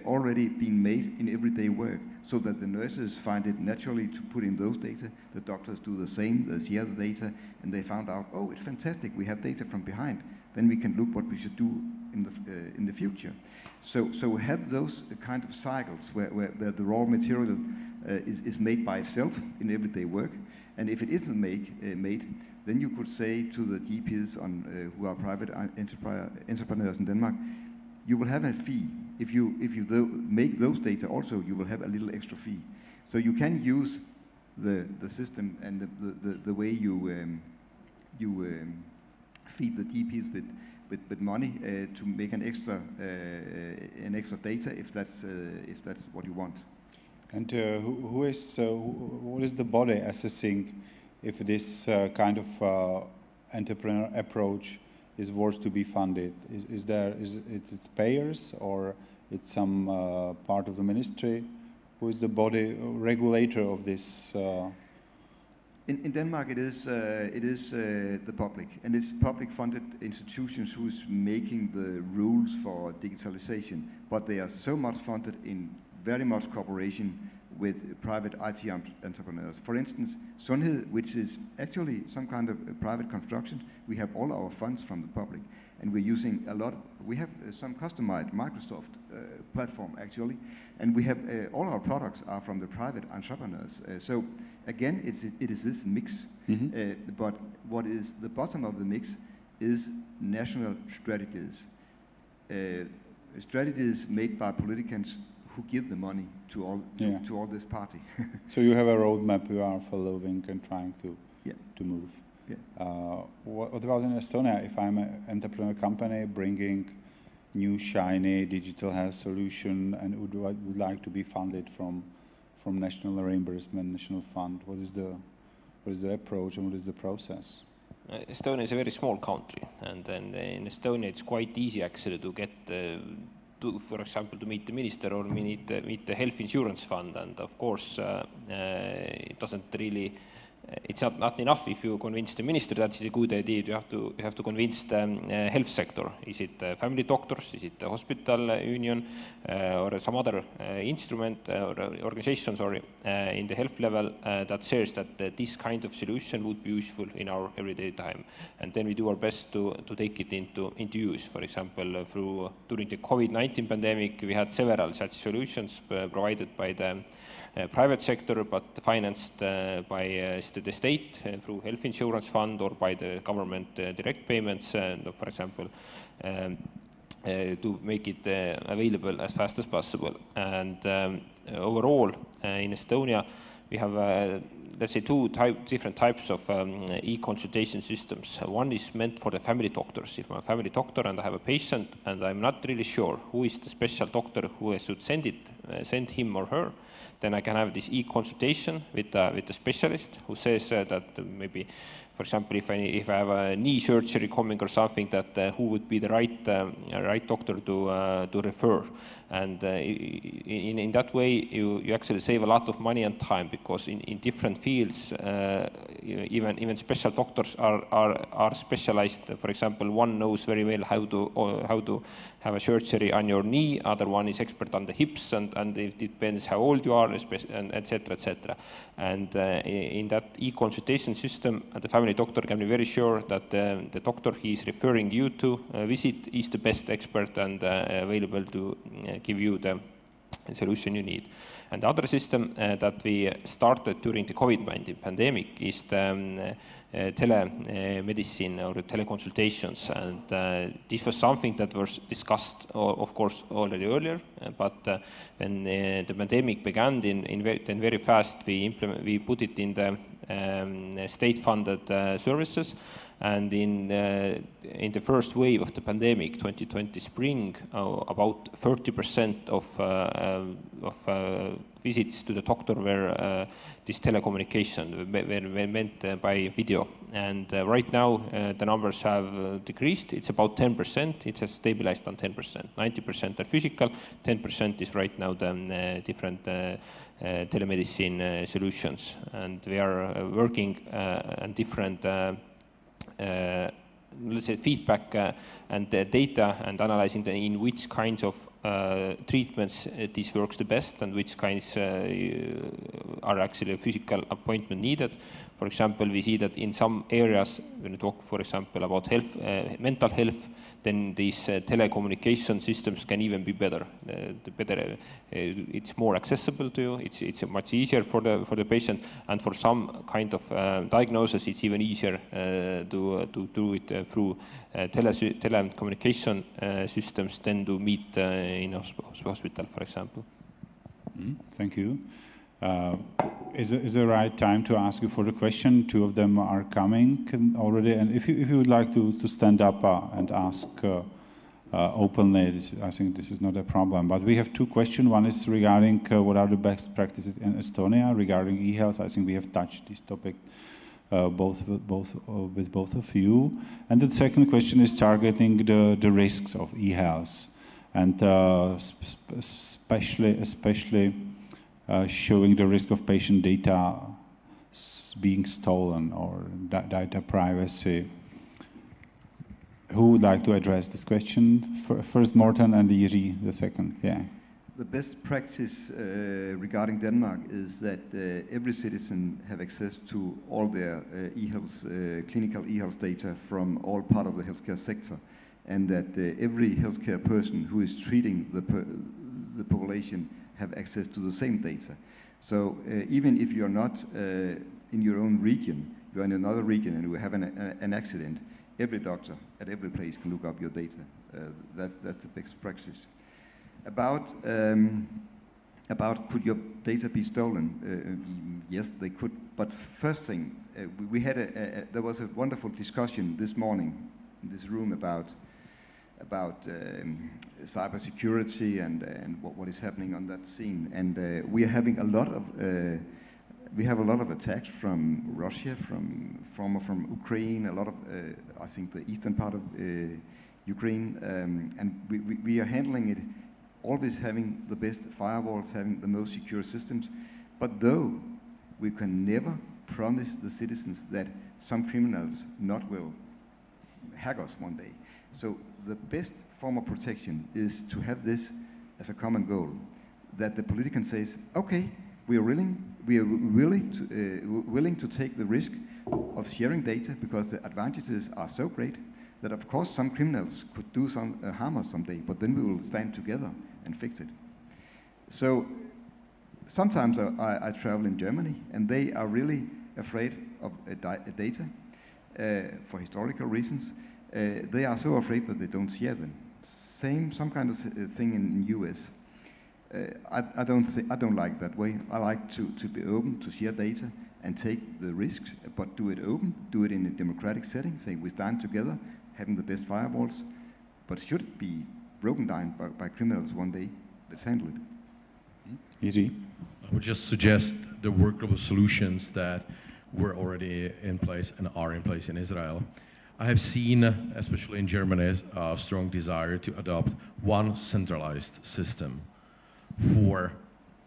already being made in everyday work, so that the nurses find it naturally to put in those data, the doctors do the same, they share the data, and they found out, oh, it's fantastic, we have data from behind, then we can look what we should do in the future. So have those kind of cycles where the raw material is made by itself in everyday work, and if it isn't made, then you could say to the GPs who are private entrepreneurs in Denmark, you will have a fee. If you make those data also, you will have a little extra fee. So you can use the system and the way you feed the GPs with money to make an extra data if that's what you want. And what is the body assessing if this kind of entrepreneur approach is worth to be funded? Is it payers, or it's some part of the ministry? Who is the body regulator of this? In Denmark, it is the public, and it's public-funded institutions who is making the rules for digitalization. But they are so much funded in very much cooperation with private IT entrepreneurs. For instance, Sundhed, which is actually some kind of private construction, we have all our funds from the public, and we're using a lot. We have some customized Microsoft platform actually, and we have all our products are from the private entrepreneurs. So again, it is this mix. Mm-hmm. But what is the bottom of the mix is national strategies. Strategies made by politicians who give the money to all this party. So you have a roadmap you are following and trying to move. Yeah. What about in Estonia? If I'm an entrepreneur company bringing new shiny digital health solution and would like to be funded from national reimbursement, national fund, what is the approach and what is the process? Estonia is a very small country, and then in Estonia it's quite easy actually to get for example, to meet the minister or meet the health insurance fund, and of course it doesn't really, it's not enough if you convince the minister that is a good idea. You have to convince the health sector. Is it family doctors? Is it the hospital union or some other instrument or organization, in the health level that says that this kind of solution would be useful in our everyday time, and then we do our best to take it into use. For example, during the COVID-19 pandemic, we had several such solutions provided by the private sector, but financed by the state through health insurance fund or by the government direct payments, for example, to make it available as fast as possible. And overall, in Estonia, we have let's say different types of e-consultation systems. One is meant for the family doctors. If I'm a family doctor and I have a patient and I'm not really sure who is the special doctor who I should send him or her, then I can have this e-consultation with the specialist who says that maybe, for example, if I have a knee surgery coming or something, that who would be the right doctor to refer. And in that way, you actually save a lot of money and time, because in different fields, even special doctors are specialized. For example, one knows very well how to have a surgery on your knee, other one is expert on the hips, and it depends how old you are, and etc. etc. And in that e-consultation system, the family doctor can be very sure that the doctor he is referring you to visit is the best expert and available to give you the solution you need. And the other system that we started during the COVID-19 pandemic is the telemedicine or the teleconsultations. And this was something that was discussed, of course, already earlier. But when the pandemic began, then very fast we put it in the state-funded services. And in the first wave of the pandemic, 2020 spring, about 30% of visits to the doctor were this telecommunication, were meant by video. And right now, the numbers have decreased. It's about 10%. It has stabilized on 10%. 90% are physical. 10% is right now the different telemedicine solutions. And we are working on different let's say, feedback and data and analyzing in which kinds of treatments this works the best and which kinds are actually a physical appointment needed. For example, we see that in some areas, when we talk, for example, about health, mental health, then these telecommunication systems can even be better. It's more accessible to you. It's much easier for the patient, and for some kind of diagnosis, it's even easier to do it through telecommunication systems than to meet in hospital, for example. Thank you. Is the right time to ask you for the question? Two of them are coming already, and if you would like to stand up and ask openly, I think this is not a problem. But we have two questions. One is regarding what are the best practices in Estonia regarding eHealth. I think we have touched this topic with both of you. And the second question is targeting the risks of eHealth, and especially showing the risk of patient data being stolen or data privacy. Who would like to address this question? First Morten and Jiří, the second. Yeah. The best practice regarding Denmark is that every citizen have access to all their clinical eHealth data from all part of the healthcare sector, and that every healthcare person who is treating the population have access to the same data. So even if you're not in your own region, you're in another region and you have an accident, every doctor at every place can look up your data. That's the best practice. About could your data be stolen? Yes, they could. But first thing, we had there was a wonderful discussion this morning in this room about cybersecurity and what is happening on that scene. And we are having a lot of we have a lot of attacks from Russia, from Ukraine, a lot of I think the eastern part of Ukraine, and we are handling it. Always having the best firewalls, having the most secure systems, but though we can never promise the citizens that some criminals not will hack us one day. So the best form of protection is to have this as a common goal, that the politician says, okay, we are willing to take the risk of sharing data because the advantages are so great that of course some criminals could do some harm us someday, but then we will stand together and fix it. So sometimes I travel in Germany and they are really afraid of data for historical reasons. They are so afraid that they don't share them. Some kind of thing in the US. I don't like that way. I like to be open, to share data and take the risks, but do it open, do it in a democratic setting, saying we stand together, having the best firewalls, but should it be broken down by criminals one day, let's handle it. Easy. I would just suggest the workable solutions that were already in place and are in place in Israel. I have seen, especially in Germany, a strong desire to adopt one centralized system for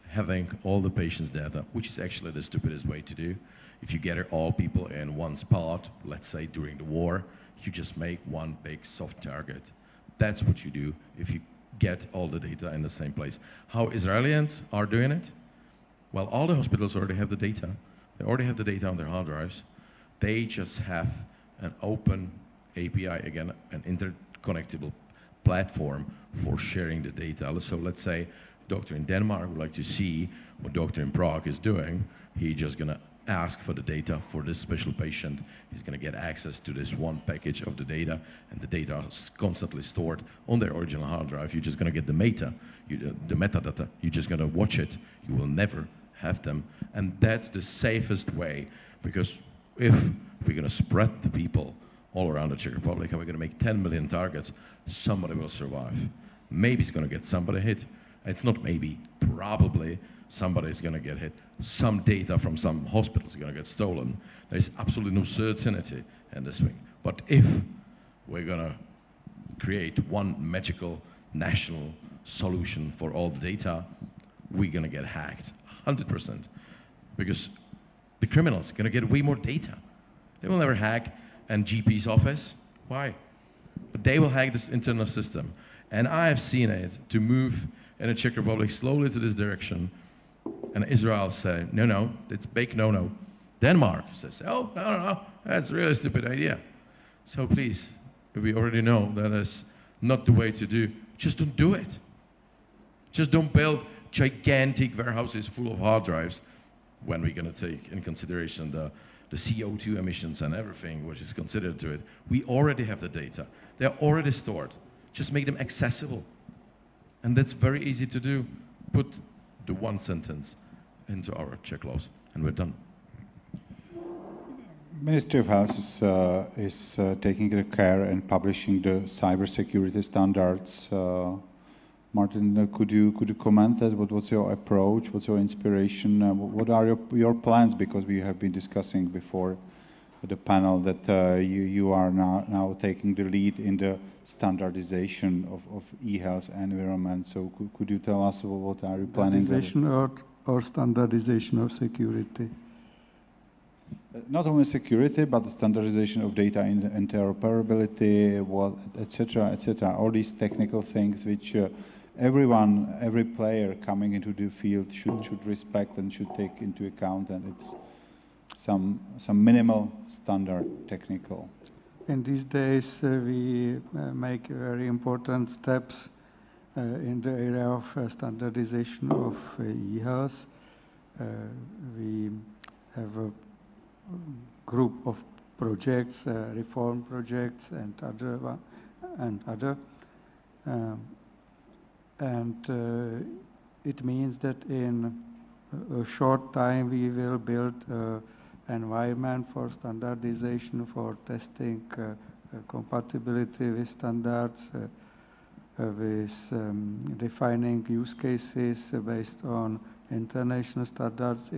having all the patients' data, which is actually the stupidest way to do. If you gather all people in one spot, let's say during the war, you just make one big soft target. That's what you do if you get all the data in the same place. How Israelis are doing it? Well, all the hospitals already have the data. They already have the data on their hard drives. They just have an open API, again, an interconnectable platform for sharing the data. So let's say a doctor in Denmark would like to see what doctor in Prague is doing. He's just going to ask for the data for this special patient. He's going to get access to this one package of the data, and the data is constantly stored on their original hard drive. You're just going to get the metadata. You're just going to watch it. You will never have them. And that's the safest way, because if we're going to spread the people all around the Czech Republic and we're going to make 10 million targets, somebody will survive. Maybe it's going to get somebody hit. It's not maybe, probably somebody's going to get hit. Some data from some hospitals is going to get stolen. There's absolutely no certainty in this thing. But if we're going to create one magical national solution for all the data, we're going to get hacked, 100%. Because the criminals are going to get way more data. They will never hack a GP's office. Why? But they will hack this internal system. And I have seen it to move in the Czech Republic slowly to this direction. And Israel say, no, no, it's big no-no. Denmark says, oh, no, that's really a stupid idea. So please, we already know that is not the way to do. Just don't do it. Just don't build gigantic warehouses full of hard drives when we're going to take in consideration the CO2 emissions and everything which is considered to it. We already have the data. They're already stored. Just make them accessible. And that's very easy to do. Put the one sentence into our Czech laws, and we're done. Ministry of Health is taking the care and publishing the cybersecurity standards. Martin, could you comment that? What's your approach? What's your inspiration? What are your plans? Because we have been discussing before the panel that you are now taking the lead in the standardization of eHealth environment. So could you tell us what are you planning? Standardization or standardization of security? Not only security, but the standardization of data interoperability, etc., etc. All these technical things which every player coming into the field should respect and should take into account, and it's some minimal standard technical. In these days, we make very important steps in the area of standardization of eHealth. We have a group of projects, reform projects, and other. It means that in a short time we will build an environment for standardization, for testing compatibility with standards, with defining use cases based on international standards.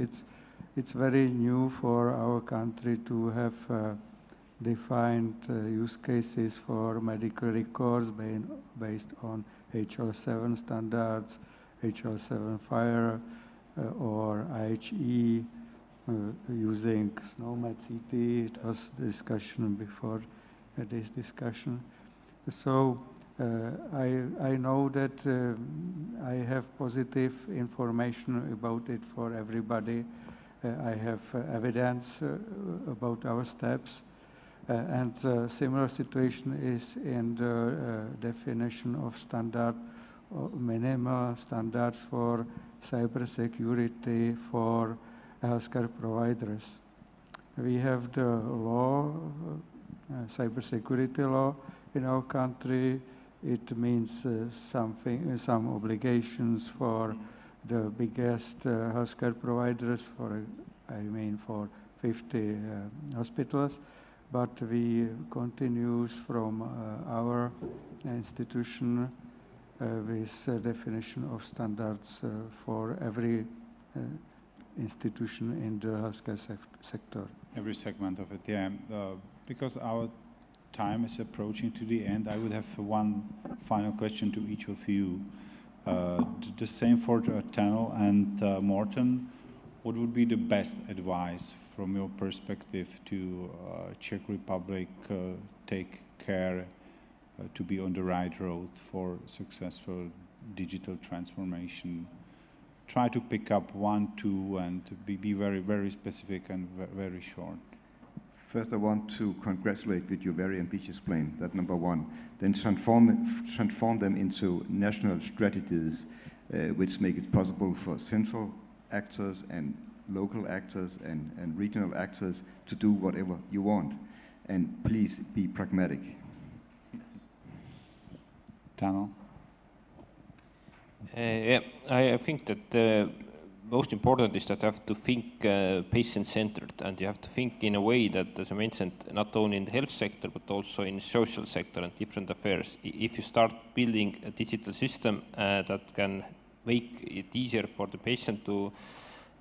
It's very new for our country to have defined use cases for medical records based on HL7 standards, HL7 fire, or IHE using SNOMED CT. It was discussion before this discussion. So I know that I have positive information about it for everybody. I have evidence about our steps, and similar situation is in the definition of standard, minimal standards for cybersecurity for healthcare providers. We have the law, cybersecurity law in our country. It means some obligations for the biggest healthcare providers, for 50 hospitals, but we continue from our institution with definition of standards for every institution in the healthcare sector. Every segment of it, yeah. Because our time is approaching to the end, I would have one final question to each of you. The same for Tanel and Morten. What would be the best advice from your perspective to Czech Republic take care to be on the right road for successful digital transformation? Try to pick up one, two, and be very, very specific and very short. First, I want to congratulate with your very ambitious plan, that number one. Then transform them into national strategies which make it possible for central actors and local actors and regional actors to do whatever you want. And please be pragmatic. Tanel? Yeah, I think that most important is that you have to think patient-centered, and you have to think in a way that, as I mentioned, not only in the health sector, but also in social sector and different affairs. If you start building a digital system that can make it easier for the patient to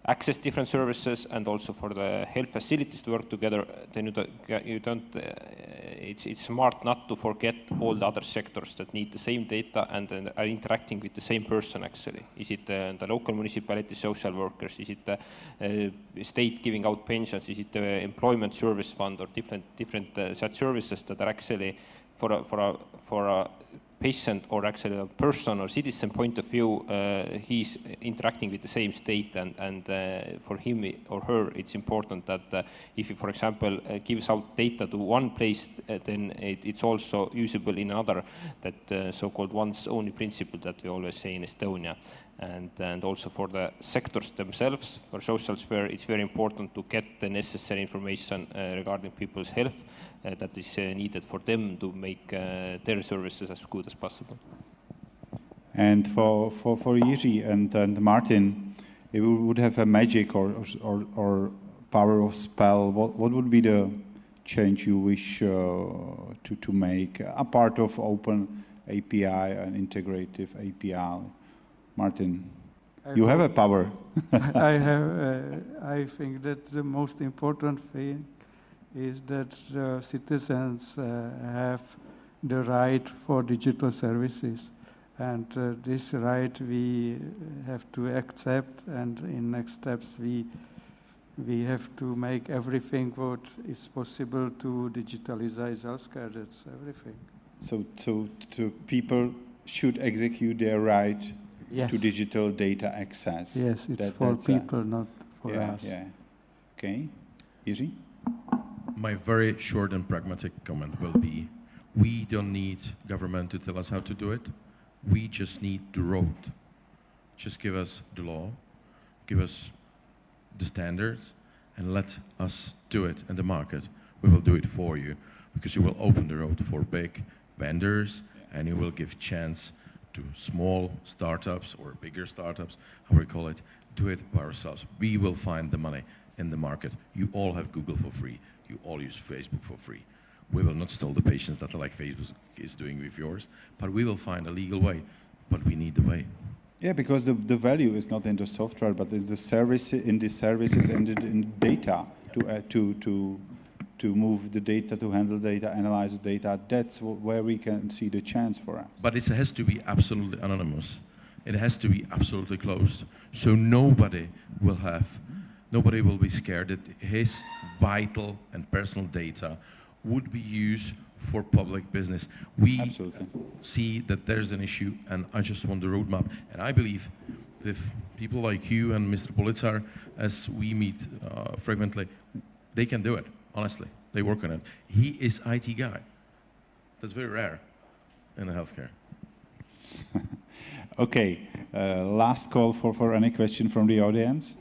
access different services, and also for the health facilities to work together, then it's smart not to forget all the other sectors that need the same data and are interacting with the same person actually. Is it the local municipality social workers? Is it the state giving out pensions? Is it the employment service fund or different such services that are actually for a patient or actually a person or citizen point of view, he's interacting with the same state, and for him or her it's important that if he, for example, gives out data to one place, then it's also usable in another, that so-called once only principle that we always say in Estonia. And also for the sectors themselves, for social sphere, it's very important to get the necessary information regarding people's health that is needed for them to make their services as good as possible. And for Jiří and Martin, if we would have a magic or power of spell, what would be the change you wish to make, a part of open API and integrative API? Martin, you have a power. I think that the most important thing is that citizens have the right for digital services. And this right we have to accept, and in next steps we have to make everything what is possible to digitalize healthcare. That's everything. So people should execute their right to digital data access. Yes, it's for people, not for us. Yeah. Okay, Jiří? My very short and pragmatic comment will be, we don't need government to tell us how to do it. We just need the road. Just give us the law, give us the standards, and let us do it in the market. We will do it for you, because you will open the road for big vendors, and you will give chance to small startups or bigger startups, how we call it, do it by ourselves. We will find the money in the market. You all have Google for free. You all use Facebook for free. We will not steal the patients that like Facebook is doing with yours, but we will find a legal way, but we need the way. Yeah, because the value is not in the software, but in the service, in the services and in data to move the data, to handle data, analyze the data. That's where we can see the chance for us. But it has to be absolutely anonymous. It has to be absolutely closed. So nobody will be scared that his vital and personal data would be used for public business. We see that there's an issue, and I just want the roadmap. And I believe that people like you and Mr. Policar, as we meet frequently, they can do it. Honestly, they work on it. He is IT guy. That's very rare in healthcare. Okay, last call for any question from the audience.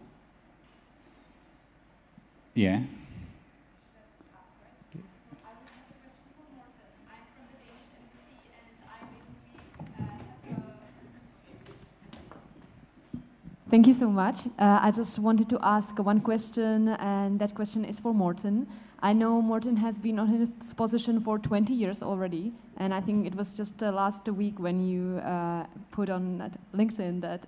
Yeah. Thank you so much. I just wanted to ask one question, and that question is for Morten. I know Morten has been on his position for 20 years already, and I think it was just last week when you put on LinkedIn that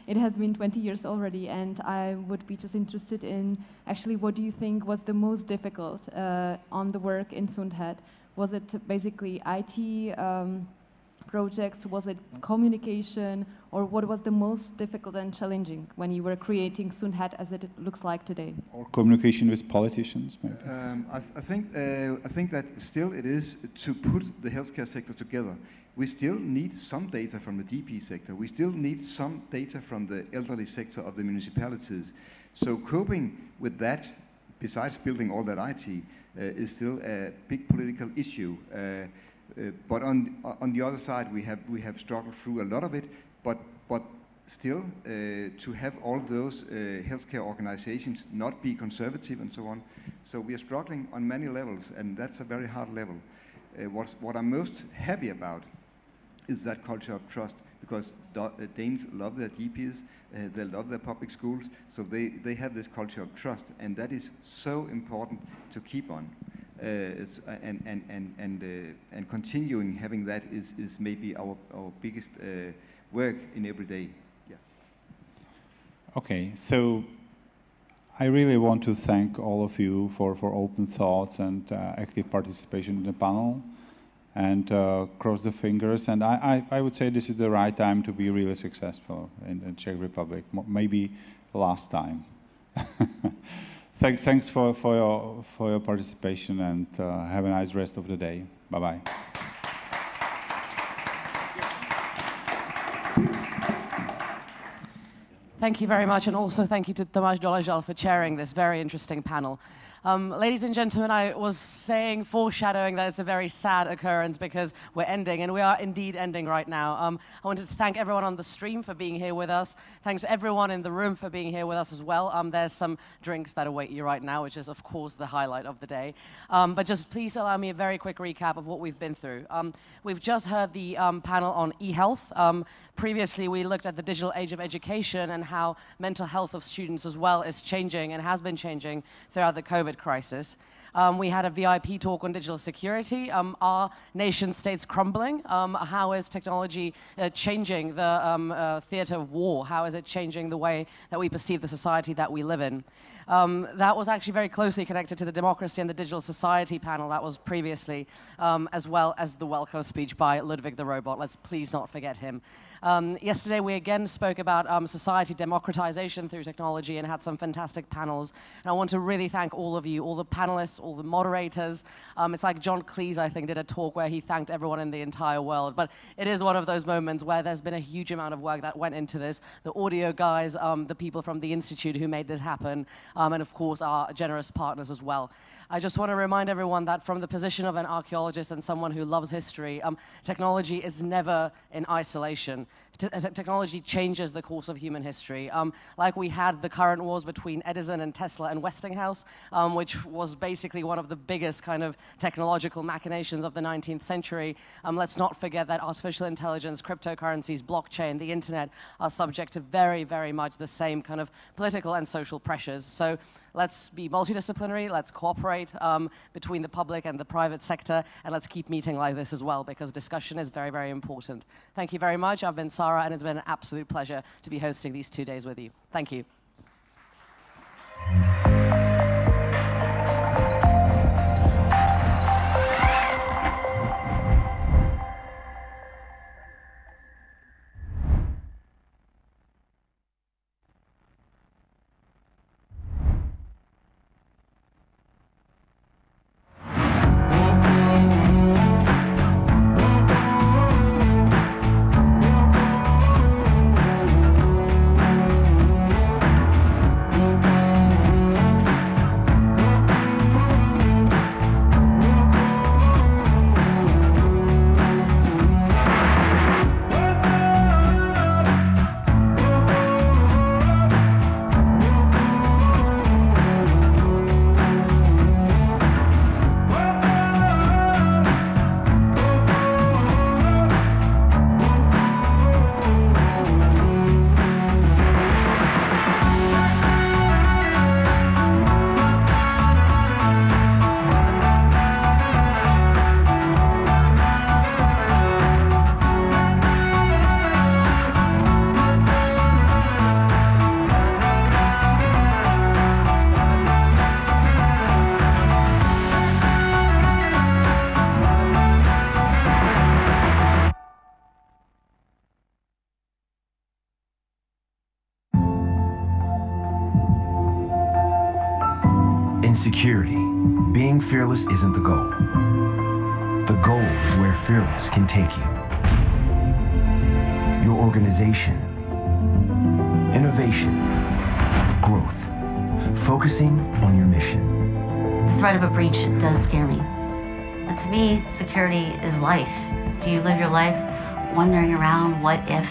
it has been 20 years already, and I would be just interested in actually what do you think was the most difficult on the work in Sundhed? Was it basically IT projects? Was it communication? Or what was the most difficult and challenging when you were creating Sundhed as it looks like today? Or communication with politicians, maybe? I think that still it is to put the healthcare sector together. We still need some data from the DP sector. We still need some data from the elderly sector of the municipalities. So coping with that, besides building all that IT, is still a big political issue. But on the other side, we have struggled through a lot of it. But still, to have all those healthcare organizations not be conservative and so on. So we are struggling on many levels, and that's a very hard level. What I'm most happy about is that culture of trust, because Danes love their GPs, they love their public schools, so they have this culture of trust, and that is so important to keep on. And continuing having that is maybe our biggest work in every day. Yeah. Okay, so I really want to thank all of you for open thoughts and active participation in the panel, and cross the fingers. And I would say this is the right time to be really successful in the Czech Republic, maybe last time. Thanks for your participation, and have a nice rest of the day. Bye-bye. Thank you very much, and also thank you to Tomáš Doležal for chairing this very interesting panel. Ladies and gentlemen, I was foreshadowing that it's a very sad occurrence because we're ending, and we are indeed ending right now. I wanted to thank everyone on the stream for being here with us. Thanks to everyone in the room for being here with us as well. There's some drinks that await you right now, which is, of course, the highlight of the day. But just please allow me a very quick recap of what we've been through. We've just heard the panel on eHealth. Previously, we looked at the digital age of education and how mental health of students as well is changing and has been changing throughout the COVID crisis. We had a VIP talk on digital security. Are nation states crumbling? How is technology changing the theater of war? How is it changing the way that we perceive the society that we live in? That was actually very closely connected to the Democracy and the Digital Society panel that was previously, as well as the welcome speech by Ludvík the robot. Let's please not forget him. Yesterday we again spoke about society democratization through technology and had some fantastic panels. And I want to really thank all of you, all the panelists, all the moderators. It's like John Cleese, I think, did a talk where he thanked everyone in the entire world. But it is one of those moments where there's been a huge amount of work that went into this. The audio guys, the people from the Institute who made this happen, and of course our generous partners as well. I just want to remind everyone that from the position of an archaeologist and someone who loves history, technology is never in isolation. Technology changes the course of human history. Like we had the current wars between Edison and Tesla and Westinghouse, which was basically one of the biggest kind of technological machinations of the 19th century. Let's not forget that artificial intelligence, cryptocurrencies, blockchain, the internet are subject to very, very much the same kind of political and social pressures. So let's be multidisciplinary, let's cooperate between the public and the private sector, and let's keep meeting like this as well, because discussion is very, very important. Thank you very much. I've been Sarah, and it's been an absolute pleasure to be hosting these 2 days with you. Thank you. In security, being fearless isn't the goal. The goal is where fearless can take you. Your organization, innovation, growth, focusing on your mission. The threat of a breach does scare me. But to me, security is life. Do you live your life wondering around what if,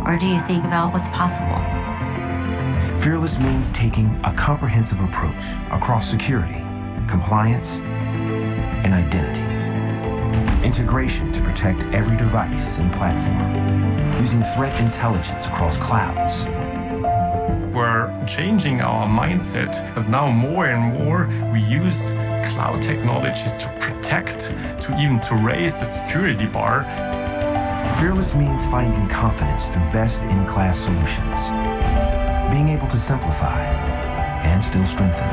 or do you think about what's possible? Fearless means taking a comprehensive approach across security, compliance, and identity. Integration to protect every device and platform, using threat intelligence across clouds. We're changing our mindset, but now more and more we use cloud technologies to protect, to raise the security bar. Fearless means finding confidence through best-in-class solutions, being able to simplify can still strengthen.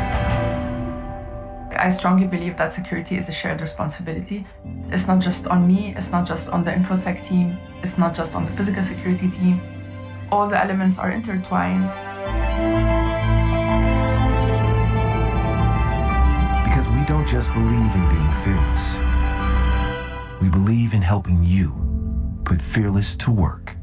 I strongly believe that security is a shared responsibility. It's not just on me, it's not just on the InfoSec team, it's not just on the physical security team. All the elements are intertwined. Because we don't just believe in being fearless. We believe in helping you put fearless to work.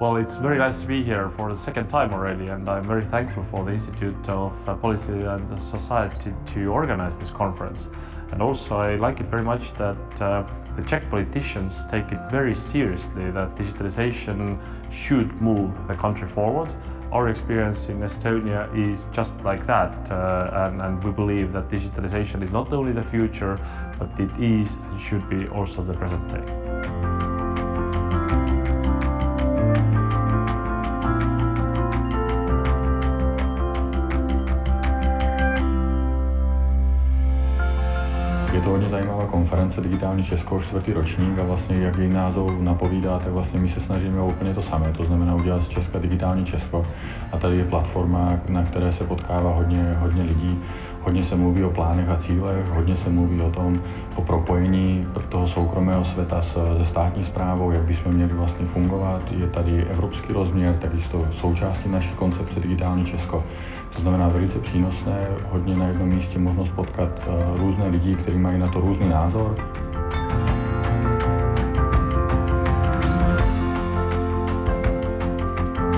Well, it's very nice to be here for the second time already, and I'm very thankful for the Institute of Policy and Society to organize this conference. And also I like it very much that the Czech politicians take it very seriously, that digitalization should move the country forward. Our experience in Estonia is just like that, and we believe that digitalization is not only the future, but it is and should be also the present day. Je to hodně zajímavá konference Digitální Česko, 4. ročník, a vlastně jak její název napovídá, tak vlastně my se snažíme o úplně to samé, to znamená udělat z Česka digitální Česko. A tady je platforma, na které se potkává hodně lidí. Hodně se mluví o plánech a cílech, hodně se mluví o propojení toho soukromého světa se státní správou, jak bychom měli vlastně fungovat. Je tady evropský rozměr, takisto součástí naší koncepce Digitální Česko. To znamená velice přínosné, hodně na jednom místě možnost potkat různé lidi, kteří mají na to různý názor.